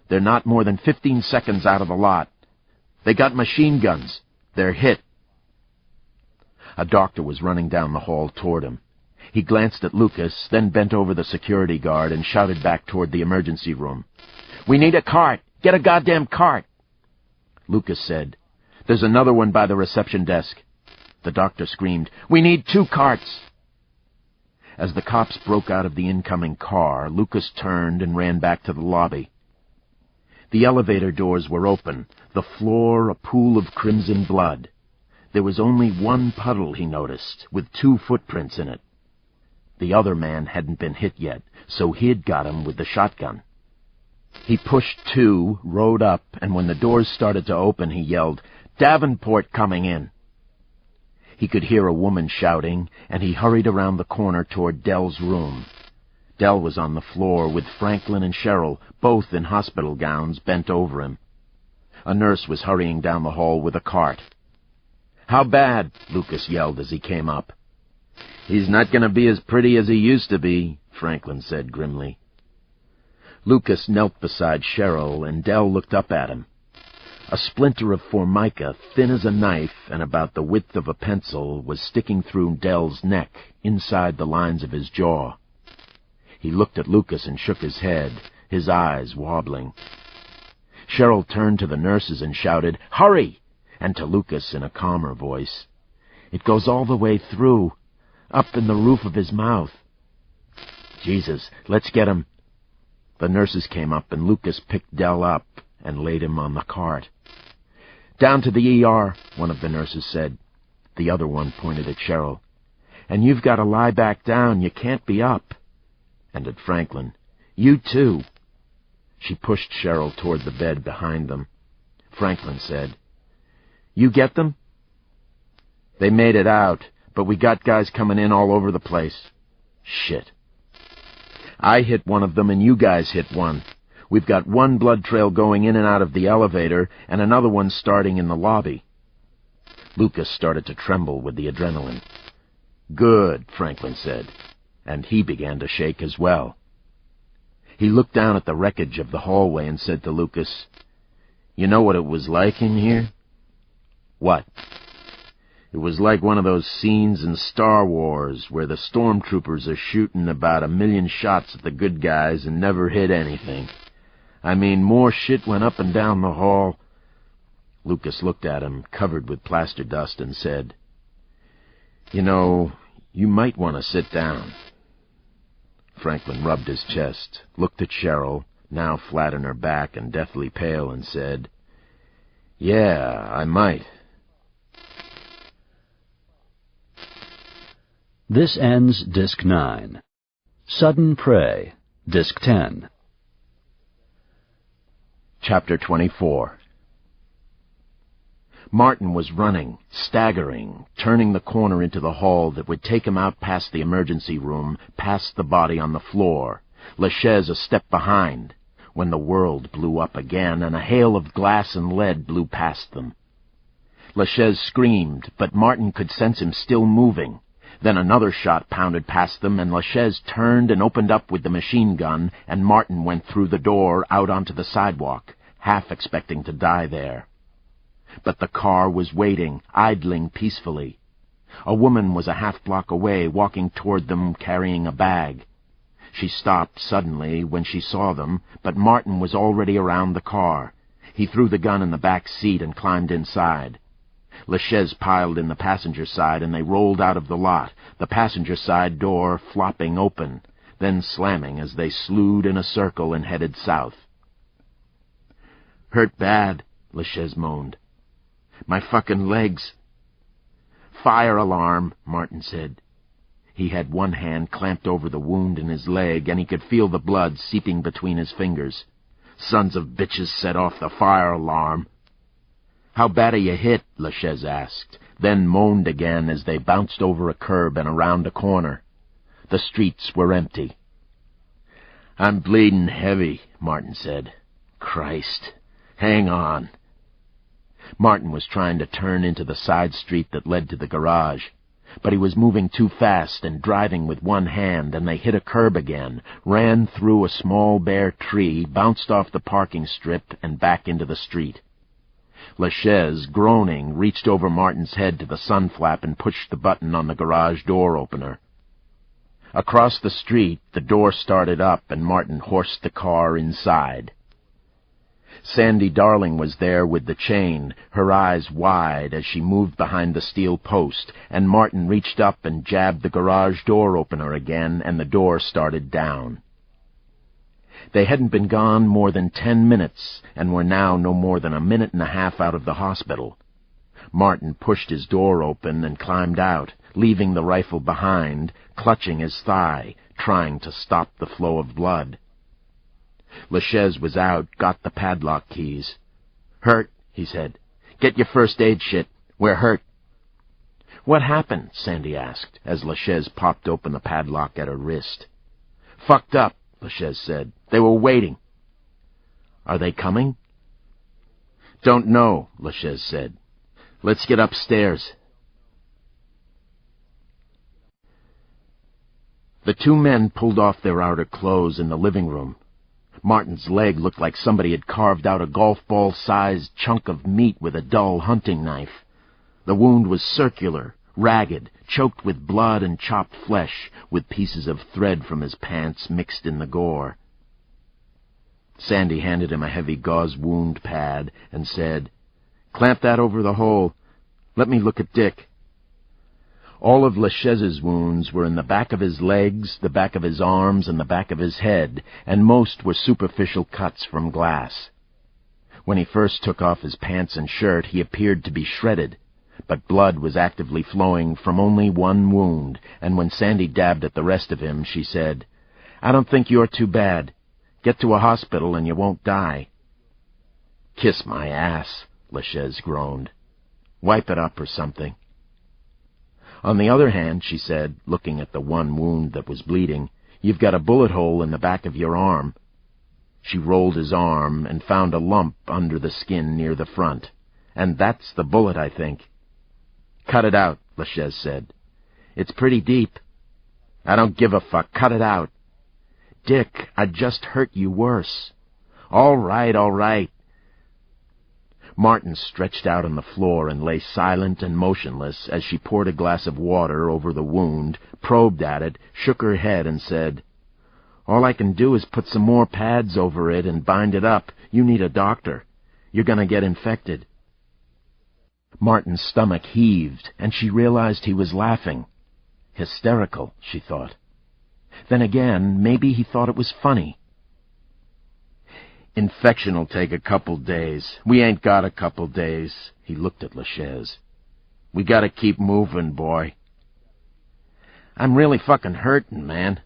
Speaker 1: They're not more than 15 seconds out of the lot. They got machine guns. They're hit." A doctor was running down the hall toward him. He glanced at Lucas, then bent over the security guard and shouted back toward the emergency room, "We need a cart! Get a goddamn cart!" Lucas said, "There's another one by the reception desk." The doctor screamed, "We need 2 carts!" As the cops broke out of the incoming car, Lucas turned and ran back to the lobby. The elevator doors were open, the floor a pool of crimson blood. There was only one puddle, he noticed, with 2 footprints in it. The other man hadn't been hit yet, so he'd got him with the shotgun. He pushed 2, rode up, and when the doors started to open, he yelled, "Davenport coming in!" He could hear a woman shouting, and he hurried around the corner toward Dell's room. Dell was on the floor with Franklin and Cheryl, both in hospital gowns, bent over him. A nurse was hurrying down the hall with a cart. "How bad?" Lucas yelled as he came up. "He's not going to be as pretty as he used to be," Franklin said grimly. Lucas knelt beside Cheryl, and Dell looked up at him. A splinter of formica, thin as a knife and about the width of a pencil, was sticking through Dell's neck, inside the lines of his jaw. He looked at Lucas and shook his head, his eyes wobbling. Cheryl turned to the nurses and shouted, "Hurry!" and to Lucas in a calmer voice, "It goes all the way through, up in the roof of his mouth." "Jesus, let's get him." The nurses came up, and Lucas picked Dell up and laid him on the cart. "Down to the ER, one of the nurses said. The other one pointed at Cheryl. "And you've got to lie back down. You can't be up." And at Franklin, "You too." She pushed Cheryl toward the bed behind them. Franklin said, "You get them?" "They made it out, but we got guys coming in all over the place." "Shit." "I hit one of them and you guys hit one. We've got one blood trail going in and out of the elevator and another one starting in the lobby." Lucas started to tremble with the adrenaline. "Good," Franklin said, and he began to shake as well. He looked down at the wreckage of the hallway and said to Lucas, "You know what it was like in here?" "What?" "It was like one of those scenes in Star Wars where the stormtroopers are shooting about 1,000,000 shots at the good guys and never hit anything. I mean, more shit went up and down the hall." Lucas looked at him, covered with plaster dust, and said, "You know, you might want to sit down." Franklin rubbed his chest, looked at Cheryl, now flat on her back and deathly pale, and said, "Yeah, I might."
Speaker 2: This ends Disc 9. Sudden Prey, Disc 10.
Speaker 1: Chapter 24. Martin was running, staggering, turning the corner into the hall that would take him out past the emergency room, past the body on the floor, LaChaise a step behind, when the world blew up again and a hail of glass and lead blew past them. LaChaise screamed, but Martin could sense him still moving. Then another shot pounded past them, and LaChaise turned and opened up with the machine gun, and Martin went through the door out onto the sidewalk, half expecting to die there. But the car was waiting, idling peacefully. A woman was a half-block away, walking toward them carrying a bag. She stopped suddenly when she saw them, but Martin was already around the car. He threw the gun in the back seat and climbed inside. LaChaise piled in the passenger side, and they rolled out of the lot, the passenger side door flopping open, then slamming as they slewed in a circle and headed south. "Hurt bad," LaChaise moaned. "My fucking legs." "Fire alarm," Martin said. He had one hand clamped over the wound in his leg, and he could feel the blood seeping between his fingers. "Sons of bitches set off the fire alarm." "How bad are you hit?" LaChaise asked, then moaned again as they bounced over a curb and around a corner. The streets were empty. "I'm bleeding heavy," Martin said. "Christ. Hang on." Martin was trying to turn into the side street that led to the garage, but he was moving too fast and driving with one hand, and they hit a curb again, ran through a small bare tree, bounced off the parking strip, and back into the street. LaChaise, groaning, reached over Martin's head to the sun flap and pushed the button on the garage door opener. Across the street, the door started up, and Martin horsed the car inside. Sandy Darling was there with the chain, her eyes wide as she moved behind the steel post, and Martin reached up and jabbed the garage door opener again, and the door started down. They hadn't been gone more than 10 minutes, and were now no more than a minute and a half out of the hospital. Martin pushed his door open and climbed out, leaving the rifle behind, clutching his thigh, trying to stop the flow of blood. LaChaise was out, got the padlock keys. "Hurt," he said. "Get your first aid shit. We're hurt." "What happened?" Sandy asked, as LaChaise popped open the padlock at her wrist. "Fucked up," LaChaise said. "They were waiting." "Are they coming?" "Don't know," LaChaise said. "Let's get upstairs." The two men pulled off their outer clothes in the living room. Martin's leg looked like somebody had carved out a golf ball-sized chunk of meat with a dull hunting knife. The wound was circular, ragged, choked with blood and chopped flesh, with pieces of thread from his pants mixed in the gore. Sandy handed him a heavy gauze wound pad and said, "Clamp that over the hole. Let me look at Dick." All of LaChaise's wounds were in the back of his legs, the back of his arms, and the back of his head, and most were superficial cuts from glass. When he first took off his pants and shirt, he appeared to be shredded, but blood was actively flowing from only one wound, and when Sandy dabbed at the rest of him, she said, "I don't think you're too bad. Get to a hospital and you won't die." "Kiss my ass," LaChaise groaned. "Wipe it up or something." "On the other hand," she said, looking at the one wound that was bleeding, "you've got a bullet hole in the back of your arm." She rolled his arm and found a lump under the skin near the front. "And that's the bullet, I think." "Cut it out," LaChaise said. "It's pretty deep." "I don't give a fuck. Cut it out." "Dick, I'd just hurt you worse." All right. Martin stretched out on the floor and lay silent and motionless as she poured a glass of water over the wound, probed at it, shook her head, and said, "All I can do is put some more pads over it and bind it up. You need a doctor. You're going to get infected." Martin's stomach heaved, and she realized he was laughing. Hysterical, she thought. Then again, maybe he thought it was funny. "Infection'll take a couple days. We ain't got a couple days." He looked at LaChaise. "We gotta keep moving, boy." "I'm really fucking hurting, man."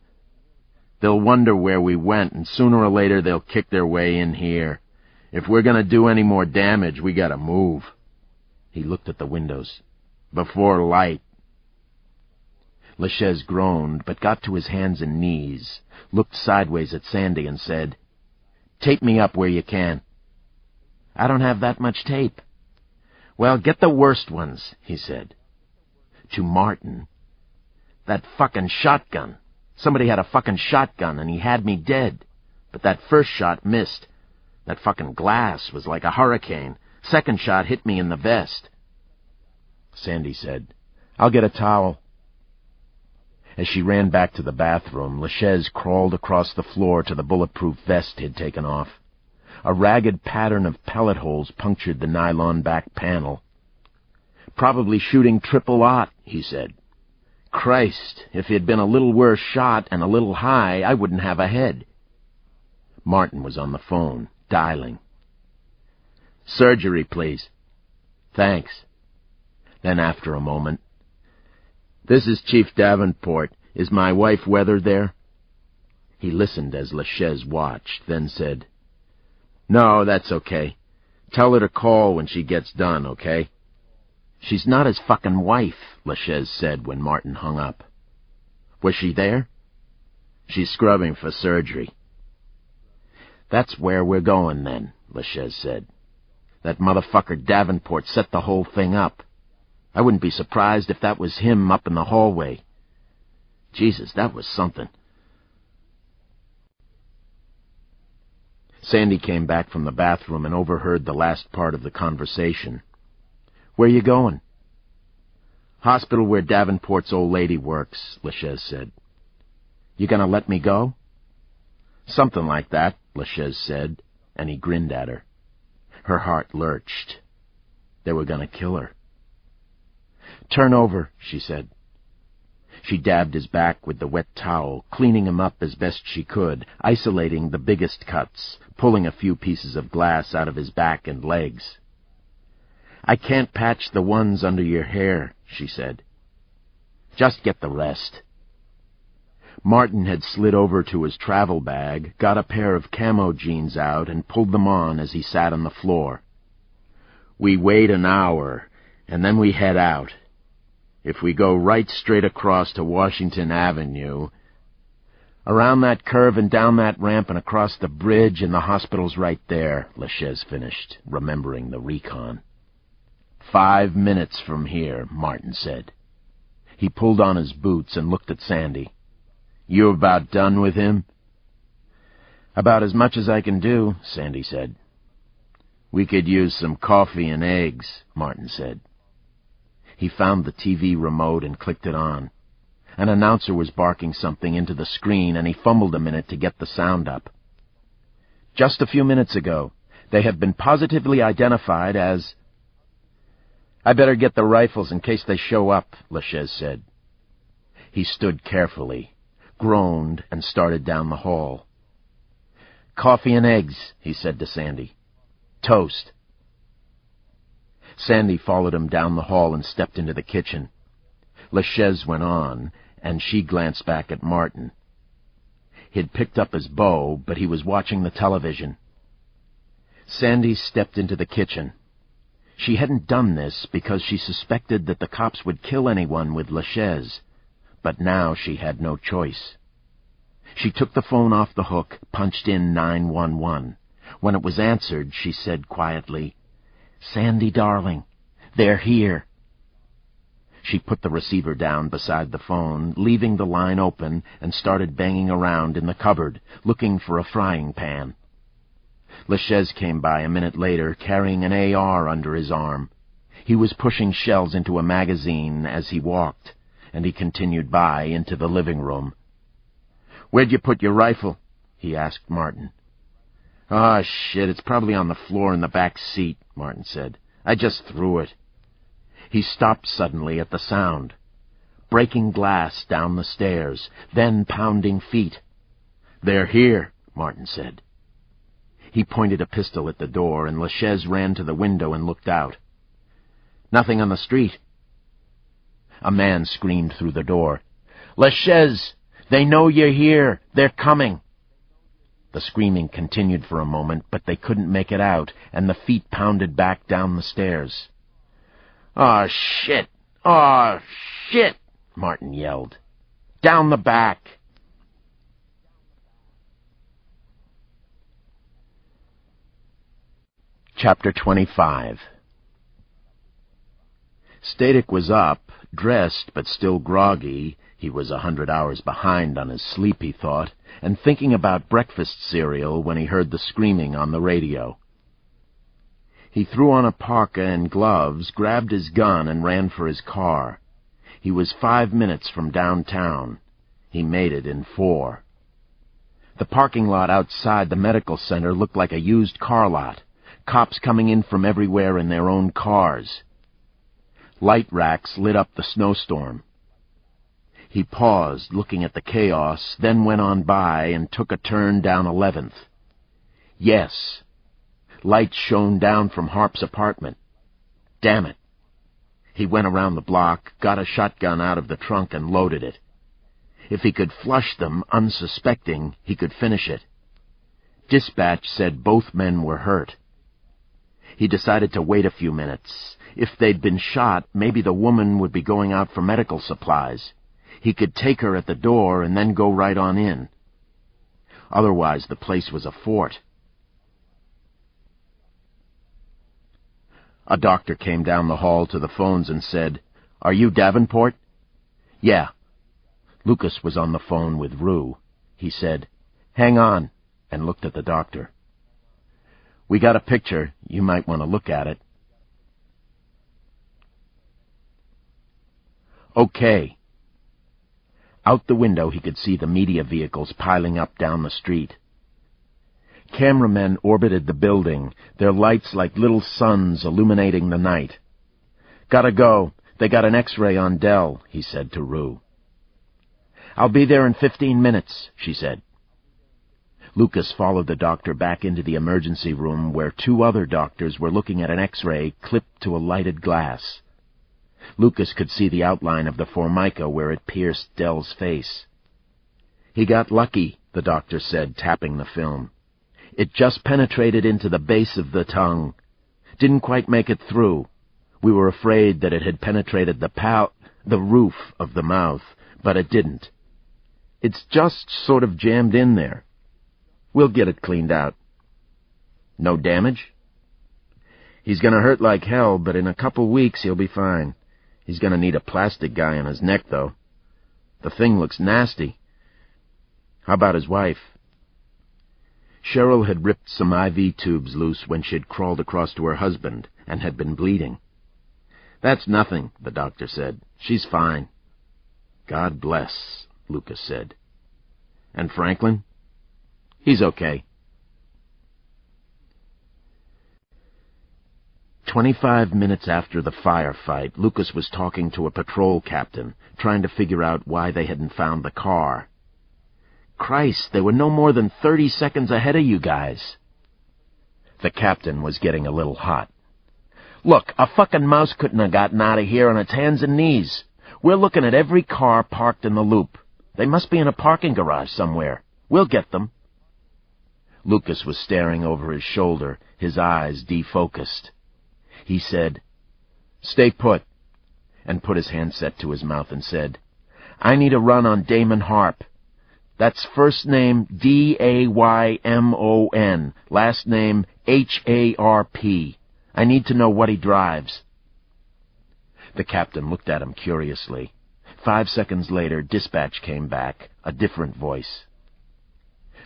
Speaker 1: "They'll wonder where we went, and sooner or later they'll kick their way in here. If we're gonna do any more damage, we gotta move." He looked at the windows. "Before light." LaChaise groaned, but got to his hands and knees, looked sideways at Sandy and said, "Tape me up where you can." "I don't have that much tape." "Well, get the worst ones," he said. To Martin, "That fucking shotgun. Somebody had a fucking shotgun and he had me dead. But that first shot missed. That fucking glass was like a hurricane. Second shot hit me in the vest." Sandy said, "I'll get a towel." As she ran back to the bathroom, LaChaise crawled across the floor to the bulletproof vest he'd taken off. A ragged pattern of pellet holes punctured the nylon back panel. "Probably shooting triple-aught," he said. "Christ, if he'd been a little worse shot and a little high, I wouldn't have a head." Martin was on the phone, dialing. "Surgery, please." "Thanks." Then after a moment, "This is Chief Davenport. Is my wife weathered there?" He listened as LaChaise watched, then said, "No, that's okay. Tell her to call when she gets done, okay?" "She's not his fucking wife," LaChaise said when Martin hung up. "Was she there?" "She's scrubbing for surgery." "That's where we're going, then," LaChaise said. "That motherfucker Davenport set the whole thing up. I wouldn't be surprised if that was him up in the hallway. Jesus, that was something." Sandy came back from the bathroom and overheard the last part of the conversation. "Where you going?" "Hospital where Davenport's old lady works," LaChaise said. "You gonna let me go?" "Something like that," LaChaise said, and he grinned at her. Her heart lurched. They were gonna kill her. "Turn over," she said. She dabbed his back with the wet towel, cleaning him up as best she could, isolating the biggest cuts, pulling a few pieces of glass out of his back and legs. "I can't patch the ones under your hair," she said. "Just get the rest." Martin had slid over to his travel bag, got a pair of camo jeans out, and pulled them on as he sat on the floor. "We wait an hour, and then we head out. If we go right straight across to Washington Avenue, around that curve and down that ramp and across the bridge, and the hospital's right there," LaChaise finished, remembering the recon. 5 minutes from here," Martin said. He pulled on his boots and looked at Sandy. "You about done with him?" "About as much as I can do," Sandy said. "We could use some coffee and eggs," Martin said. He found the TV remote and clicked it on. An announcer was barking something into the screen, and he fumbled a minute to get the sound up. "Just a few minutes ago, they have been positively identified as—" "I better get the rifles in case they show up," LaChaise said. He stood carefully, groaned, and started down the hall. "Coffee and eggs," he said to Sandy. "Toast." Sandy followed him down the hall and stepped into the kitchen. LaChaise went on, and she glanced back at Martin. He'd picked up his bow, but he was watching the television. Sandy stepped into the kitchen. She hadn't done this because she suspected that the cops would kill anyone with LaChaise, but now she had no choice. She took the phone off the hook, punched in 911. When it was answered, she said quietly, "Sandy, darling, they're here." She put the receiver down beside the phone, leaving the line open, and started banging around in the cupboard, looking for a frying pan. LaChaise came by a minute later, carrying an AR under his arm. He was pushing shells into a magazine as he walked, and he continued by into the living room. "Where'd you put your rifle?" he asked Martin. "Oh, shit, it's probably on the floor in the back seat," Martin said. "I just threw it." He stopped suddenly at the sound. Breaking glass down the stairs, then pounding feet. "They're here," Martin said. He pointed a pistol at the door, and LaChaise ran to the window and looked out. "Nothing on the street." A man screamed through the door. "LaChaise! They know you're here! They're coming!" The screaming continued for a moment, but they couldn't make it out, and the feet pounded back down the stairs. "Oh, shit! Oh, shit!" Martin yelled. Down the back! Chapter 25. Static was up, dressed but still groggy. He was 100 hours behind on his sleep, he thought, and thinking about breakfast cereal when he heard the screaming on the radio. He threw on a parka and gloves, grabbed his gun, and ran for his car. He was 5 minutes from downtown. He made it in 4. The parking lot outside the medical center looked like a used car lot. Cops coming in from everywhere in their own cars. Light racks lit up the snowstorm. He paused, looking at the chaos, then went on by and took a turn down 11th. Yes. Lights shone down from Harp's apartment. Damn it. He went around the block, got a shotgun out of the trunk and loaded it. If he could flush them, unsuspecting, he could finish it. Dispatch said both men were hurt. He decided to wait a few minutes. If they'd been shot, maybe the woman would be going out for medical supplies. He could take her at the door and then go right on in. Otherwise, the place was a fort. A doctor came down the hall to the phones and said, "Are you Davenport?" "Yeah." Lucas was on the phone with Rue. He said, "Hang on," and looked at the doctor. "We got a picture. You might want to look at it." Okay. Out the window he could see the media vehicles piling up down the street. Cameramen orbited the building, their lights like little suns illuminating the night. "Gotta go. They got an X-ray on Dell," he said to Rue. "I'll be there in 15 minutes, she said. Lucas followed the doctor back into the emergency room where 2 other doctors were looking at an X-ray clipped to a lighted glass. Lucas could see the outline of the formica where it pierced Dell's face. "He got lucky," the doctor said, tapping the film. "It just penetrated into the base of the tongue. Didn't quite make it through. We were afraid that it had penetrated the roof of the mouth, but it didn't. It's just sort of jammed in there. We'll get it cleaned out." "No damage?" "He's gonna hurt like hell, but in a couple weeks he'll be fine. He's gonna need a plastic guy on his neck, though. The thing looks nasty." "How about his wife?" Cheryl had ripped some IV tubes loose when she'd crawled across to her husband and had been bleeding. "That's nothing," the doctor said. "She's fine." "God bless," Lucas said. "And Franklin?" "He's okay." 25 minutes after the firefight, Lucas was talking to a patrol captain, trying to figure out why they hadn't found the car. "Christ, they were no more than 30 seconds ahead of you guys." The captain was getting a little hot. "Look, a fucking mouse couldn't have gotten out of here on its hands and knees. We're looking at every car parked in the loop. They must be in a parking garage somewhere. We'll get them." Lucas was staring over his shoulder, his eyes defocused. He said, "Stay put," and put his handset to his mouth and said, "I need a run on Damon Harp. That's first name Daymon, last name Harp. I need to know what he drives." The captain looked at him curiously. 5 seconds later, dispatch came back, a different voice.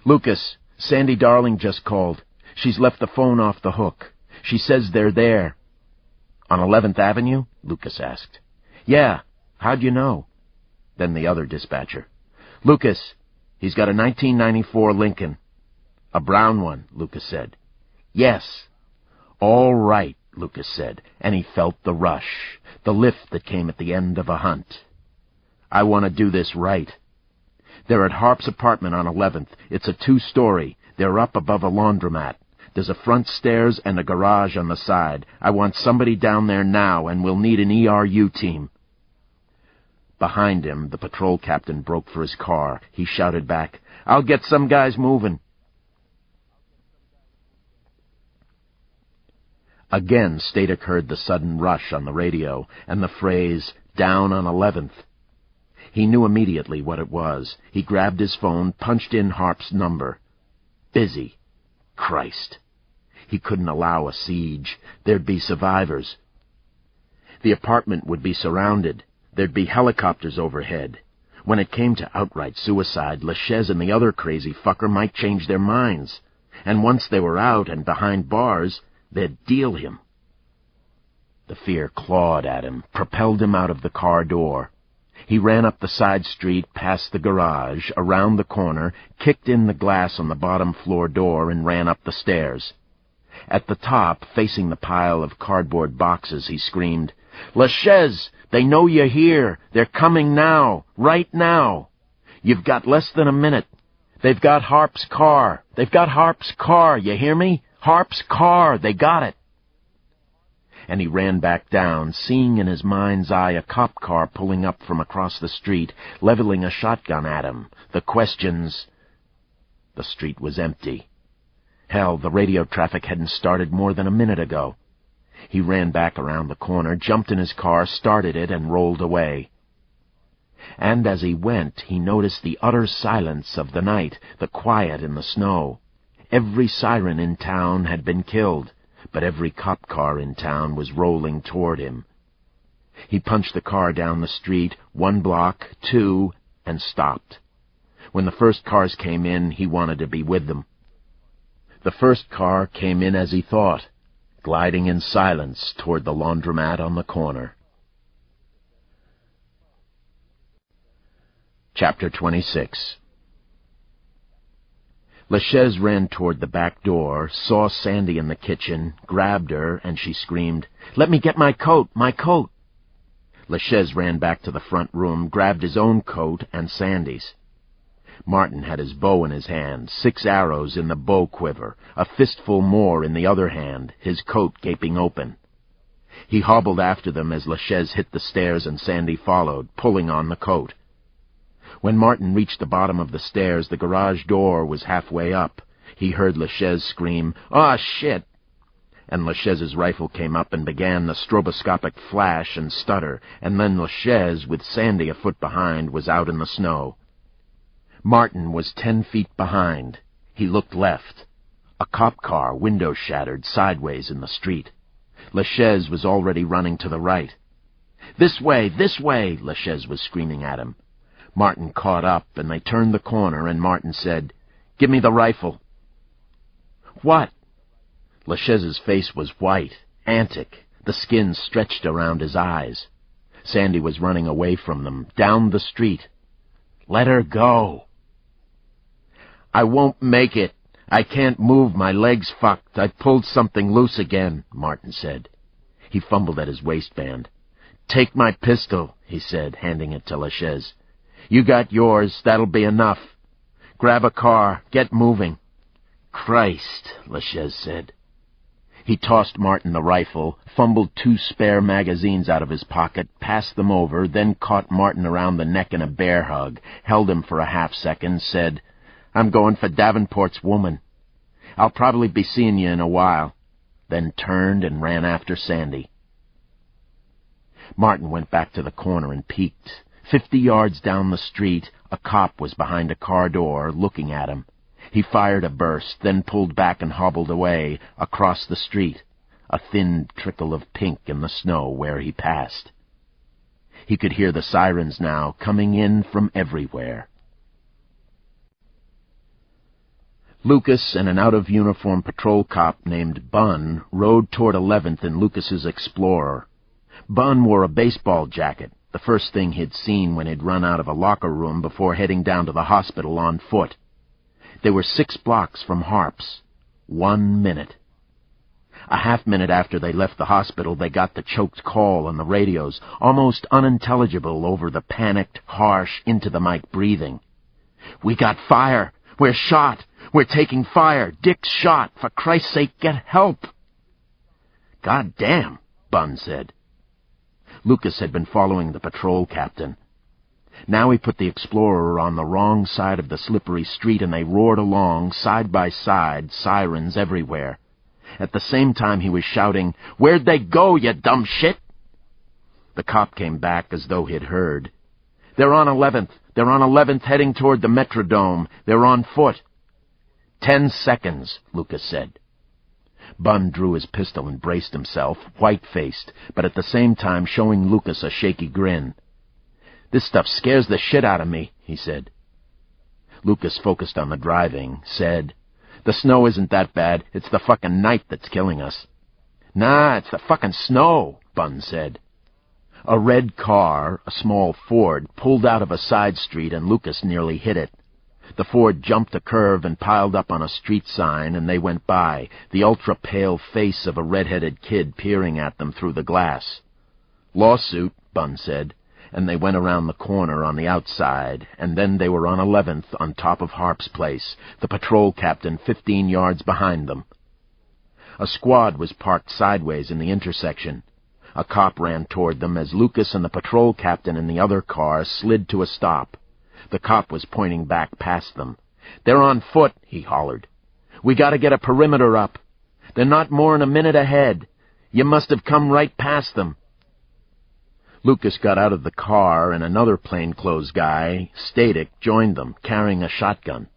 Speaker 1: "Lucas, Sandy Darling just called. She's left the phone off the hook. She says they're there." "On 11th Avenue?" Lucas asked. "Yeah. How'd you know?" Then the other dispatcher. "Lucas, he's got a 1994 Lincoln." "A brown one," Lucas said. "Yes." "All right," Lucas said, and he felt the rush, the lift that came at the end of a hunt. "I want to do this right. They're at Harp's apartment on 11th. It's a 2-story. They're up above a laundromat. There's a front stairs and a garage on the side. I want somebody down there now, and we'll need an ERU team." Behind him, the patrol captain broke for his car. He shouted back, "I'll get some guys moving." Again, Static heard the sudden rush on the radio, and the phrase, "down on 11th." He knew immediately what it was. He grabbed his phone, punched in Harp's number. Busy. Christ. He couldn't allow a siege. There'd be survivors. The apartment would be surrounded. There'd be helicopters overhead. When it came to outright suicide, LaChaise and the other crazy fucker might change their minds. And once they were out and behind bars, they'd deal him. The fear clawed at him, propelled him out of the car door. He ran up the side street, past the garage, around the corner, kicked in the glass on the bottom floor door, and ran up the stairs. At the top, facing the pile of cardboard boxes, he screamed, "LaChaise! They know you're here! They're coming now! Right now! You've got less than a minute! They've got Harp's car! They've got Harp's car! You hear me? Harp's car! They got it!" And he ran back down, seeing in his mind's eye a cop car pulling up from across the street, leveling a shotgun at him. The questions... The street was empty. Hell, the radio traffic hadn't started more than a minute ago. He ran back around the corner, jumped in his car, started it, and rolled away. And as he went, he noticed the utter silence of the night, the quiet in the snow. Every siren in town had been killed, but every cop car in town was rolling toward him. He punched the car down the street, 1 block, 2, and stopped. When the first cars came in, he wanted to be with them. The first car came in as he thought, gliding in silence toward the laundromat on the corner. Chapter 26. LaChaise ran toward the back door, saw Sandy in the kitchen, grabbed her, and she screamed, "Let me get my coat! My coat!" LaChaise ran back to the front room, grabbed his own coat and Sandy's. Martin had his bow in his hand, 6 arrows in the bow quiver, a fistful more in the other hand, his coat gaping open. He hobbled after them as LaChaise hit the stairs and Sandy followed, pulling on the coat. When Martin reached the bottom of the stairs, the garage door was halfway up. He heard LaChaise scream, "Aw, shit!" And LaChaise's rifle came up and began the stroboscopic flash and stutter, and then LaChaise, with Sandy a foot behind, was out in the snow. Martin was 10 feet behind. He looked left. A cop car, window shattered, sideways in the street. LaChaise was already running to the right. "This way! This way!" LaChaise was screaming at him. Martin caught up, and they turned the corner, and Martin said, "Give me the rifle." "What?" LaChaise's face was white, antic, the skin stretched around his eyes. Sandy was running away from them, down the street. "Let her go." "I won't make it. I can't move. My leg's fucked. I pulled something loose again," Martin said. He fumbled at his waistband. "Take my pistol," he said, handing it to LaChaise. "You got yours. That'll be enough. Grab a car. Get moving." "Christ," LaChaise said. He tossed Martin the rifle, fumbled 2 spare magazines out of his pocket, passed them over, then caught Martin around the neck in a bear hug, held him for a half-second, said, "I'm going for Davenport's woman. I'll probably be seeing you in a while," then turned and ran after Sandy. Martin went back to the corner and peeked. 50 yards down the street, a cop was behind a car door, looking at him. He fired a burst, then pulled back and hobbled away, across the street, a thin trickle of pink in the snow where he passed. He could hear the sirens now, coming in from everywhere. Lucas and an out-of-uniform patrol cop named Bunn rode toward 11th in Lucas's Explorer. Bunn wore a baseball jacket, the first thing he'd seen when he'd run out of a locker room before heading down to the hospital on foot. They were 6 blocks from Harp's. 1 minute. A half-minute after they left the hospital, they got the choked call on the radios, almost unintelligible over the panicked, harsh, into-the-mic breathing. "We got fire! We're shot! We're taking fire! Dick's shot! For Christ's sake, get help!" "God damn," Bunn said. Lucas had been following the patrol captain. Now he put the Explorer on the wrong side of the slippery street, and they roared along, side by side, sirens everywhere. At the same time he was shouting, "Where'd they go, you dumb shit?" The cop came back as though he'd heard. They're on 11th. They're on 11th heading toward the Metrodome. They're on foot. 10 seconds, Lucas said. Bunn drew his pistol and braced himself, white-faced, but at the same time showing Lucas a shaky grin. "This stuff scares the shit out of me," he said. Lucas focused on the driving, said, "The snow isn't that bad. It's the fucking night that's killing us." "Nah, it's the fucking snow," Bunn said. A red car, a small Ford, pulled out of a side street and Lucas nearly hit it. The Ford jumped a curve and piled up on a street sign, and they went by, the ultra-pale face of a red-headed kid peering at them through the glass. "Lawsuit," Bunn said, and they went around the corner on the outside, and then they were on 11th on top of Harp's place, the patrol captain 15 yards behind them. A squad was parked sideways in the intersection. A cop ran toward them as Lucas and the patrol captain in the other car slid to a stop. The cop was pointing back past them. "They're on foot," he hollered. "We gotta get a perimeter up. They're not more'n a minute ahead. You must have come right past them." Lucas got out of the car, and another plainclothes guy, Static, joined them, carrying a shotgun.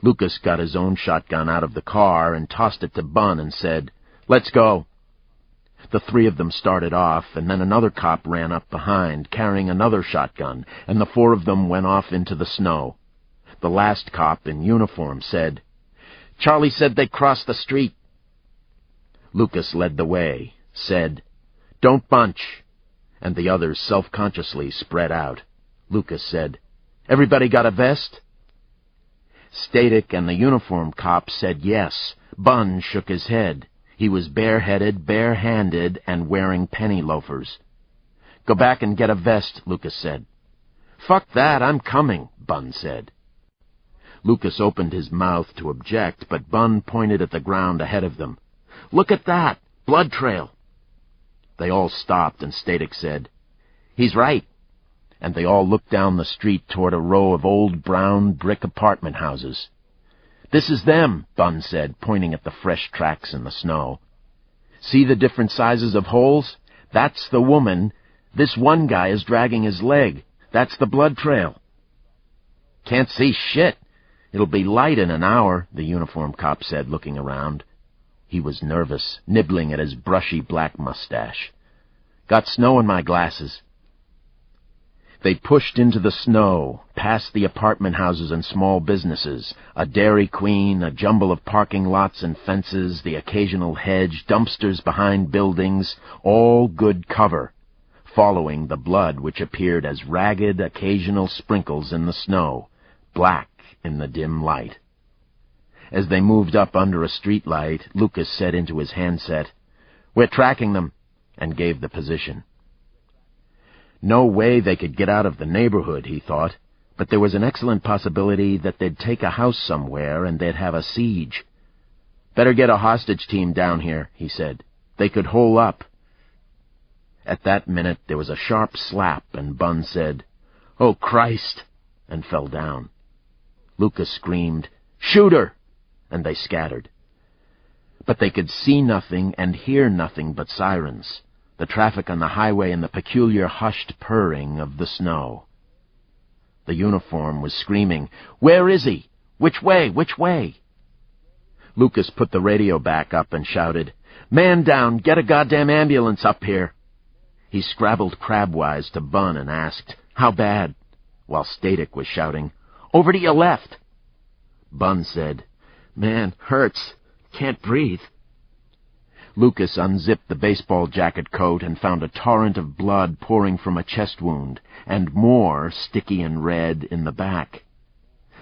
Speaker 1: Lucas got his own shotgun out of the car and tossed it to Bunn and said, "Let's go." The three of them started off, and then another cop ran up behind, carrying another shotgun, and the four of them went off into the snow. The last cop, in uniform, said, "Charlie said they crossed the street." Lucas led the way, said, "Don't bunch," and the others self-consciously spread out. Lucas said, "Everybody got a vest?" Static and the uniform cop said yes. Bunn shook his head. He was bareheaded, bare-handed, and wearing penny loafers. "Go back and get a vest," Lucas said. "Fuck that, I'm coming," Bunn said. Lucas opened his mouth to object, but Bunn pointed at the ground ahead of them. "Look at that! Blood trail!" They all stopped, and Static said, "He's right." And they all looked down the street toward a row of old brown brick apartment houses. "This is them," Bunn said, pointing at the fresh tracks in the snow. "See the different sizes of holes? That's the woman. This one guy is dragging his leg. That's the blood trail." "Can't see shit. It'll be light in an hour," the uniform cop said, looking around. He was nervous, nibbling at his brushy black mustache. "Got snow in my glasses." They pushed into the snow, past the apartment houses and small businesses, a Dairy Queen, a jumble of parking lots and fences, the occasional hedge, dumpsters behind buildings, all good cover, following the blood which appeared as ragged, occasional sprinkles in the snow, black in the dim light. As they moved up under a streetlight, Lucas said into his handset, "We're tracking them," and gave the position. No way they could get out of the neighborhood, he thought, but there was an excellent possibility that they'd take a house somewhere and they'd have a siege. "Better get a hostage team down here," he said. "They could hole up." At that minute there was a sharp slap, and Bunn said, "Oh, Christ!" and fell down. Lucas screamed, "Shoot her!" and they scattered. But they could see nothing and hear nothing but sirens, the traffic on the highway and the peculiar hushed purring of the snow. The uniform was screaming, "Where is he? Which way? Which way?" Lucas put the radio back up and shouted, "Man down! Get a goddamn ambulance up here!" He scrabbled crabwise to Bunn and asked, "How bad?" while Static was shouting, "Over to your left!" Bunn said, "Man, hurts. Can't breathe." Lucas unzipped the baseball jacket coat and found a torrent of blood pouring from a chest wound, and more, sticky and red, in the back.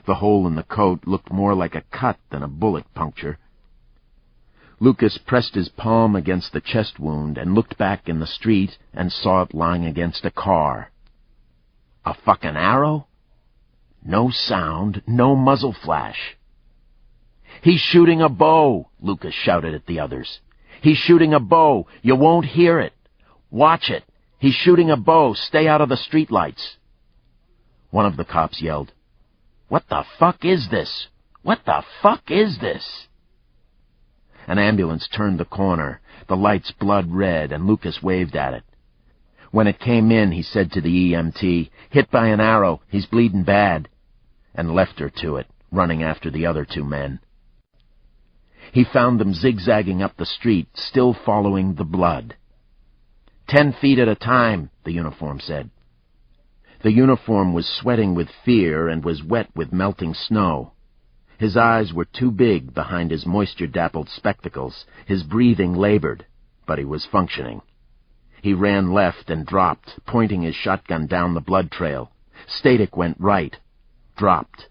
Speaker 1: The hole in the coat looked more like a cut than a bullet puncture. Lucas pressed his palm against the chest wound and looked back in the street and saw it lying against a car. A fucking arrow? No sound, no muzzle flash. "He's shooting a bow!" Lucas shouted at the others. "He's shooting a bow! You won't hear it! Watch it! He's shooting a bow! Stay out of the streetlights!" One of the cops yelled, "What the fuck is this? What the fuck is this?" An ambulance turned the corner, the lights blood red, and Lucas waved at it. When it came in, he said to the EMT, "Hit by an arrow, he's bleeding bad," and left her to it, running after the other 2 men. He found them zigzagging up the street, still following the blood. 10 feet at a time, the uniform said. The uniform was sweating with fear and was wet with melting snow. His eyes were too big behind his moisture-dappled spectacles. His breathing labored, but he was functioning. He ran left and dropped, pointing his shotgun down the blood trail. Static went right, dropped.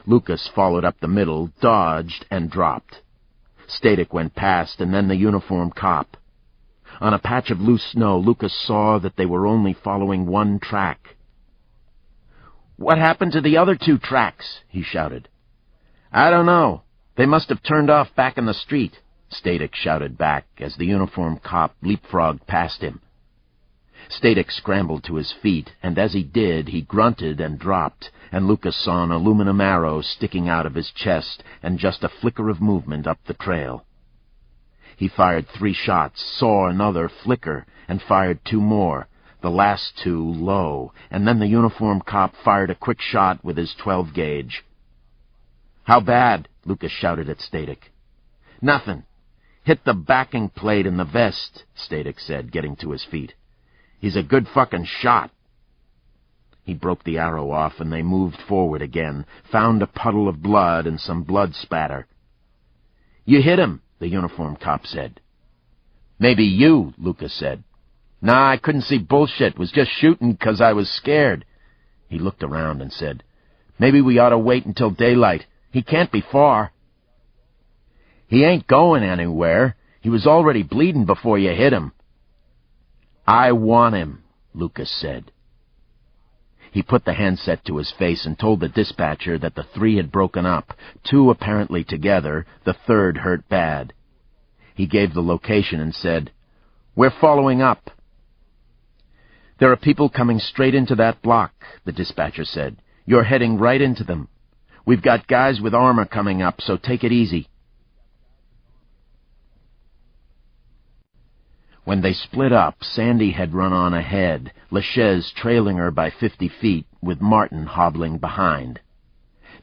Speaker 1: Lucas followed up the middle, dodged, and dropped. Static went past, and then the uniformed cop. On a patch of loose snow, Lucas saw that they were only following 1 track. "What happened to the other 2 tracks?" he shouted. "I don't know. They must have turned off back in the street," Static shouted back as the uniformed cop leapfrogged past him. Static scrambled to his feet, and as he did, he grunted and dropped, and Lucas saw an aluminum arrow sticking out of his chest and just a flicker of movement up the trail. He fired 3 shots, saw another flicker, and fired 2 more, the last 2 low, and then the uniformed cop fired a quick shot with his 12-gauge. "How bad?" Lucas shouted at Static. "Nothing. Hit the backing plate in the vest," Static said, getting to his feet. "He's a good fucking shot." He broke the arrow off, and they moved forward again, found a puddle of blood and some blood spatter. "You hit him," the uniformed cop said. "Maybe you," Lucas said. "Nah, I couldn't see bullshit. Was just shooting 'cause I was scared." He looked around and said, "Maybe we ought to wait until daylight. He can't be far." "He ain't going anywhere. He was already bleeding before you hit him." "I want him," Lucas said. He put the handset to his face and told the dispatcher that the 3 had broken up, 2 apparently together, the 3rd hurt bad. He gave the location and said, "We're following up." "There are people coming straight into that block," the dispatcher said. "You're heading right into them. We've got guys with armor coming up, so take it easy." When they split up, Sandy had run on ahead, LaChaise trailing her by 50 feet, with Martin hobbling behind.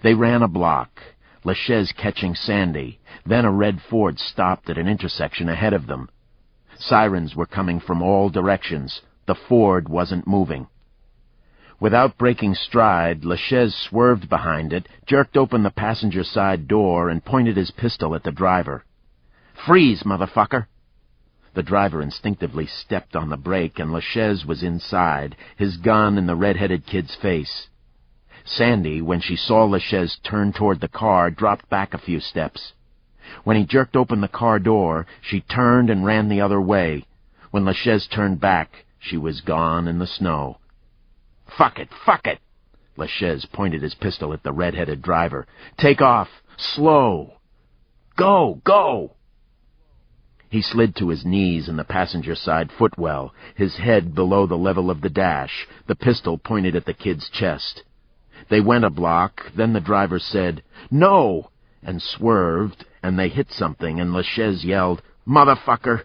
Speaker 1: They ran a block, LaChaise catching Sandy. Then a red Ford stopped at an intersection ahead of them. Sirens were coming from all directions. The Ford wasn't moving. Without breaking stride, LaChaise swerved behind it, jerked open the passenger side door, and pointed his pistol at the driver. "Freeze, motherfucker!" The driver instinctively stepped on the brake, and LaChaise was inside, his gun in the red-headed kid's face. Sandy, when she saw LaChaise turn toward the car, dropped back a few steps. When he jerked open the car door, she turned and ran the other way. When LaChaise turned back, she was gone in the snow. "Fuck it! Fuck it!" LaChaise pointed his pistol at the red-headed driver. "Take off! Slow! Go! Go!" He slid to his knees in the passenger side footwell, his head below the level of the dash, the pistol pointed at the kid's chest. They went a block, then the driver said, "No!" and swerved, and they hit something, and LaChaise yelled, "Motherfucker!"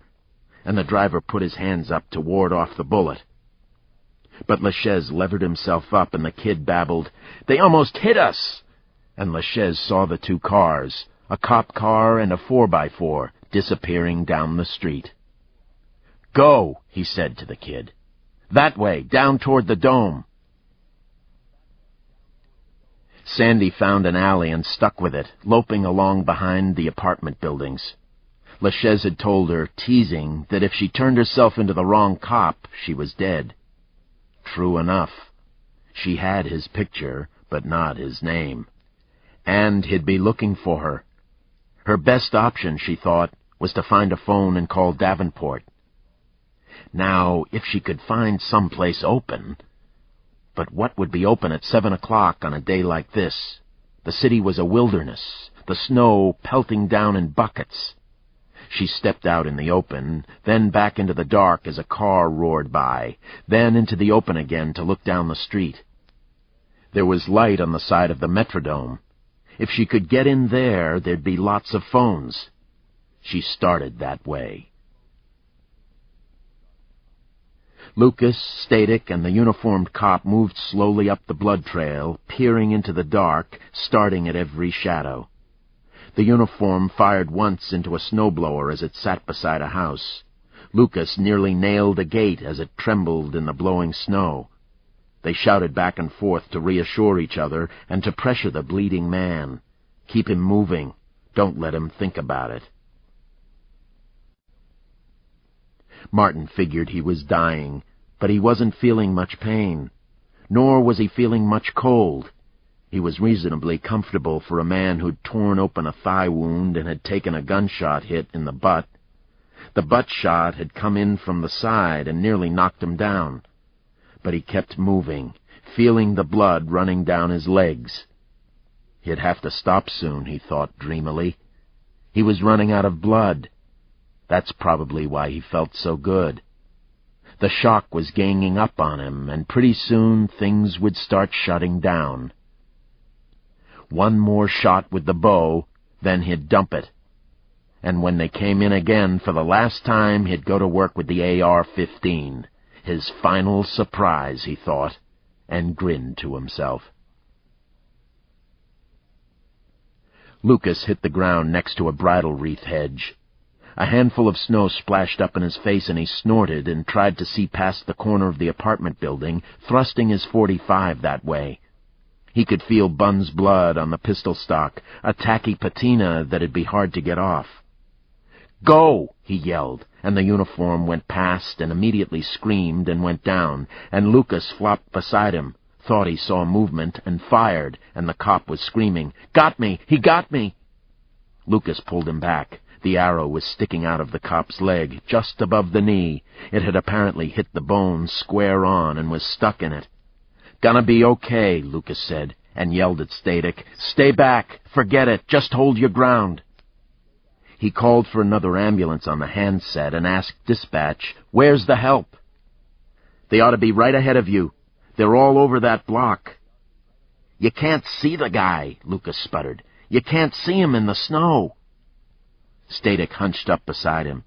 Speaker 1: and the driver put his hands up to ward off the bullet. But LaChaise levered himself up, and the kid babbled, "They almost hit us!" And LaChaise saw the 2 cars, a cop car and a 4x4, disappearing down the street. "Go," he said to the kid. "That way, down toward the dome." Sandy found an alley and stuck with it, loping along behind the apartment buildings. LaChaise had told her, teasing, that if she turned herself into the wrong cop, she was dead. True enough. She had his picture, but not his name. And he'd be looking for her. Her best option, she thought, was to find a phone and call Davenport. Now, if she could find some place open... But what would be open at 7 o'clock on a day like this? The city was a wilderness, the snow pelting down in buckets. She stepped out in the open, then back into the dark as a car roared by, then into the open again to look down the street. There was light on the side of the Metrodome. If she could get in there, there'd be lots of phones. She started that way. Lucas, Static, and the uniformed cop moved slowly up the blood trail, peering into the dark, starting at every shadow. The uniform fired once into a snowblower as it sat beside a house. Lucas nearly nailed a gate as it trembled in the blowing snow. They shouted back and forth to reassure each other and to pressure the bleeding man. Keep him moving. Don't let him think about it. Martin figured he was dying, but he wasn't feeling much pain. Nor was he feeling much cold. He was reasonably comfortable for a man who'd torn open a thigh wound and had taken a gunshot hit in the butt. The butt shot had come in from the side and nearly knocked him down. But he kept moving, feeling the blood running down his legs. He'd have to stop soon, he thought dreamily. He was running out of blood. That's probably why he felt so good. The shock was ganging up on him, and pretty soon things would start shutting down. One more shot with the bow, then he'd dump it. And when they came in again for the last time, he'd go to work with the AR-15. His final surprise, he thought, and grinned to himself. Lucas hit the ground next to a bridal wreath hedge. A handful of snow splashed up in his face, and he snorted and tried to see past the corner of the apartment building, thrusting his .45 that way. He could feel Bun's blood on the pistol stock, a tacky patina that'd be hard to get off. "Go!" he yelled, and the uniform went past and immediately screamed and went down, and Lucas flopped beside him, thought he saw movement, and fired, and the cop was screaming, "Got me! He got me!" Lucas pulled him back. The arrow was sticking out of the cop's leg, just above the knee. It had apparently hit the bone square on and was stuck in it. "Gonna be okay," Lucas said, and yelled at Static, "Stay back! Forget it! Just hold your ground!" He called for another ambulance on the handset and asked dispatch, "Where's the help?" "They ought to be right ahead of you. They're all over that block." "You can't see the guy," Lucas sputtered. "You can't see him in the snow." Static hunched up beside him.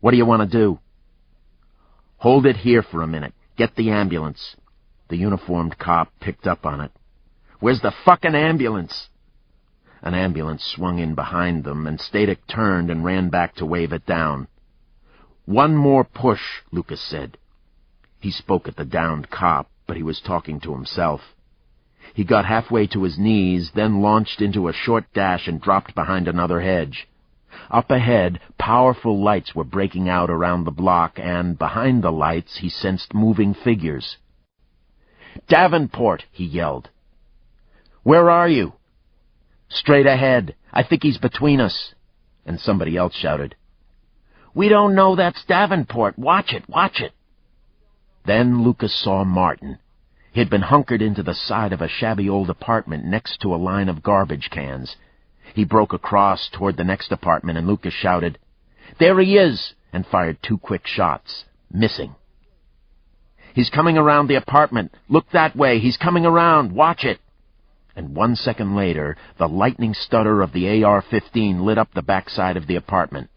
Speaker 1: "What do you want to do?" "Hold it here for a minute. Get the ambulance." The uniformed cop picked up on it. "Where's the fucking ambulance?" An ambulance swung in behind them, and Static turned and ran back to wave it down. "One more push," Lucas said. He spoke at the downed cop, but he was talking to himself. He got halfway to his knees, then launched into a short dash and dropped behind another hedge. Up ahead, powerful lights were breaking out around the block, and behind the lights he sensed moving figures. "Davenport!" he yelled. "Where are you?" "Straight ahead. I think he's between us." And somebody else shouted, "We don't know that's Davenport. Watch it, watch it." Then Lucas saw Martin. He'd been hunkered into the side of a shabby old apartment next to a line of garbage cans. He broke across toward the next apartment, and Lucas shouted, "There he is!" and fired 2 quick shots, missing. "He's coming around the apartment. Look that way. He's coming around. Watch it." And 1 second later, the lightning stutter of the AR-15 lit up the backside of the apartment.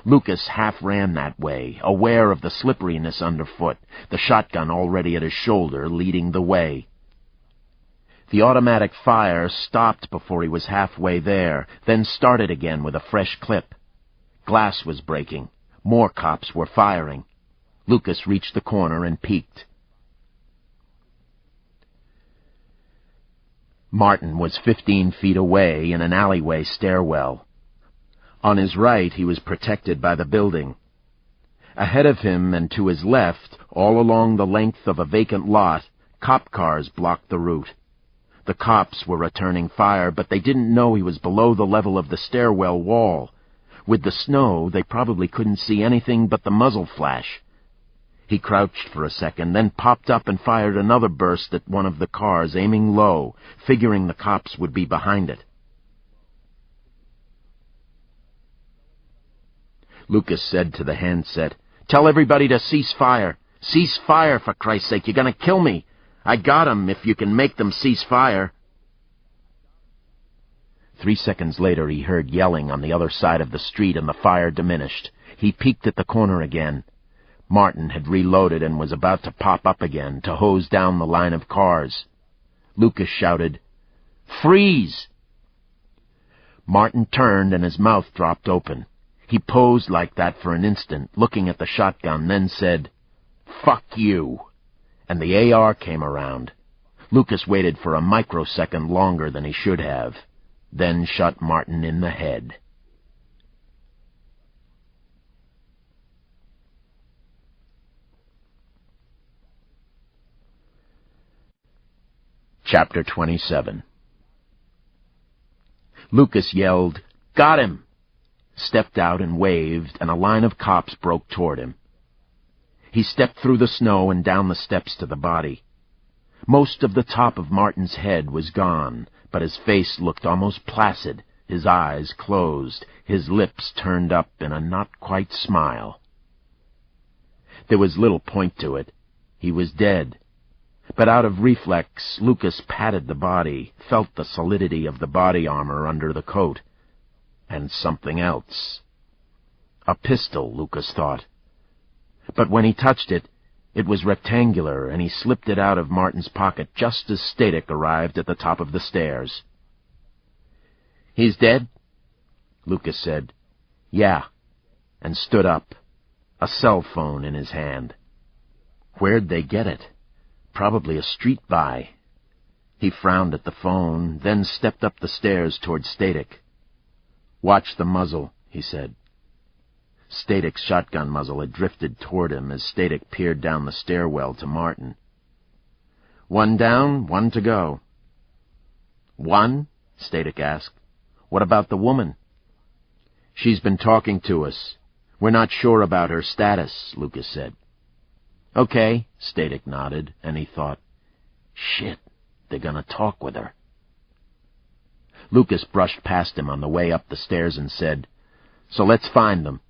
Speaker 1: Lucas half ran that way, aware of the slipperiness underfoot, the shotgun already at his shoulder, leading the way. The automatic fire stopped before he was halfway there, then started again with a fresh clip. Glass was breaking. More cops were firing. Lucas reached the corner and peeked. Martin was 15 feet away in an alleyway stairwell. On his right, he was protected by the building. Ahead of him and to his left, all along the length of a vacant lot, cop cars blocked the route. The cops were returning fire, but they didn't know he was below the level of the stairwell wall. With the snow, they probably couldn't see anything but the muzzle flash. He crouched for a second, then popped up and fired another burst at one of the cars, aiming low, figuring the cops would be behind it. Lucas said to the handset, "Tell everybody to cease fire. Cease fire, for Christ's sake. You're going to kill me. I got 'em if you can make them cease fire." 3 seconds later, he heard yelling on the other side of the street, and the fire diminished. He peeked at the corner again. Martin had reloaded and was about to pop up again to hose down the line of cars. Lucas shouted, "Freeze!" Martin turned and his mouth dropped open. He posed like that for an instant, looking at the shotgun, then said, "Fuck you!" And the AR came around. Lucas waited for a microsecond longer than he should have, then shot Martin in the head. Chapter 27. Lucas yelled, "Got him!" stepped out and waved, and a line of cops broke toward him. He stepped through the snow and down the steps to the body. Most of the top of Martin's head was gone, but his face looked almost placid, his eyes closed, his lips turned up in a not-quite smile. There was little point to it. He was dead. But out of reflex, Lucas patted the body, felt the solidity of the body armor under the coat. And something else. A pistol, Lucas thought. But when he touched it, it was rectangular, and he slipped it out of Martin's pocket just as Static arrived at the top of the stairs. "He's dead?" Lucas said. "Yeah," and stood up, a cell phone in his hand. Where'd they get it? Probably a street buy. He frowned at the phone, then stepped up the stairs toward Static. "Watch the muzzle," he said. Static's shotgun muzzle had drifted toward him as Static peered down the stairwell to Martin. "One down, one to go." "One?" Static asked. "What about the woman?" "She's been talking to us. We're not sure about her status," Lucas said. "Okay," Static nodded, and he thought, "Shit, they're gonna talk with her." Lucas brushed past him on the way up the stairs and said, "So let's find them."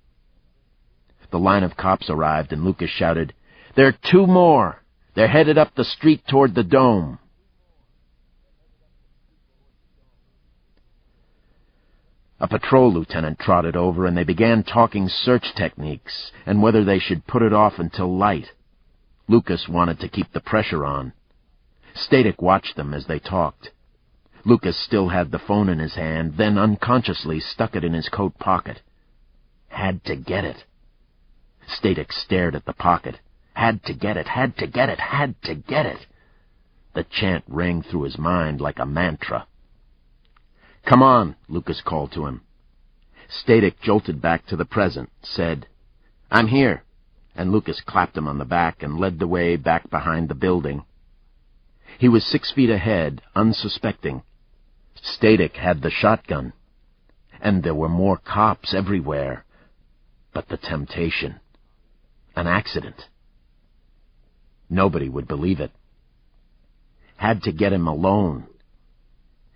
Speaker 1: The line of cops arrived, and Lucas shouted, "There are 2 more! They're headed up the street toward the dome." A patrol lieutenant trotted over, and they began talking search techniques and whether they should put it off until light. Lucas wanted to keep the pressure on. Static watched them as they talked. Lucas still had the phone in his hand, then unconsciously stuck it in his coat pocket. Had to get it. Static stared at the pocket. Had to get it, had to get it, had to get it. The chant rang through his mind like a mantra. "Come on," Lucas called to him. Static jolted back to the present, said, "I'm here," and Lucas clapped him on the back and led the way back behind the building. He was 6 feet ahead, unsuspecting. Static had the shotgun, and there were more cops everywhere. But the temptation. An accident. Nobody would believe it. Had to get him alone.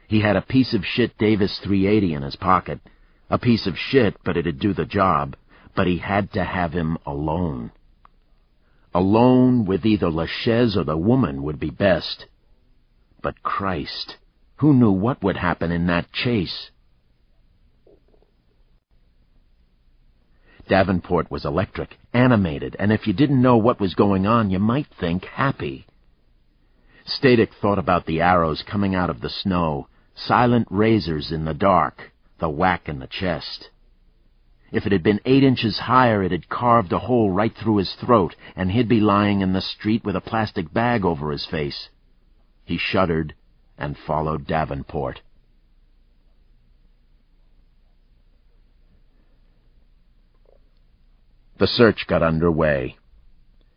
Speaker 1: He had a piece of shit Davis .380 in his pocket. A piece of shit, but it'd do the job. But he had to have him alone. Alone with either LaChaise or the woman would be best. But Christ, who knew what would happen in that chase? Davenport was electric, animated, and if you didn't know what was going on, you might think happy. Static thought about the arrows coming out of the snow, silent razors in the dark, the whack in the chest. If it had been 8 inches higher, it had carved a hole right through his throat, and he'd be lying in the street with a plastic bag over his face. He shuddered and followed Davenport. The search got underway.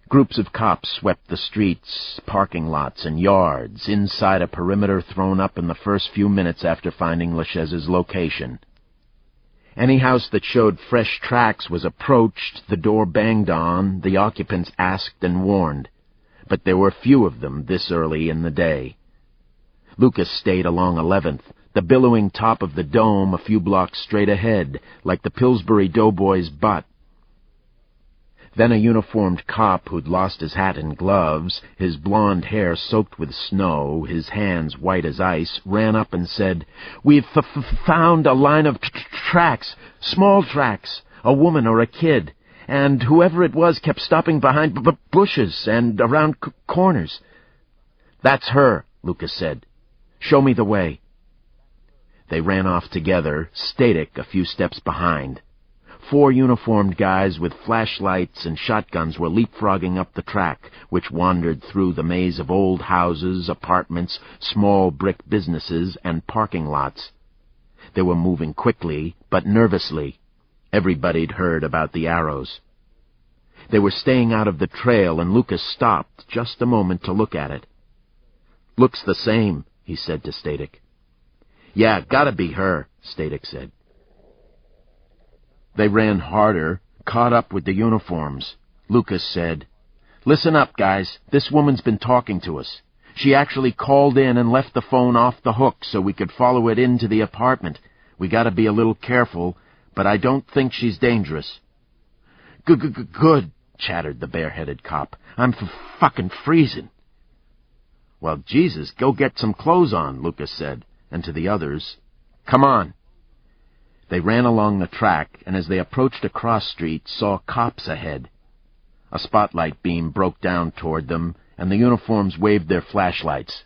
Speaker 1: Groups of cops swept the streets, parking lots, and yards, inside a perimeter thrown up in the first few minutes after finding LaChaise's location. Any house that showed fresh tracks was approached, the door banged on, the occupants asked and warned. But there were few of them this early in the day. Lucas stayed along 11th, the billowing top of the dome a few blocks straight ahead, like the Pillsbury Doughboy's butt. Then a uniformed cop who'd lost his hat and gloves, his blonde hair soaked with snow, his hands white as ice, ran up and said, "We've found a line of tracks, small tracks, a woman or a kid, and whoever it was kept stopping behind bushes and around corners. "That's her," Lucas said. "Show me the way." They ran off together, Static a few steps behind. 4 uniformed guys with flashlights and shotguns were leapfrogging up the track, which wandered through the maze of old houses, apartments, small brick businesses, and parking lots. They were moving quickly, but nervously. Everybody'd heard about the arrows. They were staying out of the trail, and Lucas stopped just a moment to look at it. "Looks the same," he said to Static. "Yeah, gotta be her," Static said. They ran harder, caught up with the uniforms. Lucas said, "Listen up, guys. This woman's been talking to us. She actually called in and left the phone off the hook so we could follow it into the apartment. We gotta be a little careful, but I don't think she's dangerous." Good, chattered the bare-headed cop. "I'm fucking freezing." "Well, Jesus, go get some clothes on," Lucas said, and to the others, "Come on." They ran along the track, and as they approached a cross street, saw cops ahead. A spotlight beam broke down toward them, and the uniforms waved their flashlights.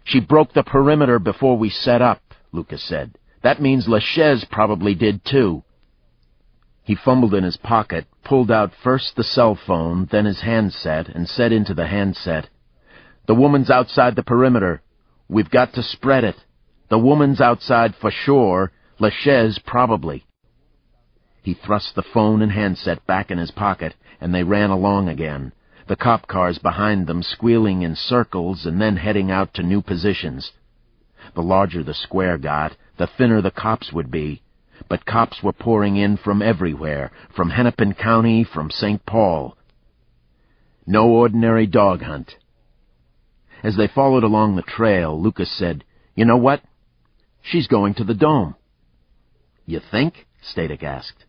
Speaker 1: "She broke the perimeter before we set up," Lucas said. "That means LaChaise probably did, too." He fumbled in his pocket, pulled out first the cell phone, then his handset, and said into the handset, "The woman's outside the perimeter. We've got to spread it. The woman's outside for sure, LaChaise probably." He thrust the phone and handset back in his pocket, and they ran along again, the cop cars behind them squealing in circles and then heading out to new positions. The larger the square got, the thinner the cops would be, but cops were pouring in from everywhere, from Hennepin County, from St. Paul. No ordinary dog hunt. As they followed along the trail, Lucas said, "You know what? She's going to the Dome." "You think?" Static asked.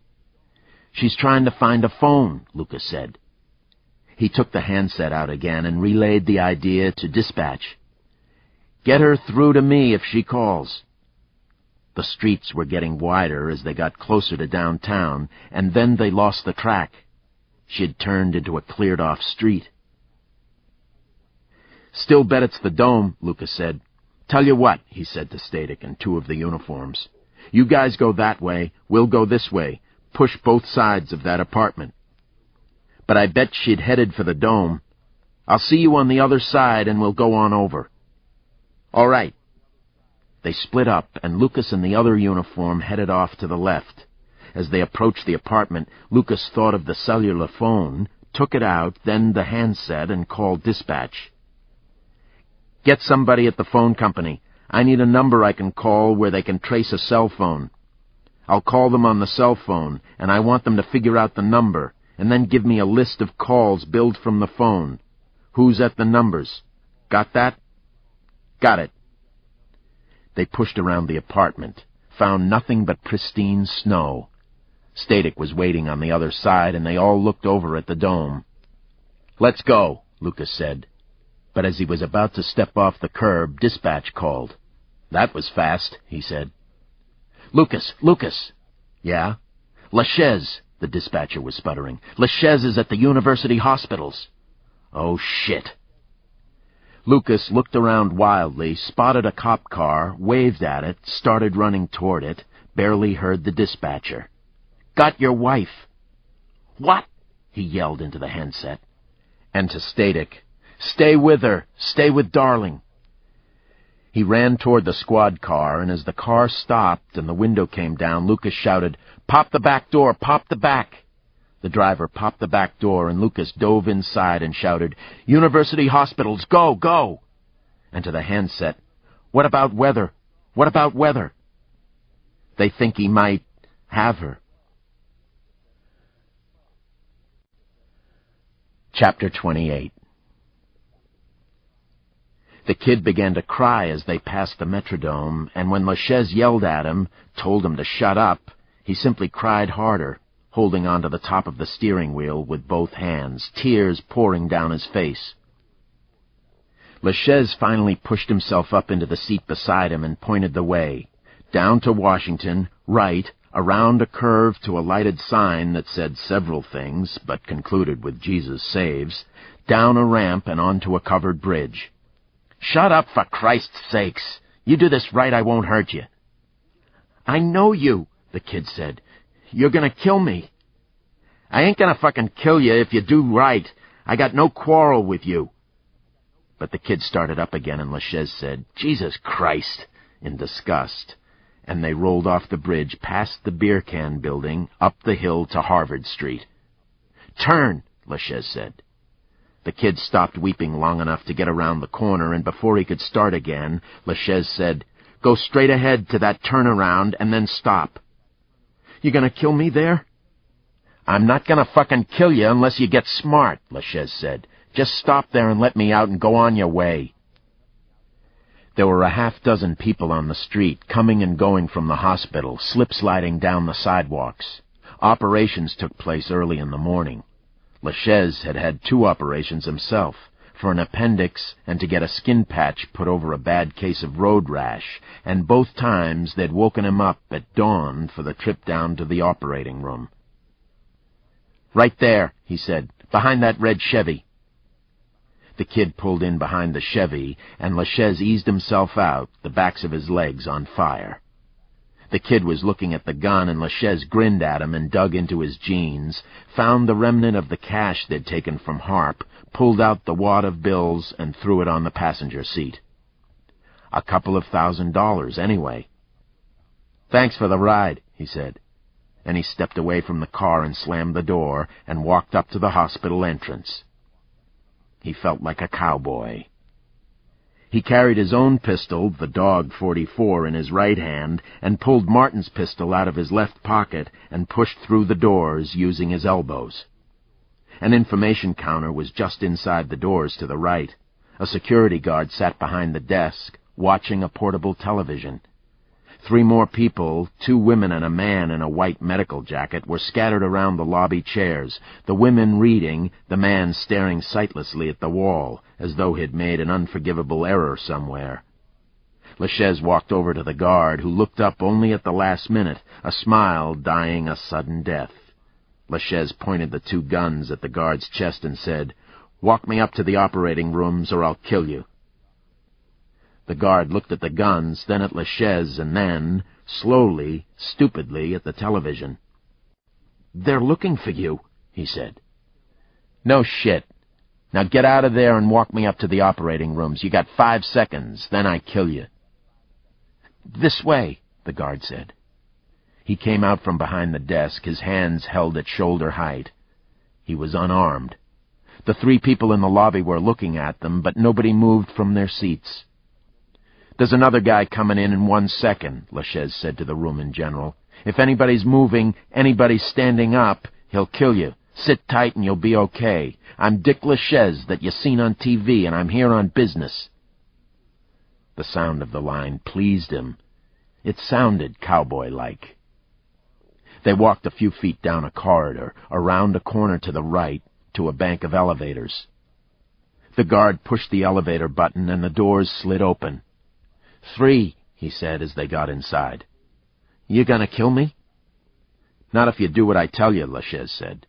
Speaker 1: "She's trying to find a phone," Lucas said. He took the handset out again and relayed the idea to dispatch. "Get her through to me if she calls." The streets were getting wider as they got closer to downtown, and then they lost the track. She'd turned into a cleared-off street. "Still bet it's the Dome," Lucas said. "Tell you what," he said to Static and 2 of the uniforms. "You guys go that way, we'll go this way. Push both sides of that apartment." "But I bet she'd headed for the Dome. I'll see you on the other side and we'll go on over." "All right." They split up, and Lucas and the other uniform headed off to the left. As they approached the apartment, Lucas thought of the cellular phone, took it out, then the handset, and called dispatch. "Get somebody at the phone company. I need a number I can call where they can trace a cell phone. I'll call them on the cell phone, and I want them to figure out the number, and then give me a list of calls billed from the phone. Who's at the numbers? Got that?" "Got it." They pushed around the apartment, found nothing but pristine snow. Static was waiting on the other side, and they all looked over at the Dome. "Let's go," Lucas said. But as he was about to step off the curb, dispatch called. "That was fast," he said. Lucas! "Yeah?" "LaChaise," the dispatcher was sputtering. "LaChaise is at the university hospitals." "Oh, shit." Lucas looked around wildly, spotted a cop car, waved at it, started running toward it, barely heard the dispatcher. "Got your wife." "What?" he yelled into the handset. And to Static, "Stay with her. Stay with Darling." He ran toward the squad car, and as the car stopped and the window came down, Lucas shouted, "Pop the back door! Pop the back!" The driver popped the back door, and Lucas dove inside and shouted, "University hospitals, go, go!" And to the handset, "What about weather? What about weather?" "They think he might have her." Chapter 28. The kid began to cry as they passed the Metrodome, and when LaChaise yelled at him, told him to shut up, he simply cried harder, holding onto the top of the steering wheel with both hands, tears pouring down his face. LaChaise finally pushed himself up into the seat beside him and pointed the way. Down to Washington, right, around a curve to a lighted sign that said several things, but concluded with Jesus Saves, down a ramp and onto a covered bridge. "Shut up, for Christ's sakes! You do this right, I won't hurt you." "I know you," the kid said. "You're gonna kill me." "I ain't gonna fucking kill you if you do right. I got no quarrel with you." But the kid started up again, and LaChaise said, "Jesus Christ," in disgust, and they rolled off the bridge past the beer can building, up the hill to Harvard Street. "Turn," LaChaise said. The kid stopped weeping long enough to get around the corner, and before he could start again, LaChaise said, "Go straight ahead to that turnaround and then stop." "You gonna kill me there?" "I'm not gonna fucking kill you unless you get smart," LaChaise said. "Just stop there and let me out and go on your way." There were a half-dozen people on the street, coming and going from the hospital, slip-sliding down the sidewalks. Operations took place early in the morning. LaChaise had had 2 operations himself, for an appendix and to get a skin patch put over a bad case of road rash, and both times they'd woken him up at dawn for the trip down to the operating room. "Right there," he said, "behind that red Chevy." The kid pulled in behind the Chevy, and LaChaise eased himself out, the backs of his legs on fire. The kid was looking at the gun, and LaChaise grinned at him and dug into his jeans, found the remnant of the cash they'd taken from Harp, pulled out the wad of bills, and threw it on the passenger seat. A couple of $1,000 anyway. "Thanks for the ride," he said, and he stepped away from the car and slammed the door and walked up to the hospital entrance. He felt like a cowboy. He carried his own pistol, the Dog 44, in his right hand, and pulled Martin's pistol out of his left pocket and pushed through the doors using his elbows. An information counter was just inside the doors to the right. A security guard sat behind the desk, watching a portable television. 3 more people, 2 women and a man in a white medical jacket, were scattered around the lobby chairs, the women reading, the man staring sightlessly at the wall, as though he'd made an unforgivable error somewhere. LaChaise walked over to the guard, who looked up only at the last minute, a smile dying a sudden death. LaChaise pointed the 2 guns at the guard's chest and said, "Walk me up to the operating rooms or I'll kill you." The guard looked at the guns, then at LaChaise, and then, slowly, stupidly, at the television. "They're looking for you," he said. "No shit. Now get out of there and walk me up to the operating rooms. You got 5 seconds, then I kill you." "This way," the guard said. He came out from behind the desk, his hands held at shoulder height. He was unarmed. The 3 people in the lobby were looking at them, but nobody moved from their seats. "There's another guy coming in 1 second, LaChaise said to the room in general. "If anybody's moving, anybody's standing up, he'll kill you. Sit tight and you'll be okay. I'm Dick LaChaise that you seen on TV, and I'm here on business." The sound of the line pleased him. It sounded cowboy-like. They walked a few feet down a corridor, around a corner to the right, to a bank of elevators. The guard pushed the elevator button, and the doors slid open. "3, he said as they got inside. "You gonna kill me?" "Not if you do what I tell you," LaChaise said.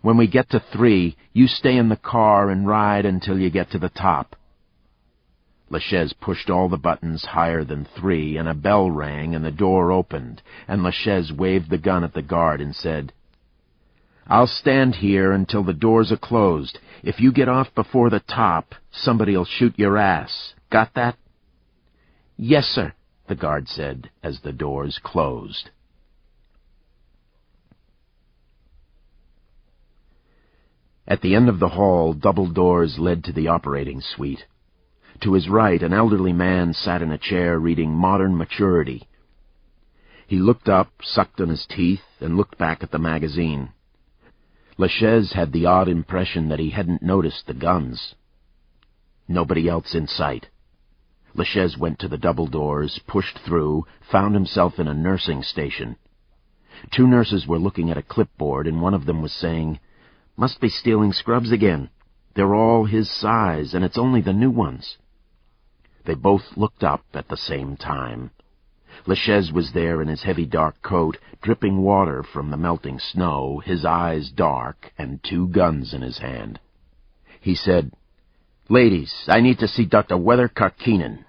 Speaker 1: "When we get to 3, you stay in the car and ride until you get to the top." LaChaise pushed all the buttons higher than 3, and a bell rang and the door opened, and LaChaise waved the gun at the guard and said, "I'll stand here until the doors are closed. If you get off before the top, somebody'll shoot your ass. Got that?" "Yes, sir," the guard said as the doors closed. At the end of the hall, double doors led to the operating suite. To his right, an elderly man sat in a chair reading Modern Maturity. He looked up, sucked on his teeth, and looked back at the magazine. LaChaise had the odd impression that he hadn't noticed the guns. Nobody else in sight. LaChaise went to the double doors, pushed through, found himself in a nursing station. 2 nurses were looking at a clipboard, and one of them was saying, "Must be stealing scrubs again. They're all his size, and it's only the new ones." They both looked up at the same time. LaChaise was there in his heavy dark coat, dripping water from the melting snow, his eyes dark, and 2 guns in his hand. He said, "Ladies, I need to see Dr. Weather Karkinen."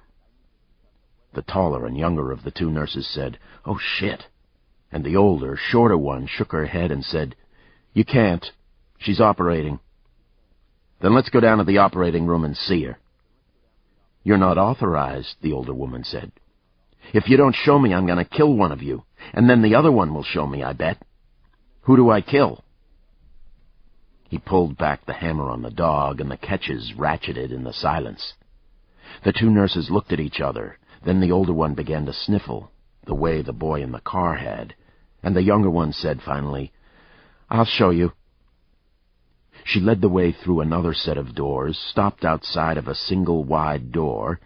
Speaker 1: The taller and younger of the 2 nurses said, "Oh, shit." And the older, shorter one shook her head and said, "You can't. She's operating." "Then let's go down to the operating room and see her." "You're not authorized," the older woman said. "If you don't show me, I'm going to kill one of you, and then the other one will show me, I bet. Who do I kill?" He pulled back the hammer on the dog, and the catches ratcheted in the silence. The 2 nurses looked at each other. Then the older one began to sniffle, the way the boy in the car had, and the younger one said finally, "I'll show you." She led the way through another set of doors, stopped outside of a single wide door,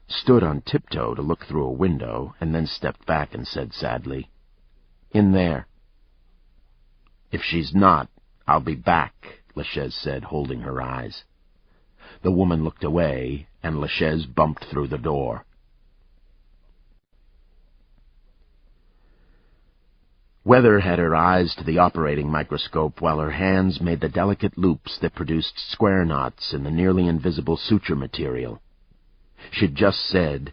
Speaker 1: stood on tiptoe to look through a window, and then stepped back and said sadly, "In there." "If she's not, I'll be back," LaChaise said, holding her eyes. The woman looked away, and LaChaise bumped through the door. Weather had her eyes to the operating microscope while her hands made the delicate loops that produced square knots in the nearly invisible suture material. She'd just said,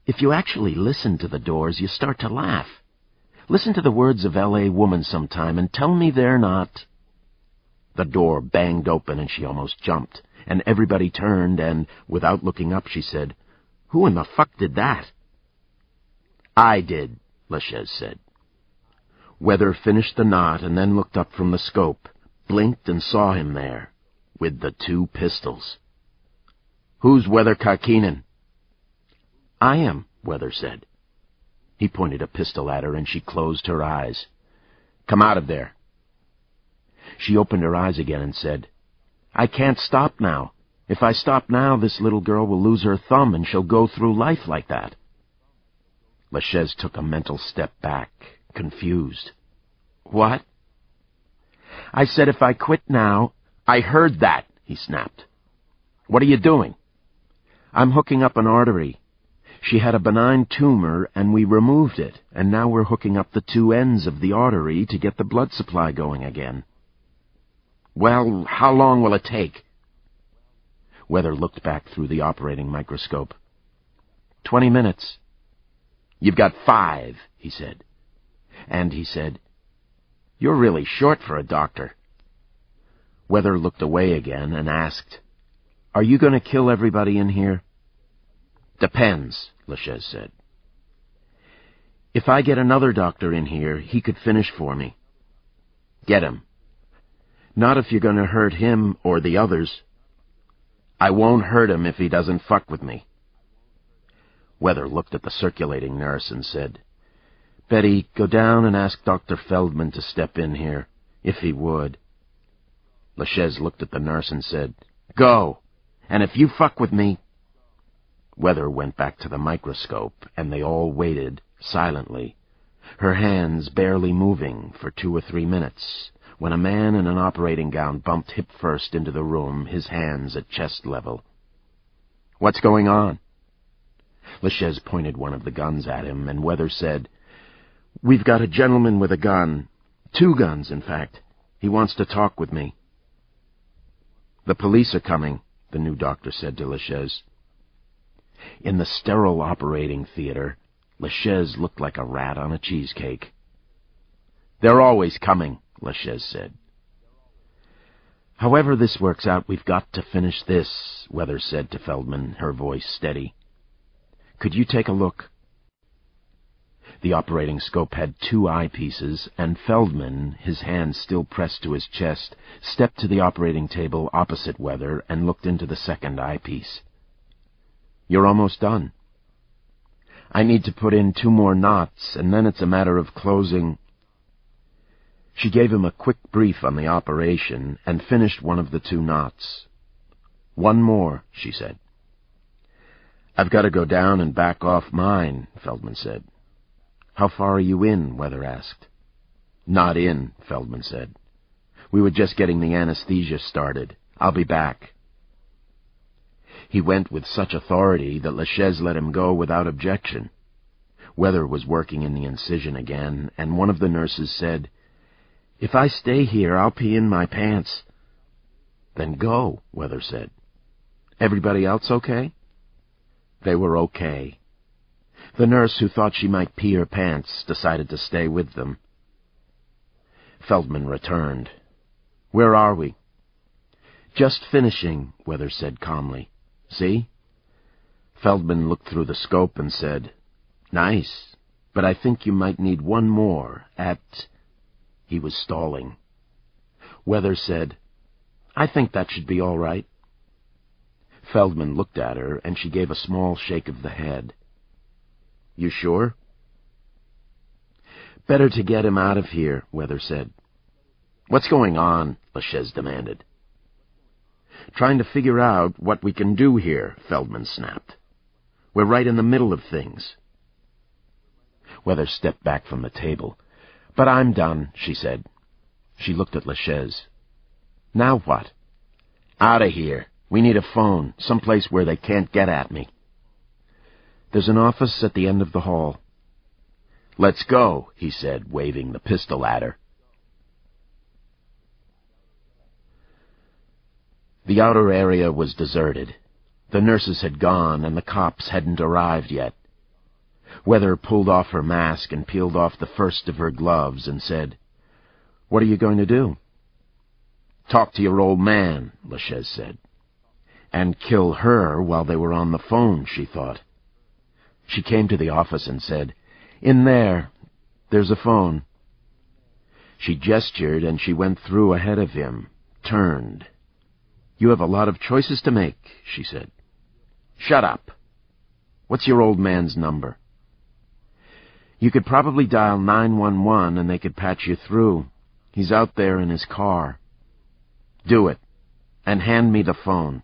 Speaker 1: "If you actually listen to the doors, you start to laugh. Listen to the words of L.A. Woman sometime and tell me they're not." The door banged open and she almost jumped, and everybody turned and, without looking up, she said, "Who in the fuck did that?" "I did," LaChaise said. Weather finished the knot and then looked up from the scope, blinked and saw him there, with the 2 pistols. "Who's Weather Karkinen?" "I am," Weather said. He pointed a pistol at her and she closed her eyes. "Come out of there." She opened her eyes again and said, "I can't stop now. If I stop now, this little girl will lose her thumb and she'll go through life like that." LaChaise took a mental step back, confused. "What?" "I said if I quit now—" "I heard that," he snapped. "What are you doing?" "I'm hooking up an artery. She had a benign tumor, and we removed it, and now we're hooking up the 2 ends of the artery to get the blood supply going again." "Well, how long will it take?" Weather looked back through the operating microscope. 20 minutes. "You've got 5, he said. And he said, "You're really short for a doctor." Weather looked away again and asked, "Are you going to kill everybody in here?" "Depends," LaChaise said. "If I get another doctor in here, he could finish for me." "Get him." "Not if you're going to hurt him or the others." "I won't hurt him if he doesn't fuck with me." Weather looked at the circulating nurse and said, "Betty, go down and ask Dr. Feldman to step in here, if he would." LaChaise looked at the nurse and said, "Go, and if you fuck with me—" Weather went back to the microscope, and they all waited, silently, her hands barely moving for 2 or 3 minutes, when a man in an operating gown bumped hip first into the room, his hands at chest level. "What's going on?" LaChaise pointed one of the guns at him, and Weather said, "We've got a gentleman with a gun. 2 guns, in fact. He wants to talk with me." "The police are coming," the new doctor said to LaChaise. In the sterile operating theater, LaChaise looked like a rat on a cheesecake. "They're always coming," LaChaise said. "However this works out, we've got to finish this," Weather said to Feldman, her voice steady. "Could you take a look?" The operating scope had 2 eyepieces, and Feldman, his hand still pressed to his chest, stepped to the operating table opposite Weather and looked into the second eyepiece. "You're almost done. I need to put in 2 more knots, and then it's a matter of closing—" She gave him a quick brief on the operation and finished one of the 2 knots. "One more," she said. "I've got to go down and back off mine," Feldman said. "How far are you in?" Weather asked. "Not in," Feldman said. "We were just getting the anesthesia started. I'll be back." He went with such authority that LaChaise let him go without objection. Weather was working in the incision again, and one of the nurses said, "If I stay here, I'll pee in my pants." "Then go," Weather said. "Everybody else okay?" They were okay. The nurse, who thought she might pee her pants, decided to stay with them. Feldman returned. "Where are we?" "Just finishing," Weather said calmly. "See?" Feldman looked through the scope and said, "Nice, but I think you might need one more at—" He was stalling. Weather said, "I think that should be all right." Feldman looked at her, and she gave a small shake of the head. "You sure?" "Better to get him out of here," Weather said. "What's going on?" LaChaise demanded. "Trying to figure out what we can do here," Feldman snapped. "We're right in the middle of things." Weather stepped back from the table. "But I'm done," she said. She looked at LaChaise. "Now what?" "Out of here. We need a phone, someplace where they can't get at me." "There's an office at the end of the hall." "Let's go," he said, waving the pistol at her. The outer area was deserted. The nurses had gone, and the cops hadn't arrived yet. Weather pulled off her mask and peeled off the first of her gloves and said, "What are you going to do?" "Talk to your old man," LaChaise said. And kill her while they were on the phone, she thought. She came to the office and said, "In there. There's a phone." She gestured, and she went through ahead of him, turned. "You have a lot of choices to make," she said. "Shut up. What's your old man's number?" "You could probably dial 911 and they could patch you through. He's out there in his car." "Do it, and hand me the phone."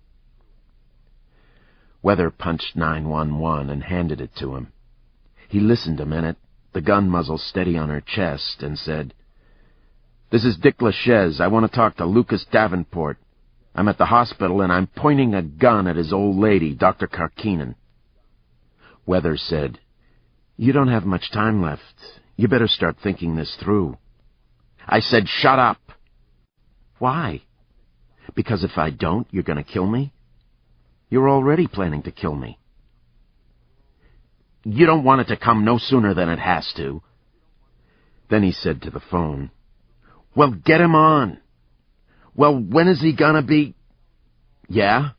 Speaker 1: Weather punched 911 and handed it to him. He listened a minute, the gun muzzle steady on her chest, and said, "This is Dick LaChaise. I want to talk to Lucas Davenport. I'm at the hospital, and I'm pointing a gun at his old lady, Dr. Karkinen." Weather said, "You don't have much time left. You better start thinking this through." "I said shut up." "Why? Because if I don't, you're going to kill me? You're already planning to kill me." "You don't want it to come no sooner than it has to." Then he said to the phone, "Well, get him on." "Well, when is he gonna be—" "Yeah?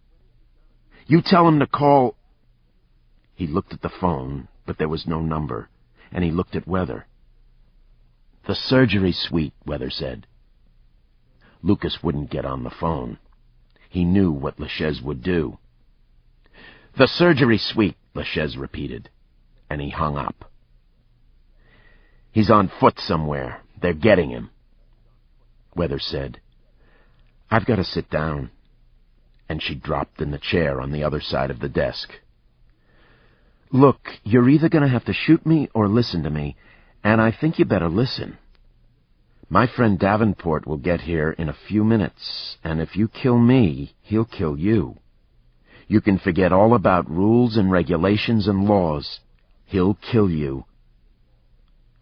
Speaker 1: You tell him to call—" He looked at the phone, but there was no number, and he looked at Weather. "The surgery suite," Weather said. Lucas wouldn't get on the phone. He knew what LaChaise would do. "The surgery suite," LaChaise repeated, and he hung up. "He's on foot somewhere. They're getting him." Weather said, "I've got to sit down." And she dropped in the chair on the other side of the desk. "Look, you're either going to have to shoot me or listen to me, and I think you better listen. My friend Davenport will get here in a few minutes, and if you kill me, he'll kill you. You can forget all about rules and regulations and laws. He'll kill you.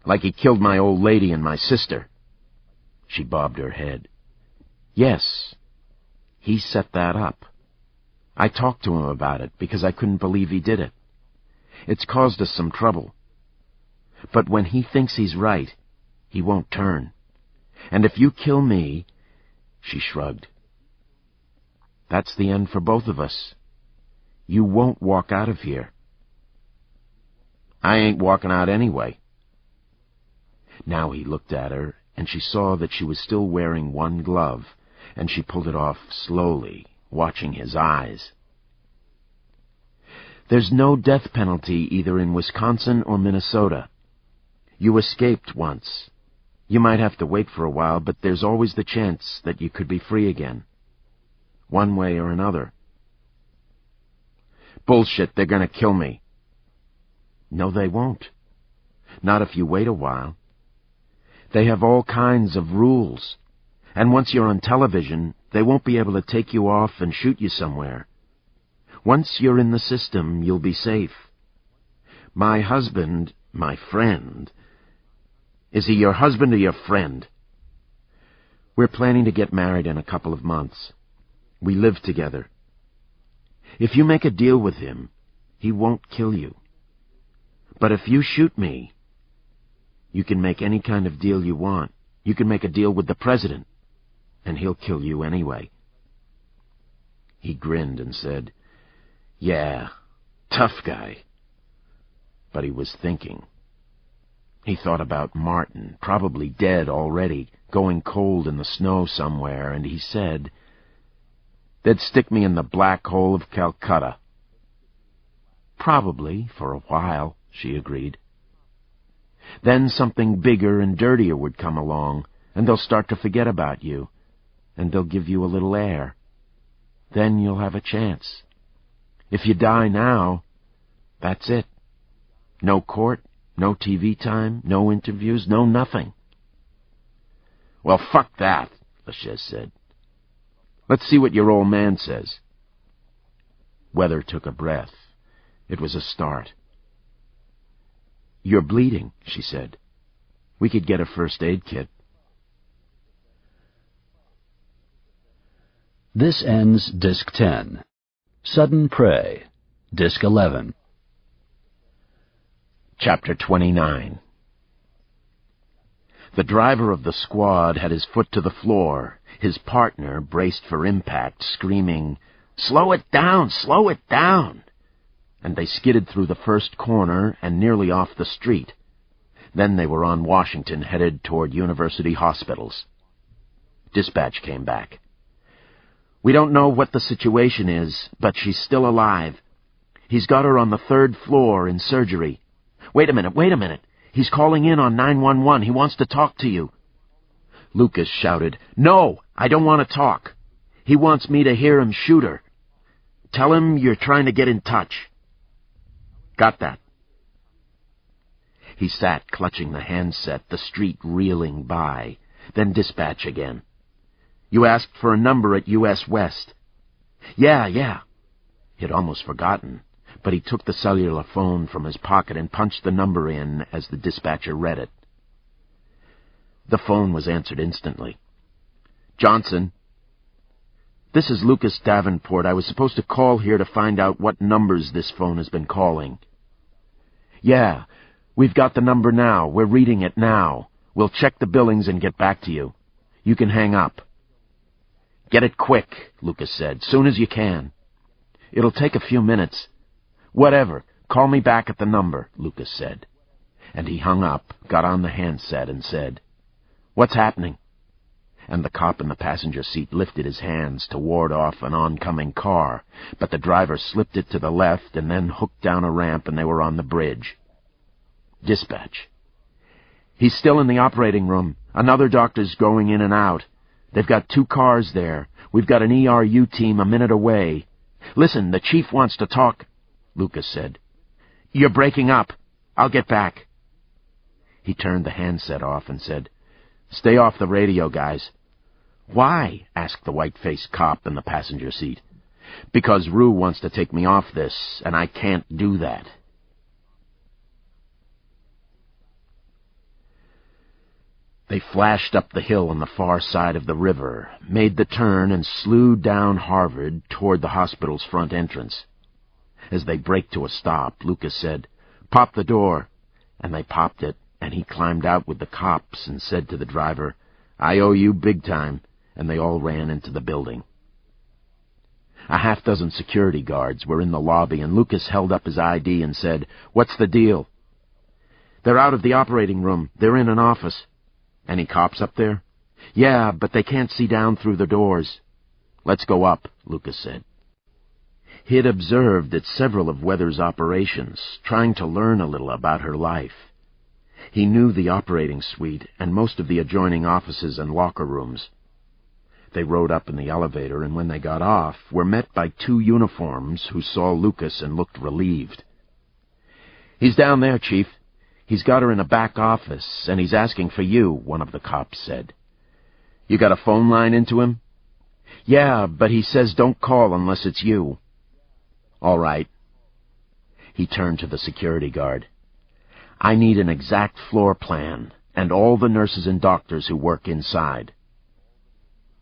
Speaker 1: Like he killed my old lady and my sister." She bobbed her head. "Yes, he set that up. I talked to him about it because I couldn't believe he did it. It's caused us some trouble. But when he thinks he's right, he won't turn. And if you kill me—" She shrugged. "That's the end for both of us. You won't walk out of here." "I ain't walking out anyway." Now he looked at her, and she saw that she was still wearing one glove, and she pulled it off slowly, watching his eyes. "There's no death penalty either in Wisconsin or Minnesota. You escaped once. You might have to wait for a while, but there's always the chance that you could be free again. One way or another." "Bullshit, they're going to kill me." "No, they won't. Not if you wait a while. They have all kinds of rules, and once you're on television, they won't be able to take you off and shoot you somewhere. Once you're in the system, you'll be safe. My husband, My friend? Is he your husband or your friend? We're planning to get married in a couple of months. We live together. If you make a deal with him, he won't kill you. But if you shoot me, you can make any kind of deal you want. You can make a deal with the president, and he'll kill you anyway. He grinned and said, "Yeah, tough guy." But he was thinking. He thought about Martin, probably dead already, going cold in the snow somewhere, and he said, "They'd stick me in the black hole of Calcutta." "Probably, for a while," she agreed. "Then something bigger and dirtier would come along, and they'll start to forget about you, and they'll give you a little air. Then you'll have a chance. If you die now, that's it. No court, no TV time, no interviews, no nothing." "Well, fuck that," LaChaise said. "Let's see what your old man says." Weather took a breath. It was a start. "You're bleeding," she said. "We could get a first aid kit."
Speaker 2: This ends Disc 10. Sudden Prey, Disc 11.
Speaker 1: Chapter 29. The driver of the squad had his foot to the floor, his partner braced for impact, screaming, "Slow it down! Slow it down!" And they skidded through the first corner and nearly off the street. Then they were on Washington, headed toward University hospitals. Dispatch came back. "We don't know what the situation is, but she's still alive. He's got her on the 3rd floor in surgery. Wait a minute. He's calling in on 911. He wants to talk to you." Lucas shouted, "No, I don't want to talk. He wants me to hear him shoot her. Tell him you're trying to get in touch." "Got that." He sat clutching the handset, the street reeling by. Then dispatch again. "You asked for a number at U.S. West." Yeah. He'd almost forgotten, but he took the cellular phone from his pocket and punched the number in as the dispatcher read it. The phone was answered instantly. "Johnson." "This is Lucas Davenport. I was supposed to call here to find out what numbers this phone has been calling." "Yeah, we've got the number now. We're reading it now. We'll check the billings and get back to you. You can hang up." "Get it quick," Lucas said. "Soon as you can." "It'll take a few minutes." "Whatever. Call me back at the number," Lucas said. And he hung up, got on the handset, and said, "What's happening?" And the cop in the passenger seat lifted his hands to ward off an oncoming car, but the driver slipped it to the left and then hooked down a ramp, and they were on the bridge. Dispatch. "He's still in the operating room. Another doctor's going in and out. They've got 2 cars there. We've got an ERU team a minute away. Listen, the chief wants to talk," Lucas said. "You're breaking up. I'll get back." He turned the handset off and said, "Stay off the radio, guys." "Why?" asked the white-faced cop in the passenger seat. "Because Rue wants to take me off this, and I can't do that." They flashed up the hill on the far side of the river, made the turn, and slewed down Harvard toward the hospital's front entrance. As they braked to a stop, Lucas said, "Pop the door." And they popped it, and he climbed out with the cops and said to the driver, "I owe you big time," and they all ran into the building. A half-dozen security guards were in the lobby, and Lucas held up his ID and said, "What's the deal?" "They're out of the operating room. They're in an office." "Any cops up there?" "Yeah, but they can't see down through the doors." "Let's go up," Lucas said. He'd observed at several of Weather's operations, trying to learn a little about her life. He knew the operating suite and most of the adjoining offices and locker rooms. They rode up in the elevator, and when they got off, were met by 2 uniforms who saw Lucas and looked relieved. "He's down there, Chief. He's got her in a back office, and he's asking for you," one of the cops said. "You got a phone line into him?" "Yeah, but he says don't call unless it's you." "All right." He turned to the security guard. I need an exact floor plan, and all the nurses and doctors who work inside."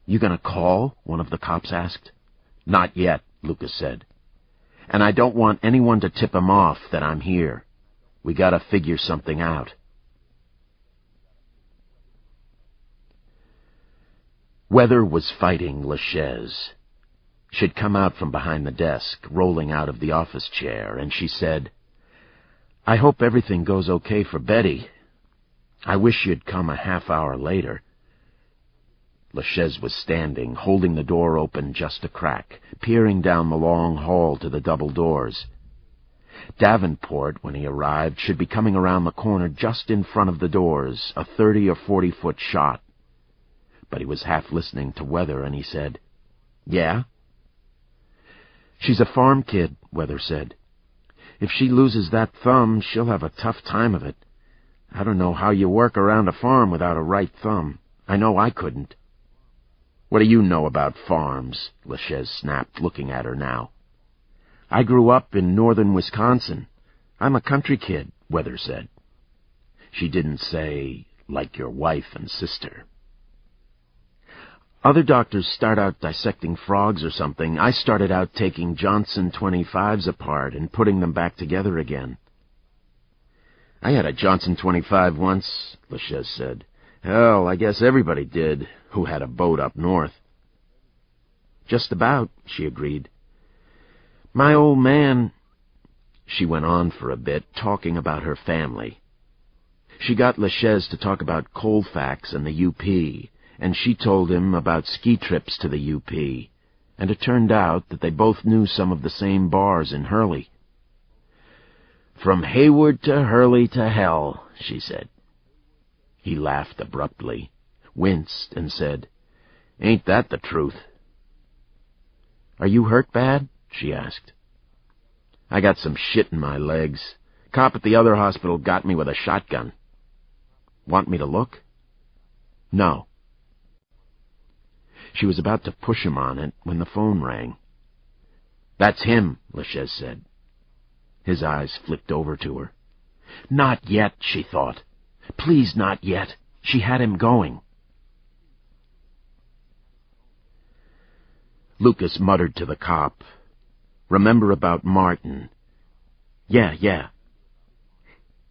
Speaker 1: "You gonna call?" one of the cops asked. "Not yet," Lucas said. "And I don't want anyone to tip him off that I'm here. We gotta figure something out." Weather was fighting LaChaise. She'd come out from behind the desk, rolling out of the office chair, and she said, "I hope everything goes okay for Betty. I wish you'd come a half hour later." LaChaise was standing, holding the door open just a crack, peering down the long hall to the double doors. Davenport, when he arrived, should be coming around the corner just in front of the doors, a 30 or 40-foot shot. But he was half listening to Weather, and he said, "Yeah?" "She's a farm kid," Weather said. "If she loses that thumb, she'll have a tough time of it. I don't know how you work around a farm without a right thumb. I know I couldn't." "What do you know about farms?" LaChaise snapped, looking at her now. "I grew up in northern Wisconsin. I'm a country kid," Weather said. She didn't say, "like your wife and sister." "Other doctors start out dissecting frogs or something. I started out taking Johnson 25s apart and putting them back together again." "I had a Johnson 25 once," LaChaise said. "Hell, I guess everybody did who had a boat up north." "Just about," she agreed. "My old man—" She went on for a bit, talking about her family. She got LaChaise to talk about Colfax and the UP, and she told him about ski trips to the UP, and it turned out that they both knew some of the same bars in Hurley. "From Hayward to Hurley to hell," she said. He laughed abruptly, winced, and said, "Ain't that the truth?" "Are you hurt bad?" she asked. "I got some shit in my legs. Cop at the other hospital got me with a shotgun." "Want me to look?" "No." She was about to push him on it when the phone rang. "That's him," LaChaise said. His eyes flicked over to her. Not yet, she thought. Please, not yet. She had him going. Lucas muttered to the cop, "Remember about Martin?" Yeah.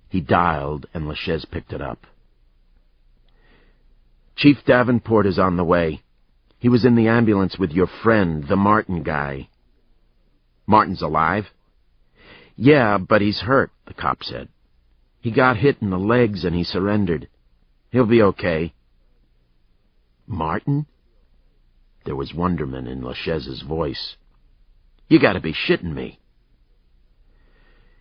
Speaker 1: He dialed, and LaChaise picked it up. "Chief Davenport is on the way. He was in the ambulance with your friend, the Martin guy." "Martin's alive?" "Yeah, but he's hurt," the cop said. "He got hit in the legs and he surrendered. He'll be okay." "Martin?" There was wonderment in LaChaise's voice. "You gotta be shitting me."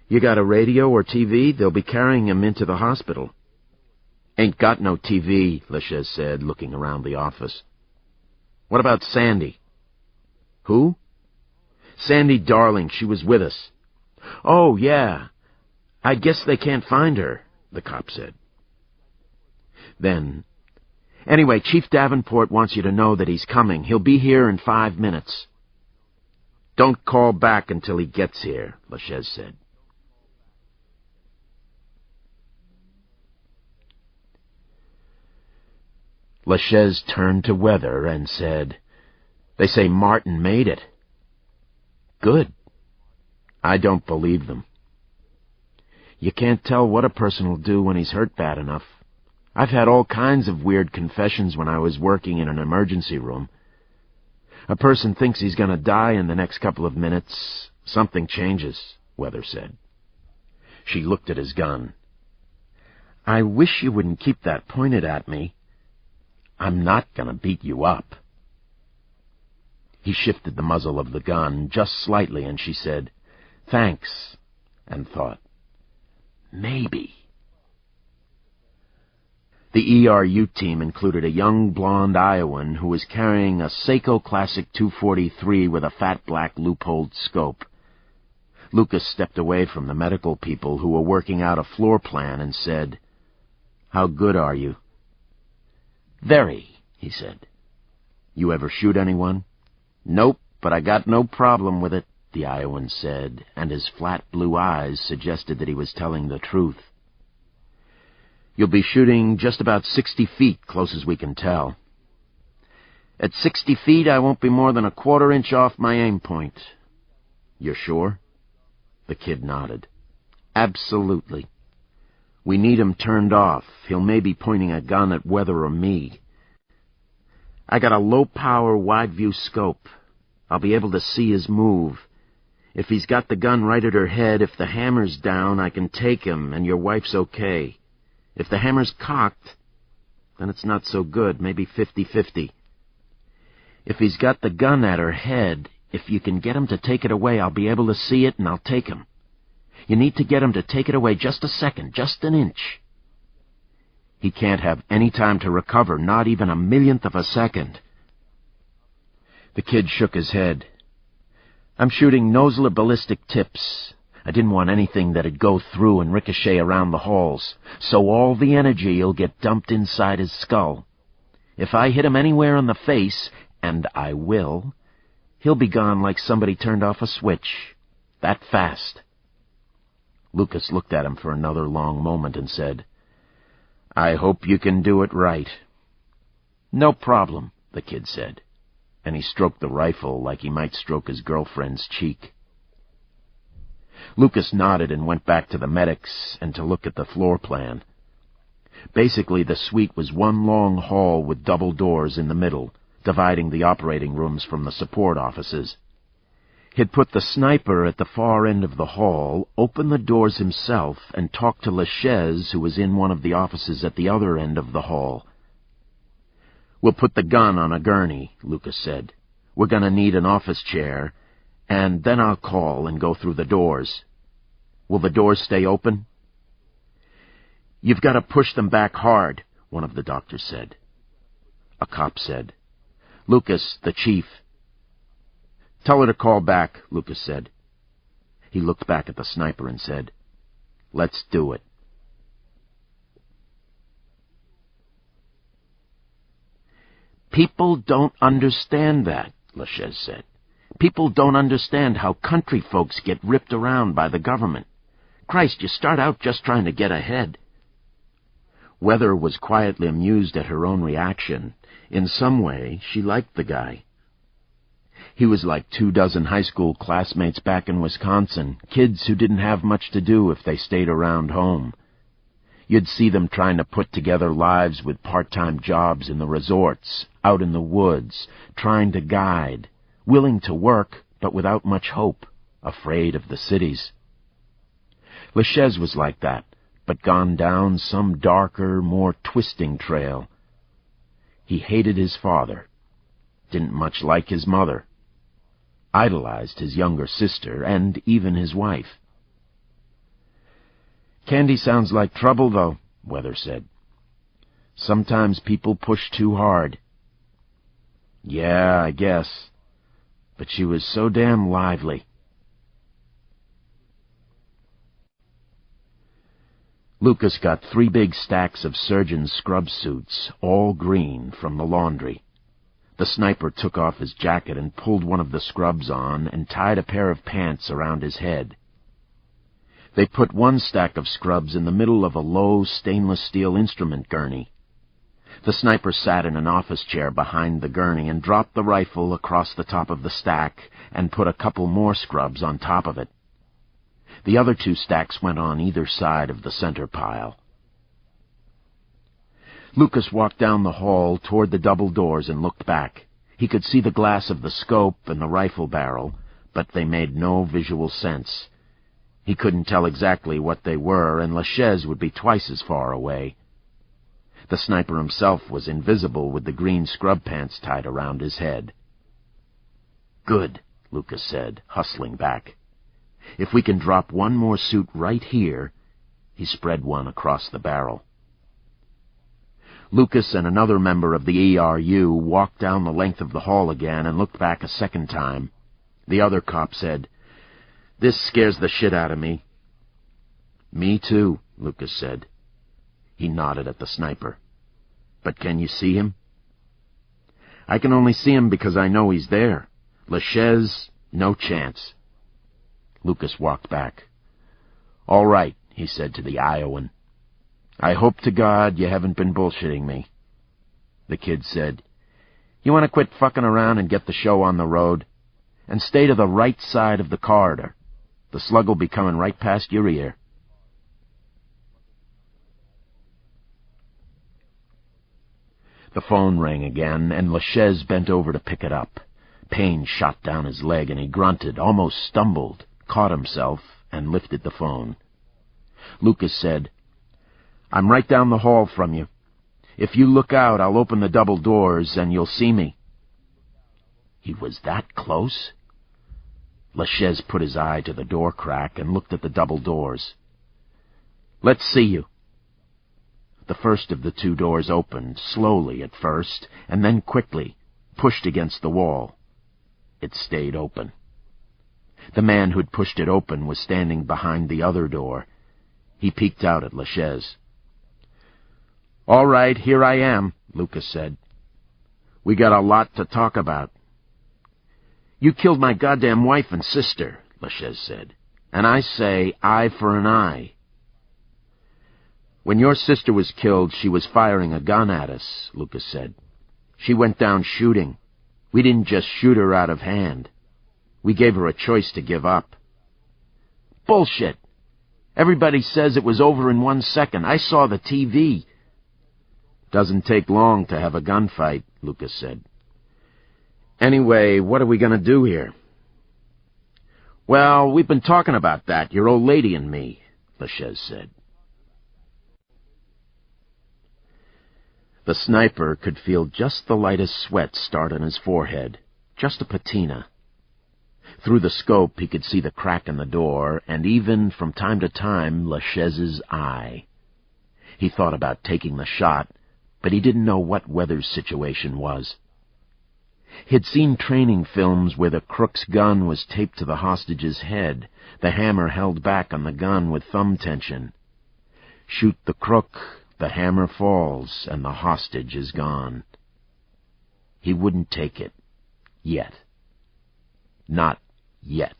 Speaker 1: "You got a radio or TV? They'll be carrying him into the hospital." "Ain't got no TV," LaChaise said, looking around the office. "What about Sandy?" "Who?" "Sandy Darling. She was with us." "Oh, yeah. I guess they can't find her," the cop said. Then, "Anyway, Chief Davenport wants you to know that he's coming. He'll be here in 5 minutes." "Don't call back until he gets here," LaChaise said. LaChaise turned to Weather and said, "They say Martin made it." "Good." "I don't believe them." "You can't tell what a person will do when he's hurt bad enough. I've had all kinds of weird confessions when I was working in an emergency room. A person thinks he's going to die in the next couple of minutes. Something changes," Weather said. She looked at his gun. "I wish you wouldn't keep that pointed at me." "I'm not going to beat you up." He shifted the muzzle of the gun just slightly, and she said, "Thanks," and thought, maybe. The ERU team included a young blonde Iowan who was carrying a Seiko Classic 243 with a fat black loopholed scope. Lucas stepped away from the medical people who were working out a floor plan and said, "How good are you?" "Very," he said. "You ever shoot anyone?" "Nope, but I got no problem with it," the Iowan said, and his flat blue eyes suggested that he was telling the truth. You'll be shooting just about 60 feet, close as we can tell. At 60 feet, I won't be more than a quarter-inch off my aim point. You're sure? The kid nodded. Absolutely. We need him turned off. He'll maybe pointing a gun at Weather or me. I got a low-power, wide-view scope. I'll be able to see his move. If he's got the gun right at her head, if the hammer's down, I can take him, and your wife's okay. If the hammer's cocked, then it's not so good, maybe 50-50. If he's got the gun at her head, if you can get him to take it away, I'll be able to see it, and I'll take him. You need to get him to take it away just a second, just an inch. He can't have any time to recover, not even a millionth of a second. The kid shook his head. I'm shooting noseler ballistic tips. I didn't want anything that'd go through and ricochet around the halls, so all the energy'll get dumped inside his skull. If I hit him anywhere in the face, and I will, he'll be gone like somebody turned off a switch. That fast. Lucas looked at him for another long moment and said, I hope you can do it right. No problem, the kid said, and he stroked the rifle like he might stroke his girlfriend's cheek. Lucas nodded and went back to the medics and to look at the floor plan. Basically, the suite was one long hall with double doors in the middle, dividing the operating rooms from the support offices. He'd put the sniper at the far end of the hall, open the doors himself, and talk to LaChaise, who was in one of the offices at the other end of the hall. We'll put the gun on a gurney, Lucas said. We're going to need an office chair, and then I'll call and go through the doors. Will the doors stay open? You've got to push them back hard, one of the doctors said. A cop said, Lucas, the chief. Tell her to call back, Lucas said. He looked back at the sniper and said, Let's do it. People don't understand that, LaChaise said. People don't understand how country folks get ripped around by the government. Christ, you start out just trying to get ahead. Weather was quietly amused at her own reaction. In some way, she liked the guy. He was like 24 high school classmates back in Wisconsin, kids who didn't have much to do if they stayed around home. You'd see them trying to put together lives with part-time jobs in the resorts, out in the woods, trying to guide, willing to work, but without much hope, afraid of the cities. LaChaise was like that, but gone down some darker, more twisting trail. He hated his father, didn't much like his mother, idolized his younger sister, and even his wife. Candy sounds like trouble, though, Weather said. Sometimes people push too hard. Yeah, I guess. But she was so damn lively. Lucas got 3 big stacks of surgeon's scrub suits, all green, from the laundry. The sniper took off his jacket and pulled one of the scrubs on and tied a pair of pants around his head. They put 1 stack of scrubs in the middle of a low stainless steel instrument gurney. The sniper sat in an office chair behind the gurney and dropped the rifle across the top of the stack and put a couple more scrubs on top of it. The other 2 stacks went on either side of the center pile. Lucas walked down the hall toward the double doors and looked back. He could see the glass of the scope and the rifle barrel, but they made no visual sense. He couldn't tell exactly what they were, and LaChaise would be twice as far away. The sniper himself was invisible with the green scrub pants tied around his head. Good, Lucas said, hustling back. If we can drop 1 more suit right here, he spread one across the barrel. Lucas and another member of the ERU walked down the length of the hall again and looked back a second time. The other cop said, This scares the shit out of me. Me too, Lucas said. He nodded at the sniper. But can you see him? I can only see him because I know he's there. LaChaise, no chance. Lucas walked back. All right, he said to the Iowan. I hope to God you haven't been bullshitting me. The kid said, You want to quit fucking around and get the show on the road? And stay to the right side of the corridor. The slug will be coming right past your ear. The phone rang again, and LaChaise bent over to pick it up. Pain shot down his leg, and he grunted, almost stumbled, caught himself, and lifted the phone. Lucas said, I'm right down the hall from you. If you look out, I'll open the double doors, and you'll see me. He was that close? LaChaise put his eye to the door crack and looked at the double doors. Let's see you. The first of the two doors opened, slowly at first, and then quickly, pushed against the wall. It stayed open. The man who'd pushed it open was standing behind the other door. He peeked out at LaChaise. All right, here I am, Lucas said. We got a lot to talk about. You killed my goddamn wife and sister, LaChaise said. And I say eye for an eye. When your sister was killed, she was firing a gun at us, Lucas said. She went down shooting. We didn't just shoot her out of hand. We gave her a choice to give up. Bullshit! Everybody says it was over in 1 second. I saw the TV. Doesn't take long to have a gunfight, Lucas said. Anyway, what are we going to do here? Well, we've been talking about that, your old lady and me, LaChaise said. The sniper could feel just the lightest sweat start on his forehead, just a patina. Through the scope, he could see the crack in the door, and even, from time to time, LaChaise's eye. He thought about taking the shot, but he didn't know what Weather's situation was. He'd seen training films where the crook's gun was taped to the hostage's head, the hammer held back on the gun with thumb tension. Shoot the crook, the hammer falls, and the hostage is gone. He wouldn't take it. Yet. Not yet.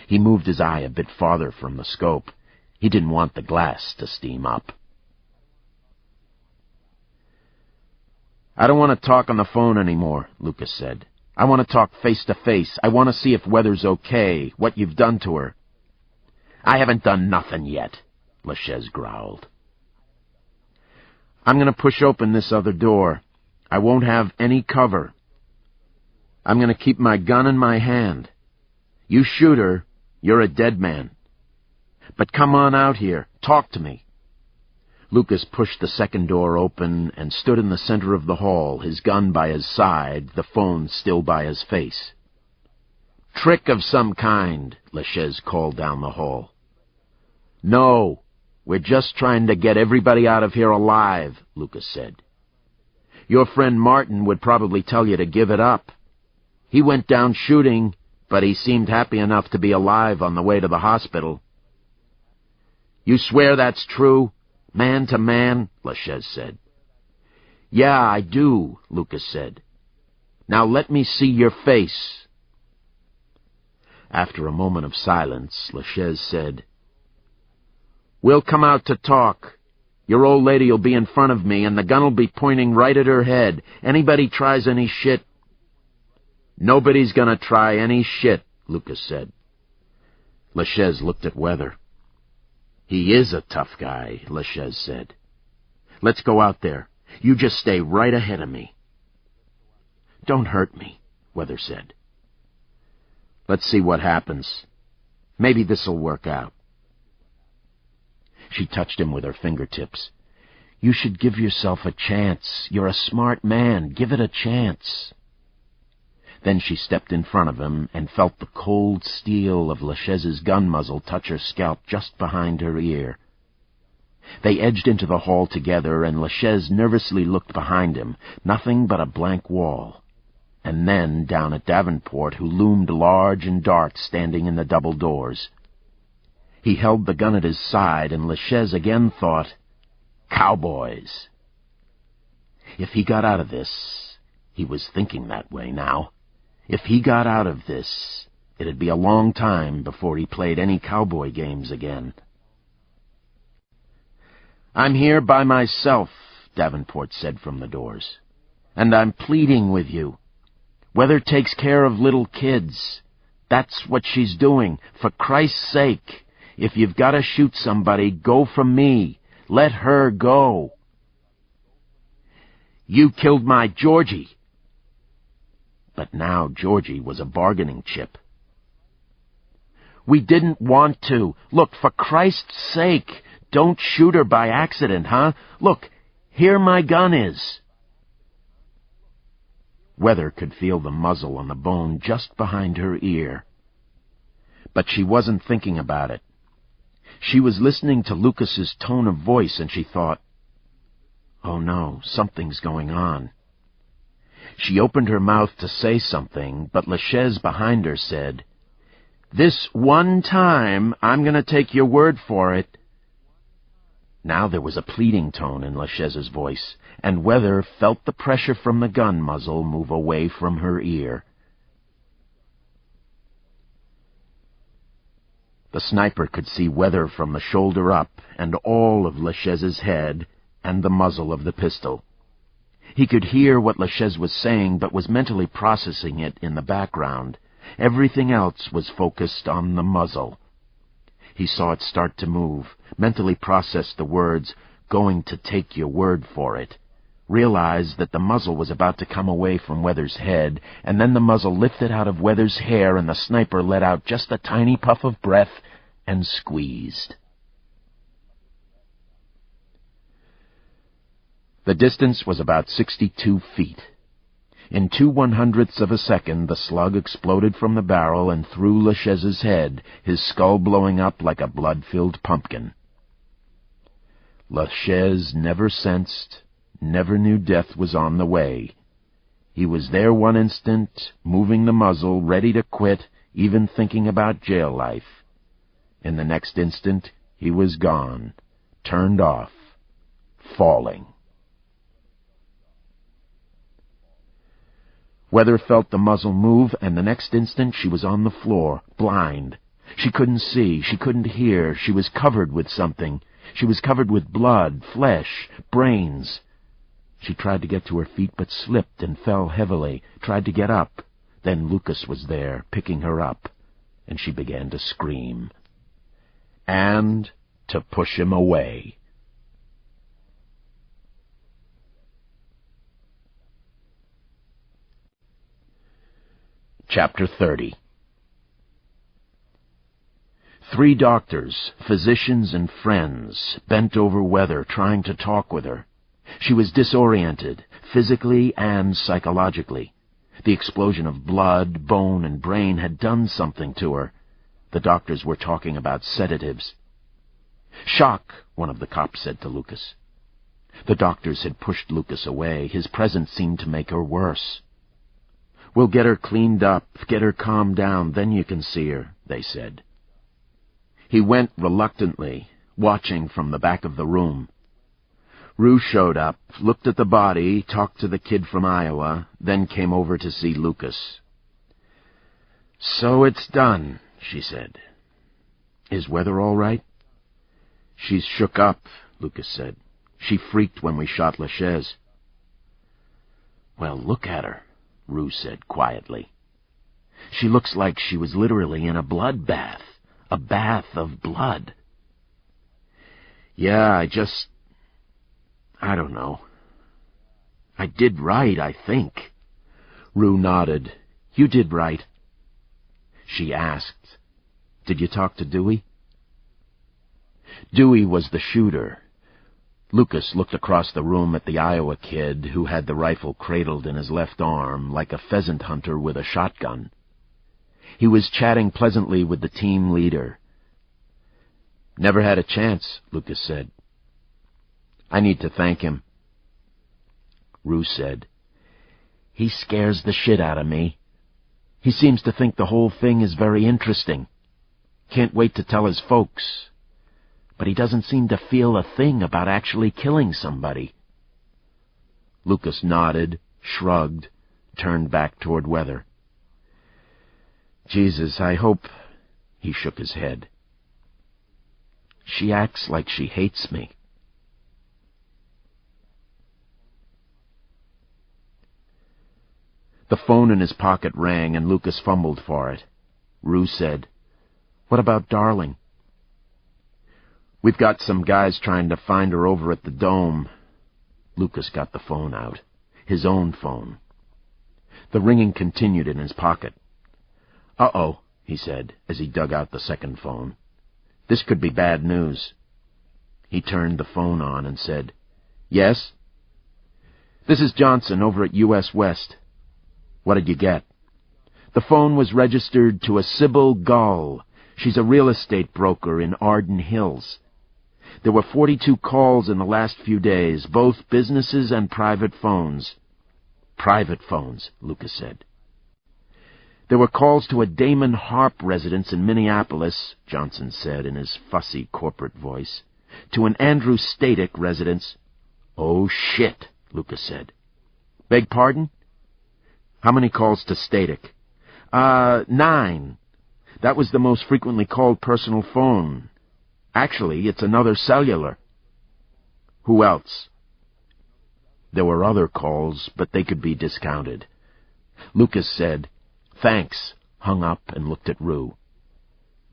Speaker 1: He moved his eye a bit farther from the scope. He didn't want the glass to steam up. I don't want to talk on the phone anymore, Lucas said. I want to talk face to face. I want to see if Weather's okay, what you've done to her. I haven't done nothing yet, LaChaise growled. I'm going to push open this other door. I won't have any cover. I'm going to keep my gun in my hand. You shoot her, you're a dead man. But come on out here. Talk to me. Lucas pushed the second door open and stood in the center of the hall, his gun by his side, the phone still by his face. Trick of some kind, LaChaise called down the hall. No, we're just trying to get everybody out of here alive, Lucas said. Your friend Martin would probably tell you to give it up. He went down shooting, but he seemed happy enough to be alive on the way to the hospital. You swear that's true? Man to man, LaChaise said. Yeah, I do, Lucas said. Now let me see your face. After a moment of silence, LaChaise said, We'll come out to talk. Your old lady'll be in front of me, and the gun'll be pointing right at her head. Anybody tries any shit... Nobody's gonna try any shit, Lucas said. LaChaise looked at Weather. He is a tough guy, LaChaise said. Let's go out there. You just stay right ahead of me. Don't hurt me, Weather said. Let's see what happens. Maybe this'll work out. She touched him with her fingertips. You should give yourself a chance. You're a smart man. Give it a chance. Then she stepped in front of him and felt the cold steel of LaChaise's gun muzzle touch her scalp just behind her ear. They edged into the hall together, and LaChaise nervously looked behind him, nothing but a blank wall. And then down at Davenport, who loomed large and dark standing in the double doors. He held the gun at his side, and LaChaise again thought, cowboys. If he got out of this, he was thinking that way now. If he got out of this, it'd be a long time before he played any cowboy games again. "I'm here by myself," Davenport said from the doors. "And I'm pleading with you. Weather takes care of little kids. That's what she's doing. For Christ's sake, if you've got to shoot somebody, go for me. Let her go." "You killed my Georgie." But now Georgie was a bargaining chip. "We didn't want to. Look, for Christ's sake, don't shoot her by accident, huh? Look, here my gun is." Weather could feel the muzzle on the bone just behind her ear. But she wasn't thinking about it. She was listening to Lucas's tone of voice, and she thought, "Oh no, something's going on." She opened her mouth to say something, but LaChaise behind her said, "This one time, I'm going to take your word for it." Now there was a pleading tone in LaChaise's voice, and Weather felt the pressure from the gun muzzle move away from her ear. The sniper could see Weather from the shoulder up, and all of LaChaise's head, and the muzzle of the pistol. He could hear what LaChaise was saying, but was mentally processing it in the background. Everything else was focused on the muzzle. He saw it start to move, mentally processed the words, "going to take your word for it," realized that the muzzle was about to come away from Weather's head, and then the muzzle lifted out of Weather's hair, and the sniper let out just a tiny puff of breath and squeezed. The distance was about 62 feet. In 2/100ths of a second, the slug exploded from the barrel and through LaChaise's head, his skull blowing up like a blood-filled pumpkin. LaChaise never sensed, never knew death was on the way. He was there one instant, moving the muzzle, ready to quit, even thinking about jail life. In the next instant, he was gone, turned off, falling. Weather felt the muzzle move, and the next instant she was on the floor, blind. She couldn't see, she couldn't hear, she was covered with something. She was covered with blood, flesh, brains. She tried to get to her feet, but slipped and fell heavily, tried to get up. Then Lucas was there, picking her up, and she began to scream. And to push him away. Chapter 30. 3 doctors, physicians, and friends bent over Weather, trying to talk with her. She was disoriented, physically and psychologically. The explosion of blood, bone, and brain had done something to her. The doctors were talking about sedatives. "Shock," one of the cops said to Lucas. The doctors had pushed Lucas away. His presence seemed to make her worse. "We'll get her cleaned up, get her calmed down, then you can see her," they said. He went reluctantly, watching from the back of the room. Rue showed up, looked at the body, talked to the kid from Iowa, then came over to see Lucas. "So it's done," she said. "Is Weather all right?" "She's shook up," Lucas said. "She freaked when we shot LaChaise." "Well, look at her," Rue said quietly. "She looks like she was literally in a bloodbath, a bath of blood." "Yeah, I don't know. I did right, I think." Rue nodded. "You did right." She asked, "Did you talk to Dewey?" Dewey was the shooter. Lucas looked across the room at the Iowa kid who had the rifle cradled in his left arm, like a pheasant hunter with a shotgun. He was chatting pleasantly with the team leader. "Never had a chance," Lucas said. "I need to thank him." Rue said, "He scares the shit out of me. He seems to think the whole thing is very interesting. Can't wait to tell his folks. But he doesn't seem to feel a thing about actually killing somebody." Lucas nodded, shrugged, turned back toward Weather. "Jesus, I hope—" He shook his head. "She acts like she hates me." The phone in his pocket rang, and Lucas fumbled for it. Rue said, "What about Darling?" "We've got some guys trying to find her over at the Dome." Lucas got the phone out. His own phone. The ringing continued in his pocket. "Uh-oh," he said, as he dug out the second phone. "This could be bad news." He turned the phone on and said, "Yes?" "This is Johnson over at U.S. West." "What did you get?" "The phone was registered to a Sybil Gull. She's a real estate broker in Arden Hills. There were 42 calls in the last few days, both businesses and private phones." "Private phones," Lucas said. "There were calls to a Damon Harp residence in Minneapolis," Johnson said in his fussy corporate voice. "To an Andrew Static residence." "Oh, shit," Lucas said. "Beg pardon?" "How many calls to Static?" 9. That was the most frequently called personal phone. Actually, it's another cellular." "Who else?" There were other calls, but they could be discounted. Lucas said, "Thanks," hung up and looked at Rue.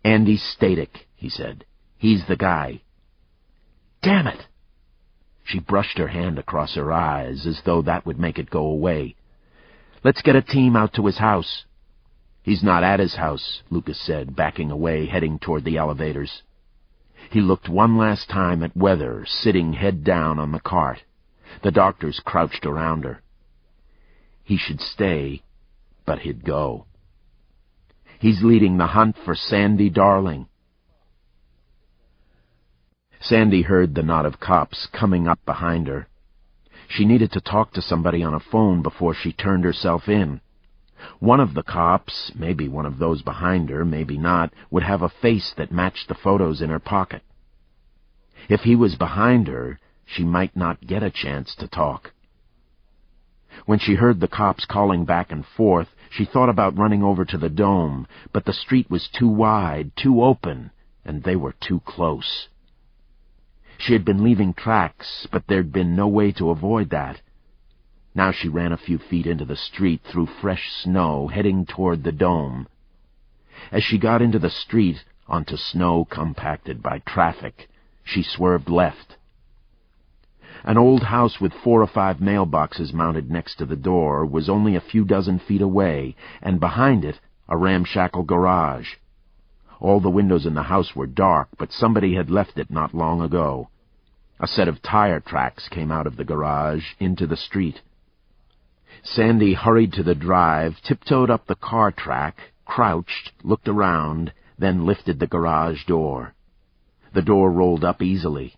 Speaker 1: "Andy Static," he said. "He's the guy." "Damn it!" She brushed her hand across her eyes, as though that would make it go away. "Let's get a team out to his house." "He's not at his house," Lucas said, backing away, heading toward the elevators. He looked one last time at Weather, sitting head down on the cart. The doctors crouched around her. He should stay, but he'd go. He's leading the hunt for Sandy Darling. Sandy heard the knot of cops coming up behind her. She needed to talk to somebody on a phone before she turned herself in. One of the cops, maybe one of those behind her, maybe not, would have a face that matched the photos in her pocket. If he was behind her, she might not get a chance to talk. When she heard the cops calling back and forth, she thought about running over to the Dome, but the street was too wide, too open, and they were too close. She had been leaving tracks, but there'd been no way to avoid that. Now she ran a few feet into the street through fresh snow, heading toward the Dome. As she got into the street, onto snow compacted by traffic, she swerved left. An old house with 4 or 5 mailboxes mounted next to the door was only a few dozen feet away, and behind it, a ramshackle garage. All the windows in the house were dark, but somebody had left it not long ago. A set of tire tracks came out of the garage into the street. Sandy hurried to the drive, tiptoed up the car track, crouched, looked around, then lifted the garage door. The door rolled up easily.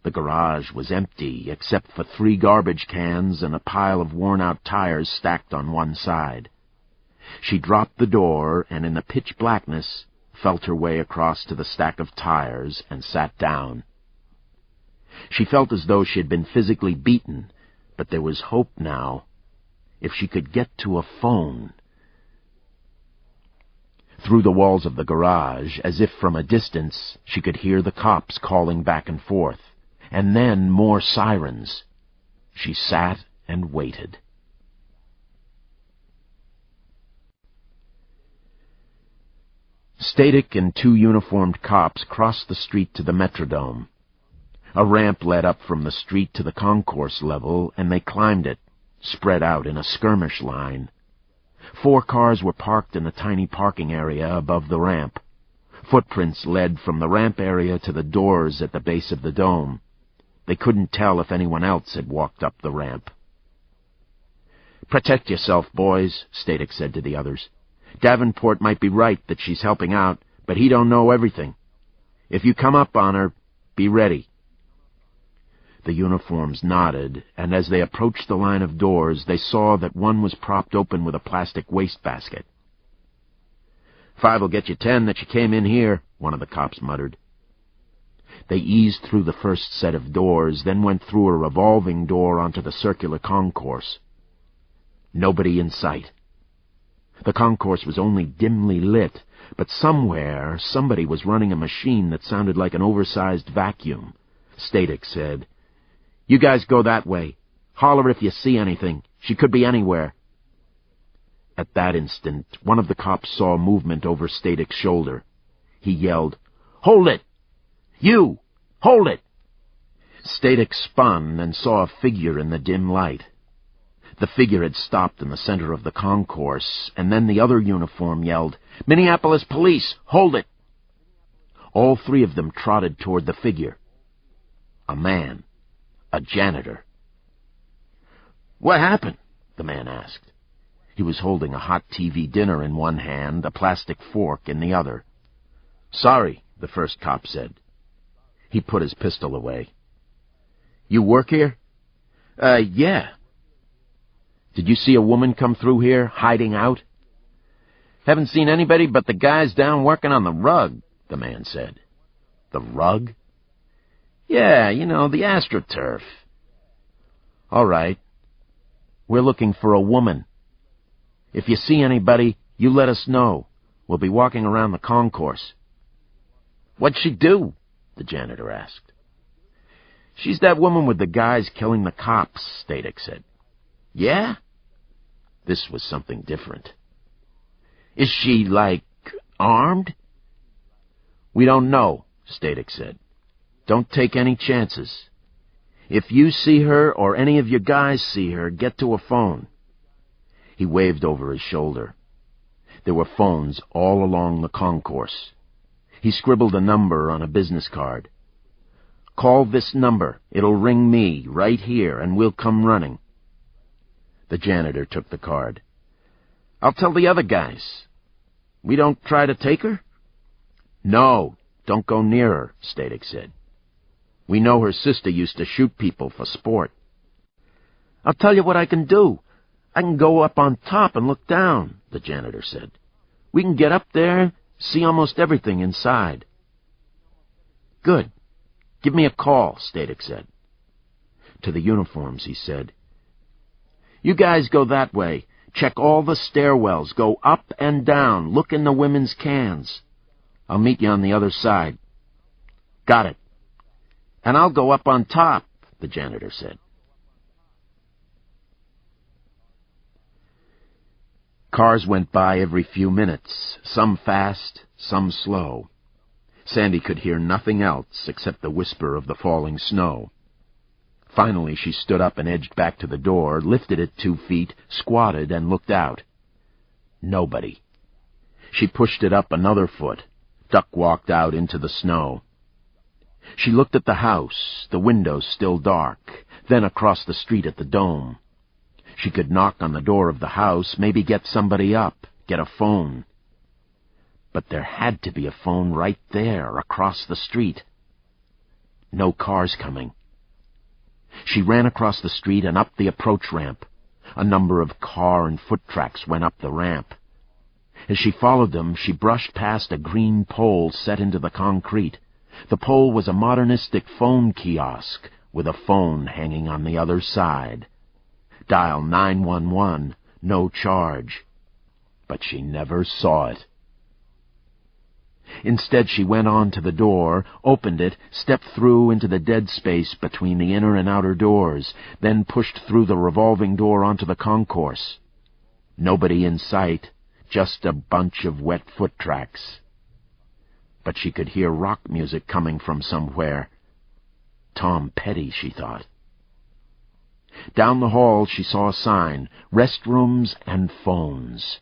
Speaker 1: The garage was empty, except for 3 garbage cans and a pile of worn-out tires stacked on one side. She dropped the door and, in the pitch blackness, felt her way across to the stack of tires and sat down. She felt as though she had been physically beaten, but there was hope now. If she could get to a phone. Through the walls of the garage, as if from a distance, she could hear the cops calling back and forth, and then more sirens. She sat and waited. Static and 2 uniformed cops crossed the street to the Metrodome. A ramp led up from the street to the concourse level, and they climbed it, spread out in a skirmish line. 4 cars were parked in the tiny parking area above the ramp. Footprints led from the ramp area to the doors at the base of the dome. They couldn't tell if anyone else had walked up the ramp. "Protect yourself, boys," Static said to the others. "Davenport might be right that she's helping out, but he don't know everything. If you come up on her, be ready." The uniforms nodded, and as they approached the line of doors, they saw that one was propped open with a plastic wastebasket. "5 will get you 10 that you came in here," one of the cops muttered. They eased through the first set of doors, then went through a revolving door onto the circular concourse. Nobody in sight. The concourse was only dimly lit, but somewhere somebody was running a machine that sounded like an oversized vacuum. Static said, "You guys go that way. Holler if you see anything. She could be anywhere." At that instant, one of the cops saw movement over Stadic's shoulder. He yelled, "Hold it! You! Hold it!" Stadic spun and saw a figure in the dim light. The figure had stopped in the center of the concourse, and then the other uniform yelled, "Minneapolis Police! Hold it!" All three of them trotted toward the figure. A man. A janitor. "What happened?" the man asked. He was holding a hot TV dinner in one hand, a plastic fork in the other. "Sorry," the first cop said. He put his pistol away. "You work here?" Yeah." "Did you see a woman come through here, hiding out?" "Haven't seen anybody but the guys down working on the rug," the man said. "The rug?" "Yeah, you know, the AstroTurf." "All right. We're looking for a woman. If you see anybody, you let us know. We'll be walking around the concourse." "What'd she do?" the janitor asked. "She's that woman with the guys killing the cops," Stadic said. "Yeah?" This was something different. "Is she, like, armed?" "We don't know," Stadic said. "Don't take any chances. If you see her or any of your guys see her, get to a phone." He waved over his shoulder. There were phones all along the concourse. He scribbled a number on a business card. "Call this number. It'll ring me right here, and we'll come running." The janitor took the card. "I'll tell the other guys. We don't try to take her?" "No, don't go near her," Stadic said. "We know her sister used to shoot people for sport." "I'll tell you what I can do. I can go up on top and look down," the janitor said. "We can get up there, see almost everything inside." "Good. Give me a call," Stadic said. To the uniforms, he said, "You guys go that way. Check all the stairwells. Go up and down. Look in the women's cans. I'll meet you on the other side." "Got it." "And I'll go up on top," the janitor said. Cars went by every few minutes, some fast, some slow. Sandy could hear nothing else except the whisper of the falling snow. Finally, she stood up and edged back to the door, lifted it 2 feet, squatted, and looked out. Nobody. She pushed it up another foot. Duck walked out into the snow. She looked at the house, the windows still dark, then across the street at the dome. She could knock on the door of the house, maybe get somebody up, get a phone. But there had to be a phone right there, across the street. No cars coming. She ran across the street and up the approach ramp. A number of car and foot tracks went up the ramp. As she followed them, she brushed past a green pole set into the concrete. The pole was a modernistic phone kiosk, with a phone hanging on the other side. Dial 911, no charge. But she never saw it. Instead, she went on to the door, opened it, stepped through into the dead space between the inner and outer doors, then pushed through the revolving door onto the concourse. Nobody in sight, just a bunch of wet foot tracks. But she could hear rock music coming from somewhere. Tom Petty, she thought. Down the hall she saw a sign, restrooms and phones.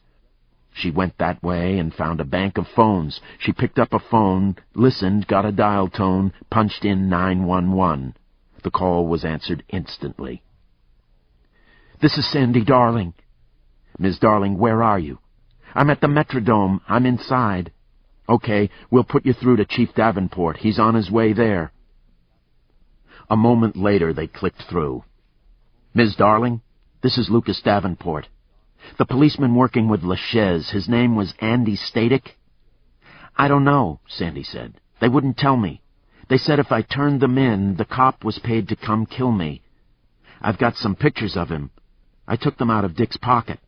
Speaker 1: She went that way and found a bank of phones. She picked up a phone, listened, got a dial tone, punched in 911. The call was answered instantly. "This is Sandy Darling." "Ms. Darling, where are you?" "I'm at the Metrodome. I'm inside." "Okay, we'll put you through to Chief Davenport. He's on his way there." A moment later they clicked through. "Ms. Darling, this is Lucas Davenport. The policeman working with LaChaise, his name was Andy Stadic." "I don't know," Sandy said. "They wouldn't tell me. They said if I turned them in, the cop was paid to come kill me. I've got some pictures of him. I took them out of Dick's pocket."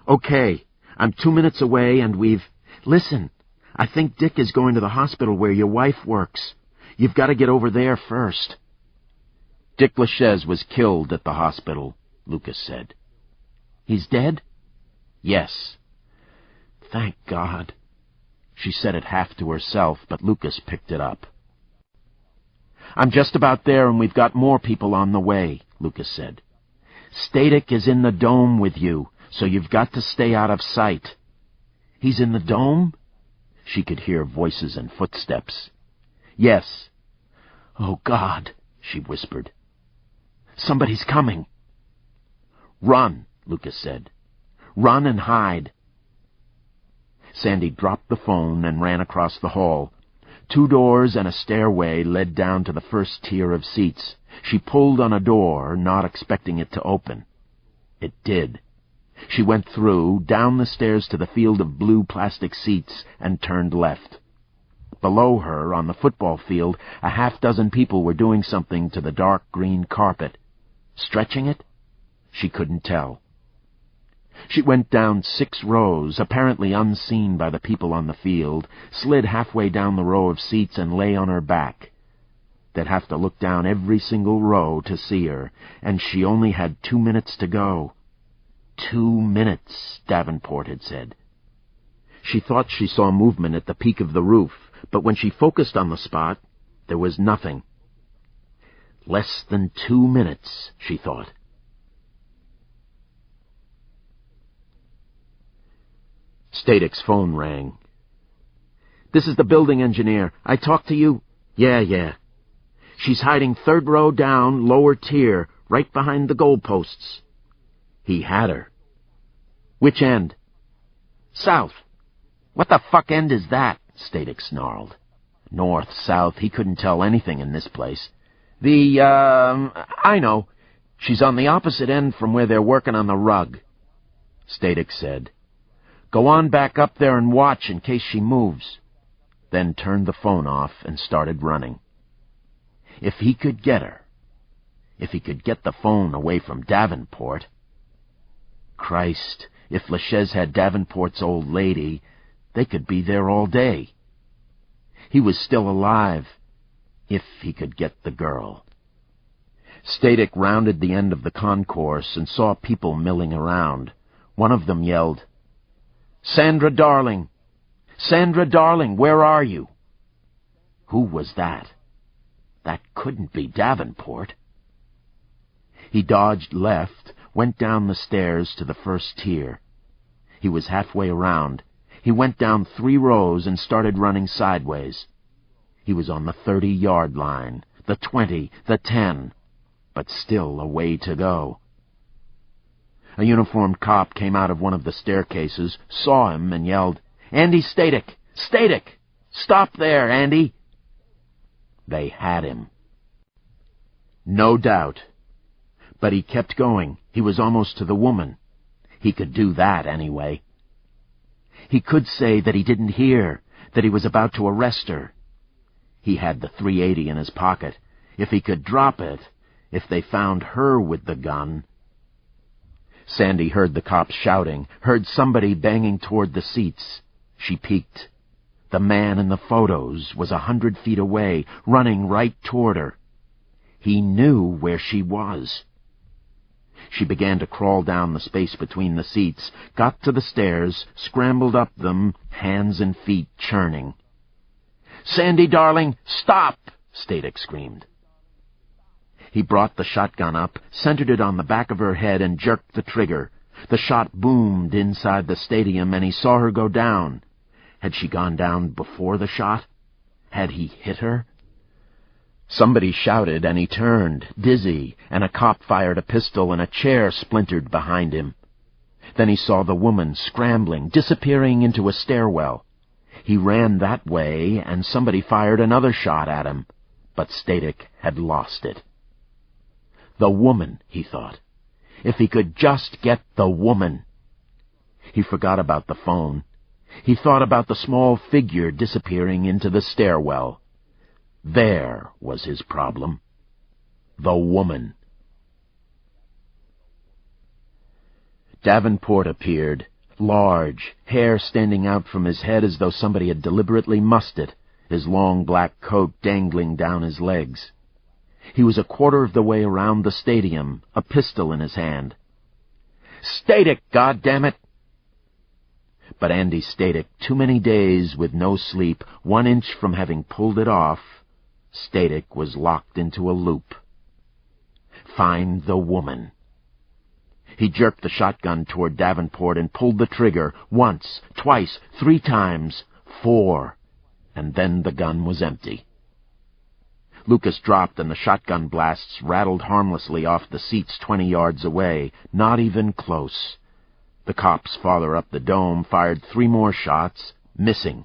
Speaker 1: "Okay, I'm 2 minutes away and we've... Listen, I think Dick is going to the hospital where your wife works. You've got to get over there first." "Dick LaChaise was killed at the hospital," Lucas said. "He's dead?" Yes. Thank God. She said it half to herself, but Lucas picked it up. I'm just about there, and we've got more people on the way, Lucas said. Static is in the dome with you, so you've got to stay out of sight. He's in the dome? She could hear voices and footsteps. Yes. Oh, God, she whispered. Somebody's coming. Run, Lucas said. Run and hide. Sandy dropped the phone and ran across the hall. 2 doors and a stairway led down to the first tier of seats. She pulled on a door, not expecting it to open. It did. She went through, down the stairs to the field of blue plastic seats, and turned left. Below her, on the football field, a half-dozen people were doing something to the dark green carpet. Stretching it? She couldn't tell. She went down 6 rows, apparently unseen by the people on the field, slid halfway down the row of seats and lay on her back. They'd have to look down every single row to see her, and she only had 2 minutes to go. 2 minutes, Davenport had said. She thought she saw movement at the peak of the roof, but when she focused on the spot, there was nothing. Less than 2 minutes, she thought. Static's phone rang. This is the building engineer. I talked to you? Yeah. She's hiding 3rd row down, lower tier, right behind the goalposts. He had her. Which end? South. What the fuck end is that? Static snarled. North, south, he couldn't tell anything in this place. I know. She's on the opposite end from where they're working on the rug. Static said. Go on back up there and watch in case she moves. Then turned the phone off and started running. If he could get her. If he could get the phone away from Davenport. Christ, if LaChaise had Davenport's old lady, they could be there all day. He was still alive, if he could get the girl. Static rounded the end of the concourse and saw people milling around. One of them yelled, Sandra, darling! Sandra, darling, where are you? Who was that? That couldn't be Davenport. He dodged left, went down the stairs to the first tier. He was halfway around. He went down 3 rows and started running sideways. He was on the 30-yard line, the 20, the 10, but still a way to go. A uniformed cop came out of one of the staircases, saw him, and yelled, Andy Static! Static! Stop there, Andy! They had him. No doubt. But he kept going. He was almost to the woman. He could do that anyway. He could say that he didn't hear, that he was about to arrest her. He had the .380 in his pocket. If he could drop it, if they found her with the gun... Sandy heard the cops shouting, heard somebody banging toward the seats. She peeked. The man in the photos was 100 feet away, running right toward her. He knew where she was. She began to crawl down the space between the seats, got to the stairs, scrambled up them, hands and feet churning. Sandy, darling, stop! Static screamed. He brought the shotgun up, centered it on the back of her head, and jerked the trigger. The shot boomed inside the stadium, and he saw her go down. Had she gone down before the shot? Had he hit her? Somebody shouted, and he turned, dizzy, and a cop fired a pistol, and a chair splintered behind him. Then he saw the woman scrambling, disappearing into a stairwell. He ran that way, and somebody fired another shot at him, but Static had lost it. The woman, he thought. If he could just get the woman. He forgot about the phone. He thought about the small figure disappearing into the stairwell. There was his problem. The woman. Davenport appeared, large, hair standing out from his head as though somebody had deliberately mussed it, his long black coat dangling down his legs. He was a quarter of the way around the stadium, a pistol in his hand. Static, goddammit! But Andy Static, too many days with no sleep, 1 inch from having pulled it off, Static was locked into a loop. Find the woman. He jerked the shotgun toward Davenport and pulled the trigger, once, twice, 3 times, 4, and then the gun was empty. Lucas dropped and the shotgun blasts rattled harmlessly off the seats 20 yards away, not even close. The cops farther up the dome fired 3 more shots, missing.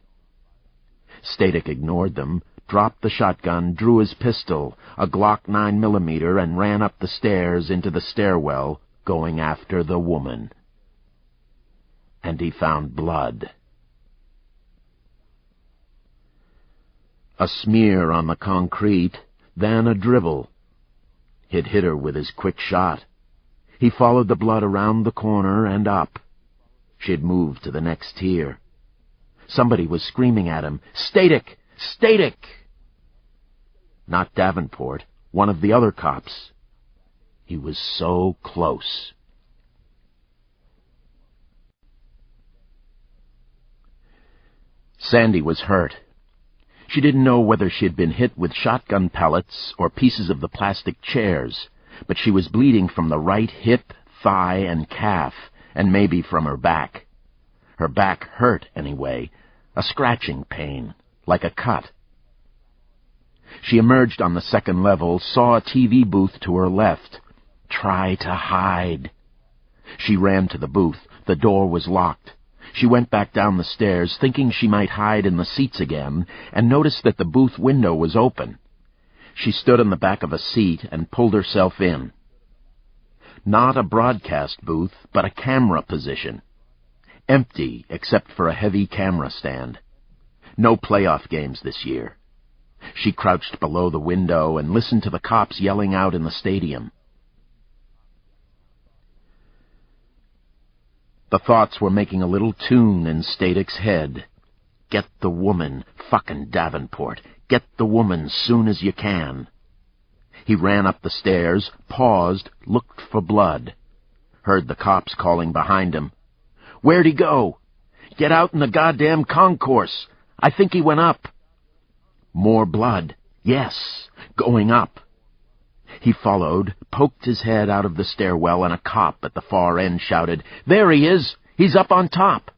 Speaker 1: Static ignored them, dropped the shotgun, drew his pistol, a Glock 9mm, and ran up the stairs into the stairwell, going after the woman. And he found blood. A smear on the concrete, then a dribble. He'd hit her with his quick shot. He followed the blood around the corner and up. She'd moved to the next tier. Somebody was screaming at him, "Static! Static!" Not Davenport, one of the other cops. He was so close. Sandy was hurt. She didn't know whether she had been hit with shotgun pellets or pieces of the plastic chairs, but she was bleeding from the right hip, thigh, and calf, and maybe from her back. Her back hurt anyway, a scratching pain, like a cut. She emerged on the second level, saw a TV booth to her left. Try to hide. She ran to the booth. The door was locked. She went back down the stairs, thinking she might hide in the seats again, and noticed that the booth window was open. She stood on the back of a seat and pulled herself in. Not a broadcast booth, but a camera position. Empty, except for a heavy camera stand. No playoff games this year. She crouched below the window and listened to the cops yelling out in the stadium. The thoughts were making a little tune in Static's head. Get the woman, fucking Davenport. Get the woman soon as you can. He ran up the stairs, paused, looked for blood. Heard the cops calling behind him. "Where'd he go? Get out in the goddamn concourse. I think he went up." More blood. Yes, going up. He followed, poked his head out of the stairwell, and a cop at the far end shouted, "There he is! He's up on top!"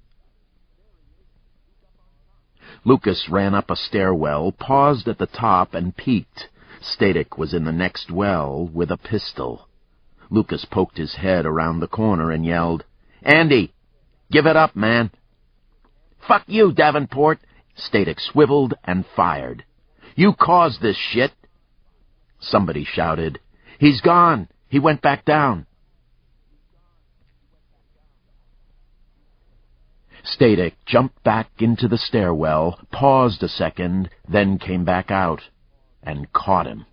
Speaker 1: Lucas ran up a stairwell, paused at the top, and peeked. Static was in the next well with a pistol. Lucas poked his head around the corner and yelled, "Andy, give it up, man!" "Fuck you, Davenport!" Static swiveled and fired. "You caused this shit!" Somebody shouted, "He's gone! He went back down!" Static jumped back into the stairwell, paused a second, then came back out, and caught him.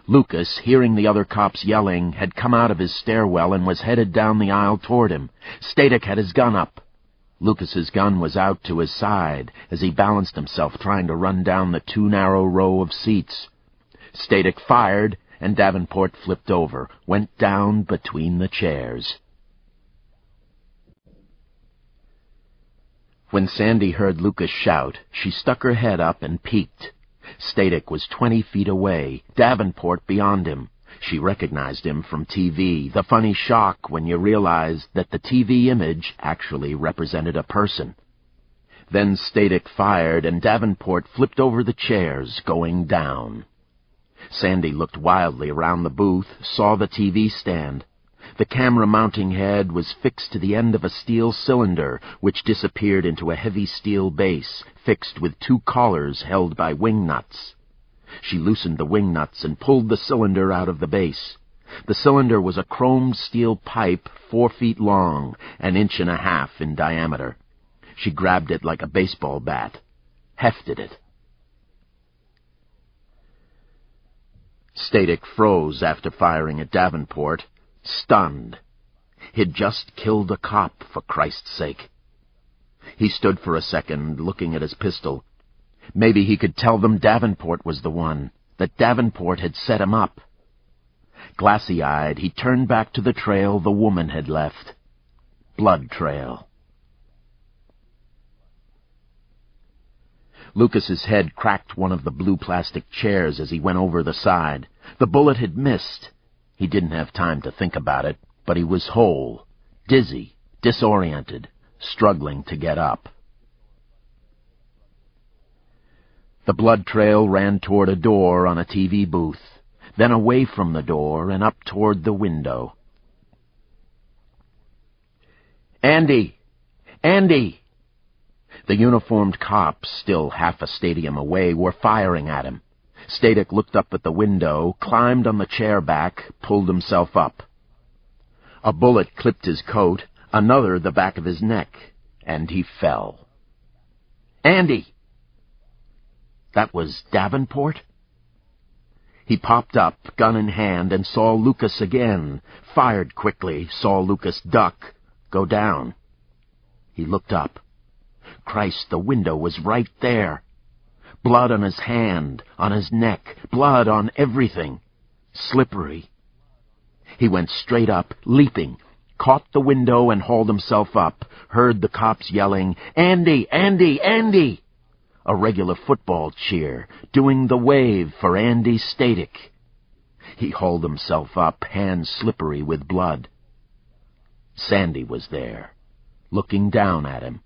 Speaker 1: Lucas, hearing the other cops yelling, had come out of his stairwell and was headed down the aisle toward him. Static had his gun up. Lucas's gun was out to his side as he balanced himself trying to run down the too narrow row of seats. Static fired, and Davenport flipped over, went down between the chairs. When Sandy heard Lucas shout, she stuck her head up and peeked. Static was 20 feet away, Davenport beyond him. She recognized him from TV, the funny shock when you realized that the TV image actually represented a person. Then Static fired, and Davenport flipped over the chairs, going down. Sandy looked wildly around the booth, saw the TV stand. The camera mounting head was fixed to the end of a steel cylinder, which disappeared into a heavy steel base, fixed with 2 collars held by wing nuts. She loosened the wing nuts and pulled the cylinder out of the base. The cylinder was a chromed steel pipe 4 feet long, 1.5 inches in diameter. She grabbed it like a baseball bat, hefted it. Static froze after firing at Davenport, stunned. He'd just killed a cop, for Christ's sake. He stood for a second, looking at his pistol. Maybe he could tell them Davenport was the one, that Davenport had set him up. Glassy-eyed, he turned back to the trail the woman had left. Blood trail. Lucas's head cracked one of the blue plastic chairs as he went over the side. The bullet had missed. He didn't have time to think about it, but he was whole, dizzy, disoriented, struggling to get up. The blood trail ran toward a door on a TV booth, then away from the door and up toward the window. "Andy! Andy!" The uniformed cops, still half a stadium away, were firing at him. Static looked up at the window, climbed on the chair back, pulled himself up. A bullet clipped his coat, another the back of his neck, and he fell. "Andy!" That was Davenport? He popped up, gun in hand, and saw Lucas again, fired quickly, saw Lucas duck, go down. He looked up. Christ, the window was right there. Blood on his hand, on his neck, blood on everything. Slippery. He went straight up, leaping, caught the window and hauled himself up, heard the cops yelling, "Andy! Andy! Andy!" A regular football cheer, doing the wave for Andy Static. He hauled himself up, hands slippery with blood. Sandy was there, looking down at him.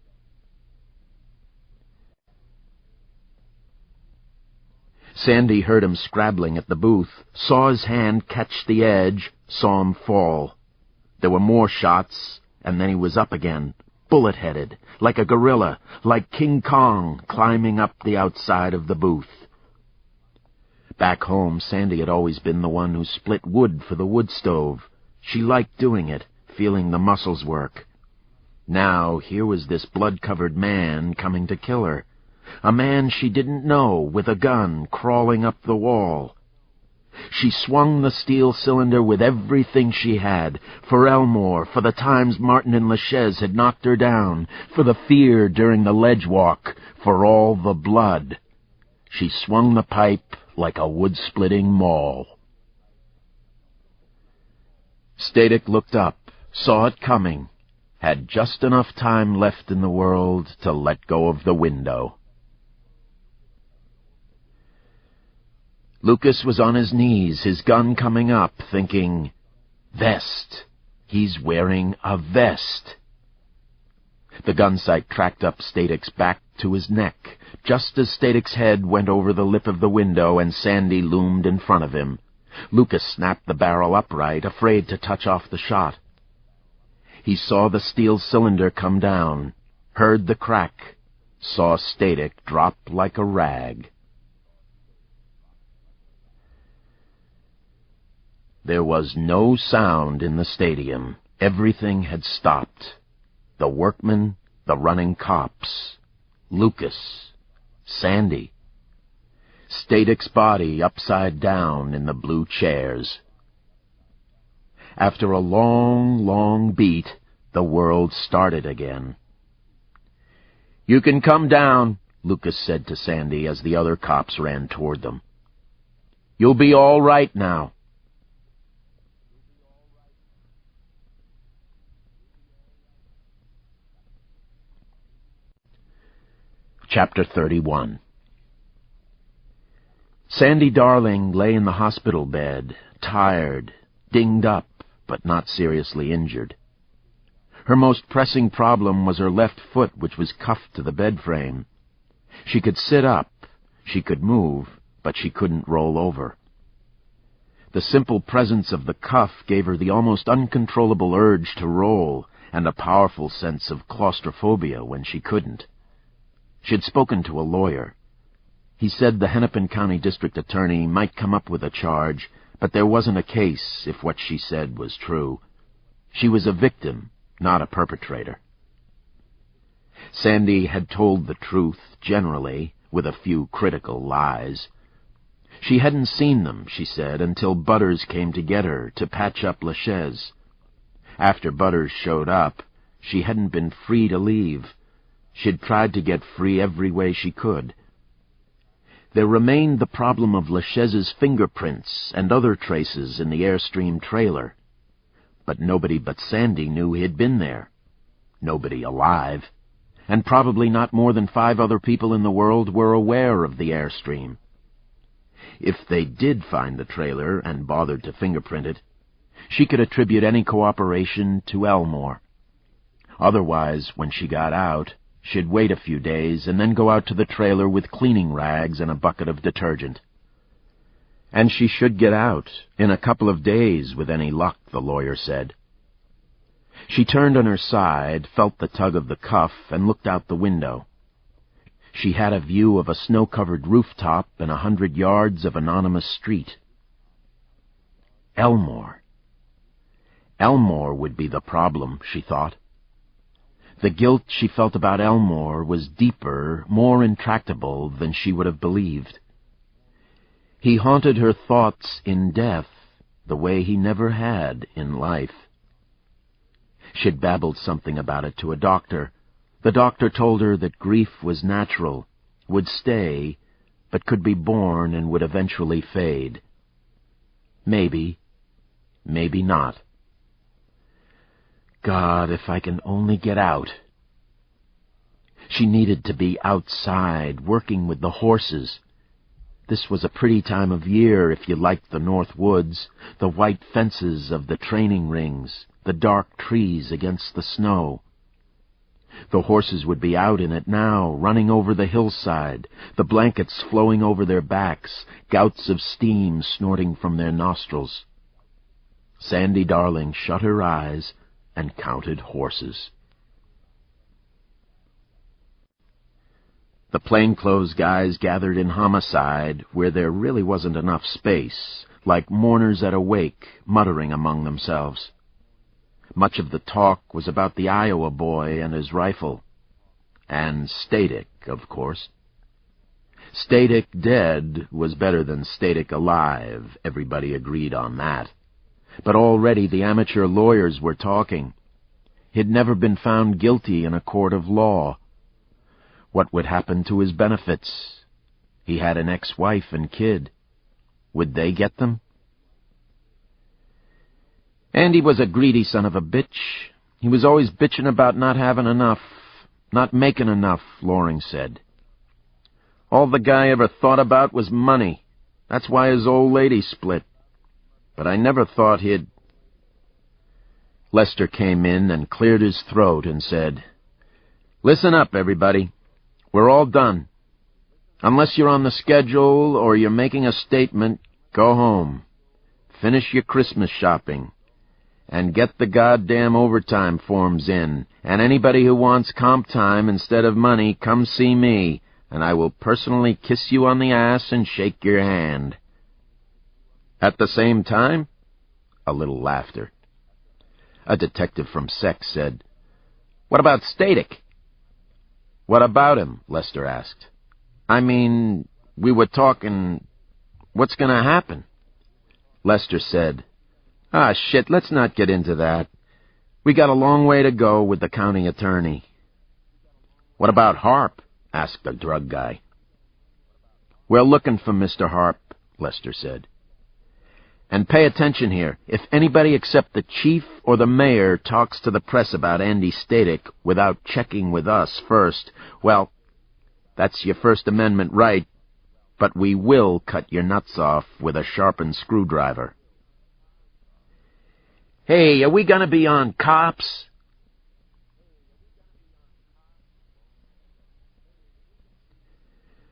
Speaker 1: Sandy heard him scrabbling at the booth, saw his hand catch the edge, saw him fall. There were more shots, and then he was up again, bullet-headed, like a gorilla, like King Kong, climbing up the outside of the booth. Back home, Sandy had always been the one who split wood for the wood stove. She liked doing it, feeling the muscles work. Now, here was this blood-covered man coming to kill her. A man she didn't know, with a gun, crawling up the wall. She swung the steel cylinder with everything she had, for Elmore, for the times Martin and LaChaise had knocked her down, for the fear during the ledge walk, for all the blood. She swung the pipe like a wood-splitting maul. Static looked up, saw it coming, had just enough time left in the world to let go of the window. Lucas was on his knees, his gun coming up, thinking, "Vest. He's wearing a vest." The gun sight tracked up Static's back to his neck, just as Static's head went over the lip of the window and Sandy loomed in front of him. Lucas snapped the barrel upright, afraid to touch off the shot. He saw the steel cylinder come down, heard the crack, saw Static drop like a rag. There was no sound in the stadium. Everything had stopped. The workmen, the running cops, Lucas, Sandy. Static's body upside down in the blue chairs. After a long, long beat, the world started again. "You can come down," Lucas said to Sandy as the other cops ran toward them. "You'll be all right now." Chapter 31. Sandy Darling lay in the hospital bed, tired, dinged up, but not seriously injured. Her most pressing problem was her left foot, which was cuffed to the bed frame. She could sit up, she could move, but she couldn't roll over. The simple presence of the cuff gave her the almost uncontrollable urge to roll, and a powerful sense of claustrophobia when she couldn't. She'd spoken to a lawyer. He said the Hennepin County District Attorney might come up with a charge, but there wasn't a case if what she said was true. She was a victim, not a perpetrator. Sandy had told the truth, generally, with a few critical lies. She hadn't seen them, she said, until Butters came to get her, to patch up LaChaise. After Butters showed up, she hadn't been free to leave. She'd tried to get free every way she could. There remained the problem of LaChaise's fingerprints and other traces in the Airstream trailer. But nobody but Sandy knew he'd been there. Nobody alive. and probably not more than 5 other people in the world were aware of the Airstream. If they did find the trailer and bothered to fingerprint it, she could attribute any cooperation to Elmore. Otherwise, when she got out, she'd wait a few days and then go out to the trailer with cleaning rags and a bucket of detergent. And she should get out in a couple of days with any luck, the lawyer said. She turned on her side, felt the tug of the cuff, and looked out the window. She had a view of a snow-covered rooftop and 100 yards of anonymous street. Elmore. Elmore would be the problem, she thought. The guilt she felt about Elmore was deeper, more intractable than she would have believed. He haunted her thoughts in death the way he never had in life. She'd babbled something about it to a doctor. The doctor told her that grief was natural, would stay, but could be born and would eventually fade. Maybe, maybe not. God, if I can only get out. She needed to be outside, working with the horses. This was a pretty time of year if you liked the North Woods, the white fences of the training rings, the dark trees against the snow. The horses would be out in it now, running over the hillside, the blankets flowing over their backs, gouts of steam snorting from their nostrils. Sandy Darling shut her eyes and counted horses. The plainclothes guys gathered in Homicide, where there really wasn't enough space, like mourners at a wake, muttering among themselves. Much of the talk was about the Iowa boy and his rifle. And Static, of course. Static dead was better than Static alive, everybody agreed on that. But already the amateur lawyers were talking. He'd never been found guilty in a court of law. What would happen to his benefits? He had an ex-wife and kid. Would they get them? Andy was a greedy son of a bitch. He was always bitching about not having enough, not making enough, Loring said. All the guy ever thought about was money. That's why his old lady split. But I never thought he'd... Lester came in and cleared his throat and said, "Listen up, everybody. We're all done. Unless you're on the schedule or you're making a statement, go home. Finish your Christmas shopping. And get the goddamn overtime forms in. And anybody who wants comp time instead of money, come see me, and I will personally kiss you on the ass and shake your hand." At the same time? A little laughter. A detective from Sex said, "What about Static?" "What about him?" Lester asked. "I mean, we were talking... What's going to happen?" Lester said, "Ah, shit, let's not get into that. We got a long way to go with the county attorney." "What about Harp?" asked the drug guy. "We're looking for Mr. Harp," Lester said. "And pay attention here. If anybody except the chief or the mayor talks to the press about Andy Static without checking with us first, well, that's your First Amendment right, but we will cut your nuts off with a sharpened screwdriver." "Hey, are we gonna be on Cops?"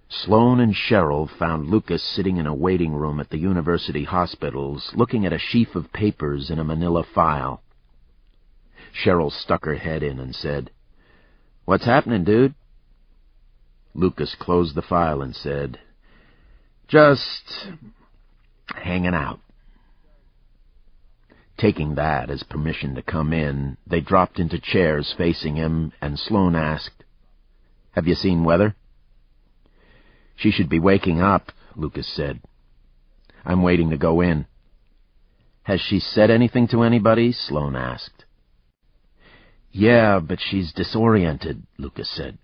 Speaker 1: Sloane and Cheryl found Lucas sitting in a waiting room at the university hospitals, looking at a sheaf of papers in a manila file. Cheryl stuck her head in and said, "What's happening, dude?" Lucas closed the file and said, "Just hanging out." Taking that as permission to come in, they dropped into chairs facing him, and Sloane asked, "Have you seen weather?" "She should be waking up," Lucas said. "I'm waiting to go in." "Has she said anything to anybody?" Sloane asked. "Yeah, but she's disoriented," Lucas said.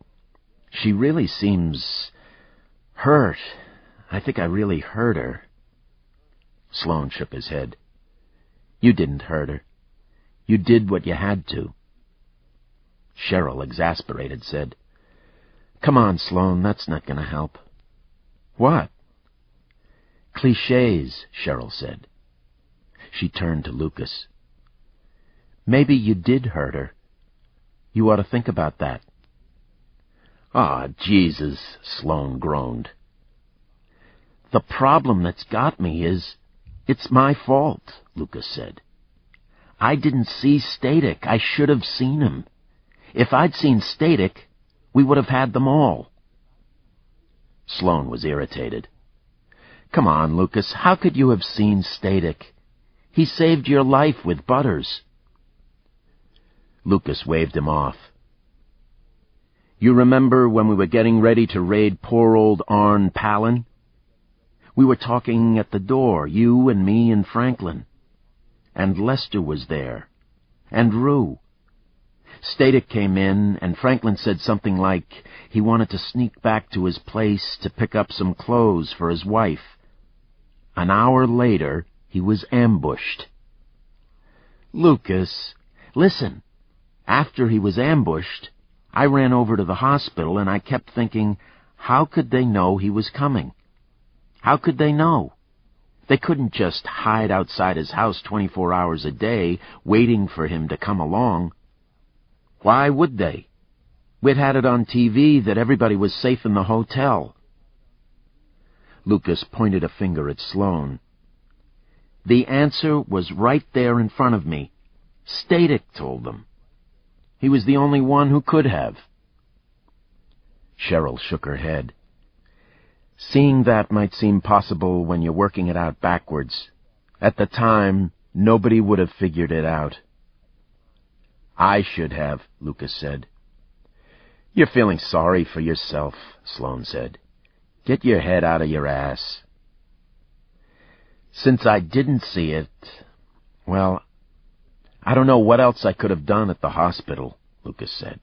Speaker 1: "She really seems hurt. I think I really hurt her." Sloane shook his head. "You didn't hurt her. You did what you had to." Cheryl, exasperated, said, Come on, Sloane, that's not going to help. What?
Speaker 3: Clichés, Cheryl said.
Speaker 1: She turned to Lucas. Maybe you did hurt her. You ought to think about that.
Speaker 3: Ah, Jesus, Sloane groaned.
Speaker 1: The problem that's got me is, it's my fault, Lucas said. I didn't see Static. I should have seen him. If I'd seen Static, we would have had them all.
Speaker 3: Sloane was irritated.
Speaker 1: Come on, Lucas, how could you have seen Static? He saved your life with Butters.
Speaker 3: Lucas waved him off.
Speaker 1: You remember when we were getting ready to raid poor old Arn Palin? We were talking at the door, you and me and Franklin. And Lester was there. And Rue. Static came in, and Franklin said something like he wanted to sneak back to his place to pick up some clothes for his wife. An hour later, he was ambushed. Lucas, listen. After he was ambushed, I ran over to the hospital, and I kept thinking, how could they know he was coming? How could they know? They couldn't just hide outside his house 24 hours a day, waiting for him to come along. Why would they? We'd had it on TV that everybody was safe in the hotel. Lucas pointed a finger at Sloane. The answer was right there in front of me. Static told them. He was the only one who could have.
Speaker 3: Cheryl shook her head.
Speaker 1: Seeing that might seem possible when you're working it out backwards. At the time, nobody would have figured it out.
Speaker 3: I should have, Lucas said.
Speaker 1: You're feeling sorry for yourself, Sloane said. Get your head out of your ass. Since I didn't see it, well, I don't know what else I could have done at the hospital, Lucas said.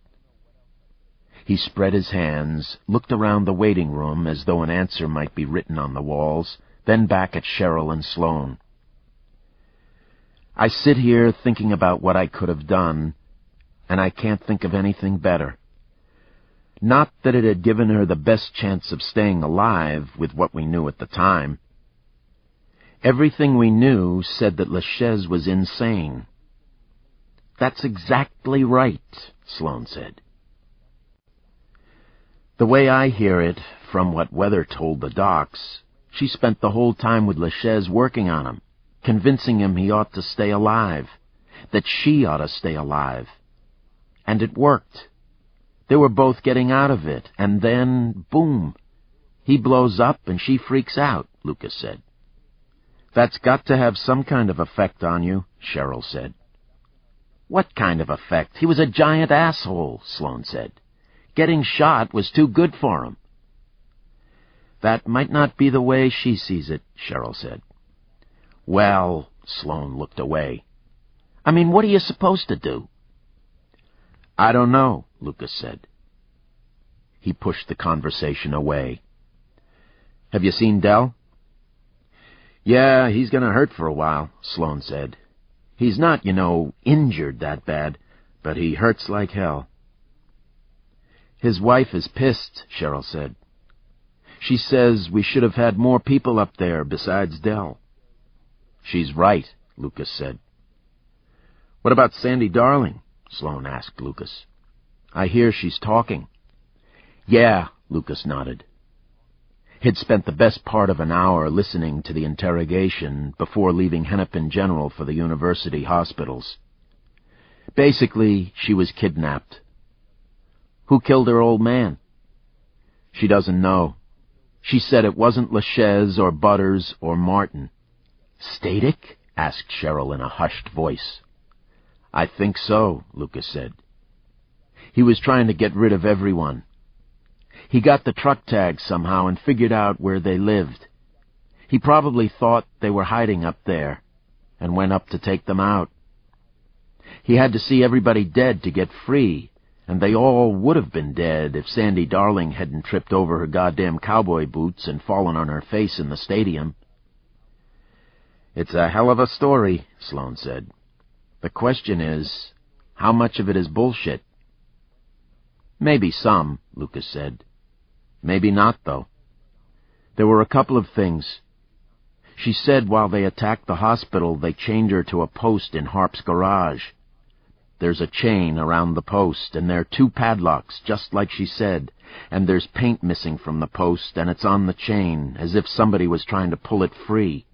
Speaker 1: He spread his hands, looked around the waiting room as though an answer might be written on the walls, then back at Cheryl and Sloane. I sit here thinking about what I could have done, and I can't think of anything better. Not that it had given her the best chance of staying alive with what we knew at the time. Everything we knew said that LaChaise was insane. That's exactly right, Sloane said. The way I hear it, from what Weather told the docs, she spent the whole time with LaChaise working on him, convincing him he ought to stay alive, that she ought to stay alive. And it worked. They were both getting out of it, and then, boom, he blows up and she freaks out, Lucas said. That's got to have some kind of effect on you, Cheryl said. What kind of effect? He was a giant asshole, Sloane said. Getting shot was too good for him. That might not be the way she sees it, Cheryl said. Well, Sloane looked away. I mean, what are you supposed to do? I don't know, Lucas said. He pushed the conversation away. Have you seen Dell? Yeah, he's going to hurt for a while, Sloane said. He's not, injured that bad, but he hurts like hell. His wife is pissed, Cheryl said. She says we should have had more people up there besides Dell. She's right, Lucas said. What about Sandy Darling? Sloane asked Lucas. I hear she's talking. Yeah, Lucas nodded. He'd spent the best part of an hour listening to the interrogation before leaving Hennepin General for the university hospitals. Basically, she was kidnapped. Who killed her old man? She doesn't know. She said it wasn't LaChaise or Butters or Martin. Static? Asked Cheryl in a hushed voice. I think so, Lucas said. He was trying to get rid of everyone. He got the truck tags somehow and figured out where they lived. He probably thought they were hiding up there and went up to take them out. He had to see everybody dead to get free, and they all would have been dead if Sandy Darling hadn't tripped over her goddamn cowboy boots and fallen on her face in the stadium. It's a hell of a story, Sloane said. The question is, how much of it is bullshit? Maybe some, Lucas said. Maybe not, though. There were a couple of things. She said while they attacked the hospital, they chained her to a post in Harp's garage. There's a chain around the post, and there are 2 padlocks, just like she said, and there's paint missing from the post, and it's on the chain, as if somebody was trying to pull it free.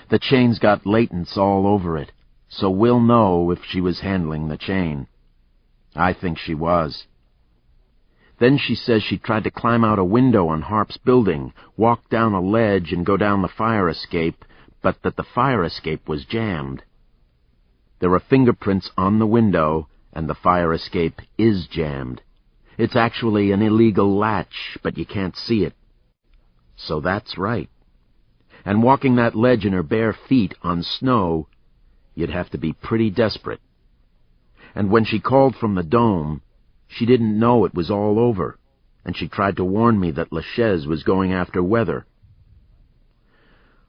Speaker 1: The chain's got latents all over it, so we'll know if she was handling the chain. I think she was. Then she says she tried to climb out a window on Harp's building, walk down a ledge and go down the fire escape, but that the fire escape was jammed. There are fingerprints on the window, and the fire escape is jammed. It's actually an illegal latch, but you can't see it. So that's right. And walking that ledge in her bare feet on snow, you'd have to be pretty desperate. And when she called from the dome, she didn't know it was all over, and she tried to warn me that LaChaise was going after Weather.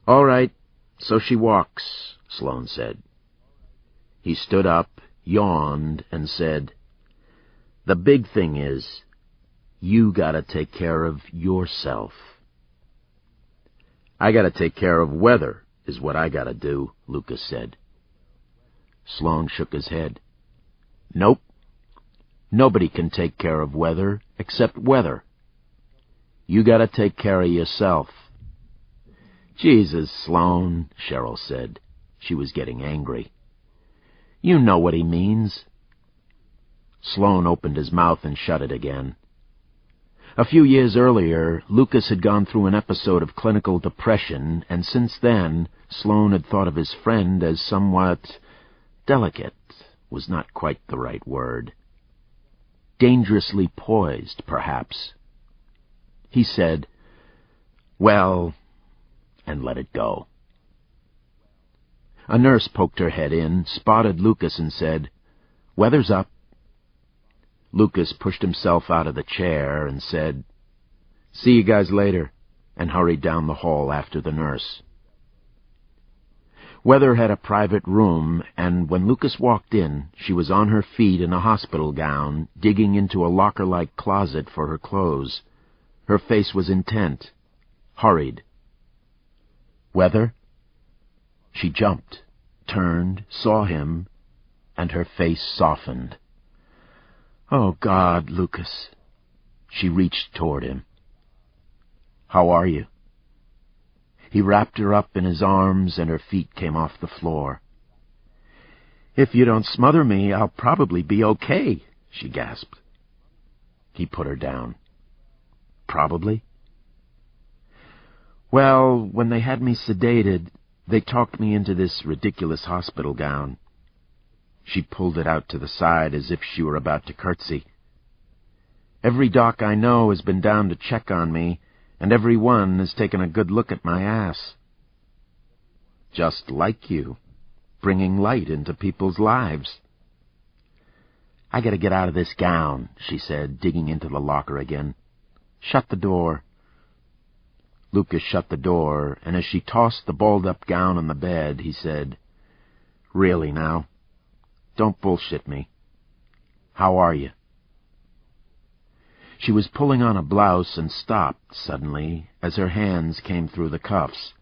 Speaker 1: "All right, so she walks," Sloane said. He stood up, yawned, and said, "The big thing is, you gotta take care of yourself." "I gotta take care of Weather, is what I gotta do," Lucas said. Sloane shook his head. "Nope. Nobody can take care of Weather except Weather. You gotta take care of yourself." "Jesus, Sloane," Cheryl said. She was getting angry. "You know what he means." Sloane opened his mouth and shut it again. A few years earlier, Lucas had gone through an episode of clinical depression, and since then, Sloane had thought of his friend as somewhat delicate, was not quite the right word. Dangerously poised, perhaps. He said, "Well," and let it go. A nurse poked her head in, spotted Lucas, and said, "Weather's up." Lucas pushed himself out of the chair and said, "See you guys later," and hurried down the hall after the nurse. Weather had a private room, and when Lucas walked in, she was on her feet in a hospital gown, digging into a locker-like closet for her clothes. Her face was intent, hurried. "Weather?" She jumped, turned, saw him, and her face softened. "Oh, God, Lucas." She reached toward him. "How are you?" He wrapped her up in his arms, and her feet came off the floor. "If you don't smother me, I'll probably be okay," she gasped. He put her down. "Probably?" "Well, when they had me sedated, they talked me into this ridiculous hospital gown." She pulled it out to the side as if she were about to curtsy. "Every doc I know has been down to check on me, and every one has taken a good look at my ass." "Just like you, bringing light into people's lives." "I gotta get out of this gown," she said, digging into the locker again. "Shut the door." Lucas shut the door, and as she tossed the balled-up gown on the bed, he said, "Really now, don't bullshit me. How are you?" She was pulling on a blouse and stopped suddenly as her hands came through the cuffs.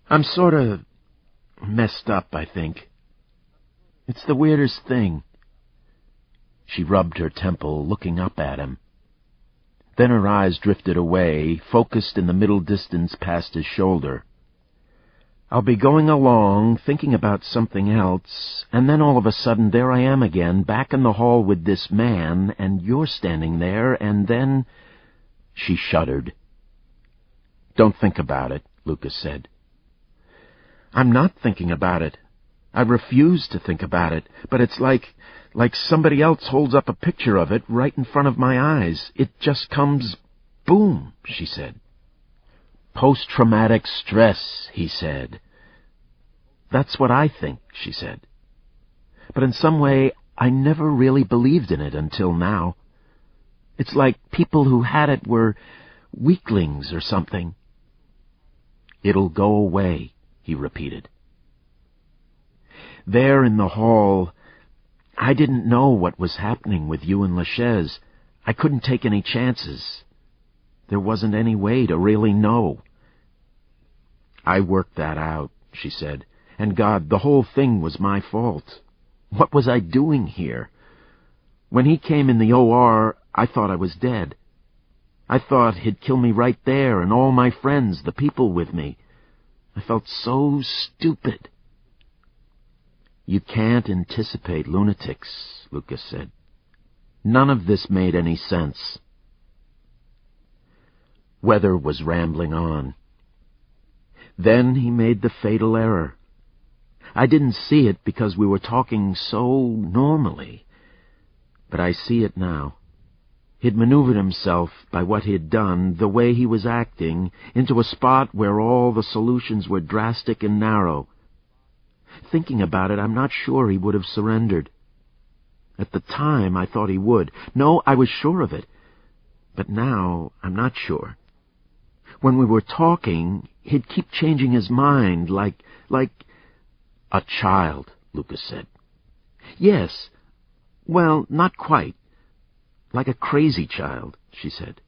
Speaker 1: "I'm sort of messed up, I think. It's the weirdest thing." She rubbed her temple, looking up at him. Then her eyes drifted away, focused in the middle distance past his shoulder. "I'll be going along, thinking about something else, and then all of a sudden there I am again, back in the hall with this man, and you're standing there, and then—" She shuddered. "Don't think about it," Lucas said. "I'm not thinking about it. I refuse to think about it, but it's like somebody else holds up a picture of it right in front of my eyes. It just comes boom," she said. "Post-traumatic stress," he said. "That's what I think," she said. "But in some way, I never really believed in it until now. It's like people who had it were weaklings or something." "It'll go away," he repeated. "There in the hall, I didn't know what was happening with you and LaChaise. I couldn't take any chances. There wasn't any way to really know. I worked that out, she said, and God, the whole thing was my fault. What was I doing here? When he came in the OR, I thought I was dead. I thought he'd kill me right there, and all my friends, the people with me. I felt so stupid. You can't anticipate lunatics, Lucas said. None of this made any sense. Weather was rambling on. Then he made the fatal error. I didn't see it because we were talking so normally, but I see it now. He'd maneuvered himself, by what he'd done, the way he was acting, into a spot where all the solutions were drastic and narrow. Thinking about it, I'm not sure he would have surrendered. At the time, I thought he would. No, I was sure of it. But now, I'm not sure. When we were talking, he'd keep changing his mind, like... A child, Lucas said. Yes. Well, not quite. Like a crazy child, she said.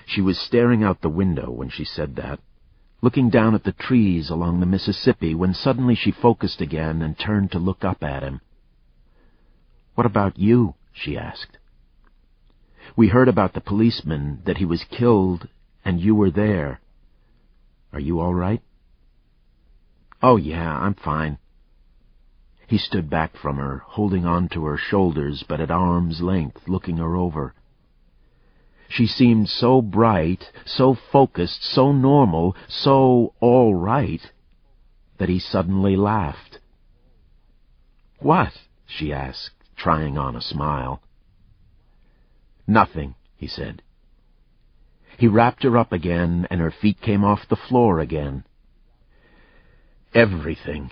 Speaker 1: She was staring out the window when she said that, looking down at the trees along the Mississippi, when suddenly she focused again and turned to look up at him. "What about you?" she asked. "We heard about the policeman, that he was killed, and you were there. Are you all right?" "Oh, yeah, I'm fine." He stood back from her, holding on to her shoulders, but at arm's length, looking her over. She seemed so bright, so focused, so normal, so all right, that he suddenly laughed. "What?" she asked, trying on a smile. "Nothing," he said. He wrapped her up again, and her feet came off the floor again. "Everything.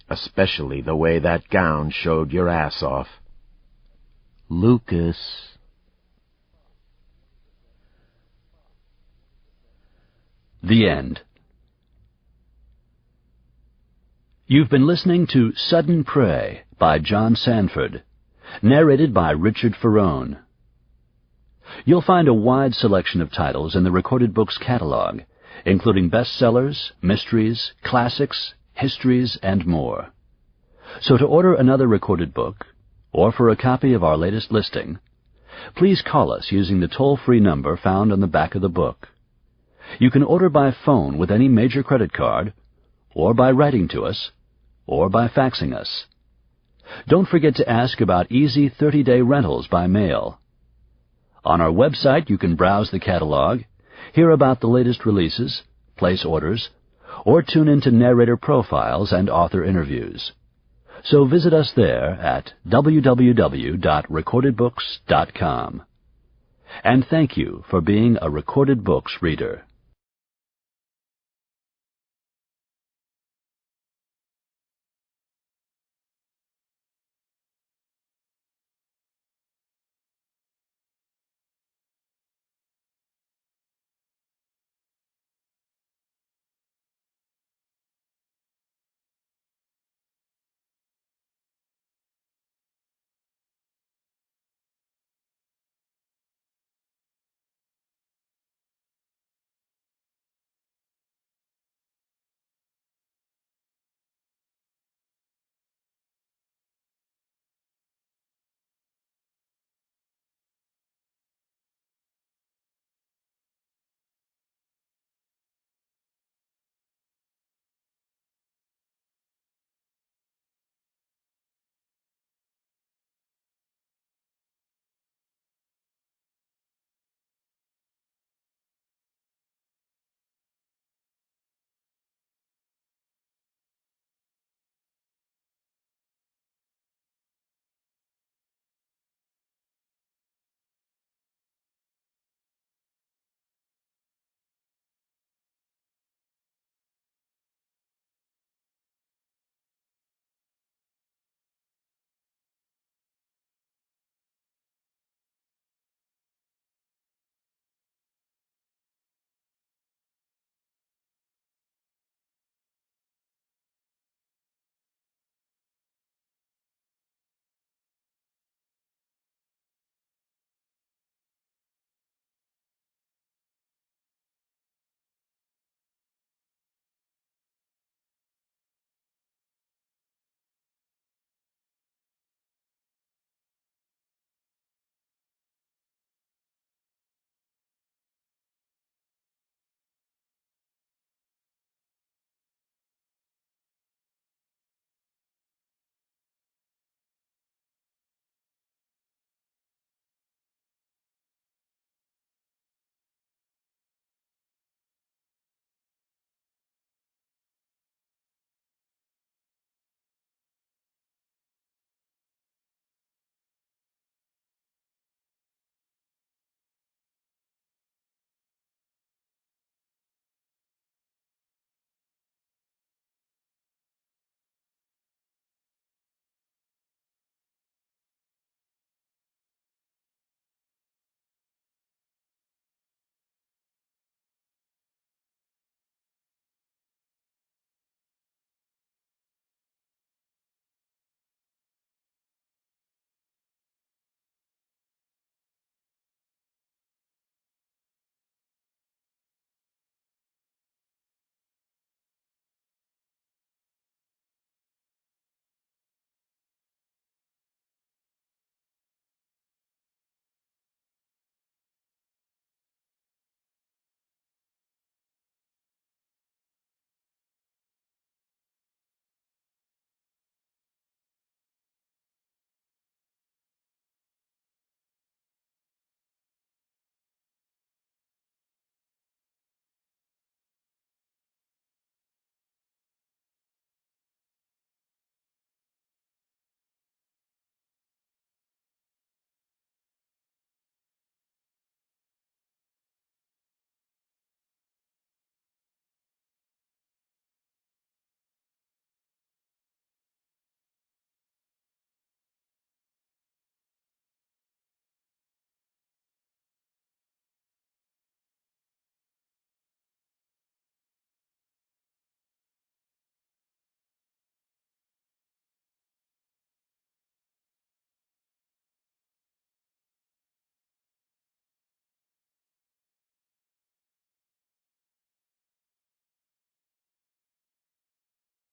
Speaker 1: Especially the way that gown showed your ass off." "Lucas."
Speaker 2: The end. You've been listening to Sudden Prey by John Sandford, narrated by Richard Ferrone. You'll find a wide selection of titles in the Recorded Books catalog, including bestsellers, mysteries, classics, histories, and more. So to order another recorded book, or for a copy of our latest listing, please call us using the toll-free number found on the back of the book. You can order by phone with any major credit card, or by writing to us, or by faxing us. Don't forget to ask about easy 30-day rentals by mail. On our website you can browse the catalog, hear about the latest releases, place orders, or tune into narrator profiles and author interviews. So visit us there at www.recordedbooks.com. And thank you for being a Recorded Books reader.